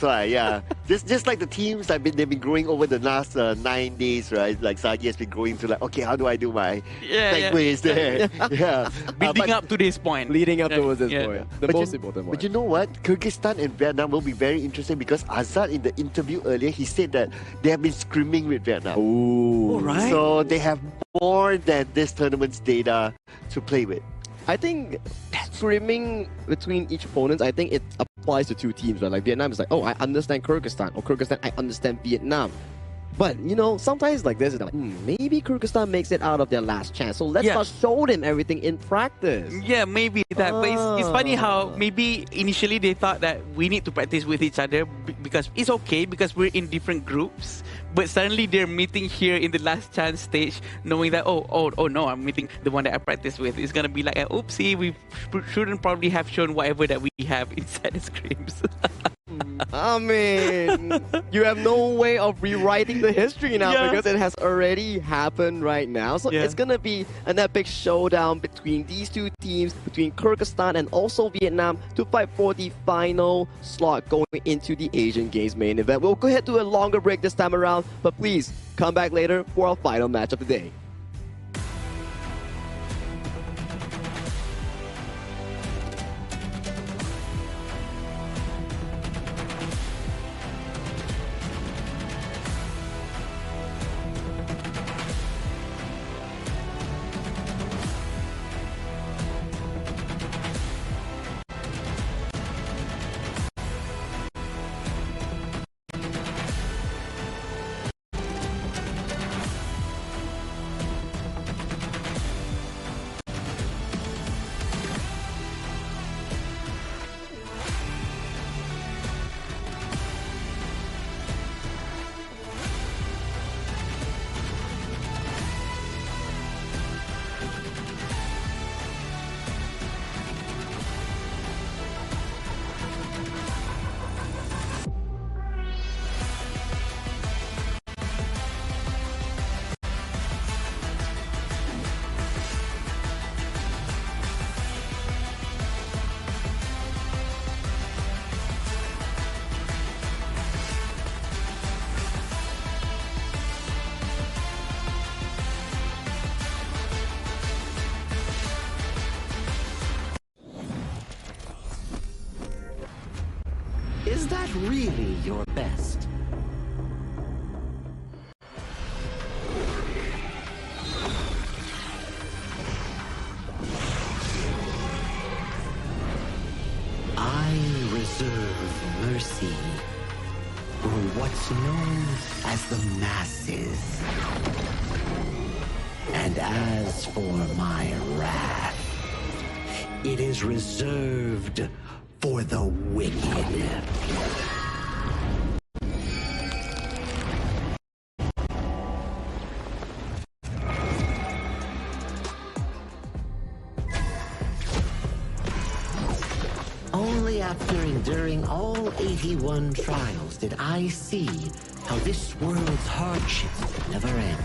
why, yeah. Just like the teams, they've been growing over the last 9 days, right? Like Sagi has been growing to like, okay, how do I do my segues there? Yeah. Building up to this point. Leading up towards this point. The most important one. But you know what? Kyrgyzstan and Vietnam will be very interesting, because Azad in the interview earlier, he said that they have been scrimming with Vietnam. Ooh. All right. So they have more than this tournament's data to play with. I think scrimming between each opponent, I think it applies to two teams, right? Like Vietnam is like, oh, I understand Kyrgyzstan, or Kyrgyzstan, I understand Vietnam. But, you know, sometimes like this, it's like, maybe Kyrgyzstan makes it out of their last chance. So let's not show them everything in practice. Yeah, maybe that. But it's funny how maybe initially they thought that we need to practice with each other because it's okay because we're in different groups. But suddenly they're meeting here in the last chance stage, knowing that, oh no, I'm meeting the one that I practice with. It's going to be like, oopsie, we shouldn't probably have shown whatever that we have inside the scripts. I mean, you have no way of rewriting the history now because it has already happened right now. So it's going to be an epic showdown between these two teams, between Kyrgyzstan and also Vietnam, to fight for the final slot going into the Asian Games main event. We'll go ahead to a longer break this time around, but please come back later for our final match of the day. Is that really your best? I reserve mercy for what's known as the masses. And as for my wrath, it is reserved for the wicked. Only after enduring all 81 trials did I see how this world's hardships never end.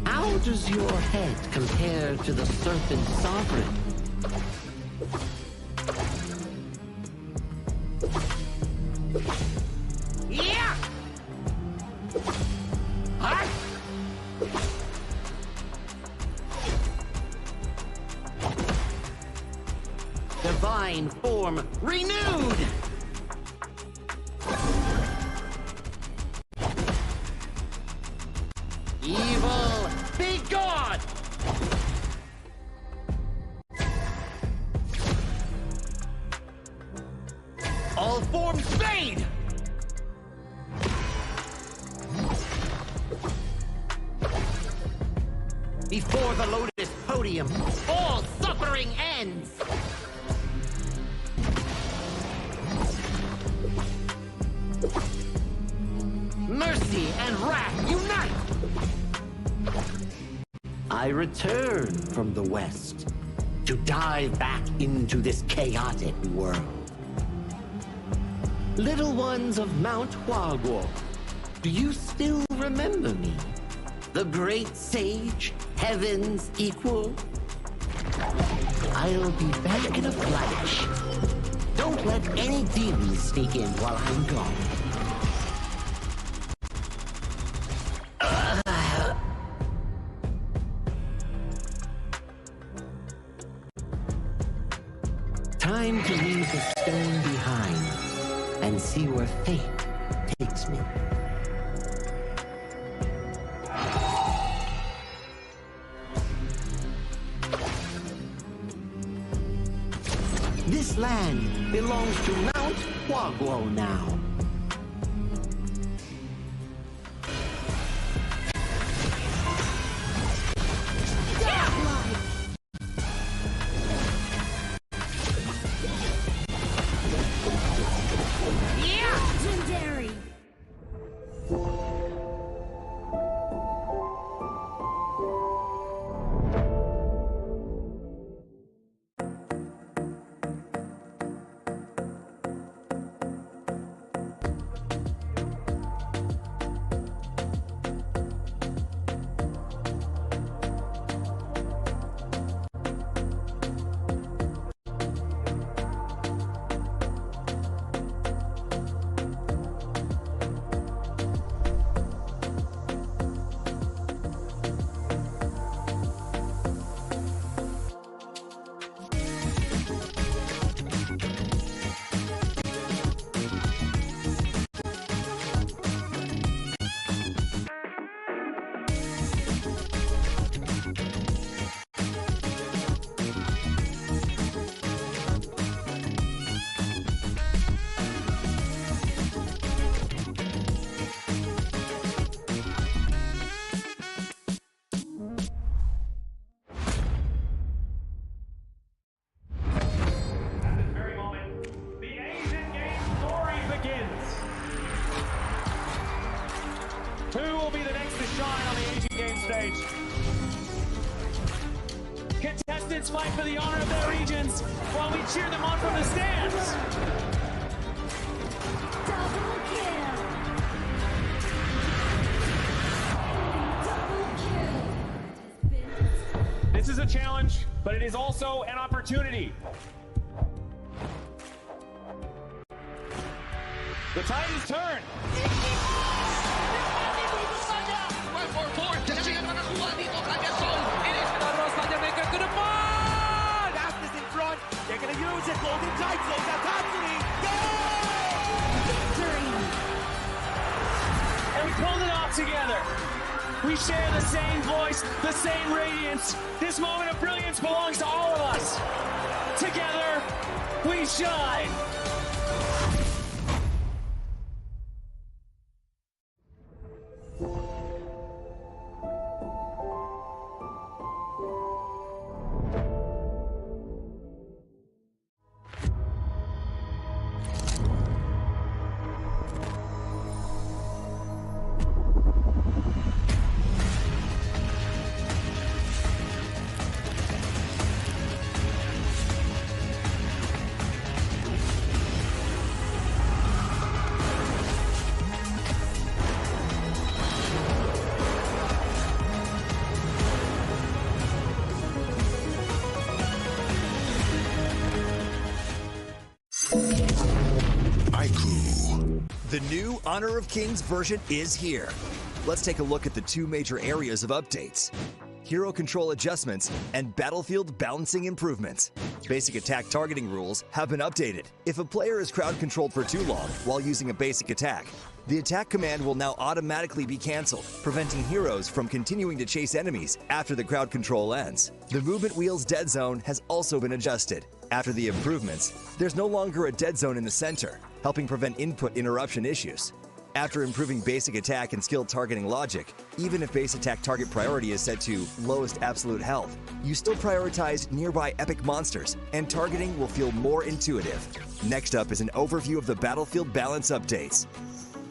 How does your head compare to the serpent sovereign? Yeah! Huh? Divine form renewed! Evil, be gone! All forms fade! Before the Lotus Podium, all suffering ends! Mercy and wrath unite! I return from the West to dive back into this chaotic world. Little ones of Mount Huaguo, do you still remember me? The great sage, heaven's equal? I'll be back in a flash. Don't let any demons sneak in while I'm gone. Time to leave the stone behind and see where fate takes me. This land belongs to Mount Huaguo now. Legendary! Who will be the next to shine on the Asian Games stage? Contestants fight for the honor of their regions while we cheer them on from the stands. Double kill! Double kill! This is a challenge, but it is also an opportunity. The tide is turned. Forward, And we pulled it off together. We share the same voice, the same radiance. This moment of brilliance belongs to all of us. Together, we shine. The new Honor of Kings version is here. Let's take a look at the two major areas of updates: hero control adjustments and battlefield balancing improvements. Basic attack targeting rules have been updated. If a player is crowd controlled for too long while using a basic attack, the attack command will now automatically be cancelled, preventing heroes from continuing to chase enemies after the crowd control ends. The movement wheel's dead zone has also been adjusted. After the improvements, there's no longer a dead zone in the center, helping prevent input interruption issues. After improving basic attack and skill targeting logic, even if base attack target priority is set to lowest absolute health, you still prioritize nearby epic monsters, and targeting will feel more intuitive. Next up is an overview of the battlefield balance updates.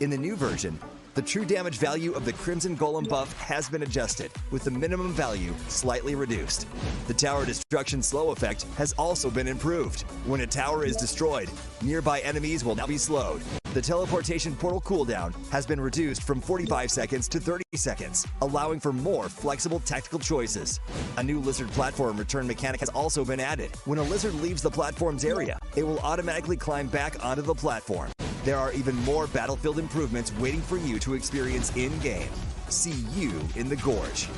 In the new version, the true damage value of the Crimson Golem buff has been adjusted, with the minimum value slightly reduced. The tower destruction slow effect has also been improved. When a tower is destroyed, nearby enemies will now be slowed. The teleportation portal cooldown has been reduced from 45 seconds to 30 seconds, allowing for more flexible tactical choices. A new lizard platform return mechanic has also been added. When a lizard leaves the platform's area, it will automatically climb back onto the platform. There are even more battlefield improvements waiting for you to experience in-game. See you in the Gorge.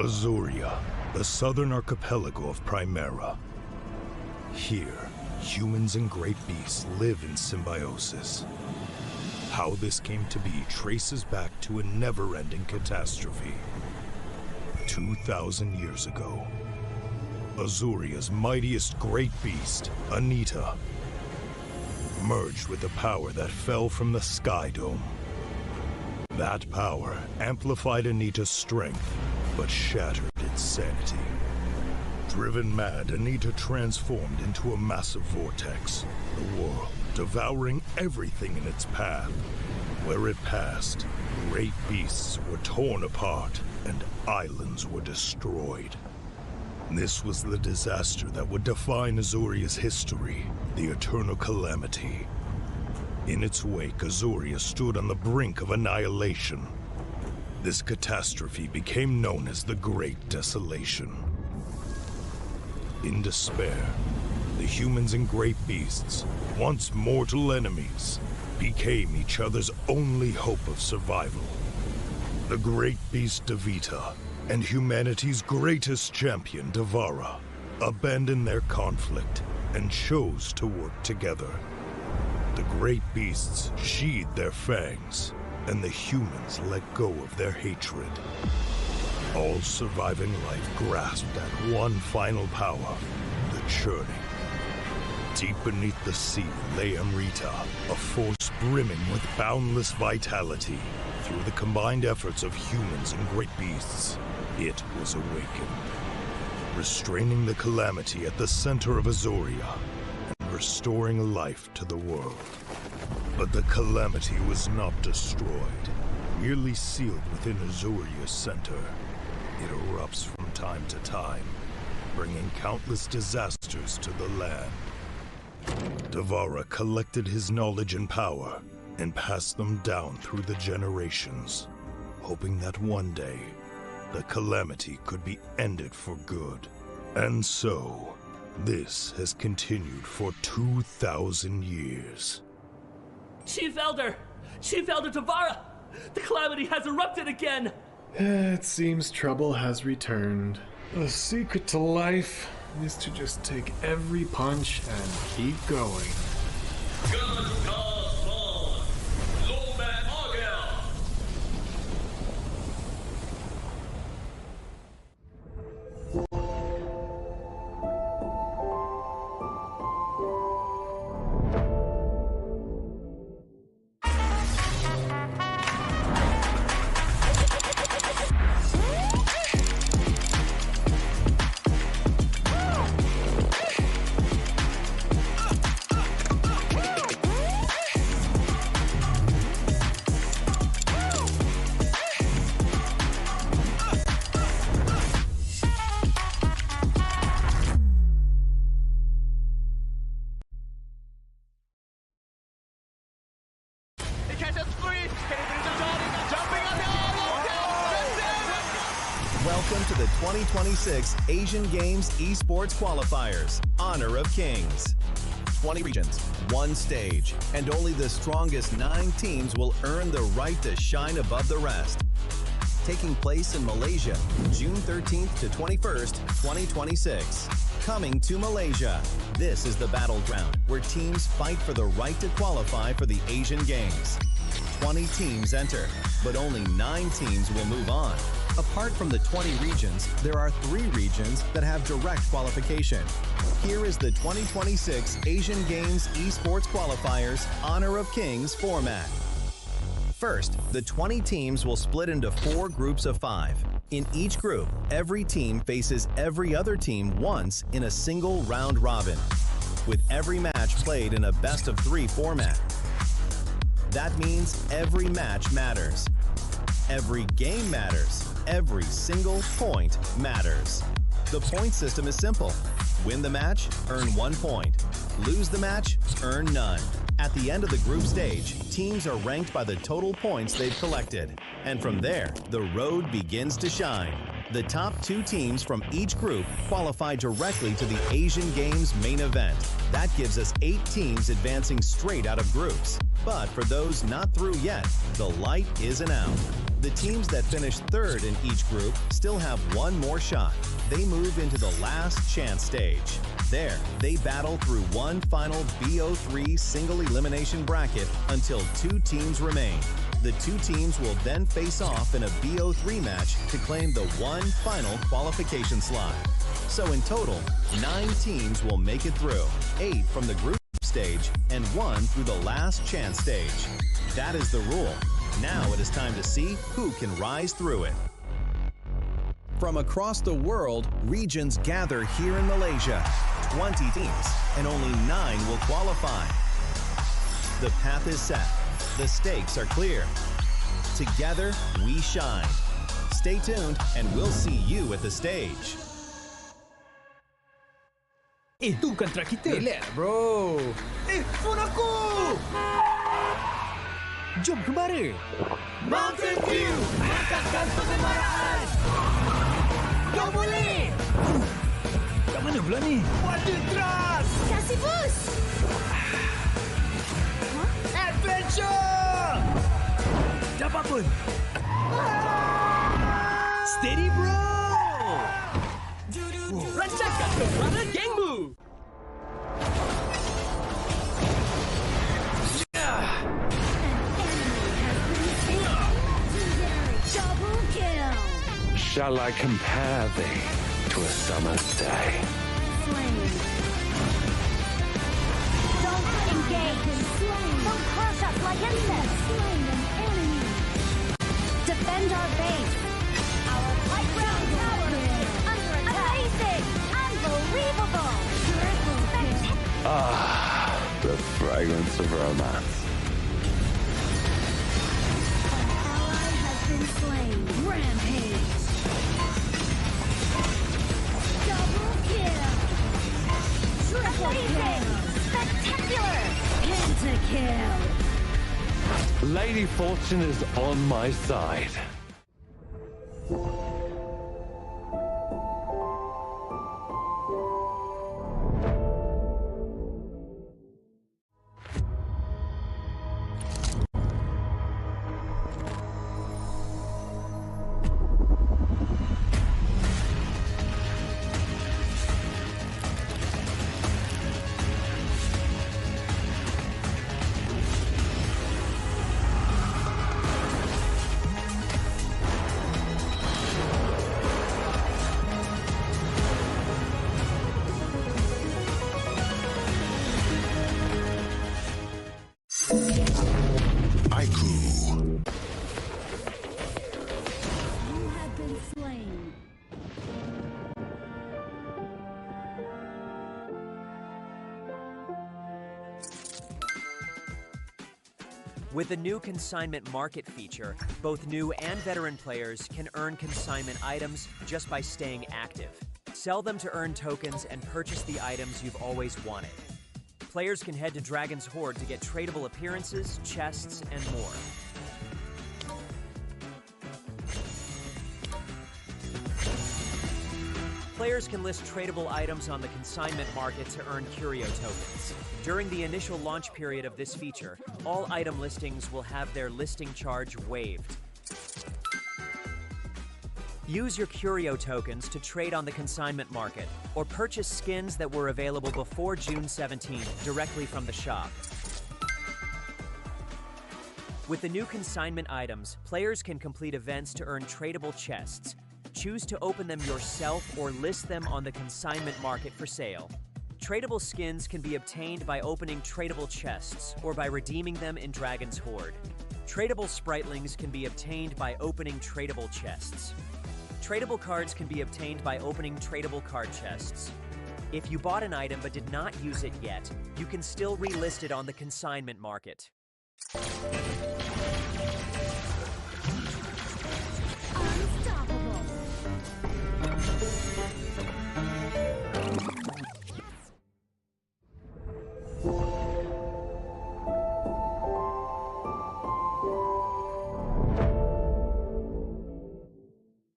Azuria, the southern archipelago of Primera. Here, humans and great beasts live in symbiosis. How this came to be traces back to a never-ending catastrophe. 2,000 years ago, Azuria's mightiest great beast, Anita, merged with the power that fell from the Sky Dome. That power amplified Anita's strength, but shattered its sanity. Driven mad, Anita transformed into a massive vortex, the world devouring everything in its path. Where it passed, great beasts were torn apart and islands were destroyed. This was the disaster that would define Azuria's history, the Eternal Calamity. In its wake, Azuria stood on the brink of annihilation. This catastrophe became known as the Great Desolation. In despair, the humans and great beasts, once mortal enemies, became each other's only hope of survival. The great beast Devita and humanity's greatest champion Devara abandoned their conflict and chose to work together. The great beasts sheathed their fangs, and the humans let go of their hatred. All surviving life grasped at one final power, the churning. Deep beneath the sea lay Amrita, a force brimming with boundless vitality. Through the combined efforts of humans and great beasts, it was awakened, restraining the calamity at the center of Azuria and restoring life to the world. But the calamity was not destroyed, merely sealed within Azuria's center. It erupts from time to time, bringing countless disasters to the land. Devara collected his knowledge and power and passed them down through the generations, hoping that one day the calamity could be ended for good. And so, this has continued for 2,000 years. Chief Elder Devara! The calamity has erupted again! It seems trouble has returned. The secret to life is to just take every punch and keep going. Welcome to the 2026 Asian Games Esports Qualifiers, Honor of Kings. 20 regions, one stage, and only the strongest 9 teams will earn the right to shine above the rest. Taking place in Malaysia, June 13th to 21st, 2026. Coming to Malaysia, this is the battleground where teams fight for the right to qualify for the Asian Games. 20 teams enter, but only 9 teams will move on. Apart from the 20 regions, there are 3 regions that have direct qualification. Here is the 2026 Asian Games Esports Qualifiers Honor of Kings format. First, the 20 teams will split into 4 groups of 5. In each group, every team faces every other team once in a single round robin, with every match played in a best-of-3 format. That means every match matters. Every game matters. Every single point matters. The point system is simple. Win the match, earn 1 point. Lose the match, earn none. At the end of the group stage, teams are ranked by the total points they've collected. And from there, the road begins to shine. The top 2 teams from each group qualify directly to the Asian Games main event. That gives us 8 teams advancing straight out of groups. But for those not through yet, the light isn't out. The teams that finish 3rd in each group still have 1 more shot. They move into the last chance stage. There, they battle through one final BO3 single elimination bracket until 2 teams remain. The 2 teams will then face off in a BO3 match to claim the one final qualification slot. So in total, 9 teams will make it through, 8 from the group stage and 1 through the last chance stage. That is the rule. Now it is time to see who can rise through it. From across the world, regions gather here in Malaysia. 20 teams, and only 9 will qualify. The path is set. The stakes are clear. Together, we shine. Stay tuned, and we'll see you at the stage. Itu kan track kita. Relax, bro. Phone aku! Jom kembali. Mountain Dew! Angkatkan kegemaran! Kau boleh! Kat mana pula ni? Water Trust! Kasih boost! Adventure! Dapat pun! Steady, bro! Rancangkan kegemaran gengmu! Double kill. Shall I compare thee to a summer's day? Slain. Don't engage. Slain. Don't crush us like insects. Slain an enemy. Defend our base. Our high ground tower is under attack. Amazing. Unbelievable. Triple kill. Ah, the fragrance of romance. Lady Fortune is on my side. With the new consignment market feature, both new and veteran players can earn consignment items just by staying active. Sell them to earn tokens and purchase the items you've always wanted. Players can head to Dragon's Hoard to get tradable appearances, chests, and more. Players can list tradable items on the consignment market to earn curio tokens. During the initial launch period of this feature, all item listings will have their listing charge waived. Use your curio tokens to trade on the consignment market, or purchase skins that were available before June 17th directly from the shop. With the new consignment items, players can complete events to earn tradable chests. Choose to open them yourself or list them on the consignment market for sale. Tradable skins can be obtained by opening tradable chests or by redeeming them in Dragon's Hoard. Tradable spritlings can be obtained by opening tradable chests. Tradable cards can be obtained by opening tradable card chests. If you bought an item but did not use it yet, you can still relist it on the consignment market.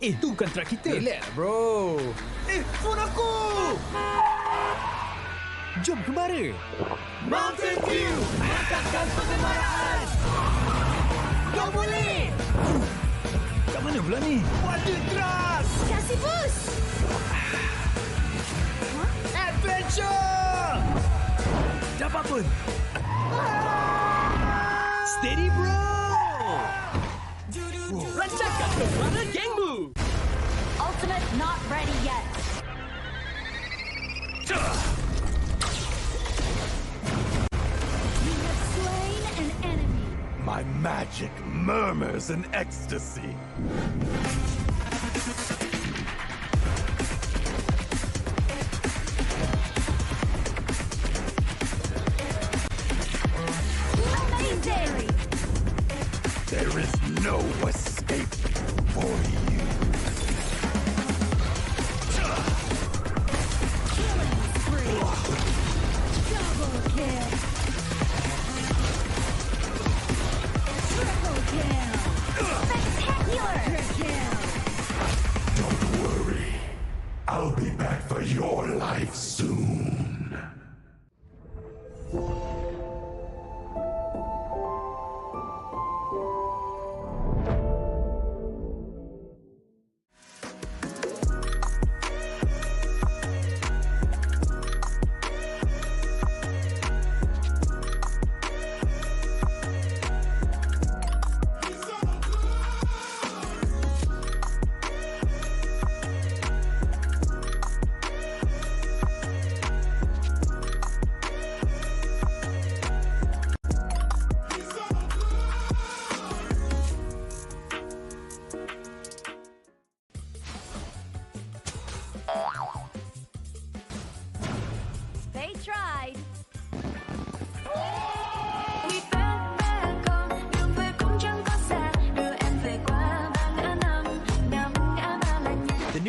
Itu bukan track kita. Relax, bro. Phone aku! Jom kembali. Mountain View! Angkatkan pengemaraan! Kau boleh! Kat mana pula ni? Water Trust! Kasih boost! Adventure! Dapat pun! Steady, bro! Lancarkan suara gengmu! Ultimate not ready yet. You have slain an enemy. My magic murmurs in ecstasy. Amazing! There is no escape for you. Killing spree. Double kill. Triple kill. Spectacular kill. Don't worry. I'll be back for your life soon.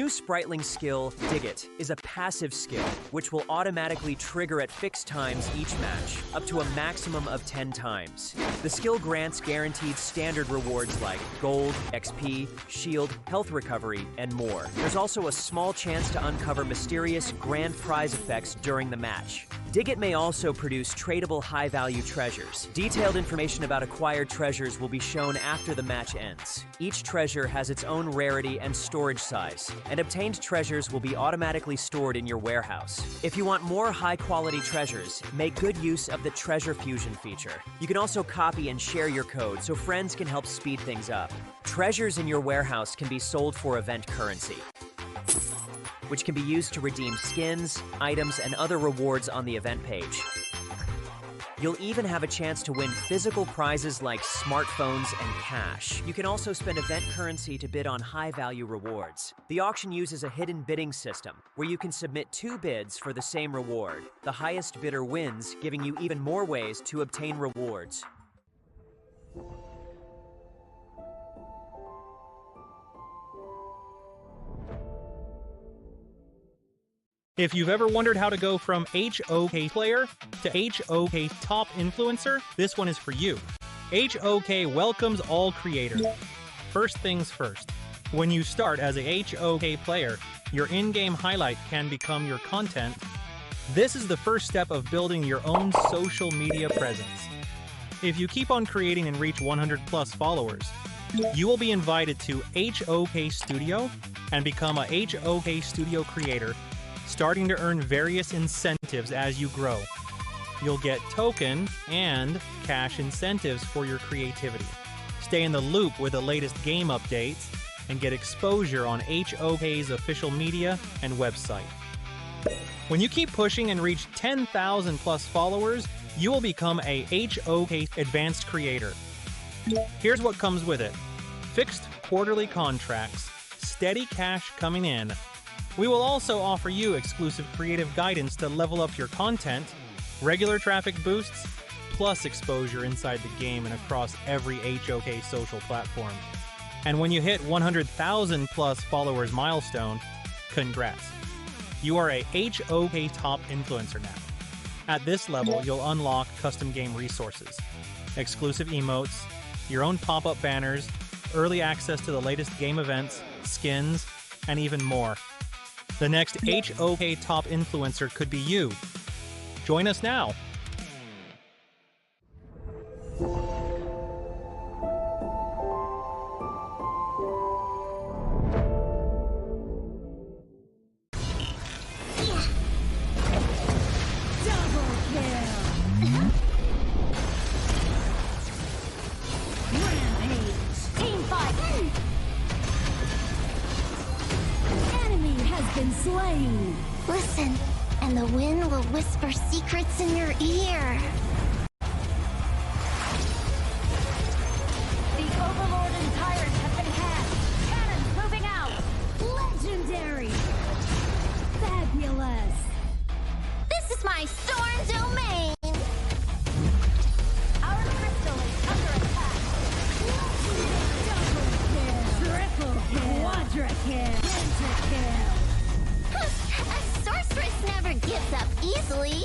new spriteling skill, Dig It, is a passive skill, which will automatically trigger at fixed times each match, up to a maximum of 10 times. The skill grants guaranteed standard rewards like gold, XP, shield, health recovery, and more. There's also a small chance to uncover mysterious grand prize effects during the match. Dig It may also produce tradable high-value treasures. Detailed information about acquired treasures will be shown after the match ends. Each treasure has its own rarity and storage size, and obtained treasures will be automatically stored in your warehouse. If you want more high-quality treasures, make good use of the treasure fusion feature. You can also copy and share your code so friends can help speed things up. Treasures in your warehouse can be sold for event currency, which can be used to redeem skins, items, and other rewards on the event page. You'll even have a chance to win physical prizes like smartphones and cash. You can also spend event currency to bid on high-value rewards. The auction uses a hidden bidding system, where you can submit 2 bids for the same reward. The highest bidder wins, giving you even more ways to obtain rewards. If you've ever wondered how to go from HOK player to HOK top influencer, this one is for you. HOK welcomes all creators. First things first. When you start as a HOK player, your in-game highlight can become your content. This is the first step of building your own social media presence. If you keep on creating and reach 100 plus followers, you will be invited to HOK Studio and become a HOK Studio creator, starting to earn various incentives as you grow. You'll get token and cash incentives for your creativity. Stay in the loop with the latest game updates and get exposure on HOK's official media and website. When you keep pushing and reach 10,000 plus followers, you will become a HOK advanced creator. Here's what comes with it: fixed quarterly contracts, steady cash coming in. We will also offer you exclusive creative guidance to level up your content, regular traffic boosts, plus exposure inside the game and across every HOK social platform. And when you hit 100,000 plus followers milestone, congrats. You are a HOK top influencer now. At this level, you'll unlock custom game resources, exclusive emotes, your own pop-up banners, early access to the latest game events, skins, and even more. The next HOK top influencer could be you. Join us now. Listen, and the wind will whisper secrets in your ear. The Overlord and Tyrant have been hacked. Cannons moving out. Legendary. Fabulous. This is my storm domain. Our crystal is under attack. Double kill. Triple kill. Quadra kill. Pentakill. A sorceress never gives up easily.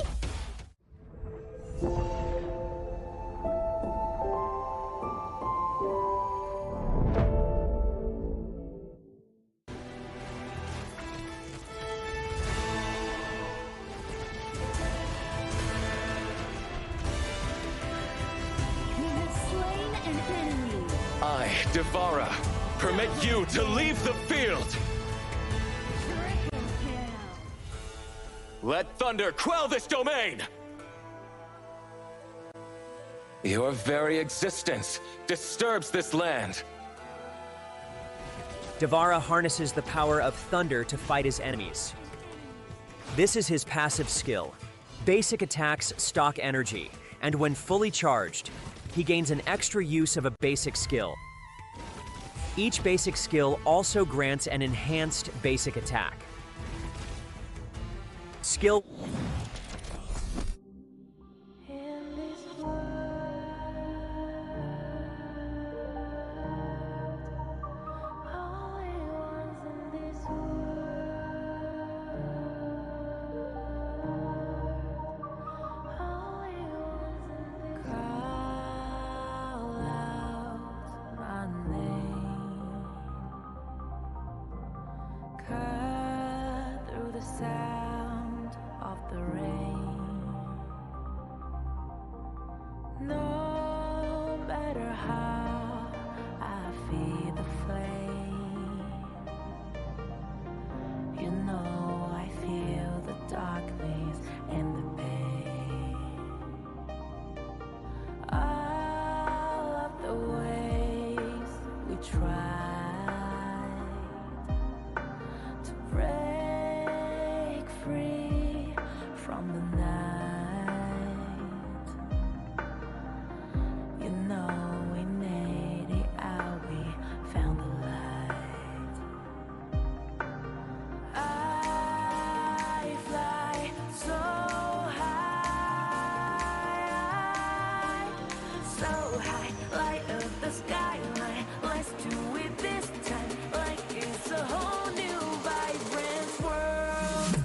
We have slain an enemy. I, Devara, permit you to leave the field! Let thunder quell this domain! Your very existence disturbs this land. Devara harnesses the power of thunder to fight his enemies. This is his passive skill. Basic attacks stock energy, and when fully charged, he gains an extra use of a basic skill. Each basic skill also grants an enhanced basic attack. Skill. sound of the rain. No matter how I feel the flame, you know I feel the darkness and the pain. All of the ways we tried to break free from the night, you know we made it out, we found the light. I fly so high, light up the skyline. Let's do it this time, like it's a whole new vibrant world.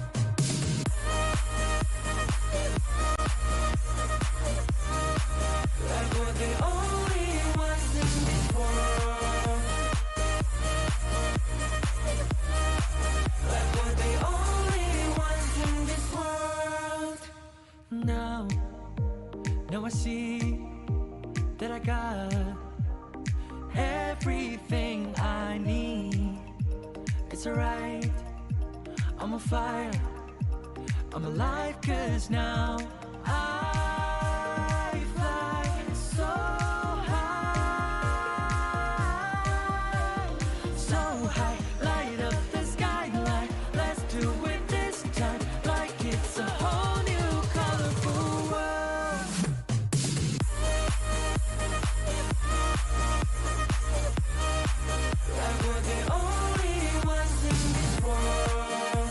Like we're the only ones in this world. Like we're the only ones in this world. Now I see that I got everything I need. It's alright, I'm on fire, I'm alive, 'cause now I fly so high, light up the skyline. Let's do it this time, like it's a whole new colorful world. Like we're the only ones in this world.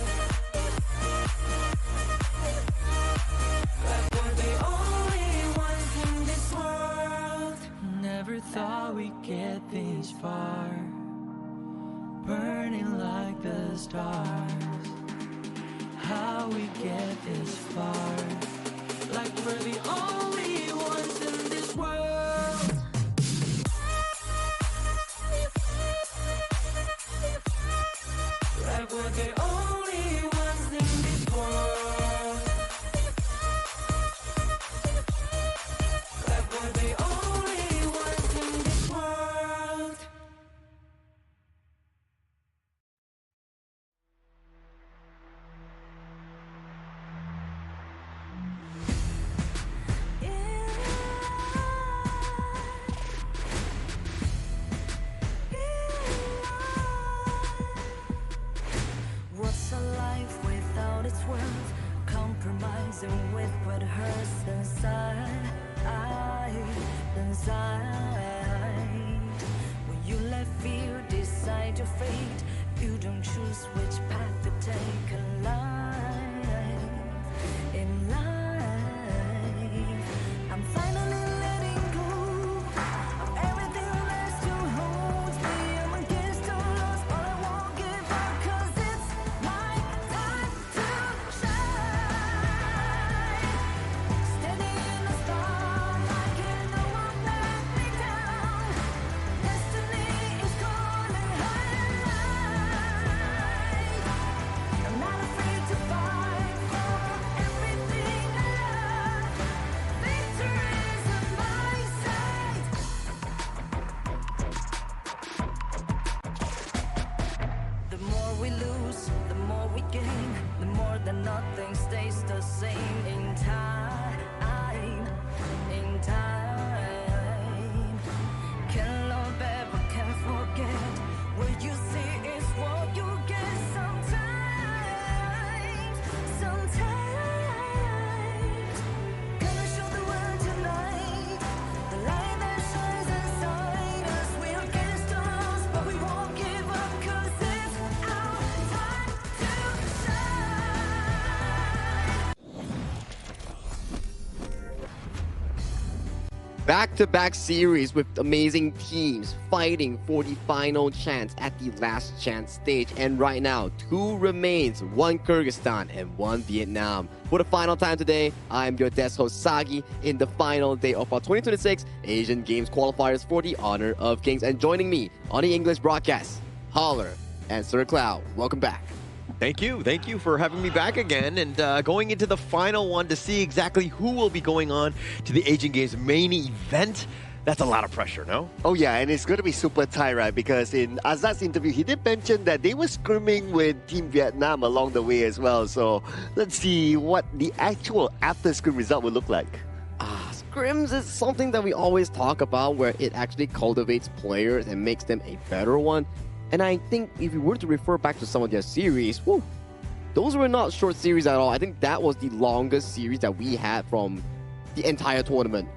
Like we're the only ones in this world. Never thought we'd get this far, burning like the stars. How we get this far? Like we're the only ones in this world. Like we're the only ones in this world. Like we're the only ones in this world. What's a life without its worth? Compromising with what hurts inside. When you let fear decide your fate, you don't choose which path to take in life. In life, I'm finally letting go of everything that still holds me. I'm against all odds, but I won't give up, 'cause it's my time to shine. Standing in the starlight, can no one let me down. Destiny is calling high. I'm not afraid to fight for everything I love. Victory is on my side. The more we lose, the more we gain. The more that nothing stays the same. In time, can love ever, can forget. What you see is what you get. Sometimes, gonna show the world tonight the light that shines inside us. We're against all odds, but we won't give up, 'cause it's our time to shine. Back-to-back series with amazing teams fighting for the final chance at the last chance stage. And right now, 2 remains, 1 Kyrgyzstan and 1 Vietnam. For the final time today, I'm your desk host Sagi in the final day of our 2026 Asian Games qualifiers for the Honor of Kings. And joining me on the English broadcast, Holler and Sir Cloud. Welcome back. Thank you for having me back again, and going into the final one to see exactly who will be going on to the Asian Games main event. That's a lot of pressure, no? Oh yeah, and it's going to be super tight, right? Because in Azat's interview, he did mention that they were scrimming with Team Vietnam along the way as well. So let's see what the actual after-scrim result will look like. Scrims is something that we always talk about, where it actually cultivates players and makes them a better one. And I think if you were to refer back to some of their series, whew, those were not short series at all. I think that was the longest series that we had from the entire tournament.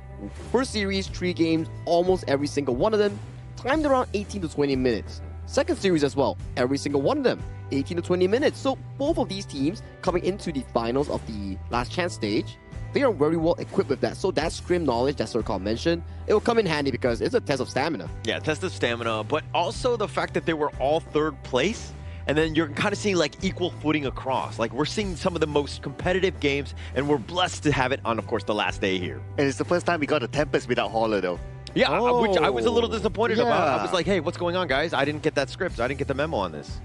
First series, 3 games, almost every single one of them, timed around 18 to 20 minutes. Second series as well, every single one of them, 18 to 20 minutes. So both of these teams coming into the finals of the last chance stage, they are very well equipped with that. So that scrim knowledge that Sir Carl mentioned, it will come in handy because it's a test of stamina. Yeah, test of stamina, but also the fact that they were all 3rd place. And then you're kind of seeing like equal footing across. Like we're seeing some of the most competitive games, and we're blessed to have it on, of course, the last day here. And it's the first time we got a Tempest without Holler, though. Yeah, which I was a little disappointed about. I was Yeah. like, hey, what's going on, guys? I didn't get that script. I didn't get the memo on this.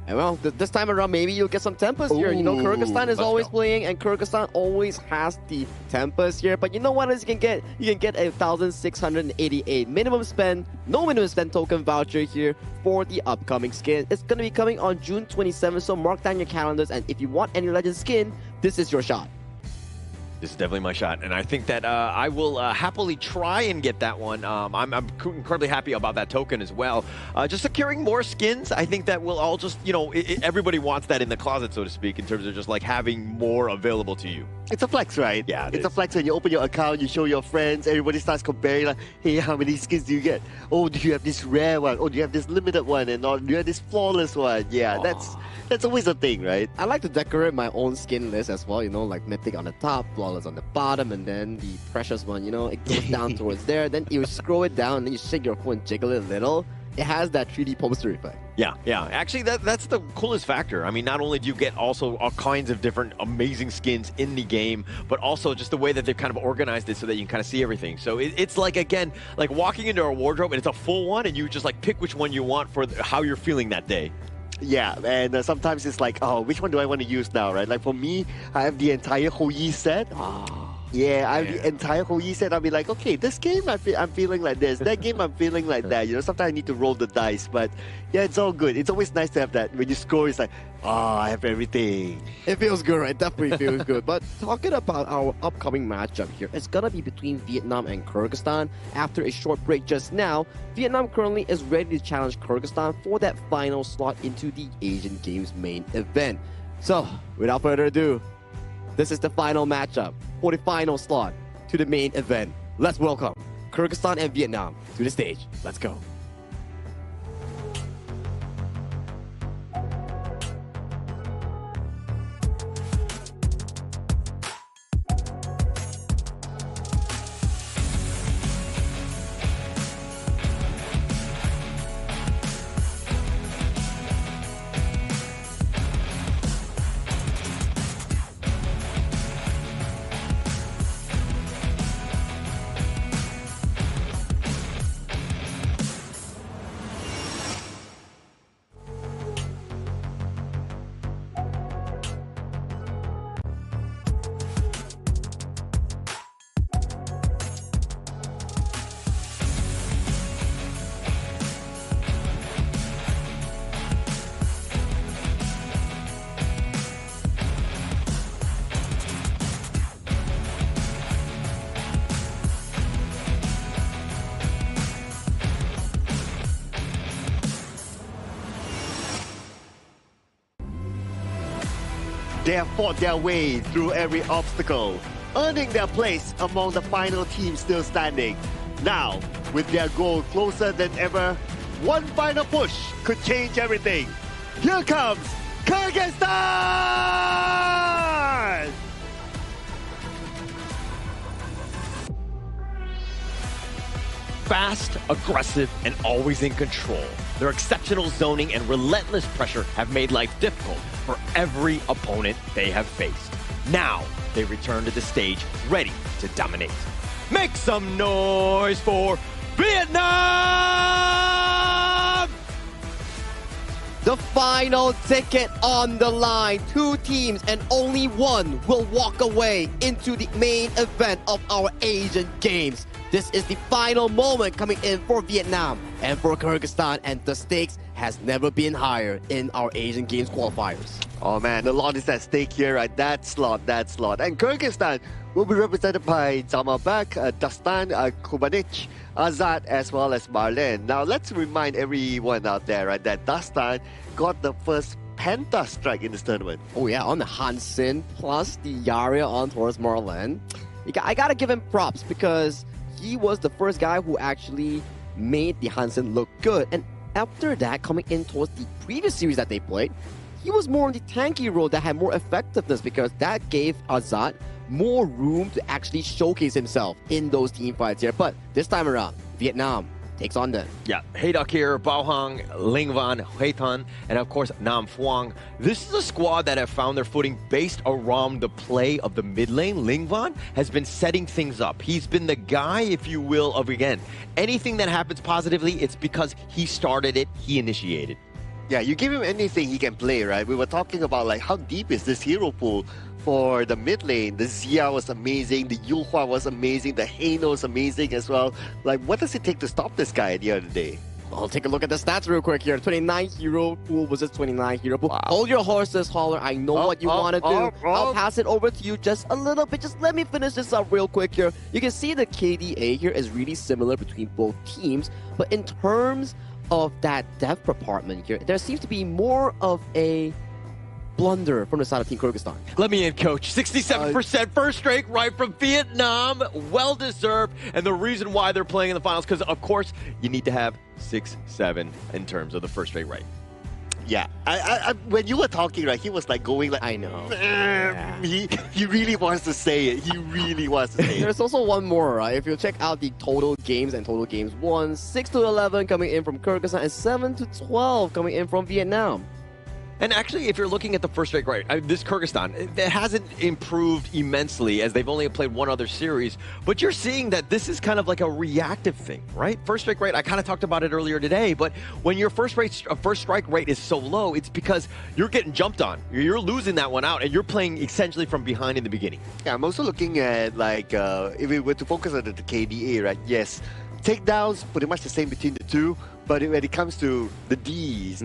And well, this time around, maybe you'll get some Tempest here. You know, Kyrgyzstan is let's always go. playing, and Kyrgyzstan always has the Tempest here. But you know what else you can get? You can get a 1,688 minimum spend, no minimum spend token voucher here for the upcoming skin. It's going to be coming on June 27th, so mark down your calendars. And if you want any legend skin, this is your shot. This is definitely my shot, and I think that I will happily try and get that one. I'm incredibly happy about that token as well. Just securing more skins, I think that we'll all just, you know, everybody wants that in the closet, so to speak, in terms of just like having more available to you. It's a flex, right? Yeah, it's a flex when you open your account, you show your friends, everybody starts comparing, like, hey, how many skins do you get? Oh, do you have this rare one? Oh, do you have this limited one? And or do you have this flawless one? Yeah, that's always a thing, right? I like to decorate my own skin list as well, you know, like mythic on the top, flawless on the bottom, and then the precious one, you know, it goes down towards there. Then you scroll it down, and then you shake your phone, jiggle it a little. It has that 3D poster effect. Yeah. Actually, that's the coolest factor. I mean, not only do you get also all kinds of different amazing skins in the game, but also just the way that they've kind of organized it so that you can kind of see everything. So it's like, again, like walking into a wardrobe and it's a full one, and you just like pick which one you want for how you're feeling that day. Yeah, and sometimes it's like, oh, which one do I want to use now, right? Like for me, I have the entire Houyi set. Yeah, I have the entire Houyi set. I'll be like, okay, this game I'm feeling like this. That game I'm feeling like that. You know, sometimes I need to roll the dice, but yeah, it's all good. It's always nice to have that. When you score, it's like, oh, I have everything. It feels good, right? Definitely feels good. But talking about our upcoming matchup here, it's gonna be between Vietnam and Kyrgyzstan. After a short break just now, Vietnam currently is ready to challenge Kyrgyzstan for that final slot into the Asian Games main event. So, without further ado, this is the final matchup for the final slot to the main event. Let's welcome Kyrgyzstan and Vietnam to the stage. Let's go. They have fought their way through every obstacle, earning their place among the final team still standing. Now, with their goal closer than ever, one final push could change everything. Here comes Kyrgyzstan! Fast, aggressive, and always in control. Their exceptional zoning and relentless pressure have made life difficult for every opponent they have faced. Now, they return to the stage ready to dominate. Make some noise for Vietnam! The The final ticket on the line. 2 teams and only one will walk away into the main event of our Asian Games. This is the final moment coming in for Vietnam and for Kyrgyzstan, and the stakes has never been higher in our Asian Games qualifiers. Oh man, a lot is at stake here, right? That slot. And Kyrgyzstan will be represented by Zalmabek, Dastan, Kubanic, Azad, as well as Marlen. Now, let's remind everyone out there, right, that Dastan got the first Penta strike in this tournament. Oh yeah, on the Hansen plus the Yaria on towards Marlen. I gotta give him props because he was the first guy who actually made the Hansen look good. And after that, coming in towards the previous series that they played, he was more on the tanky role that had more effectiveness because that gave Azad more room to actually showcase himself in those team fights here. But this time around, Vietnam takes on them. Yeah, Hayduk here, Bao Hang, Ling Van, Hui Tan, and of course Nam Phuong. This is a squad that have found their footing based around the play of the mid lane. Ling Van has been setting things up. He's been the guy, if you will, of again, anything that happens positively, it's because he started it, he initiated. Yeah, you give him anything he can play, right? We were talking about like how deep is this hero pool for the mid lane. The Zia was amazing, the Yuhua was amazing, the Heino was amazing as well. Like, what does it take to stop this guy at the end of the day? Well, take a look at the stats real quick here. 29 hero pool versus 29 hero pool. Wow. Hold your horses, Holler. I know what you want to do. I'll pass it over to you just a little bit. Just let me finish this up real quick here. You can see the KDA here is really similar between both teams. But in terms of that depth compartment here, there seems to be more of a blunder from the side of Team Kyrgyzstan. Let me in, coach. 67% first strike right from Vietnam. Well deserved. And the reason why they're playing in the finals, because of course, you need to have 6-7 in terms of the first straight right. Yeah, I when you were talking, right, he was like going like, I know. He really wants to say it. He really wants to say it. There's also one more, right? If you check out the total games and total games won, 6-11 coming in from Kyrgyzstan and 7-12 coming in from Vietnam. And actually, if you're looking at the first straight right, this Kyrgyzstan, it hasn't improved immensely as they've only played one other series. But you're seeing that this is kind of like a reactive thing, right? First strike rate, I kind of talked about it earlier today, but when your first strike rate is so low, it's because you're getting jumped on. You're losing that one out, and you're playing essentially from behind in the beginning. Yeah, I'm also looking at, like, if we were to focus on the KDA, right? Yes, takedowns, pretty much the same between the two. But when it comes to the Ds,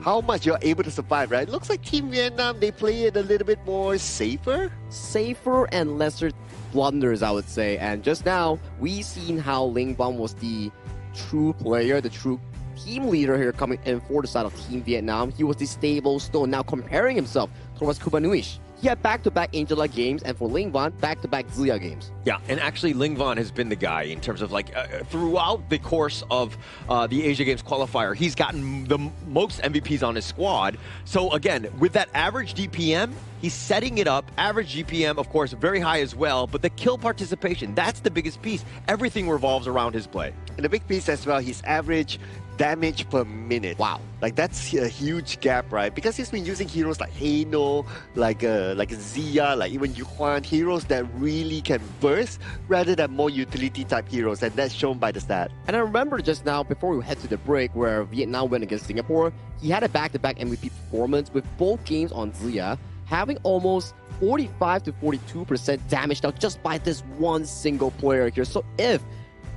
how much you're able to survive, right? It looks like Team Vietnam, they play it a little bit more safer. Safer and lesser blunders, I would say. And just now, we seen how Ling Bom was the true player, the true team leader here coming in for the side of Team Vietnam. He was the stable stone. Now comparing himself towards Kubanuish. He had back-to-back Angela games, and for Ling Van, back-to-back Zia games. Yeah, and actually Ling Van has been the guy in terms of like throughout the course of the Asia Games qualifier, he's gotten the most MVPs on his squad. So again, with that average DPM, he's setting it up. Average GPM, of course, very high as well, but the kill participation, that's the biggest piece. Everything revolves around his play. And the big piece as well, his average damage per minute. Wow. Like, that's a huge gap, right? Because he's been using heroes like Heino, like Zia, like even Yuhuan, heroes that really can burst rather than more utility type heroes, and that's shown by the stat. And I remember just now, before we head to the break, where Vietnam went against Singapore, he had a back-to-back MVP performance with both games on Zia, having almost 45 to 42% damage now just by this one single player here. So if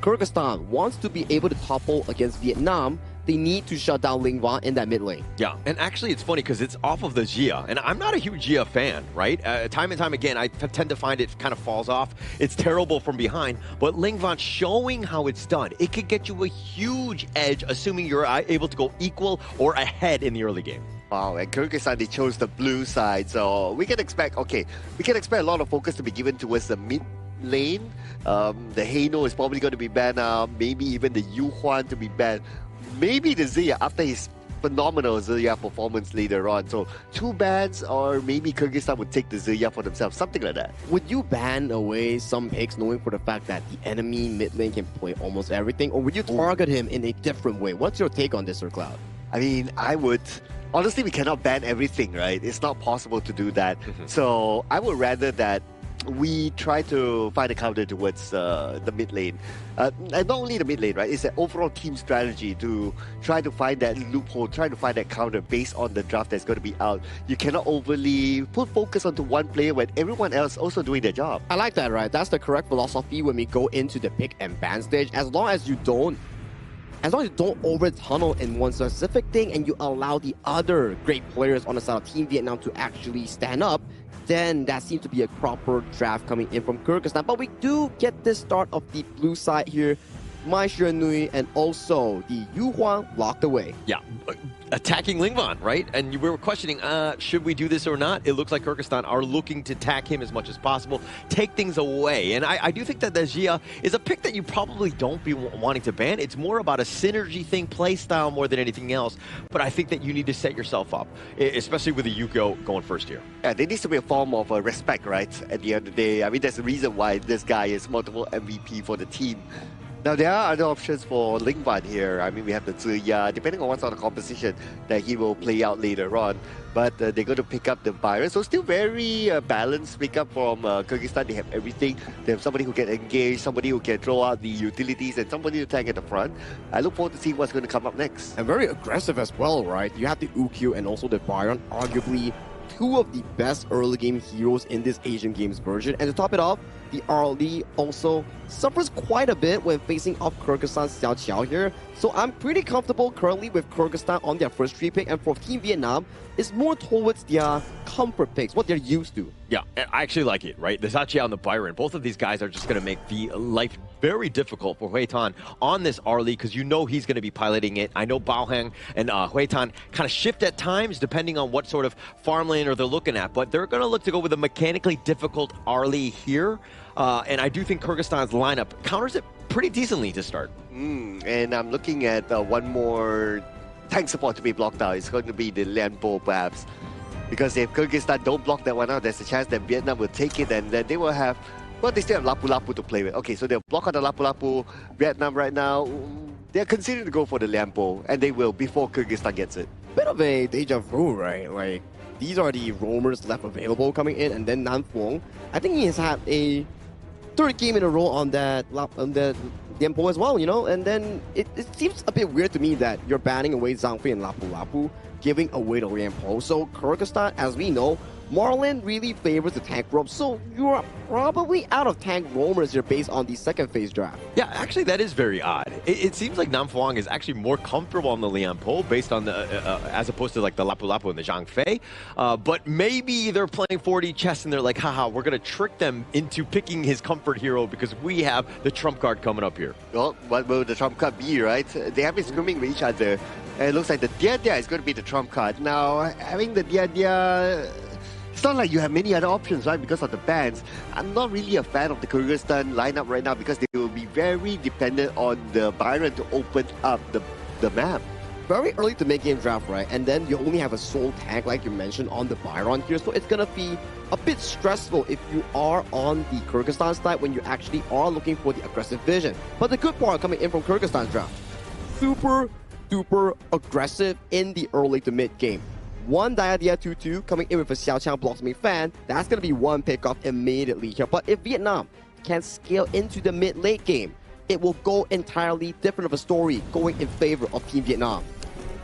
Kyrgyzstan wants to be able to topple against Vietnam, they need to shut down Ling Van in that mid lane. Yeah, and actually it's funny because it's off of the Jia, and I'm not a huge Jia fan, right? Time and time again, I tend to find it kind of falls off. It's terrible from behind, but Ling Van showing how it's done, it could get you a huge edge, assuming you're able to go equal or ahead in the early game. Wow, and Kyrgyzstan, they chose the blue side, so we can expect, a lot of focus to be given towards the mid lane. The Heino is probably going to be banned now, maybe even the Yuhuan to be banned. Maybe the Zia after his phenomenal Zia performance later on. So 2 bans, or maybe Kyrgyzstan would take the Zia for themselves, something like that. Would you ban away some picks knowing for the fact that the enemy mid lane can play almost everything? Or would you target him in a different way? What's your take on this, Sir Cloud? I mean, I would. Honestly, we cannot ban everything, right? It's not possible to do that. So I would rather that we try to find a counter towards the mid lane. And not only the mid lane, right? It's an overall team strategy to try to find that loophole, try to find that counter based on the draft that's going to be out. You cannot overly put focus onto one player when everyone else also doing their job. I like that, right? That's the correct philosophy when we go into the pick and ban stage. As long as you don't over tunnel in one specific thing and you allow the other great players on the side of Team Vietnam to actually stand up, then that seems to be a proper draft coming in from Kyrgyzstan. But we do get this start of the blue side here. Mai Nui and also the Yu Huang locked away. Yeah, attacking Lingvan, right? And we were questioning, should we do this or not? It looks like Kyrgyzstan are looking to attack him as much as possible, take things away. And I do think that the Jia is a pick that you probably don't be wanting to ban. It's more about a synergy thing, play style more than anything else. But I think that you need to set yourself up, especially with the Yuko going first here. Yeah, there needs to be a form of respect, right? At the end of the day, I mean, there's a reason why this guy is multiple MVP for the team. Now, there are other options for Lingvan here. I mean, we have the Ziya, depending on what sort of composition that he will play out later on. But they're going to pick up the Byron. So still very balanced pickup from Kyrgyzstan. They have everything. They have somebody who can engage, somebody who can throw out the utilities, and somebody to tank at the front. I look forward to see what's going to come up next. And very aggressive as well, right? You have the Ukyu and also the Byron, arguably two of the best early game heroes in this Asian Games version. And to top it off, the RLE also suffers quite a bit when facing off Kyrgyzstan's Xiao Qiao here. So I'm pretty comfortable currently with Kyrgyzstan on their first 3 pick, and for Team Vietnam, it's more towards their comfort picks, what they're used to. Yeah, I actually like it, right? The Zachia and the Byron, both of these guys are just going to make the life very difficult for Hui Tan on this RLE, because you know he's going to be piloting it. I know Bao Hang and Hui Tan kind of shift at times depending on what sort of farmlander they're looking at, but they're going to look to go with a mechanically difficult RLE here. And I do think Kyrgyzstan's lineup counters it pretty decently to start. And I'm looking at one more tank support to be blocked out. It's going to be the Lianpo, perhaps. Because if Kyrgyzstan don't block that one out, there's a chance that Vietnam will take it, and then they will have, well, they still have Lapu Lapu to play with. Okay, so they'll block out the Lapu Lapu. Vietnam right now, they're considering to go for the Lianpo, and they will before Kyrgyzstan gets it. Bit of a deja vu, right? Like, these are the roamers left available coming in, and then Nan Fuong, I think he has had a 3rd game in a row on that Lianpo as well, you know? And then it seems a bit weird to me that you're banning away Zhang Fei and Lapu Lapu, giving away the Lianpo. So Kyrgyzstan, as we know, Marlin really favors the tank roam, so you're probably out of tank roamers here based on the second phase draft. Yeah, actually that is very odd. It seems like Nam Phuong is actually more comfortable on the Lian Po based on the, as opposed to like the Lapu Lapu and the Zhang Fei. But maybe they're playing 4D chess and they're like, haha, we're going to trick them into picking his comfort hero because we have the trump card coming up here. Well, what will the trump card be, right? They have been swimming with each other. And it looks like the Dia Dia is going to be the trump card. Now, having the Dia Dia, it's not like you have many other options, right? Because of the bans. I'm not really a fan of the Kyrgyzstan lineup right now because they will be very dependent on the Byron to open up the map. Very early to make game draft, right? And then you only have a soul tank, like you mentioned, on the Byron here. So it's going to be a bit stressful if you are on the Kyrgyzstan side when you actually are looking for the aggressive vision. But the good part coming in from Kyrgyzstan's draft, super duper aggressive in the early to mid game. One Dia 2-2 coming in with a Xiao Qiang Blocksmith fan. That's going to be one pickoff immediately here. But if Vietnam can scale into the mid-late game, it will go entirely different of a story going in favor of Team Vietnam.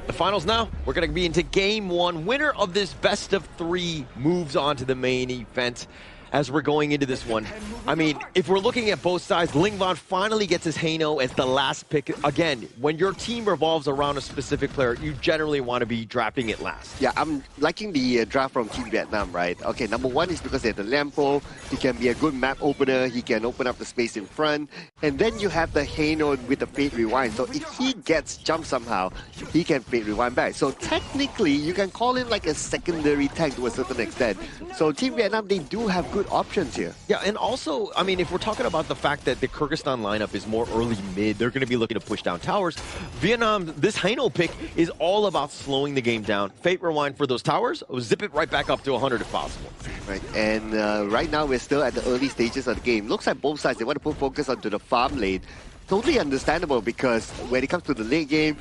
The finals now, we're going to be into game 1. Winner of this best of 3 moves on to the main event. As we're going into this one, I mean, if we're looking at both sides, Lingvan finally gets his Haino as the last pick. Again, when your team revolves around a specific player, you generally want to be drafting it last. Yeah, I'm liking the draft from Team Vietnam, right? Okay, number one is because they have the Lampo. He can be a good map opener. He can open up the space in front. And then you have the Haino with the Fate Rewind. So if he gets jumped somehow, he can Fate Rewind back. So technically, you can call him like a secondary tank to a certain extent. So Team Vietnam, they do have good options here. Yeah, and also, I mean, if we're talking about the fact that the Kyrgyzstan lineup is more early mid, they're going to be looking to push down towers. Vietnam, this Haino pick is all about slowing the game down. Fate Rewind for those towers, zip it right back up to 100 if possible. Right, and right now we're still at the early stages of the game. Looks like both sides, they want to put focus onto the farm lane. totally understandable because when it comes to the late game,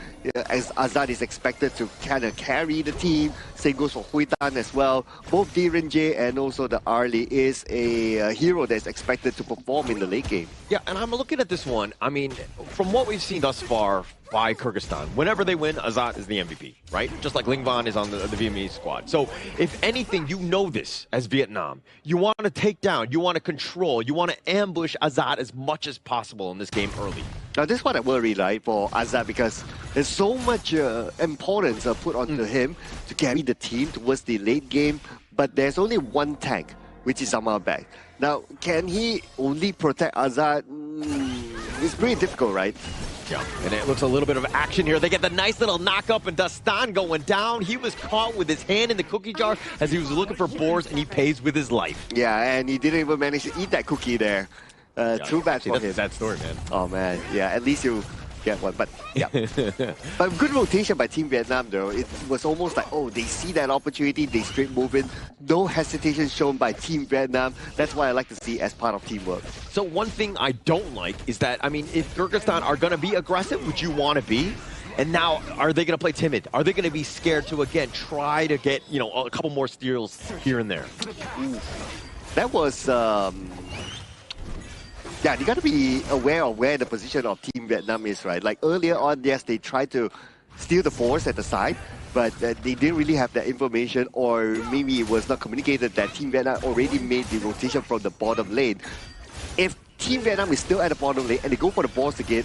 as Azad is expected to kind of carry the team. Same goes for Huitan as well. Both Direnje and also the Arlie is a hero that's expected to perform in the late game. Yeah, and I'm looking at this one. I mean, from what we've seen thus far by Kyrgyzstan, whenever they win, Azad is the MVP, right? Just like Lingvan is on the Vietnamese squad. So if anything, you know this as Vietnam. You want to take down, you want to control, you want to ambush Azad as much as possible in this game early. Now, this is what I worry, right, for Azad, because there's so much importance put onto him to carry the team towards the late game, but there's only one tank, which is Amalbek. Now, can he only protect Azad? It's pretty difficult, right? Yeah, and it looks a little bit of action here. They get the nice little knock up and Dastan going down. He was caught with his hand in the cookie jar as he was looking for boars, and he pays with his life. Yeah, and he didn't even manage to eat that cookie there. Too bad for him. That's a sad story, man. Oh, man. Yeah, at least you get one. But, yeah. But good rotation by Team Vietnam, though. It was almost like, oh, they see that opportunity, they straight move in. No hesitation shown by Team Vietnam. That's what I like to see as part of teamwork. So one thing I don't like is that, I mean, if Kyrgyzstan are going to be aggressive, which you want to be, and now are they going to play timid? Are they going to be scared to, again, try to get, you know, a couple more steals here and there? Ooh. That was... Yeah, you got to be aware of where the position of Team Vietnam is, right? Like earlier on, yes, they tried to steal the force at the side, but they didn't really have that information, or maybe it was not communicated that Team Vietnam already made the rotation from the bottom lane. If Team Vietnam is still at the bottom lane and they go for the balls again,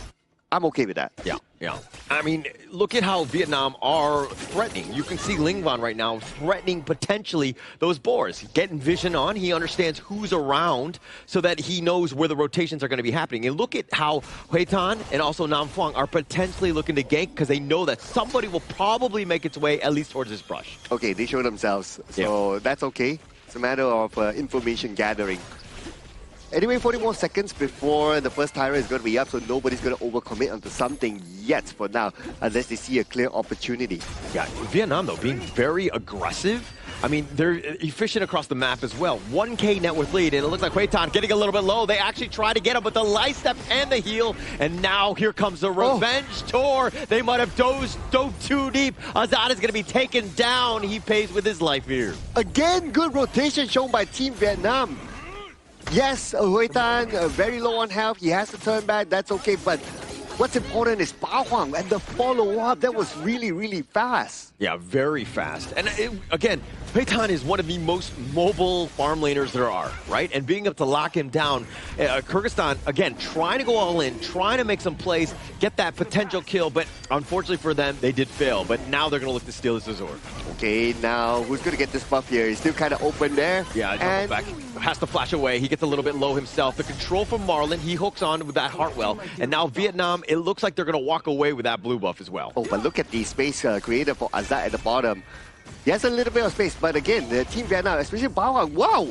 I'm okay with that. Yeah, yeah. I mean, look at how Vietnam are threatening. You can see Lingvan right now threatening potentially those boars. Getting vision on, he understands who's around so that he knows where the rotations are going to be happening. And look at how Huitan and also Nam Phuong are potentially looking to gank because they know that somebody will probably make its way at least towards this brush. Okay, they show themselves, so that's okay. It's a matter of information gathering. Anyway, 40 more seconds before the first timer is going to be up, so nobody's going to overcommit onto something yet for now, unless they see a clear opportunity. Yeah, Vietnam, though, being very aggressive. I mean, they're efficient across the map as well. 1K net worth lead, and it looks like Huitan getting a little bit low. They actually try to get him, but the light step and the heal, and now here comes the revenge tour. They might have dove too deep. Azad is going to be taken down. He pays with his life here. Again, good rotation shown by Team Vietnam. Yes, Huitan, very low on health. He has to turn back. That's okay. But what's important is Bao Huang and the follow-up. That was really, really fast. Yeah, very fast. And again, Huitan is one of the most mobile farm laners there are, right? And being able to lock him down, Kyrgyzstan, again, trying to go all in, trying to make some plays, get that potential kill, but unfortunately for them, they did fail. But now they're going to look to steal this Azure. Okay, now who's going to get this buff here? He's still kind of open there. Yeah, and back. Has to flash away. He gets a little bit low himself. The control from Marlon, he hooks on with that Hartwell. And now Vietnam, it looks like they're going to walk away with that blue buff as well. Oh, but look at the space created for Azad at the bottom. He has a little bit of space, but again, the Team Vietnam, especially Bao Huang, wow!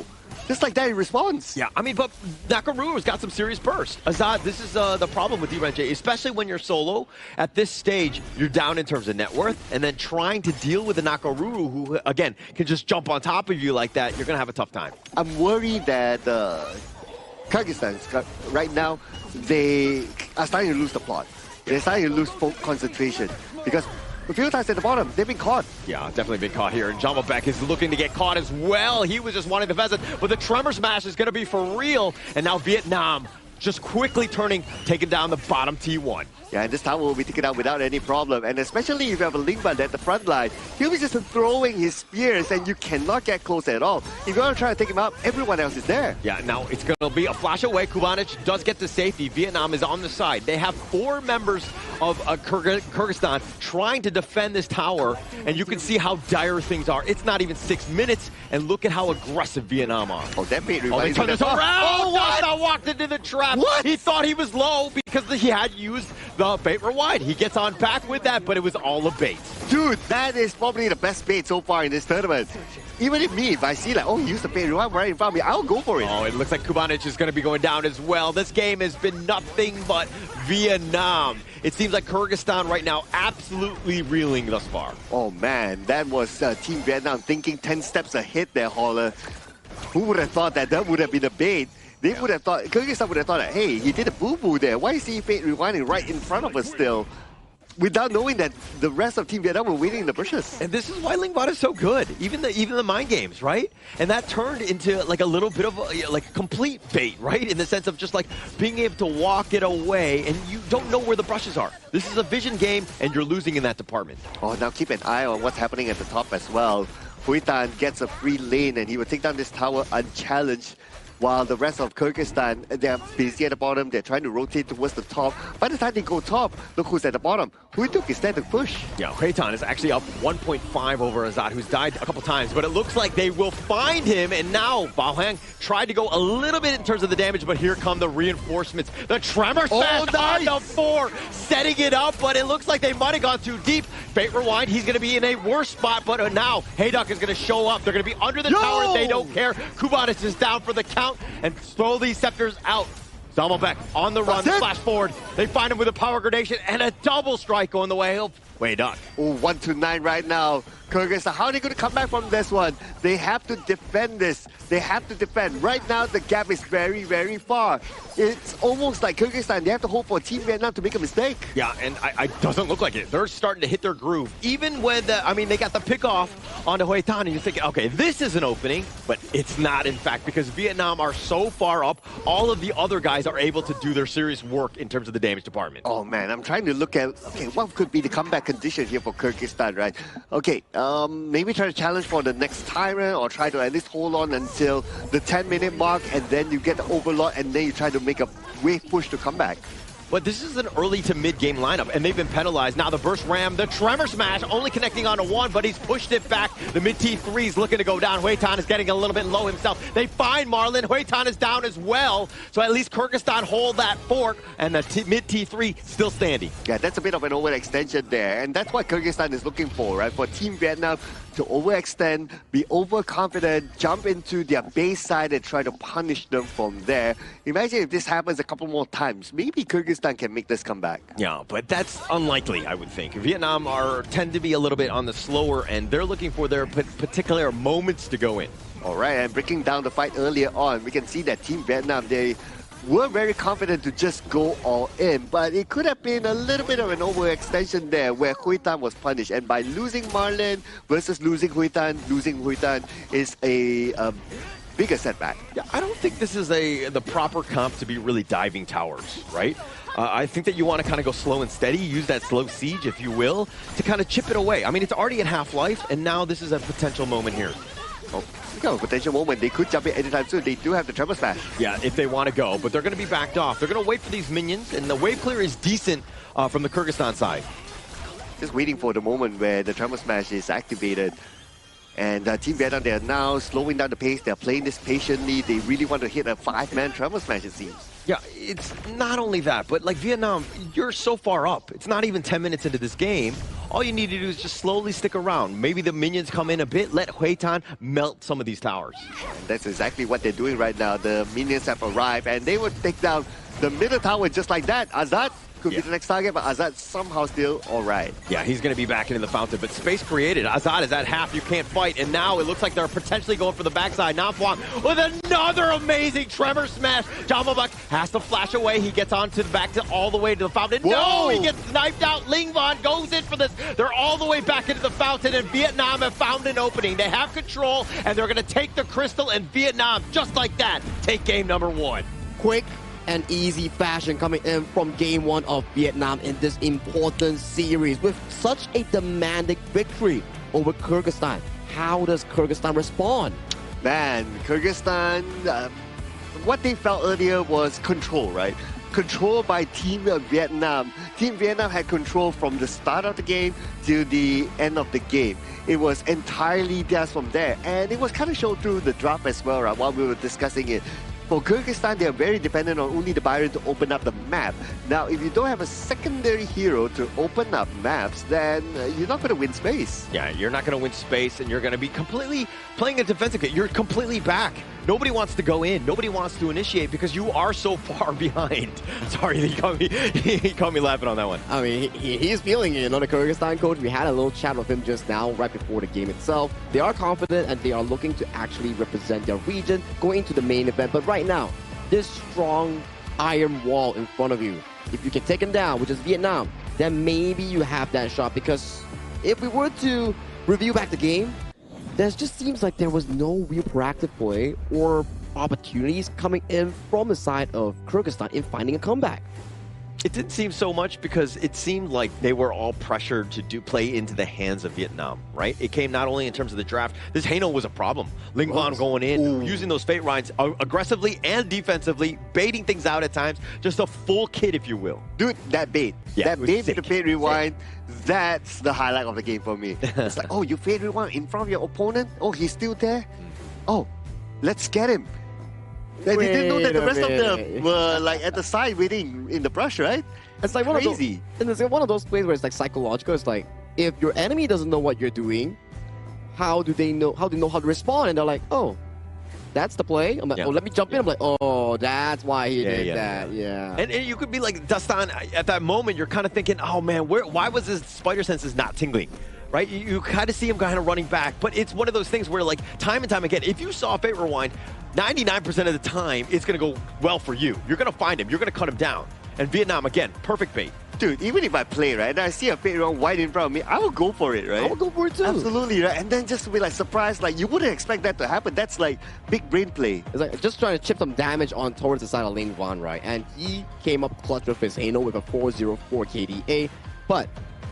Just like that, he responds. Yeah, I mean, but Nakaruru's got some serious burst. Azad, this is the problem with Direnje, especially when you're solo. At this stage, you're down in terms of net worth, and then trying to deal with the Nakaruru, who, again, can just jump on top of you like that, you're going to have a tough time. I'm worried that Kyrgyzstan, right now, they are starting to lose the plot. They're starting to lose concentration, because a few times at the bottom, they've been caught. Yeah, definitely been caught here. And Jamalbek is looking to get caught as well. He was just wanting the pheasant, but the Tremor Smash is going to be for real. And now Vietnam just quickly taking down the bottom T1. Yeah, and this tower will be taken out without any problem. And especially if you have a Lingban at the front line, he'll be just throwing his spears and you cannot get close at all. If you want to try to take him out, everyone else is there. Yeah, now it's going to be a flash away. Kubanic does get to safety. Vietnam is on the side. They have 4 members of Kyrgyzstan trying to defend this tower, and you can see how dire things are. It's not even 6 minutes, and look at how aggressive Vietnam are. Oh, that made they turned this around! Oh, Dasta walked into the trap! What? He thought he was low because he had used the bait rewind. He gets on back with that, but it was all a bait. Dude, that is probably the best bait so far in this tournament. Even if I see like, oh, he used the bait rewind right in front of me, I'll go for it. Oh, it looks like Kubanic is going to be going down as well. This game has been nothing but Vietnam. It seems like Kyrgyzstan right now absolutely reeling thus far. Oh man, that was Team Vietnam thinking 10 steps ahead there, Holler. Who would have thought that would have been a bait? They would have thought, Kyrgyzstan would have thought that, hey, he did a boo-boo there. Why is he fate rewinding right in front of us still? Without knowing that the rest of Team Vietnam were waiting in the bushes. And this is why Lingbot is so good. Even the mind games, right? And that turned into like a little bit of like a complete bait, right? In the sense of just like being able to walk it away and you don't know where the brushes are. This is a vision game and you're losing in that department. Oh, now keep an eye on what's happening at the top as well. Hui Tan gets a free lane and he will take down this tower unchallenged. While the rest of Kyrgyzstan, they're busy at the bottom, they're trying to rotate towards the top. By the time they go top, look who's at the bottom. Hui Tuk is there to push. Yeah, Huitan is actually up 1.5 over Azad, who's died a couple times, but it looks like they will find him, and now Bao Hang tried to go a little bit in terms of the damage, but here come the reinforcements. The Tremor Smash on the 4, setting it up, but it looks like they might have gone too deep. Fate Rewind, he's going to be in a worse spot, but now Hayduk is going to show up. They're going to be under the tower, they don't care. Kubanis is down for the count, and throw these scepters out. Zalmabek on the run, flash forward. They find him with a power gradation and a double strike going the way of Hayduk. Oh, 1-9 right now. Kyrgyzstan, how are they going to come back from this one? They have to defend this. They have to defend. Right now, the gap is very, very far. It's almost like Kyrgyzstan, they have to hope for Team Vietnam to make a mistake. Yeah, and it doesn't look like it. They're starting to hit their groove. Even when, they got the pick off onto Hue Tan, and you're thinking, okay, this is an opening, but it's not, in fact, because Vietnam are so far up, all of the other guys are able to do their serious work in terms of the damage department. Oh, man, I'm trying to look at, okay, what could be the comeback condition here for Kyrgyzstan, right? Okay, maybe try to challenge for the next tyrant or try to at least hold on until the 10-minute mark and then you get the overlord and then you try to make a wave push to come back. But this is an early to mid-game lineup, and they've been penalized. Now the burst ram, the Tremor Smash, only connecting onto one, but he's pushed it back. The mid-T3 is looking to go down. Hue Tan is getting a little bit low himself. They find Marlin. Hue Tan is down as well. So at least Kyrgyzstan hold that fork, and the mid-T3 still standing. Yeah, that's a bit of an overextension there, and that's what Kyrgyzstan is looking for, right? For Team Vietnam to overextend, be overconfident, jump into their base side and try to punish them from there. Imagine if this happens a couple more times. Maybe Kyrgyzstan can make this comeback. Yeah, but that's unlikely, I would think. Vietnam tend to be a little bit on the slower end. They're looking for their particular moments to go in. All right, and breaking down the fight earlier on, we can see that Team Vietnam, they were very confident to just go all in, but it could have been a little bit of an overextension there where Hue Tan was punished. And by losing Marlin versus losing Hue Tan is a bigger setback. Yeah, I don't think this is the proper comp to be really diving towers, right? I think that you want to kind of go slow and steady, use that slow siege, if you will, to kind of chip it away. I mean, it's already at half-life, and now this is a potential moment here. Oh, a potential moment. They could jump in anytime soon. They do have the Tremor Smash. Yeah, if they want to go, but they're going to be backed off. They're going to wait for these minions, and the wave clear is decent from the Kyrgyzstan side. Just waiting for the moment where the Tremor Smash is activated. And Team Vietnam, they are now slowing down the pace. They're playing this patiently. They really want to hit a 5-man Tremor Smash, it seems. Yeah, it's not only that, but like Vietnam, you're so far up. It's not even 10 minutes into this game. All you need to do is just slowly stick around. Maybe the minions come in a bit, let Hue Tan melt some of these towers. And that's exactly what they're doing right now. The minions have arrived, and they would take down the middle tower just like that. Azad could be the next target, but Azad somehow still all right. Yeah, he's going to be back into the fountain, but space created. Azad is at half, you can't fight, and now it looks like they're potentially going for the backside. Now Fwang with another amazing Tremor Smash. Jamabuk has to flash away. He gets onto the back to all the way to the fountain. Whoa! No, he gets sniped out. Lingvon goes in for this. They're all the way back into the fountain, and Vietnam have found an opening. They have control, and they're going to take the crystal, and Vietnam, just like that, take game number 1. Quick and easy fashion coming in from game 1 of Vietnam in this important series with such a demanding victory over Kyrgyzstan. How does Kyrgyzstan respond? Man, Kyrgyzstan, what they felt earlier was control, right? Control by Team Vietnam. Team Vietnam had control from the start of the game to the end of the game. It was entirely theirs from there, and it was kind of shown through the drop as well, right, while we were discussing it. For Kyrgyzstan, they are very dependent on only the Byron to open up the map. Now, if you don't have a secondary hero to open up maps, then you're not going to win space. Yeah, you're not going to win space, and you're going to be completely playing a defensive game. You're completely back. Nobody wants to go in. Nobody wants to initiate because you are so far behind. Sorry, he caught me laughing on that one. I mean, he's feeling it. You know, the Kyrgyzstan coach, we had a little chat with him just now, right before the game itself. They are confident, and they are looking to actually represent their region going into the main event. But right now, this strong iron wall in front of you. If you can take them down, which is Vietnam, then maybe you have that shot. Because if we were to review back the game, there just seems like there was no real proactive play or opportunities coming in from the side of Kyrgyzstan in finding a comeback. It didn't seem so much because it seemed like they were all pressured to play into the hands of Vietnam, right? It came not only in terms of the draft. This Haino was a problem. Ling Van going in, using those fate rhymes aggressively and defensively, baiting things out at times. Just a full kit, if you will. Dude, that bait. Yeah, that bait with the fate rewind, that's the highlight of the game for me. It's like, oh, you fate rewind in front of your opponent? Oh, he's still there? Oh, let's get him. They didn't know that the rest of them were like at the side waiting in the brush, right? It's like crazy. And it's like one of those plays where it's like psychological. It's like if your enemy doesn't know what you're doing, how do they know how to respond? And they're like, oh, that's the play. I'm like, oh, let me jump in. I'm like, oh, that's why he did that. Yeah. And you could be like Dastan at that moment. You're kind of thinking, oh man, why was his spider senses not tingling? Right? You kind of see him kind of running back, but it's one of those things where, like, time and time again, if you saw a fate rewind, 99% of the time, it's going to go well for you. You're going to find him. You're going to cut him down. And Vietnam, again, perfect bait. Dude, even if I play, right, and I see a fate rewind right in front of me, I will go for it, right? I will go for it too. Absolutely, right? And then just to be, like, surprised, like, you wouldn't expect that to happen. That's, like, big brain play. It's like just trying to chip some damage on towards the side of Ling Van, right? And he came up clutch with his Haino with a 404 KDA. But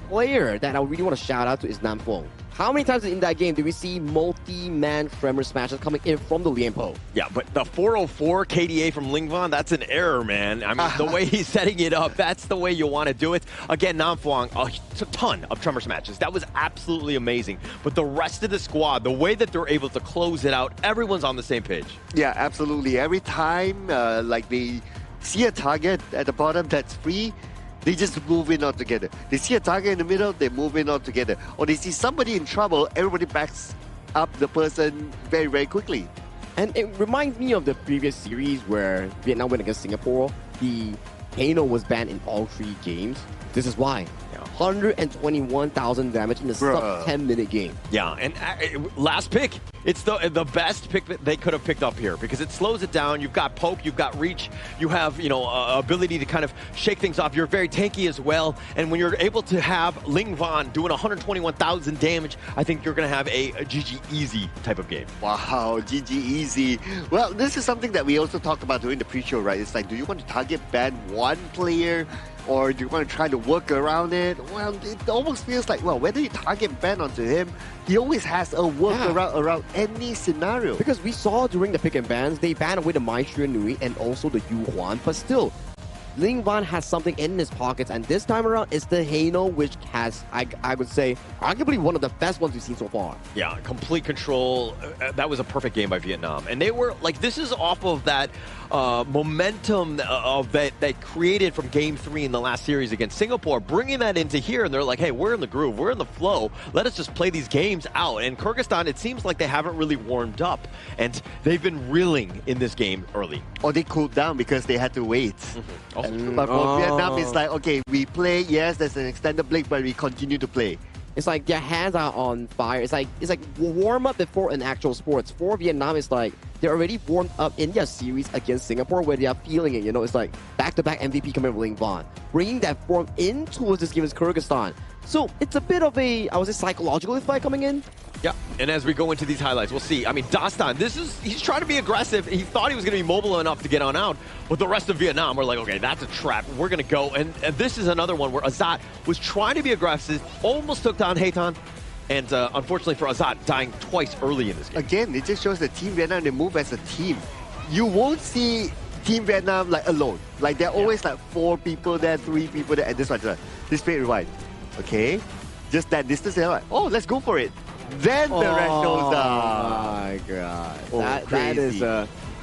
player that I really want to shout out to is Nam Phong. How many times in that game did we see multi-man tremor smashes coming in from the Lianpo? Yeah, but the 404 KDA from Ling Van, that's an error, man. I mean, the way he's setting it up, that's the way you want to do it. Again, Nam Phong, a ton of tremor smashes. That was absolutely amazing. But the rest of the squad, the way that they're able to close it out, everyone's on the same page. Yeah, absolutely. Every time, like, they see a target at the bottom that's free, they just move in all together. They see a target in the middle, they move in all together. Or they see somebody in trouble, everybody backs up the person very, very quickly. And it reminds me of the previous series where Vietnam went against Singapore. The Haino was banned in all 3 games. This is why. 121,000 damage in a sub 10-minute game. Yeah, and last pick. It's the best pick that they could have picked up here because it slows it down. You've got poke, you've got reach, you have ability to kind of shake things off. You're very tanky as well, and when you're able to have Ling Van doing 121,000 damage, I think you're going to have a GG easy type of game. Wow, GG easy. Well, this is something that we also talked about during the pre-show, right? It's like, do you want to target ban one player? Or do you want to try to work around it? Well, it almost feels like, well, whether you target ban onto him, he always has a workaround around any scenario. Because we saw during the pick and bans, they banned away the Maestro Nui and also the Yu Huan, but still, Ling Van has something in his pockets, and this time around, it's the Haino, which has, I would say, arguably one of the best ones we've seen so far. Yeah, complete control. That was a perfect game by Vietnam. And they were, like, this is off of that momentum of that created from Game 3 in the last series against Singapore, bringing that into here, and they're like, hey, we're in the groove, we're in the flow, let us just play these games out. And Kyrgyzstan, it seems like they haven't really warmed up, and they've been reeling in this game early. Or they cooled down because they had to wait. But for Vietnam, it's like, okay, we play, yes, there's an extended break, but we continue to play. It's like their hands are on fire. It's like warm up before an actual sports. For Vietnam, it's like they're already warmed up in their series against Singapore where they are feeling it. You know, it's like back-to-back MVP coming from Ling Van, bringing that form in towards this game is Kyrgyzstan. So it's a bit of a, I would say, psychological fight coming in. Yeah, and as we go into these highlights, we'll see. I mean, Dastan, he's trying to be aggressive. He thought he was going to be mobile enough to get on out, but the rest of Vietnam were like, okay, that's a trap. We're going to go. And this is another one where Azat was trying to be aggressive, almost took down Hayton, and unfortunately for Azat, dying twice early in this game. Again, it just shows that Team Vietnam, they move as a team. You won't see Team Vietnam like alone. Like they're always like 4 people there, 3 people there, and this one, this fate rewind. Okay, just that distance, they're like, oh, let's go for it. Then the rest goes down. Oh my god. Oh,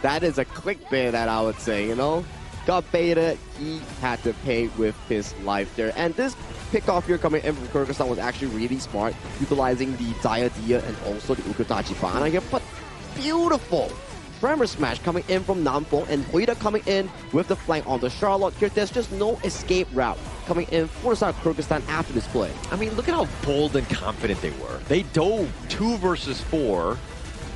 that is a clickbait that I would say, you know? Got baited, he had to pay with his life there. And this pickoff here coming in from Kyrgyzstan was actually really smart, utilizing the Diadia and also the Ukutachi Bana here, but beautiful. Tremor smash coming in from Nam Phong and Hoida coming in with the flank on the Charlotte here. There's just no escape route coming in for the side of Kyrgyzstan after this play. I mean, look at how bold and confident they were. They dove 2 versus 4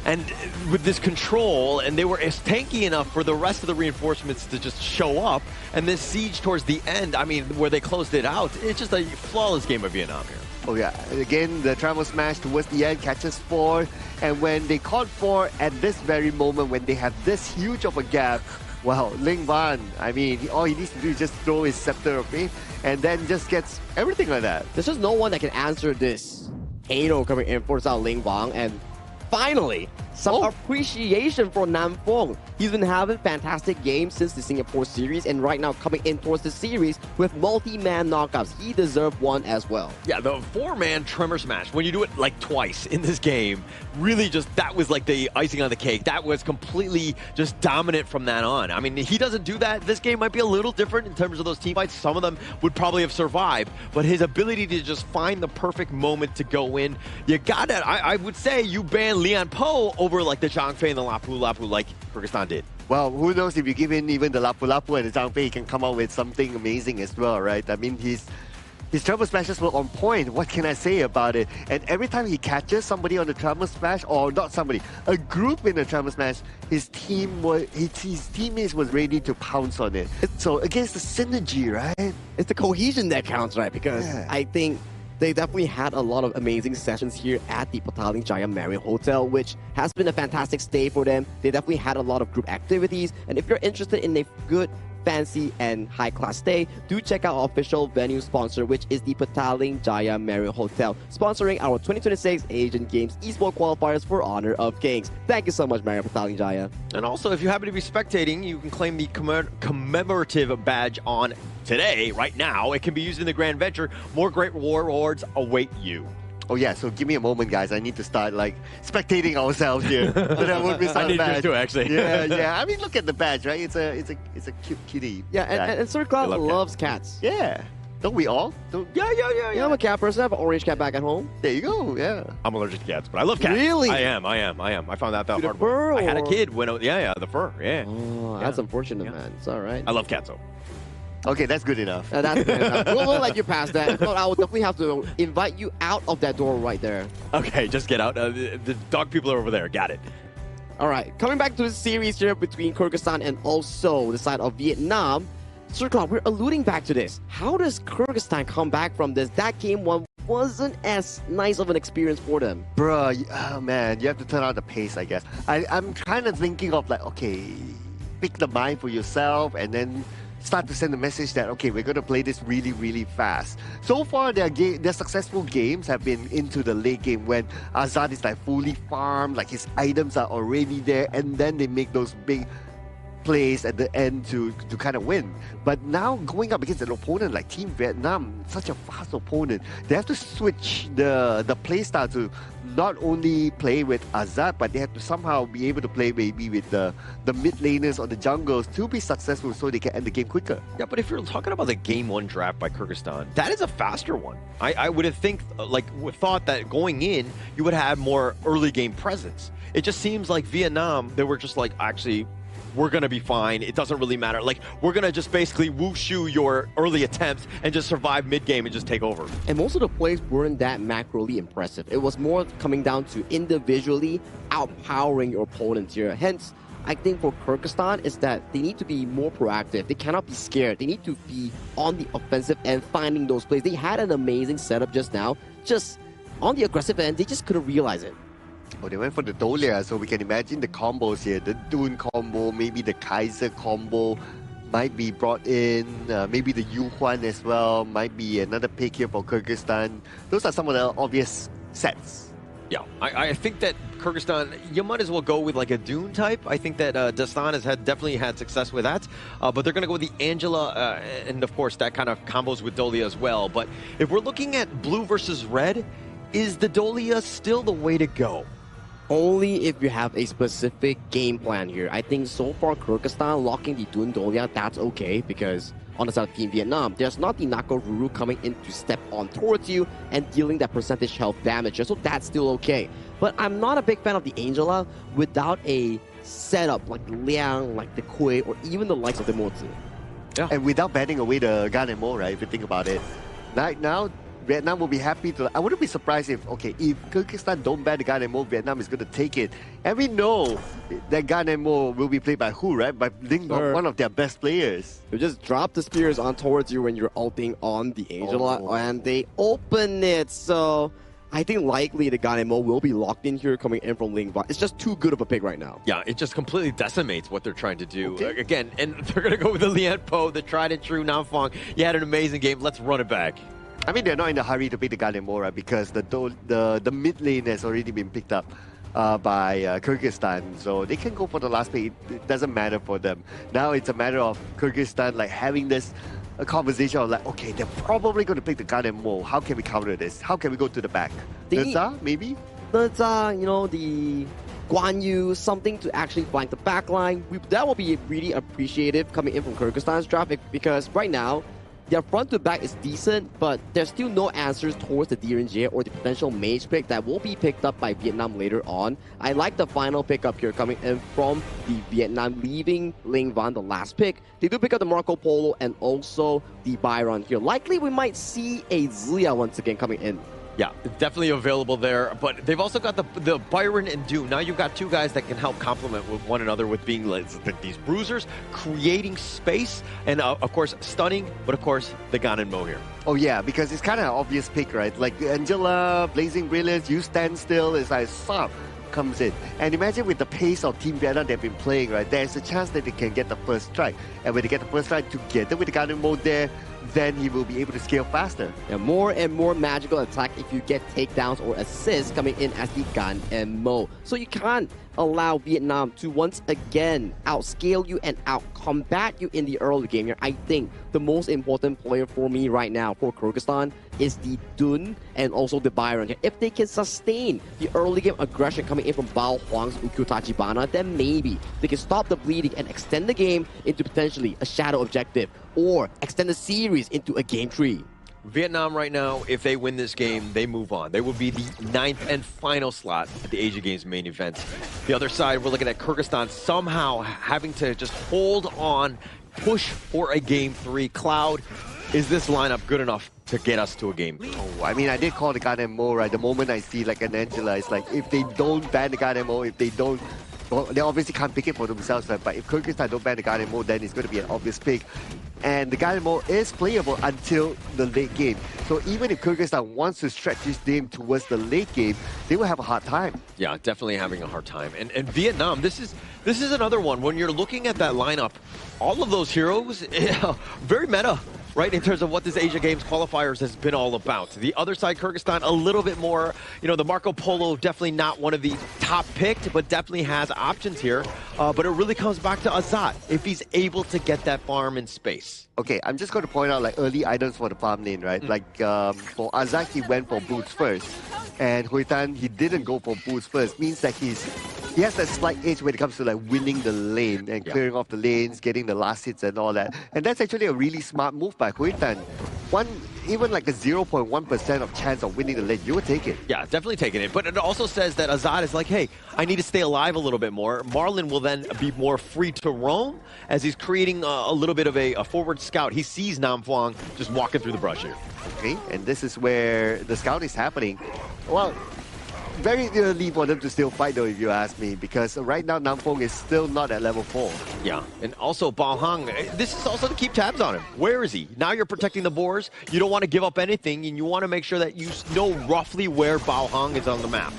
And with this control, and they were as tanky enough for the rest of the reinforcements to just show up, and this siege towards the end, I mean, where they closed it out, it's just a flawless game of Vietnam here. Oh yeah, again, the travel smash towards the end catches 4, and when they caught 4 at this very moment, when they have this huge of a gap, wow, Ling Van, I mean, all he needs to do is just throw his scepter of faith, and then just gets everything like that. There's just no one that can answer this. Halo coming in for Zhao Ling Wang, and finally, some appreciation for Nam Fong. He's been having fantastic games since the Singapore series, and right now coming in towards the series with multi-man knockouts. He deserved one as well. Yeah, the 4-man Tremor Smash, when you do it like twice in this game, really just, that was like the icing on the cake. That was completely just dominant from that on. I mean, he doesn't do that. This game might be a little different in terms of those team fights. Some of them would probably have survived, but his ability to just find the perfect moment to go in, you got it. I would say you ban Lian Po over like the Zhang Fei and the Lapu Lapu like Kyrgyzstan did. Well, who knows, if you give in even the Lapu Lapu and the Zhang Fei, he can come out with something amazing as well, right? I mean, his travel smashes were on point. What can I say about it? And every time he catches somebody on the travel smash, or not somebody, a group in the travel smash, his teammates was ready to pounce on it. So against the synergy, right? It's the cohesion that counts, right? Because I think they definitely had a lot of amazing sessions here at the Petaling Jaya Marriott Hotel, which has been a fantastic stay for them. They definitely had a lot of group activities. And if you're interested in a good, fancy, and high-class stay, do check out our official venue sponsor, which is the Petaling Jaya Marriott Hotel, sponsoring our 2026 Asian Games Esports Qualifiers for Honor of Kings. Thank you so much, Marriott Petaling Jaya. And also, if you happen to be spectating, you can claim the commemorative badge on today, right now. It can be used in the Grand Venture. More great rewards await you. Oh yeah, so give me a moment, guys. I need to start like spectating ourselves here, so that I won't miss I out need badge. to too, actually. Yeah. I mean, look at the badge, right? It's a cute kitty. Yeah, and Sir Cloud loves cats. Yeah. Don't we all? Yeah. I'm a cat person. I have an orange cat back at home. There you go. Yeah. I'm allergic to cats, but I love cats. Really? I am. I found out that To the hard fur, way. I had a or- kid when, the fur. Yeah. Oh, that's unfortunate, man. It's all right. I love cats though. Okay, that's good enough. That's good enough. We'll let you pass that. But I will definitely have to invite you out of that door right there. Okay, just get out. The dog people are over there. Got it. All right, coming back to the series here between Kyrgyzstan and also the side of Vietnam. Sir Cloud, we're alluding back to this. How does Kyrgyzstan come back from this? That game one wasn't as nice of an experience for them. Bruh, oh man, you have to turn out the pace, I guess. I'm kind of thinking of like, okay, pick the mind for yourself and then start to send a message that, okay, we're going to play this really, really fast. So far, their successful games have been into the late game when Azad is like fully farmed, like his items are already there, and then they make those big plays at the end to kind of win. But now going up against an opponent like Team Vietnam, such a fast opponent, they have to switch the play style to not only play with Azad, but they have to somehow be able to play maybe with the mid laners or the jungles to be successful so they can end the game quicker. Yeah, but if you're talking about the game one draft by Kyrgyzstan, that is a faster one. I would have thought that going in, you would have more early game presence. It just seems like Vietnam, they were just like, actually, we're going to be fine. It doesn't really matter. Like, we're going to just basically wushu your early attempts and just survive mid-game and just take over. And most of the plays weren't that macroly impressive. It was more coming down to individually outpowering your opponents here. Hence, I think for Kyrgyzstan is that they need to be more proactive. They cannot be scared. They need to be on the offensive end, finding those plays. They had an amazing setup just now. Just on the aggressive end, they just couldn't realize it. Oh, they went for the Dolia, so we can imagine the combos here. The Dune combo, maybe the Kaiser combo might be brought in. Maybe the Yuhuan as well. Might be another pick here for Kyrgyzstan. Those are some of the obvious sets. Yeah, I think that Kyrgyzstan, you might as well go with like a Dune type. I think that Dastan has definitely had success with that. But they're going to go with the Angela, and of course that kind of combos with Dolia as well. But if we're looking at blue versus red, is the Dolia still the way to go? Only if you have a specific game plan here. I think so far Kyrgyzstan locking the Dun Dolia, that's okay, because on the side of Team Vietnam, there's not the Nako Ruru coming in to step on towards you and dealing that percentage health damage, so that's still okay. But I'm not a big fan of the Angela without a setup like Liang, like the Kui, or even the likes of the Mozi. Yeah. And without banning away the Gan and Mo, right, if you think about it. Right now, Vietnam will be happy to. I wouldn't be surprised if Kyrgyzstan don't ban the Gun Mo, Vietnam is going to take it. And we know that Gun Mo will be played by who, right? By Lingvang, one of their best players. You just drop the spears on towards you when you're ulting on the Angel, and they open it. So I think likely the Gun Mo will be locked in here coming in from Lingvang. It's just too good of a pick right now. Yeah, it just completely decimates what they're trying to do. Again, and they're going to go with the Lian Po, the tried and true Nam Fong. You had an amazing game. Let's run it back. I mean, they're not in a hurry to pick the Gun Mo, right? Because the mid lane has already been picked up by Kyrgyzstan, so they can go for the last pick. It doesn't matter for them. Now it's a matter of Kyrgyzstan like having this conversation of like, okay, they're probably going to pick the Gun Mo. How can we counter this? How can we go to the back? Maybe? The Guan Yu, something to actually flank the back line. That will be really appreciative coming in from Kyrgyzstan's traffic, because right now, their front to back is decent, but there's still no answers towards the DRNJ or the potential mage pick that will be picked up by Vietnam later on. I like the final pickup here coming in from the Vietnam, leaving Ling Van the last pick. They do pick up the Marco Polo and also the Byron here. Likely we might see a Zia once again coming in. Yeah, definitely available there, but they've also got the Byron and Doom. Now you've got two guys that can help complement with one another with being these bruisers, creating space, and of course stunning, but of course the Gun and Mo here. Oh yeah, because it's kind of an obvious pick, right? Like Angela, Blazing Brilliance, you stand still, it's like stop. Comes in. And imagine with the pace of Team Vietnam they've been playing, right? There's a chance that they can get the first strike. And when they get the first strike together with the Gun mode there, then he will be able to scale faster. Yeah, more and more magical attack if you get takedowns or assists coming in as the Gun and Mo. So you can't allow Vietnam to once again outscale you and out-combat you in the early game here. I think the most important player for me right now for Kyrgyzstan is the Dun and also the Byron. If they can sustain the early game aggression coming in from Bao Huang's Ukyu Tachibana, then maybe they can stop the bleeding and extend the game into potentially a shadow objective or extend the series into a game 3. Vietnam right now, if they win this game, they move on. They will be the 9th and final slot at the Asia Games main event. The other side, we're looking at Kyrgyzstan somehow having to just hold on, push for a game 3. Cloud, is this lineup good enough to get us to a game 3? Oh, I mean, I did call the Gun Mo, right? The moment I see like an Angela, it's like if they don't ban the Gun Mo, if they don't, well, they obviously can't pick it for themselves, right? But if Kyrgyzstan don't ban the Gun Mo, then it's going to be an obvious pick. And the Gun Mo is playable until the late game. So even if Kyrgyzstan wants to stretch this game towards the late game, they will have a hard time. Yeah, definitely having a hard time. And Vietnam, this is another one. When you're looking at that lineup, all of those heroes, very meta, right, in terms of what this Asia Games qualifiers has been all about. The other side, Kyrgyzstan, a little bit more, the Marco Polo, definitely not one of the top picked, but definitely has options here. But it really comes back to Azat, if he's able to get that farm in space. Okay, I'm just going to point out like early items for the farm lane, right? Like for Azat, he went for boots first. And Huitan, he didn't go for boots first. Means that he has that slight edge when it comes to like winning the lane and clearing off the lanes, getting the last hits and all that. And that's actually a really smart move by Huitan. Even like a 0.1% of chance of winning the lane, you would take it. Yeah, definitely taking it. But it also says that Azad is like, hey, I need to stay alive a little bit more. Marlon will then be more free to roam as he's creating a little bit of a forward scout. He sees Nam Phuong just walking through the brush here. Okay, and this is where the scout is happening. Well, very early for them to still fight though, if you ask me, because right now Nam Phuong is still not at level 4. Yeah, and also Bao Hang, this is also to keep tabs on him. Where is he? Now you're protecting the boars. You don't want to give up anything, and you want to make sure that you know roughly where Bao Hang is on the map.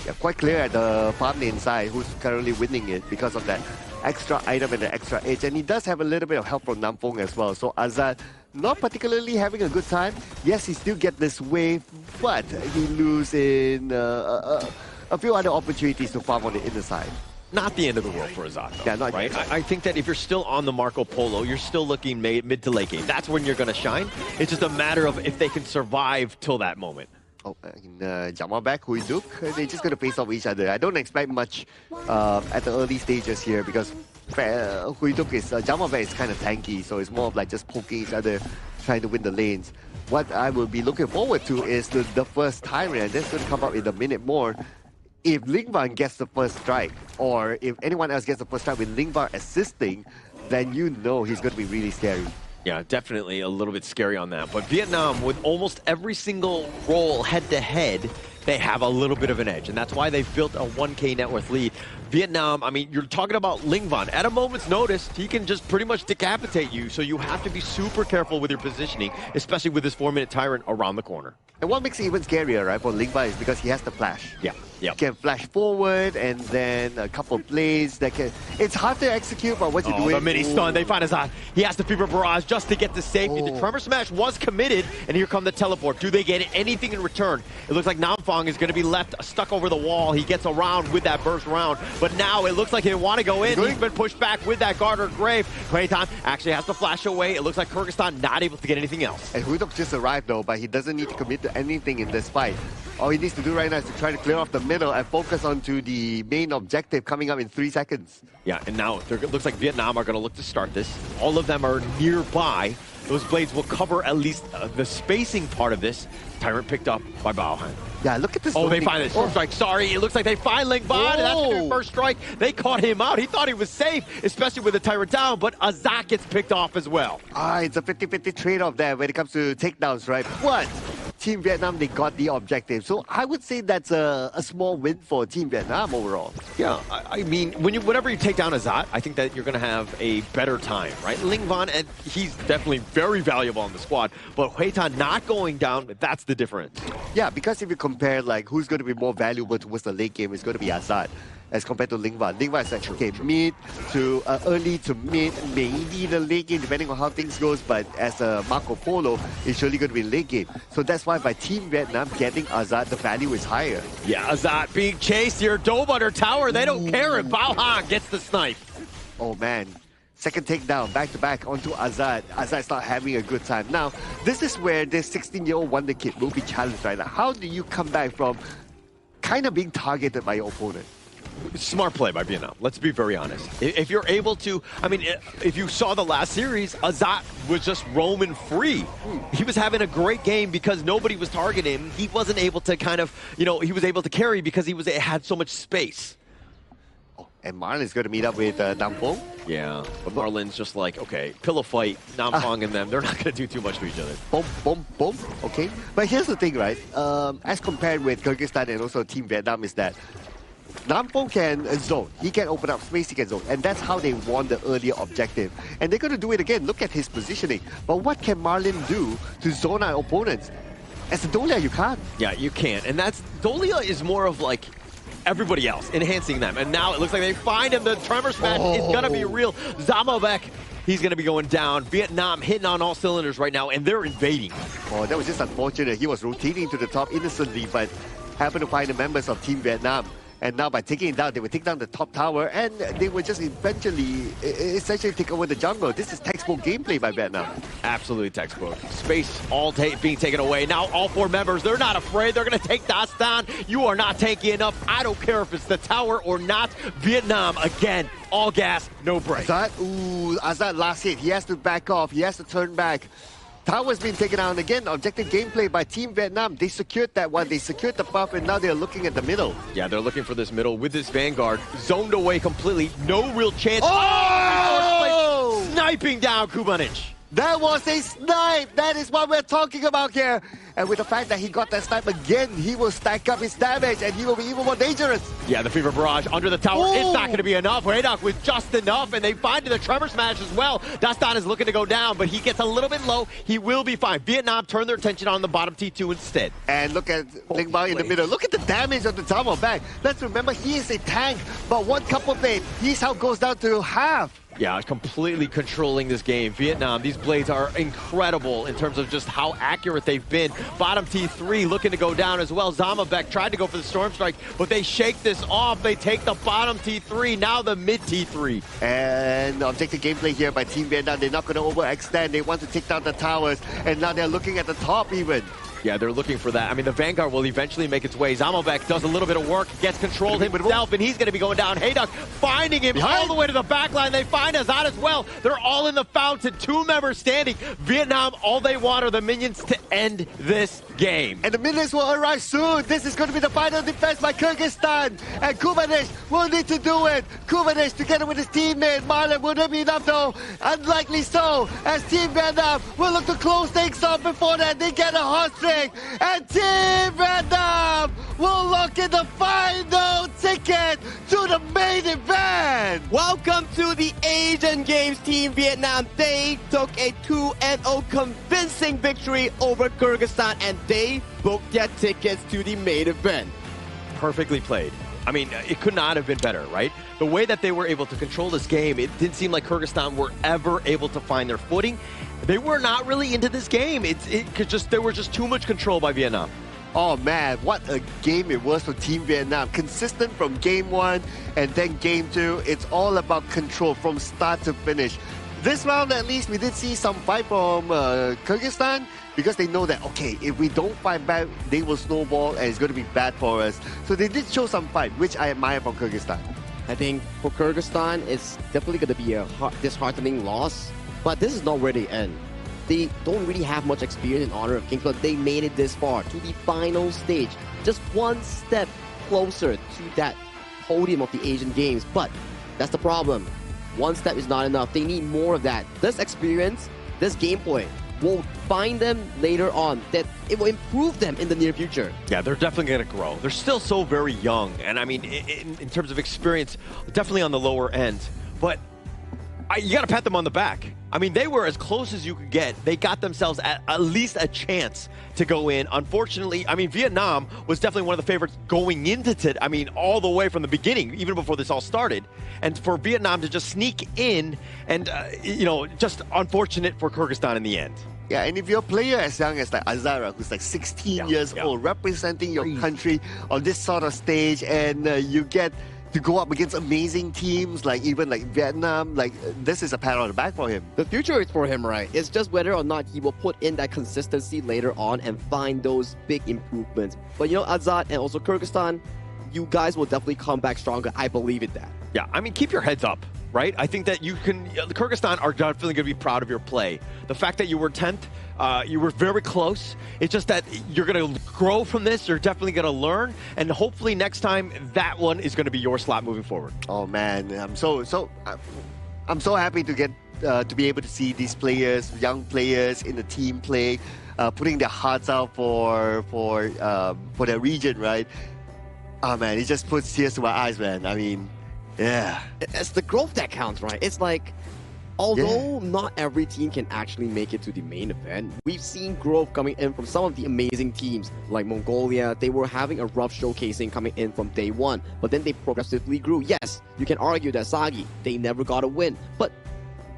Yeah, quite clear at the farm lane side who's currently winning it because of that extra item and the extra edge. And he does have a little bit of help from Nam Phuong as well. So Azad, not particularly having a good time. Yes, he still gets this wave, but he loses in a few other opportunities to farm on the inner side. Not the end of the world for Azad, though, yeah, not right? I think that if you're still on the Marco Polo, you're still looking mid to late game. That's when you're going to shine. It's just a matter of if they can survive till that moment. Oh, Jamal back, Huiduk, they're just going to face off each other. I don't expect much at the early stages here because Huiduk is, Jamal back is kind of tanky, so it's more of like just poking each other, trying to win the lanes. What I will be looking forward to is the first timer, and that's going to come up in a minute more. If Lingvan gets the first strike, or if anyone else gets the first strike with Lingvan assisting, then you know he's going to be really scary. Yeah, definitely a little bit scary on that. But Vietnam, with almost every single roll head-to-head, they have a little bit of an edge. And that's why they've built a 1K net worth lead. Vietnam, I mean, you're talking about Ling Van. At a moment's notice, he can just pretty much decapitate you. So you have to be super careful with your positioning, especially with this 4-minute tyrant around the corner. And what makes it even scarier, right, for Ling Van is because he has the flash. Yeah. He can flash forward and then a couple of plays that can... It's hard to execute, but once you do it... the mini stun, they find Azat. He has the Fever Barrage just to get the safety. The Tremor Smash was committed, and here come the teleport. Do they get anything in return? It looks like Namfong is going to be left stuck over the wall. He gets around with that burst round, but now it looks like he didn't want to go in. He's been pushed back with that Garter Grave. Quaitan actually has to flash away. It looks like Kyrgyzstan not able to get anything else. And Hudok just arrived though, but he doesn't need to commit to anything in this fight. All he needs to do right now is to try to clear off the middle and focus onto the main objective coming up in 3 seconds. Yeah, and now it looks like Vietnam are going to look to start this. All of them are nearby. Those blades will cover at least the spacing part of this. Tyrant picked up by Baohan. Yeah, look at this. Oh, they find this first strike. Sorry, it looks like they find Ling Van. That's going to be first strike. They caught him out. He thought he was safe, especially with the Tyrant down, but Azat gets picked off as well. It's a 50-50 trade-off there when it comes to takedowns, right? But Team Vietnam, they got the objective. So I would say that's a small win for Team Vietnam overall. Yeah, I mean, whenever you take down Azat, I think that you're going to have a better time, right? Ling Van, and he's definitely very valuable on the squad, but Huitan not going down, that's the difference. Yeah, because if you compare like who's going to be more valuable towards the late game, it's going to be Azat as compared to Ling Van. Ling Van is like, okay, mid to early to mid, maybe the late game, depending on how things goes, but as a Marco Polo, it's surely going to be late game. So that's why by Team Vietnam getting Azat, the value is higher. Yeah, Azat being chased here, Dove under tower, they don't care if Bao Han gets the snipe. Oh man. Second takedown, back-to-back onto Azat. Azat's not having a good time. Now, this is where this 16-year-old wonder kid will be challenged right now. How do you come back from kind of being targeted by your opponent? Smart play by Vietnam. Let's be very honest. If you're able to, I mean, if you saw the last series, Azat was just roaming free. He was having a great game because nobody was targeting him. He wasn't able to kind of, he was able to carry because he had so much space. And Marlin's going to meet up with Namfong. Yeah, but Marlin's just like, okay, pillow fight, Namfong and them, they're not going to do too much to each other. Boom, boom, boom. Okay. But here's the thing, right? As compared with Kyrgyzstan and also Team Vietnam is that Namfong can zone. He can open up space, he can zone. And that's how they won the earlier objective. And they're going to do it again. Look at his positioning. But what can Marlin do to zone out opponents? As a Dolia, you can't. Yeah, you can't. And Dolia is more of like everybody else, enhancing them. And now it looks like they find him. The Tremor Smash is going to be real. Zamovek, he's going to be going down. Vietnam hitting on all cylinders right now, and they're invading. Oh, that was just unfortunate. He was rotating to the top innocently, but happened to find the members of Team Vietnam. And now by taking it down, they would take down the top tower, and they would just essentially take over the jungle. This is textbook gameplay by Vietnam. Absolutely textbook. Space all being taken away. Now all 4 members, they're not afraid. They're going to take Das down. You are not tanky enough. I don't care if it's the tower or not. Vietnam, again, all gas, no break. Azat last hit. He has to back off. He has to turn back. Tower's been taken out, and again, objective gameplay by Team Vietnam. They secured that one, they secured the buff, and now they're looking at the middle. Yeah, they're looking for this middle with this Vanguard. Zoned away completely, no real chance. Oh! Sniping down Kubanic. That was a snipe! That is what we're talking about here. And with the fact that he got that snipe again, he will stack up his damage and he will be even more dangerous. Yeah, the Fever Barrage under the tower. It's not going to be enough. Radok with just enough, and they find the Tremor Smash as well. Dastan is looking to go down, but he gets a little bit low. He will be fine. Vietnam turn their attention on the bottom T2 instead. And look at Ling Bao in the middle. Look at the damage of the tower back. Let's remember, he is a tank, but one couple blade, his health goes down to half. Yeah, completely controlling this game. Vietnam, these blades are incredible in terms of just how accurate they've been. Bottom T3 looking to go down as well. Zamabek tried to go for the Storm Strike, but they shake this off. They take the bottom T3, now the mid T3. And objective gameplay here by Team Vietnam. They're not going to overextend. They want to take down the towers, and now they're looking at the top even. Yeah, they're looking for that. I mean, the Vanguard will eventually make its way. Zamovek does a little bit of work, gets controlled himself, and he's going to be going down. Hayduk finding him all the way to the back line. They find Azad as well. They're all in the fountain. 2 members standing. Vietnam, all they want are the minions to end this game. And the minions will arrive soon. This is going to be the final defense by Kyrgyzstan. And Kubanich will need to do it. Kubanich together with his teammate Marlon, will that be enough though? Unlikely so, as Team Vietnam will look to close things off before that. They get a hot streak. And Team Vietnam will lock in the final ticket to the main event. Welcome to the Asian Games, Team Vietnam. They took a 2-0 convincing victory over Kyrgyzstan, and they booked their tickets to the main event. Perfectly played. I mean, it could not have been better, right? The way that they were able to control this game, it didn't seem like Kyrgyzstan were ever able to find their footing. They were not really into this game. There was just too much control by Vietnam. Oh man, what a game it was for Team Vietnam. Consistent from game 1 and then game 2. It's all about control from start to finish. This round, at least, we did see some fight from Kyrgyzstan, because they know that, okay, if we don't fight back, they will snowball and it's going to be bad for us. So they did show some fight, which I admire from Kyrgyzstan. I think for Kyrgyzstan, it's definitely going to be a disheartening loss, but this is not where they end. They don't really have much experience in Honor of Kings, but they made it this far to the final stage. Just one step closer to that podium of the Asian Games, but that's the problem. One step is not enough. They need more of that. This experience, this gameplay, will find them later on, that it will improve them in the near future. Yeah, they're definitely going to grow. They're still so very young, and I mean, in terms of experience, definitely on the lower end. But you got to pat them on the back. I mean, they were as close as you could get. They got themselves at least a chance to go in. Unfortunately, I mean, Vietnam was definitely one of the favorites going into it. I mean, all the way from the beginning, even before this all started. And for Vietnam to just sneak in and, just unfortunate for Kyrgyzstan in the end. Yeah, and if you're a player as young as like Azara, who's like 16 years old, representing your country on this sort of stage, and you get to go up against amazing teams like even like Vietnam, like this is a pat on the back for him. The future is for him, right? It's just whether or not he will put in that consistency later on and find those big improvements. But Azad and also Kyrgyzstan, you guys will definitely come back stronger. I believe in that. Yeah, I mean, keep your heads up, right? I think that you can, Kyrgyzstan are definitely going to be proud of your play. The fact that you were 10th, you were very close. It's just that you're going to grow from this. You're definitely going to learn. And hopefully next time, that one is going to be your slot moving forward. Oh man, I'm so happy to get to be able to see these players, young players in the team play, putting their hearts out for their region, right? Oh man, it just puts tears to my eyes, man. I mean, yeah. It's the growth that counts, right? It's like, although not every team can actually make it to the main event, we've seen growth coming in from some of the amazing teams like Mongolia. They were having a rough showcasing coming in from day one, but then they progressively grew. Yes, you can argue that Sagi, they never got a win, but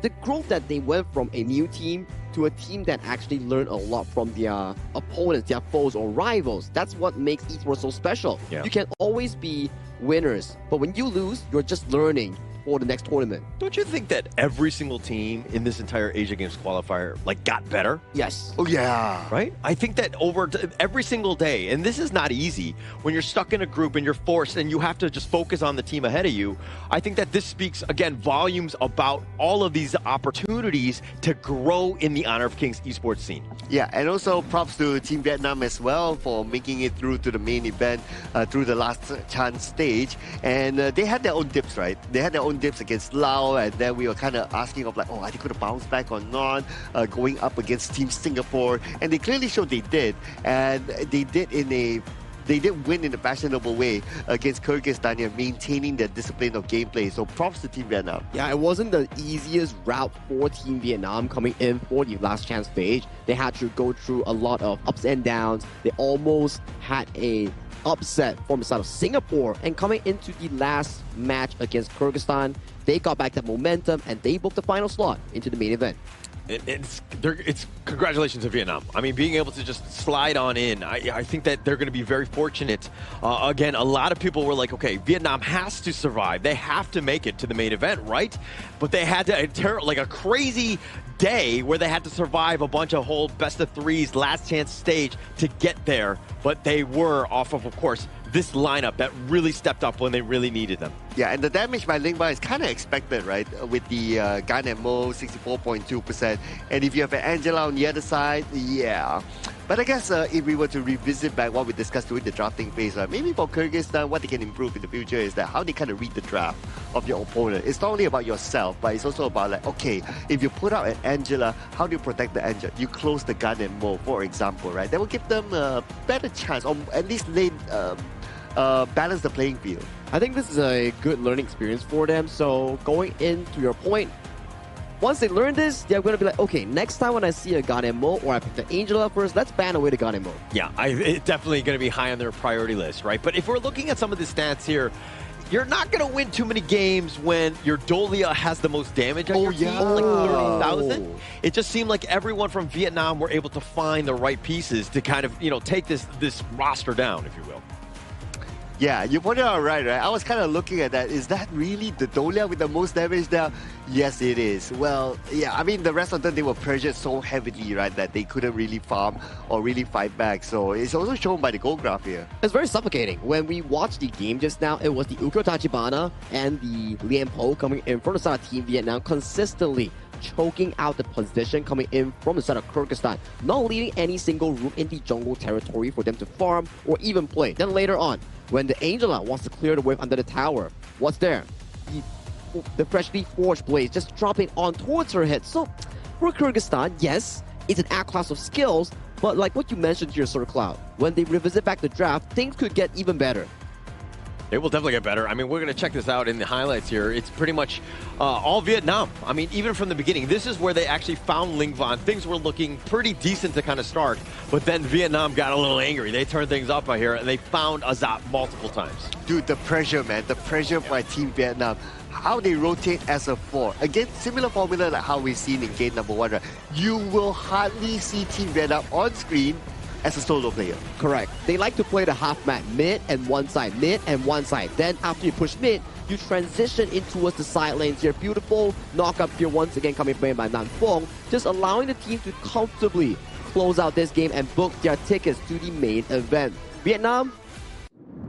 the growth that they went from a new team to a team that actually learned a lot from their opponents, their foes or rivals, that's what makes esports so special. Yeah. You can always be winners, but when you lose, you're just learning for the next tournament. Don't you think that every single team in this entire Asia Games qualifier got better? Yes. Oh yeah. Right? I think that over every single day, and this is not easy, when you're stuck in a group and you're forced and you have to just focus on the team ahead of you, I think that this speaks, again, volumes about all of these opportunities to grow in the Honor of Kings esports scene. Yeah, and also props to Team Vietnam as well for making it through to the main event, through the last chance stage. And they had their own dips, right? They had their own dips against Laos, and then we were kind of asking of like, oh, are they going to bounce back or not? Going up against Team Singapore, and they clearly showed they did, and they did win in a fashionable way against Kyrgyzstan and maintaining their discipline of gameplay. So props to Team Vietnam. Yeah, it wasn't the easiest route for Team Vietnam coming in for the last chance stage. They had to go through a lot of ups and downs. They almost had a upset from the side of Singapore, and coming into the last match against Kyrgyzstan, they got back that momentum and they booked the final slot into the main event. It's congratulations to Vietnam. I mean, being able to just slide on in, I think that they're going to be very fortunate. Again, a lot of people were like, okay, Vietnam has to survive. They have to make it to the main event, right? But they had to, like a crazy day where they had to survive a bunch of whole best of threes, last chance stage to get there. But they were off of course, this lineup that really stepped up when they really needed them. Yeah, and the damage by Lingba is kind of expected, right? With the gun and Mo, 64.2%. And if you have an Angela on the other side, yeah. But I guess if we were to revisit back what we discussed during the drafting phase, maybe for Kyrgyzstan, what they can improve in the future is that how they kind of read the draft of your opponent. It's not only about yourself, but it's also about like, okay, if you put out an Angela, how do you protect the Angela? You close the gun and Mo, for example, right? That will give them a better chance, or at least balance the playing field. I think this is a good learning experience for them. So going into your point, once they learn this, they're going to be like, okay, next time when I see a Ganemo or I pick the Angela first, let's ban away the Ganemo. Yeah, it's definitely going to be high on their priority list, right? But if we're looking at some of the stats here, you're not going to win too many games when your Dolia has the most damage on your team, like 30,000. It just seemed like everyone from Vietnam were able to find the right pieces to kind of, take this roster down, if you will. Yeah, you pointed out right? I was kind of looking at that. Is that really the Dolia with the most damage now? Yes, it is. Well, yeah, I mean, the rest of them, they were pressured so heavily, right, that they couldn't really farm or really fight back. So it's also shown by the goal graph here. It's very suffocating. When we watched the game just now, it was the Ukyo Tachibana and the Lian Po coming in from the side of Team Vietnam consistently choking out the position coming in from the side of Kyrgyzstan, not leaving any single room in the jungle territory for them to farm or even play. Then later on, when the Angela wants to clear the wave under the tower, what's there? The freshly forged blades just dropping on towards her head. So for Kyrgyzstan, yes, it's an act class of skills, but like what you mentioned here, Sir Cloud, when they revisit back the draft, things could get even better. It will definitely get better. I mean, we're going to check this out in the highlights here. It's pretty much all Vietnam. I mean, even from the beginning, this is where they actually found Linh Van. Things were looking pretty decent to kind of start, but then Vietnam got a little angry. They turned things up right here, and they found Azat multiple times. Dude, the pressure, man. The pressure by Team Vietnam. How they rotate as a 4. Again, similar formula like how we've seen in game number 1, right? You will hardly see Team Vietnam on screen as a solo player. Correct. They like to play the half map mid and one side, mid and one side. Then after you push mid, you transition in towards the side lanes here. Beautiful knock-up here once again coming played by Nan Phong, just allowing the team to comfortably close out this game and book their tickets to the main event. Vietnam,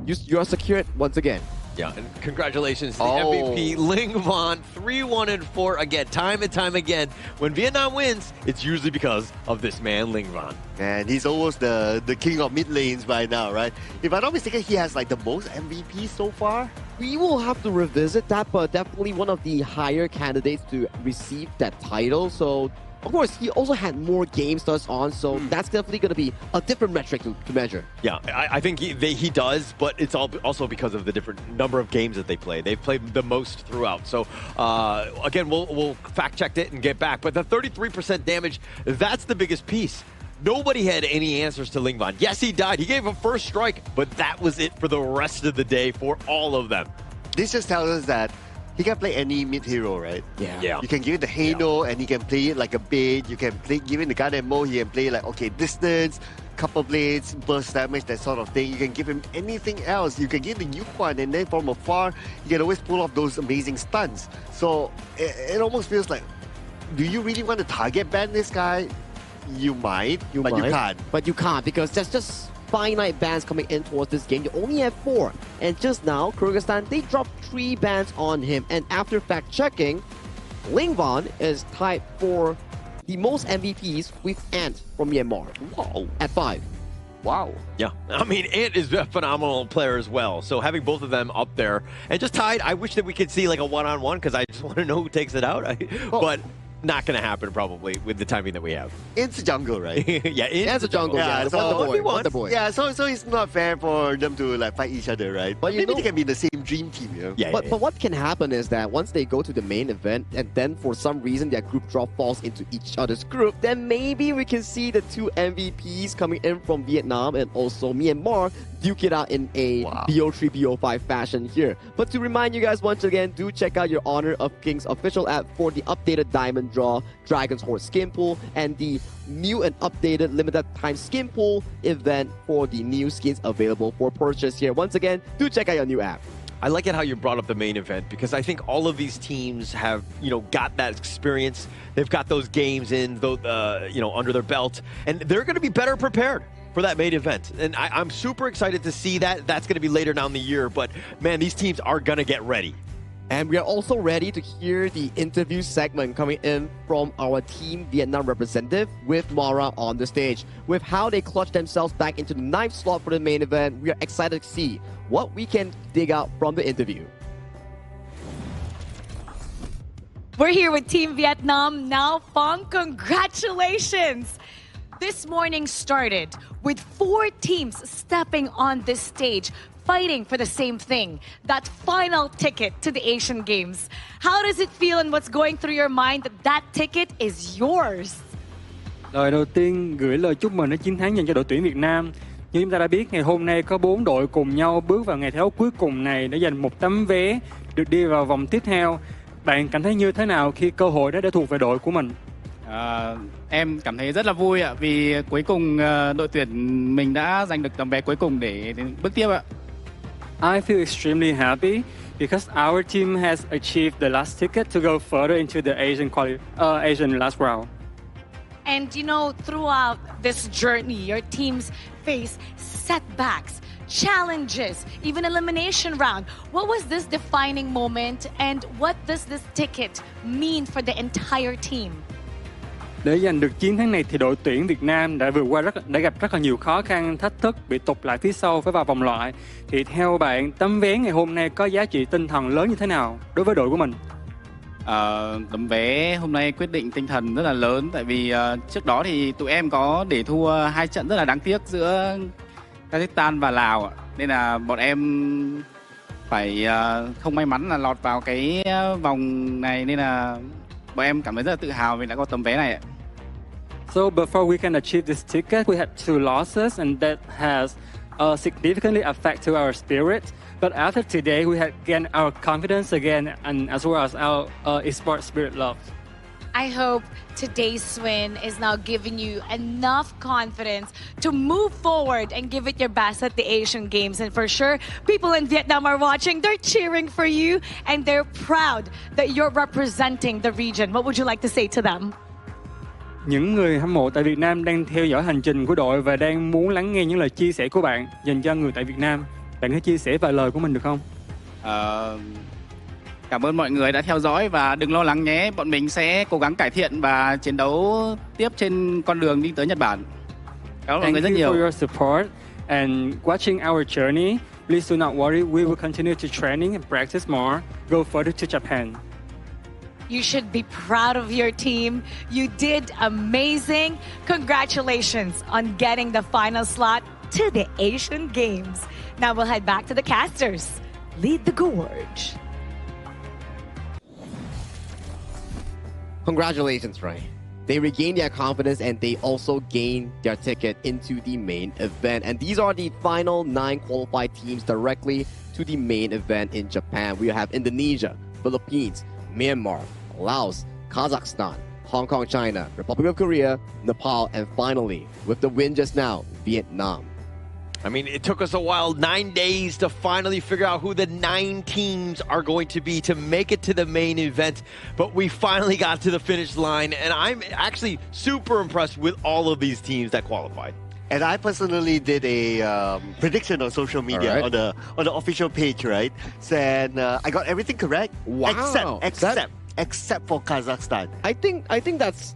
you are secured once again. Yeah, and congratulations to the MVP, Linh Van, 3-1-4 again, time and time again. When Vietnam wins, it's usually because of this man, Linh Van. Man, he's almost the king of mid lanes by now, right? If I'm not mistaken, he has like the most MVP so far. We will have to revisit that, but definitely one of the higher candidates to receive that title. So, of course, he also had more games thus on, so that's definitely going to be a different metric to measure. Yeah, I think he does, but it's also because of the different number of games that they play. They've played the most throughout. So, again, we'll fact-check it and get back. But the 33% damage, that's the biggest piece. Nobody had any answers to Linh Van. Yes, he died. He gave a first strike, but that was it for the rest of the day for all of them. This just tells us that he can play any mid hero, right? Yeah. You can give it the Halo and he can play it like a bait. You can give him the gun and Mo, he can play like, okay, distance, couple blades, burst damage, that sort of thing. You can give him anything else. You can give the Yukwan and then from afar, you can always pull off those amazing stunts. So it almost feels like, do you really want to target ban this guy? You might, but you can't. But you can't because there's just finite bans coming in towards this game. You only have 4. And just now, Kyrgyzstan, they dropped 3 bans on him. And after fact-checking, Linh Van is tied for the most MVPs with Ant from Myanmar. Wow. At 5. Wow. Yeah, I mean, Ant is a phenomenal player as well. So having both of them up there and just tied, I wish that we could see like a one-on-one because I just want to know who takes it out. But not going to happen probably with the timing that we have. It's a jungle, right? Yeah, it's a jungle. Yeah, the boy. Yeah, so it's not fair for them to like fight each other, right? But maybe they can be in the same dream team, you know? Yeah, but what can happen is that once they go to the main event and then for some reason their group draw falls into each other's group, then maybe we can see the 2 MVPs coming in from Vietnam and also Myanmar duke it out in a BO3, BO5 fashion here. But to remind you guys once again, do check out your Honor of Kings official app for the updated Diamond Draw, Dragon's Horde skin pool, and the new and updated limited time skin pool event for the new skins available for purchase here. Once again, do check out your new app. I like it how you brought up the main event, because I think all of these teams have, got that experience. They've got those games under their belt, and they're going to be better prepared for that main event. And I'm super excited to see that. That's going to be later down the year, but man, these teams are going to get ready. And we are also ready to hear the interview segment coming in from our Team Vietnam representative with Mara on the stage. With how they clutched themselves back into the 9th slot for the main event, we are excited to see what we can dig out from the interview. We're here with Team Vietnam now. Phong, congratulations! This morning started with 4 teams stepping on this stage, fighting for the same thing, that final ticket to the Asian Games. How does it feel and what's going through your mind that that ticket is yours? Lời đầu tiên gửi lời chúc mừng đến chiến thắng dành cho đội tuyển Việt Nam. Như chúng ta đã biết, ngày hôm nay có 4 đội cùng nhau bước vào ngày thi đấu cuối cùng này để giành một tấm vé được đi vào vòng tiếp theo. Bạn cảm thấy như thế nào khi cơ hội đó đã thuộc về đội của mình? Em cảm thấy rất là vui ạ, vì cuối cùng đội tuyển mình đã giành được tấm vé cuối cùng để bước tiếp ạ. I feel extremely happy because our team has achieved the last ticket to go further into the Asian last round. And throughout this journey, your teams face setbacks, challenges, even elimination round. What was this defining moment, and what does this ticket mean for the entire team? Để giành được chiến thắng này thì đội tuyển Việt Nam đã đã gặp rất là nhiều khó khăn, thách thức, bị tụt lại phía sau phải vào vòng loại. Thì theo bạn, tấm vé ngày hôm nay có giá trị tinh thần lớn như thế nào đối với đội của mình? Tấm vé hôm nay quyết định tinh thần rất là lớn, tại vì trước đó thì tụi em có để thua 2 trận rất là đáng tiếc giữa Kazakhstan và Lào ạ. Nên là bọn em phải không may mắn là lọt vào cái vòng này, nên là bọn em cảm thấy rất là tự hào vì đã có tấm vé này ạ. So before we can achieve this ticket, we had 2 losses, and that has significantly affected our spirit. But after today, we had gained our confidence again, and as well as our esports spirit love. I hope today's win is now giving you enough confidence to move forward and give it your best at the Asian Games. And for sure, people in Vietnam are watching. They're cheering for you, and they're proud that you're representing the region. What would you like to say to them? Những người hâm mộ tại Việt Nam đang theo dõi hành trình của đội và đang muốn lắng nghe những lời chia sẻ của bạn dành cho người tại Việt Nam. Bạn có chia sẻ vài lời của mình được không? Cảm ơn mọi người đã theo dõi và đừng lo lắng nhé. Bọn mình sẽ cố gắng cải thiện và chiến đấu tiếp trên con đường đi tới Nhật Bản. Cảm ơn mọi người rất nhiều. Thank you for your support and watching our journey. Please do not worry. We will continue to training and practice more. Go further to Japan. You should be proud of your team. You did amazing. Congratulations on getting the final slot to the Asian Games. Now we'll head back to the casters. Lead the gorge. Congratulations, Ray. They regained their confidence and they also gained their ticket into the main event. And these are the final 9 qualified teams directly to the main event in Japan. We have Indonesia, Philippines, Myanmar, Laos, Kazakhstan, Hong Kong, China, Republic of Korea, Nepal, and finally, with the win just now, Vietnam. I mean, it took us a while, 9 days, to finally figure out who the 9 teams are going to be to make it to the main event. But we finally got to the finish line, and I'm actually super impressed with all of these teams that qualified. And I personally did a prediction on social media on the official page, right? And I got everything correct. Wow. Except for Kazakhstan. I think that's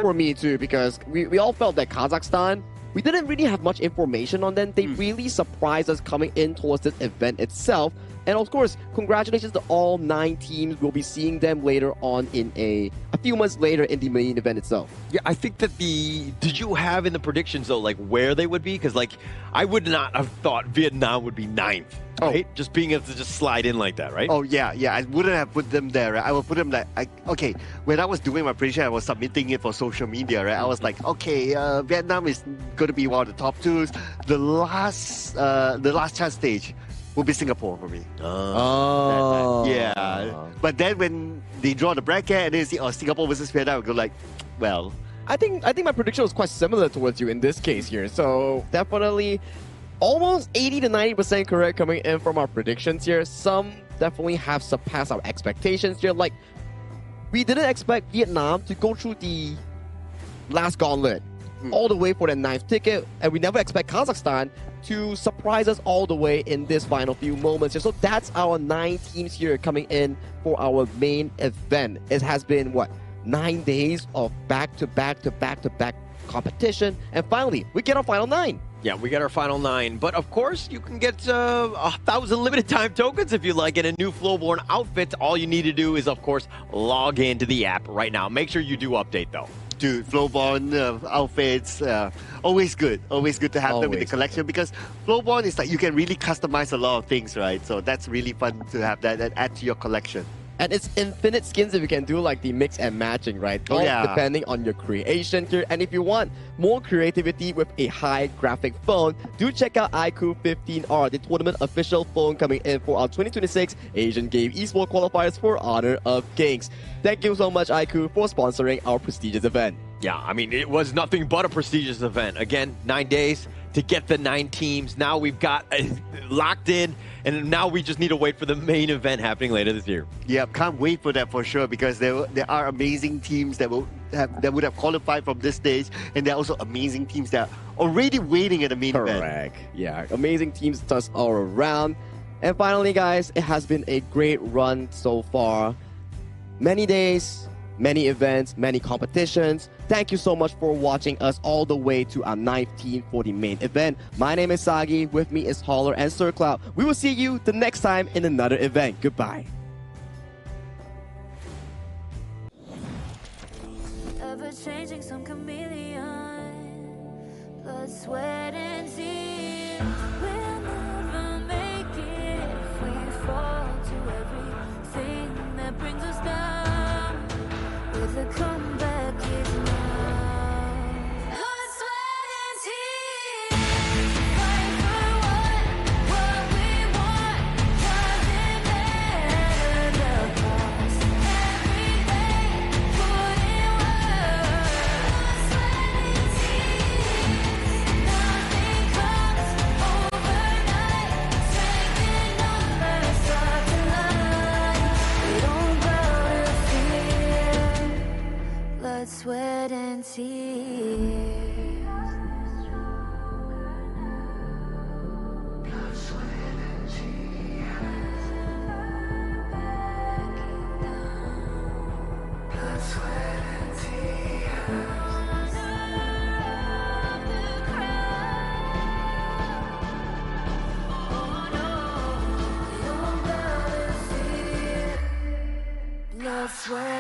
for me too, because we all felt that Kazakhstan, we didn't really have much information on them. They really surprised us coming in towards this event itself. And of course, congratulations to all 9 teams. We'll be seeing them later on in a few months later in the main event itself. Yeah, I think that did you have in the predictions though, like where they would be? Because like, I would not have thought Vietnam would be 9th, right? Just being able to just slide in like that, right? Oh yeah, I wouldn't have put them there. Right? I would put them like, okay, when I was doing my prediction, I was submitting it for social media, right? I was like, okay, Vietnam is going to be one of the top 2s. The last chance stage will be Singapore for me. Yeah. But then when they draw the bracket and then you see, Singapore versus Vietnam, I go like, well. I think my prediction was quite similar towards you in this case here. So definitely almost 80 to 90% correct coming in from our predictions here. Some definitely have surpassed our expectations here. Like, we didn't expect Vietnam to go through the last gauntlet all the way for the 9th ticket, and we never expect Kazakhstan to surprise us all the way in this final few moments here. So that's our 9 teams here coming in for our main event. It has been, 9 days of back-to-back competition, and finally, we get our final 9. Yeah, we got our final 9. But of course, you can get 1,000 limited time tokens if you like in a new Flowborn outfit. All you need to do is, of course, log into the app right now. Make sure you do update though. Dude, Flowborn outfits, always good to have them in the collection, because Flowborn is like you can really customize a lot of things, right? So that's really fun to have that and add to your collection. And it's infinite skins if you can do like the mix and matching, right? All depending on your creation here. And if you want more creativity with a high graphic phone, do check out iQOO 15R, the tournament official phone coming in for our 2026 Asian Game Esports Qualifiers for Honor of Kings. Thank you so much, iQOO, for sponsoring our prestigious event. Yeah, I mean, it was nothing but a prestigious event. Again, 9 days to get the 9 teams. Now we've got locked in, and now we just need to wait for the main event happening later this year. Yeah, can't wait for that for sure, because there are amazing teams that would have qualified from this stage, and there are also amazing teams that are already waiting at the main event. Correct. Yeah, amazing teams just all around. And finally, guys, it has been a great run so far. Many days, many events, many competitions. Thank you so much for watching us all the way to our 9th team for the main event. My name is Sagi. With me is Holler and Sir Cloud. We will see you the next time in another event. Goodbye. Ever changing, some chameleon. Blood, sweat, and tears. We'll never make it if we fall to everything that brings us down. With a comeback is now. Blood, sweat, and tears. Fight for what we want. Doesn't matter the cost. Every day, put in work. Blood, sweat, and tears. Nothing comes overnight. Strength in numbers start to line. We don't bow to fear. Blood, sweat, and tears. Blood, sweat, and tears. Blood, sweat, and tears. Blood, sweat,